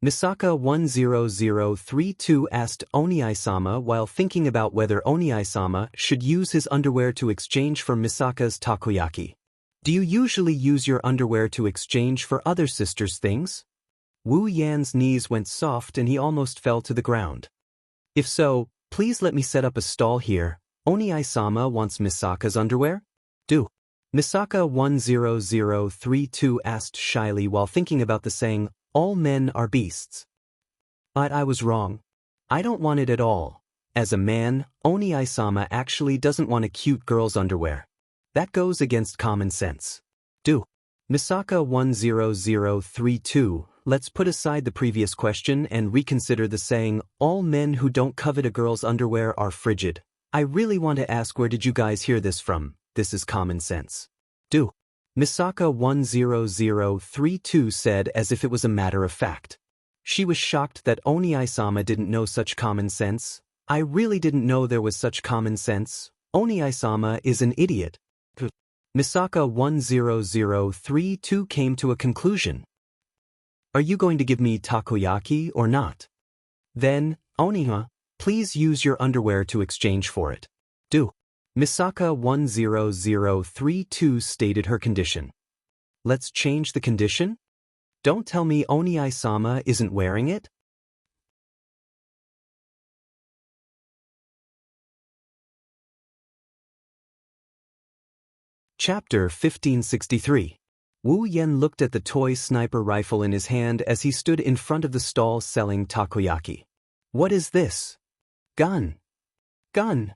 Misaka 10032 asked Oni-Sama while thinking about whether Oni-Sama should use his underwear to exchange for Misaka's takoyaki. Do you usually use your underwear to exchange for other sisters' things? Wu Yan's knees went soft and he almost fell to the ground. If so, please let me set up a stall here. Oni-Sama wants Misaka's underwear? Do. Misaka 10032 asked shyly while thinking about the saying, all men are beasts. But I was wrong. I don't want it at all. As a man, Oni-Sama actually doesn't want a cute girl's underwear. That goes against common sense. Do. Misaka 10032, let's put aside the previous question and reconsider the saying, all men who don't covet a girl's underwear are frigid. I really want to ask, where did you guys hear this from? This is common sense. Do. Misaka 10032 said as if it was a matter of fact. She was shocked that Oni-Sama didn't know such common sense. I really didn't know there was such common sense. Oni-Sama is an idiot. Misaka 10032 came to a conclusion. Are you going to give me takoyaki or not? Then, Oni-ha, please use your underwear to exchange for it. Do. Misaka 10032 stated her condition. Let's change the condition? Don't tell me Oni-Sama isn't wearing it? Chapter 1563. Wu Yen looked at the toy sniper rifle in his hand as he stood in front of the stall selling takoyaki. What is this? Gun. Gun.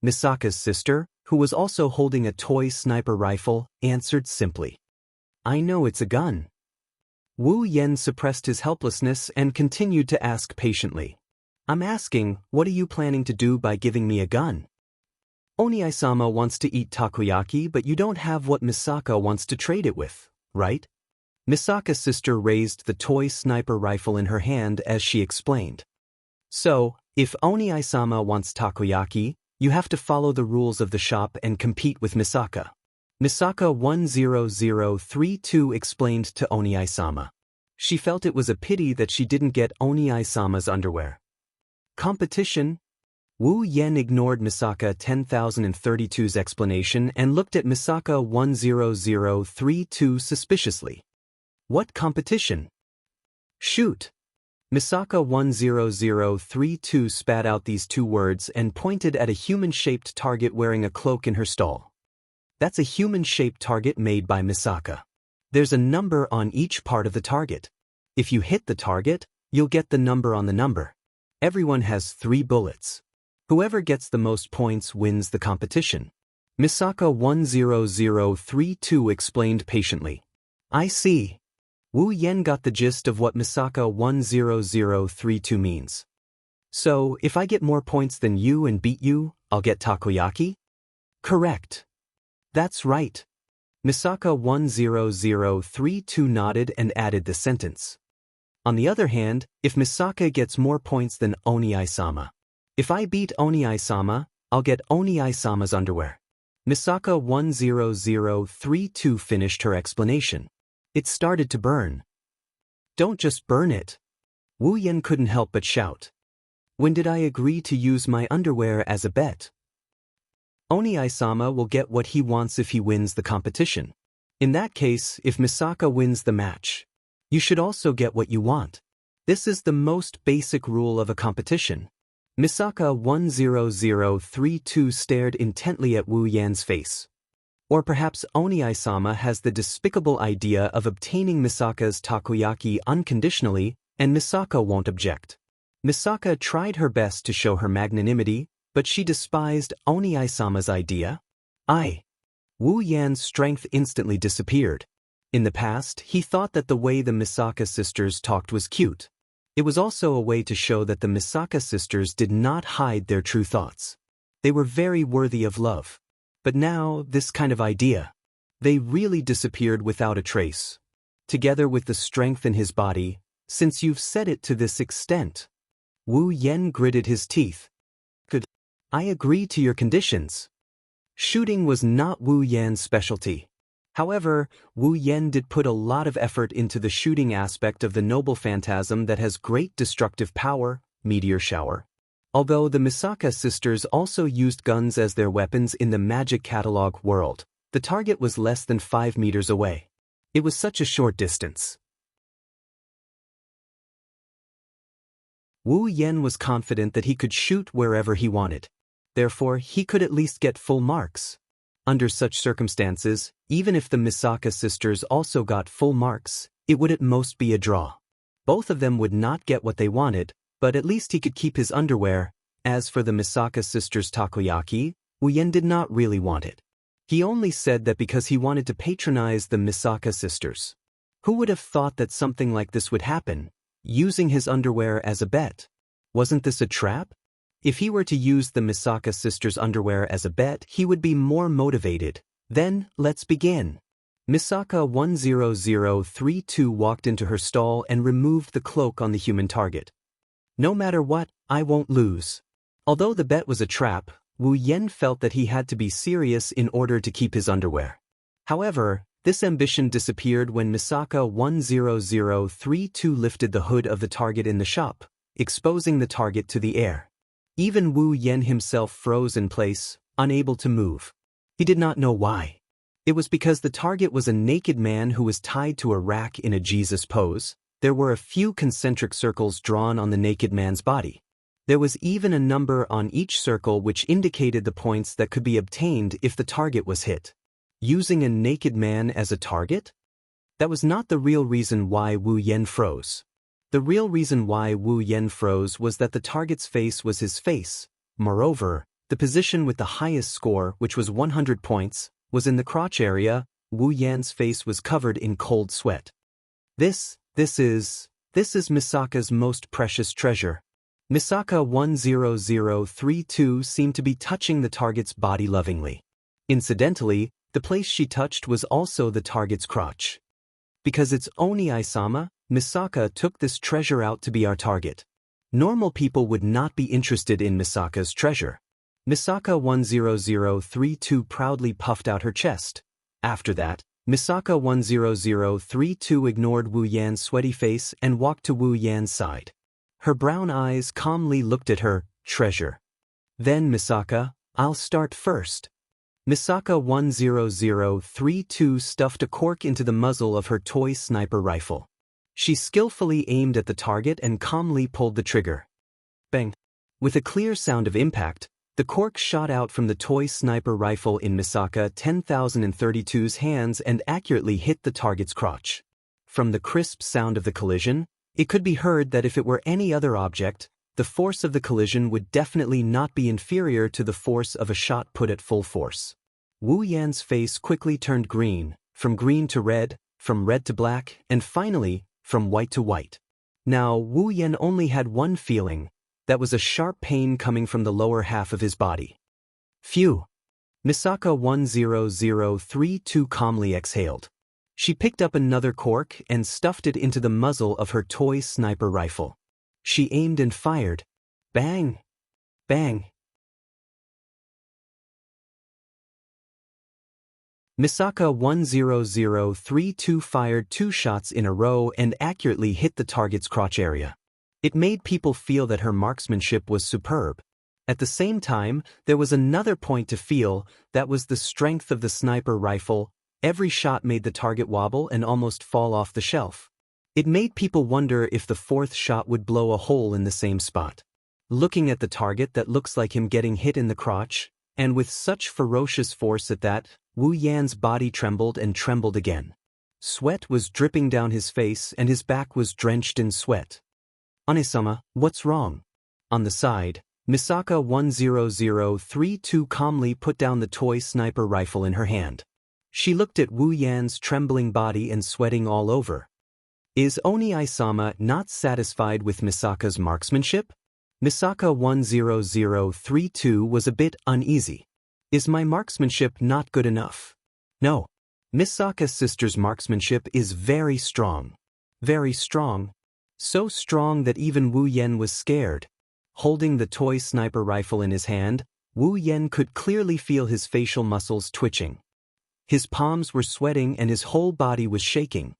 Misaka's sister, who was also holding a toy sniper rifle, answered simply. I know it's a gun. Wu Yen suppressed his helplessness and continued to ask patiently. I'm asking, what are you planning to do by giving me a gun? Oni-Sama wants to eat takoyaki, but you don't have what Misaka wants to trade it with, right? Misaka's sister raised the toy sniper rifle in her hand as she explained. So, if Oni-Sama wants takoyaki, you have to follow the rules of the shop and compete with Misaka. Misaka 10032 explained to Oni-Sama. She felt it was a pity that she didn't get Oni-Sama's underwear. Competition? Wu Yen ignored Misaka 10,032's explanation and looked at Misaka 10032 suspiciously. What competition? Shoot! Misaka 10032 spat out these two words and pointed at a human-shaped target wearing a cloak in her stall. That's a human-shaped target made by Misaka. There's a number on each part of the target. If you hit the target, you'll get the number on the number. Everyone has 3 bullets. Whoever gets the most points wins the competition. Misaka 10032 explained patiently. I see. Wu Yen got the gist of what Misaka 10032 means. So, if I get more points than you and beat you, I'll get takoyaki? Correct. That's right. Misaka 10032 nodded and added the sentence. On the other hand, if Misaka gets more points than Oni-Sama. If I beat Oni-Sama, I'll get Oni-Sama's underwear. Misaka 10032 finished her explanation. It started to burn. Don't just burn it. Wu Yan couldn't help but shout. When did I agree to use my underwear as a bet? Oni-sama will get what he wants if he wins the competition. In that case, if Misaka wins the match, you should also get what you want. This is the most basic rule of a competition. Misaka 10032 stared intently at Wu Yan's face. Or perhaps Oni-sama has the despicable idea of obtaining Misaka's takoyaki unconditionally, and Misaka won't object. Misaka tried her best to show her magnanimity, but she despised Oni-sama's idea. Wu Yan's strength instantly disappeared. In the past, he thought that the way the Misaka sisters talked was cute. It was also a way to show that the Misaka sisters did not hide their true thoughts. They were very worthy of love. But now, this kind of idea. They really disappeared without a trace. Together with the strength in his body, since you've said it to this extent. Wu Yan gritted his teeth. Could I agree to your conditions? Shooting was not Wu Yan's specialty. However, Wu Yan did put a lot of effort into the shooting aspect of the noble phantasm that has great destructive power, meteor shower. Although the Misaka sisters also used guns as their weapons in the magic catalog world, the target was less than 5 meters away. It was such a short distance. Wu Yan was confident that he could shoot wherever he wanted. Therefore, he could at least get full marks. Under such circumstances, even if the Misaka sisters also got full marks, it would at most be a draw. Both of them would not get what they wanted, but at least he could keep his underwear. As for the Misaka sisters' takoyaki, Wu Yan did not really want it. He only said that because he wanted to patronize the Misaka sisters. Who would have thought that something like this would happen, using his underwear as a bet? Wasn't this a trap? If he were to use the Misaka sisters' underwear as a bet, he would be more motivated. Then, let's begin. Misaka 10032 walked into her stall and removed the cloak on the human target. No matter what, I won't lose. Although the bet was a trap, Wu Yan felt that he had to be serious in order to keep his underwear. However, this ambition disappeared when Misaka 10032 lifted the hood of the target in the shop, exposing the target to the air. Even Wu Yan himself froze in place, unable to move. He did not know why. It was because the target was a naked man who was tied to a rack in a Jesus pose. There were a few concentric circles drawn on the naked man's body. There was even a number on each circle which indicated the points that could be obtained if the target was hit. Using a naked man as a target? That was not the real reason why Wu Yan froze. The real reason why Wu Yan froze was that the target's face was his face. Moreover, the position with the highest score, which was 100 points, was in the crotch area. Wu Yan's face was covered in cold sweat. This is Misaka's most precious treasure. Misaka 10032 seemed to be touching the target's body lovingly. Incidentally, the place she touched was also the target's crotch. Because it's Oni-sama, Misaka took this treasure out to be our target. Normal people would not be interested in Misaka's treasure. Misaka 10032 proudly puffed out her chest. After that, Misaka 10032 ignored Wu Yan's sweaty face and walked to Wu Yan's side. Her brown eyes calmly looked at her treasure. Then Misaka, I'll start first. Misaka 10032 stuffed a cork into the muzzle of her toy sniper rifle. She skillfully aimed at the target and calmly pulled the trigger. Bang! With a clear sound of impact, the cork shot out from the toy sniper rifle in Misaka 10032's hands and accurately hit the target's crotch. From the crisp sound of the collision, it could be heard that if it were any other object, the force of the collision would definitely not be inferior to the force of a shot put at full force. Wu Yan's face quickly turned green, from green to red, from red to black, and finally, from white to white. Now, Wu Yan only had one feeling. That was a sharp pain coming from the lower half of his body. Phew! Misaka 10032 calmly exhaled. She picked up another cork and stuffed it into the muzzle of her toy sniper rifle. She aimed and fired. Bang! Bang! Misaka 10032 fired 2 shots in a row and accurately hit the target's crotch area. It made people feel that her marksmanship was superb. At the same time, there was another point to feel, that was the strength of the sniper rifle. Every shot made the target wobble and almost fall off the shelf. It made people wonder if the 4th shot would blow a hole in the same spot. Looking at the target that looks like him getting hit in the crotch, and with such ferocious force at that, Wu Yan's body trembled and trembled again. Sweat was dripping down his face and his back was drenched in sweat. "Ane-sama, what's wrong?" On the side, Misaka 10032 calmly put down the toy sniper rifle in her hand. She looked at Wu Yan's trembling body and sweating all over. Is Oni-sama not satisfied with Misaka's marksmanship? Misaka 10032 was a bit uneasy. Is my marksmanship not good enough? No. Misaka's sister's marksmanship is very strong. Very strong. So strong that even Wu Yan was scared. Holding the toy sniper rifle in his hand, Wu Yan could clearly feel his facial muscles twitching. His palms were sweating and his whole body was shaking.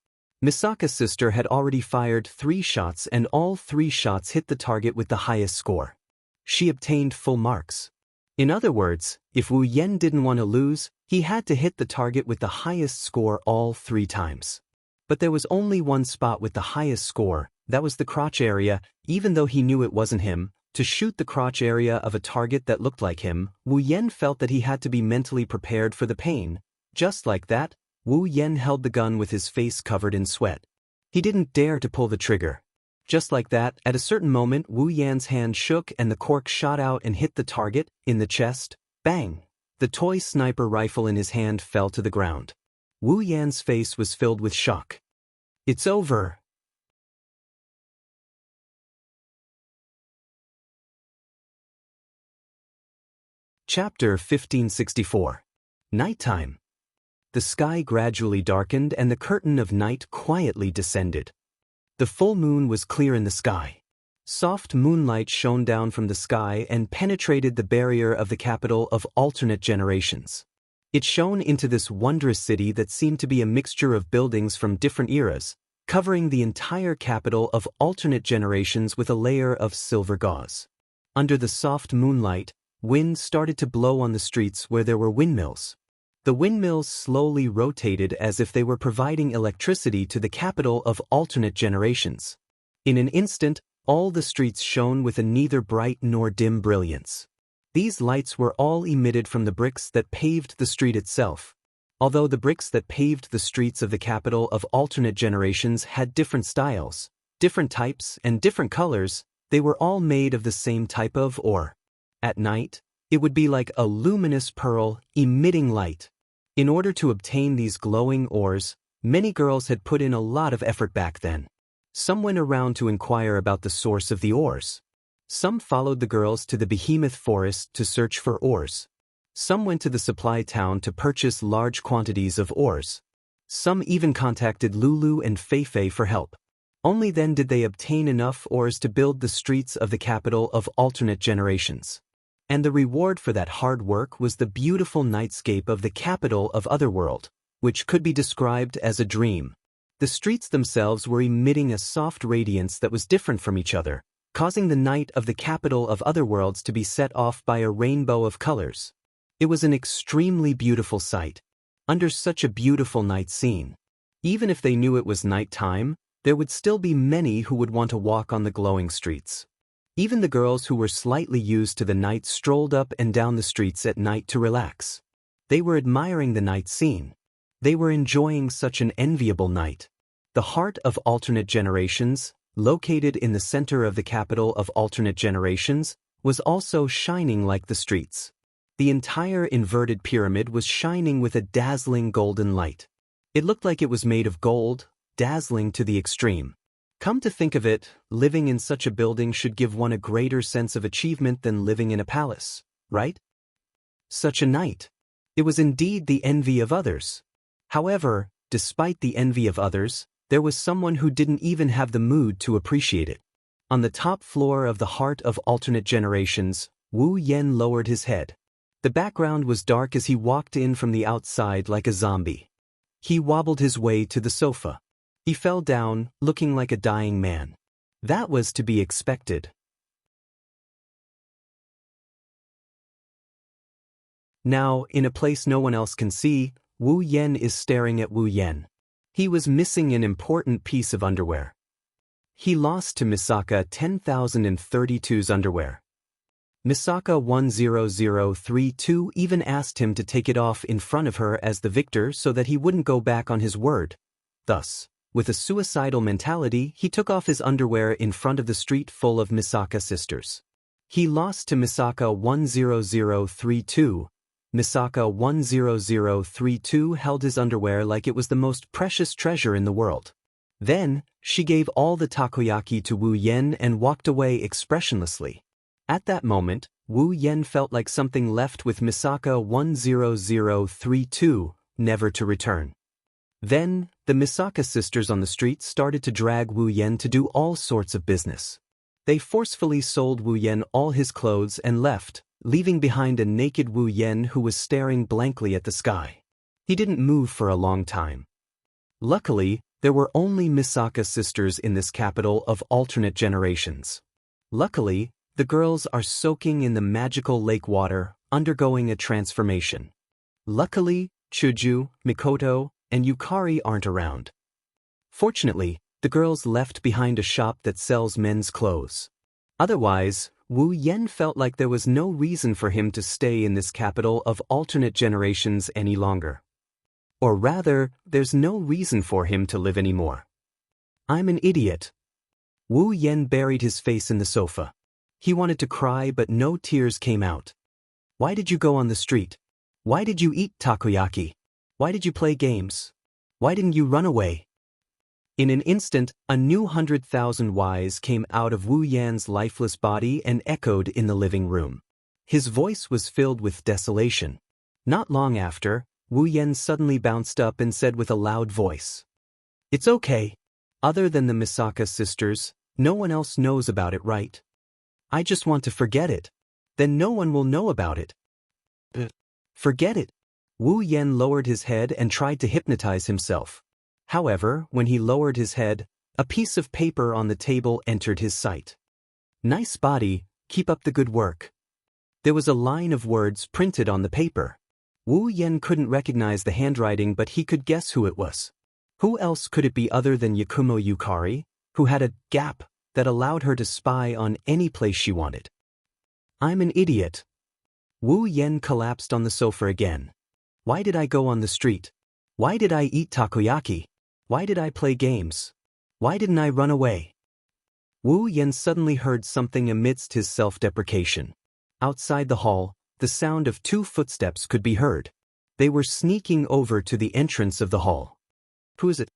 Misaka's sister had already fired 3 shots and all 3 shots hit the target with the highest score. She obtained full marks. In other words, if Wu Yan didn't want to lose, he had to hit the target with the highest score all 3 times. But there was only one spot with the highest score, that was the crotch area. Even though he knew it wasn't him, to shoot the crotch area of a target that looked like him, Wu Yan felt that he had to be mentally prepared for the pain. Just like that, Wu Yan held the gun with his face covered in sweat. He didn't dare to pull the trigger. Just like that, at a certain moment Wu Yan's hand shook and the cork shot out and hit the target, in the chest. Bang! The toy sniper rifle in his hand fell to the ground. Wu Yan's face was filled with shock. It's over. Chapter 1564. Nighttime. The sky gradually darkened and the curtain of night quietly descended. The full moon was clear in the sky. Soft moonlight shone down from the sky and penetrated the barrier of the capital of alternate generations. It shone into this wondrous city that seemed to be a mixture of buildings from different eras, covering the entire capital of alternate generations with a layer of silver gauze. Under the soft moonlight, wind started to blow on the streets where there were windmills. The windmills slowly rotated as if they were providing electricity to the capital of alternate generations. In an instant, all the streets shone with a neither bright nor dim brilliance. These lights were all emitted from the bricks that paved the street itself. Although the bricks that paved the streets of the capital of alternate generations had different styles, different types, and different colors, they were all made of the same type of ore. At night, it would be like a luminous pearl, emitting light. In order to obtain these glowing ores, many girls had put in a lot of effort back then. Some went around to inquire about the source of the ores. Some followed the girls to the behemoth forest to search for ores. Some went to the supply town to purchase large quantities of ores. Some even contacted Lulu and Feifei for help. Only then did they obtain enough ores to build the streets of the capital of alternate generations. And the reward for that hard work was the beautiful nightscape of the capital of Otherworld, which could be described as a dream. The streets themselves were emitting a soft radiance that was different from each other, causing the night of the capital of Otherworlds to be set off by a rainbow of colors. It was an extremely beautiful sight. Under such a beautiful night scene, even if they knew it was night time, there would still be many who would want to walk on the glowing streets. Even the girls who were slightly used to the night strolled up and down the streets at night to relax. They were admiring the night scene. They were enjoying such an enviable night. The heart of alternate generations, located in the center of the capital of alternate generations, was also shining like the streets. The entire inverted pyramid was shining with a dazzling golden light. It looked like it was made of gold, dazzling to the extreme. Come to think of it, living in such a building should give one a greater sense of achievement than living in a palace, right? Such a night. It was indeed the envy of others. However, despite the envy of others, there was someone who didn't even have the mood to appreciate it. On the top floor of the heart of alternate generations, Wu Yan lowered his head. The background was dark as he walked in from the outside like a zombie. He wobbled his way to the sofa. He fell down, looking like a dying man. That was to be expected. Now, in a place no one else can see, Wu Yen is staring at Wu Yen. He was missing an important piece of underwear. He lost to Misaka 10,032's underwear. Misaka 10032 even asked him to take it off in front of her as the victor so that he wouldn't go back on his word. Thus, with a suicidal mentality, he took off his underwear in front of the street full of Misaka sisters. He lost to Misaka 10032. Misaka 10032 held his underwear like it was the most precious treasure in the world. Then, she gave all the takoyaki to Wu Yen and walked away expressionlessly. At that moment, Wu Yen felt like something left with Misaka 10032, never to return. Then, the Misaka sisters on the street started to drag Wu Yen to do all sorts of business. They forcefully sold Wu Yen all his clothes and left, leaving behind a naked Wu Yen who was staring blankly at the sky. He didn't move for a long time. Luckily, there were only Misaka sisters in this capital of alternate generations. Luckily, the girls are soaking in the magical lake water, undergoing a transformation. Luckily, Chuju, Mikoto, and Yukari aren't around. Fortunately, the girls left behind a shop that sells men's clothes. Otherwise, Wu Yen felt like there was no reason for him to stay in this capital of alternate generations any longer. Or rather, there's no reason for him to live anymore. I'm an idiot. Wu Yen buried his face in the sofa. He wanted to cry but no tears came out. Why did you go on the street? Why did you eat takoyaki? Why did you play games? Why didn't you run away? In an instant, a new 100,000 whys came out of Wu Yan's lifeless body and echoed in the living room. His voice was filled with desolation. Not long after, Wu Yen suddenly bounced up and said with a loud voice, "It's okay. Other than the Misaka sisters, no one else knows about it, right? I just want to forget it. Then no one will know about it." Forget it. Wu Yen lowered his head and tried to hypnotize himself. However, when he lowered his head, a piece of paper on the table entered his sight. "Nice body, keep up the good work." There was a line of words printed on the paper. Wu Yen couldn't recognize the handwriting, but he could guess who it was. Who else could it be other than Yakumo Yukari, who had a gap that allowed her to spy on any place she wanted? I'm an idiot. Wu Yen collapsed on the sofa again. Why did I go on the street? Why did I eat takoyaki? Why did I play games? Why didn't I run away? Wu Yen suddenly heard something amidst his self-deprecation. Outside the hall, the sound of 2 footsteps could be heard. They were sneaking over to the entrance of the hall. Who is it?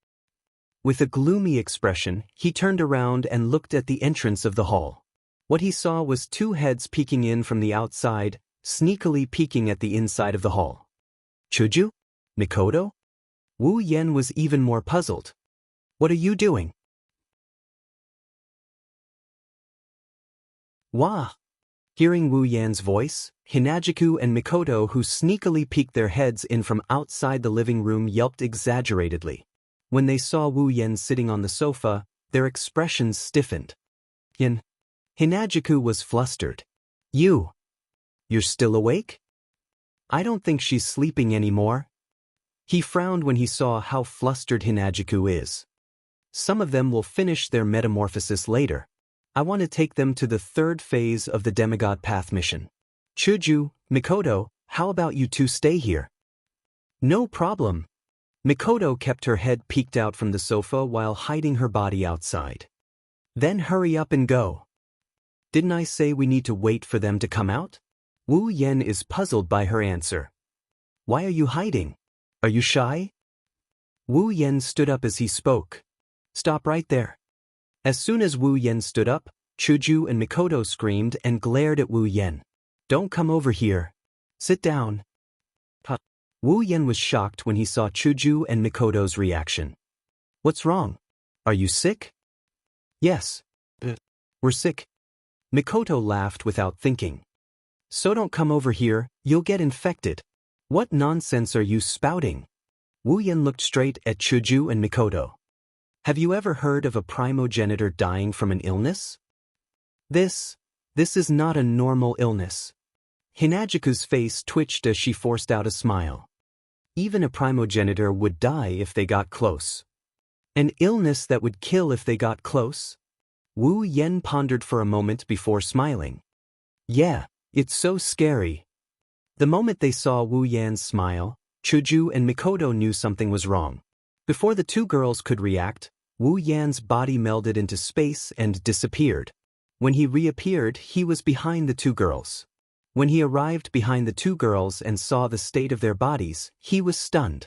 With a gloomy expression, he turned around and looked at the entrance of the hall. What he saw was 2 heads peeking in from the outside, sneakily peeking at the inside of the hall. Chuju? Mikoto? Wu Yen was even more puzzled. What are you doing? Wah! Hearing Wu Yan's voice, Hinajiku and Mikoto, who sneakily peeked their heads in from outside the living room, yelped exaggeratedly. When they saw Wu Yen sitting on the sofa, their expressions stiffened. Hinajiku was flustered. You're still awake? I don't think she's sleeping anymore. He frowned when he saw how flustered Hinajiku is. Some of them will finish their metamorphosis later. I want to take them to the 3rd phase of the Demigod Path mission. Chuju, Mikoto, how about you 2 stay here? No problem. Mikoto kept her head peeked out from the sofa while hiding her body outside. Then hurry up and go. Didn't I say we need to wait for them to come out? Wu Yen is puzzled by her answer. Why are you hiding? Are you shy? Wu Yen stood up as he spoke. Stop right there. As soon as Wu Yen stood up, Chuju and Mikoto screamed and glared at Wu Yen. Don't come over here. Sit down. Wu Yen was shocked when he saw Chuju and Mikoto's reaction. What's wrong? Are you sick? Yes. We're sick. Mikoto laughed without thinking. So don't come over here, you'll get infected. What nonsense are you spouting? Wu Yan looked straight at Chuju and Mikoto. Have you ever heard of a primogenitor dying from an illness? This is not a normal illness. Hinajiku's face twitched as she forced out a smile. Even a primogenitor would die if they got close. An illness that would kill if they got close? Wu Yan pondered for a moment before smiling. Yeah, it's so scary. The moment they saw Wu Yan's smile, Chuju and Mikoto knew something was wrong. Before the two girls could react, Wu Yan's body melded into space and disappeared. When he reappeared, he was behind the two girls. When he arrived behind the two girls and saw the state of their bodies, he was stunned.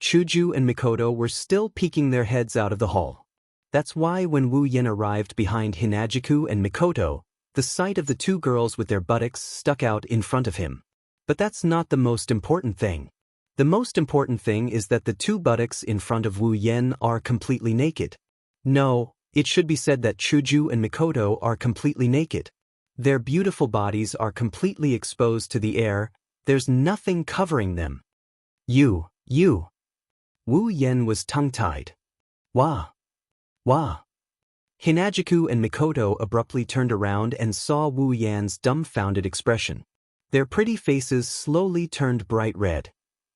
Chuju and Mikoto were still peeking their heads out of the hall. That's why when Wu Yan arrived behind Hinajiku and Mikoto, the sight of the two girls with their buttocks stuck out in front of him. But that's not the most important thing. The most important thing is that the two buttocks in front of Wu Yan are completely naked. No, it should be said that Chuju and Mikoto are completely naked. Their beautiful bodies are completely exposed to the air, there's nothing covering them. You. Wu Yan was tongue-tied. Wah. Hinajiku and Mikoto abruptly turned around and saw Wu Yan's dumbfounded expression. Their pretty faces slowly turned bright red.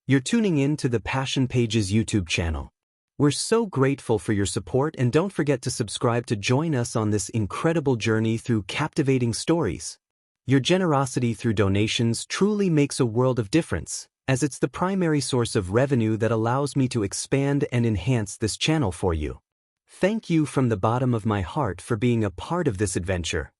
You're tuning in to the Passion Pages YouTube channel. We're so grateful for your support, and don't forget to subscribe to join us on this incredible journey through captivating stories. Your generosity through donations truly makes a world of difference, as it's the primary source of revenue that allows me to expand and enhance this channel for you. Thank you from the bottom of my heart for being a part of this adventure.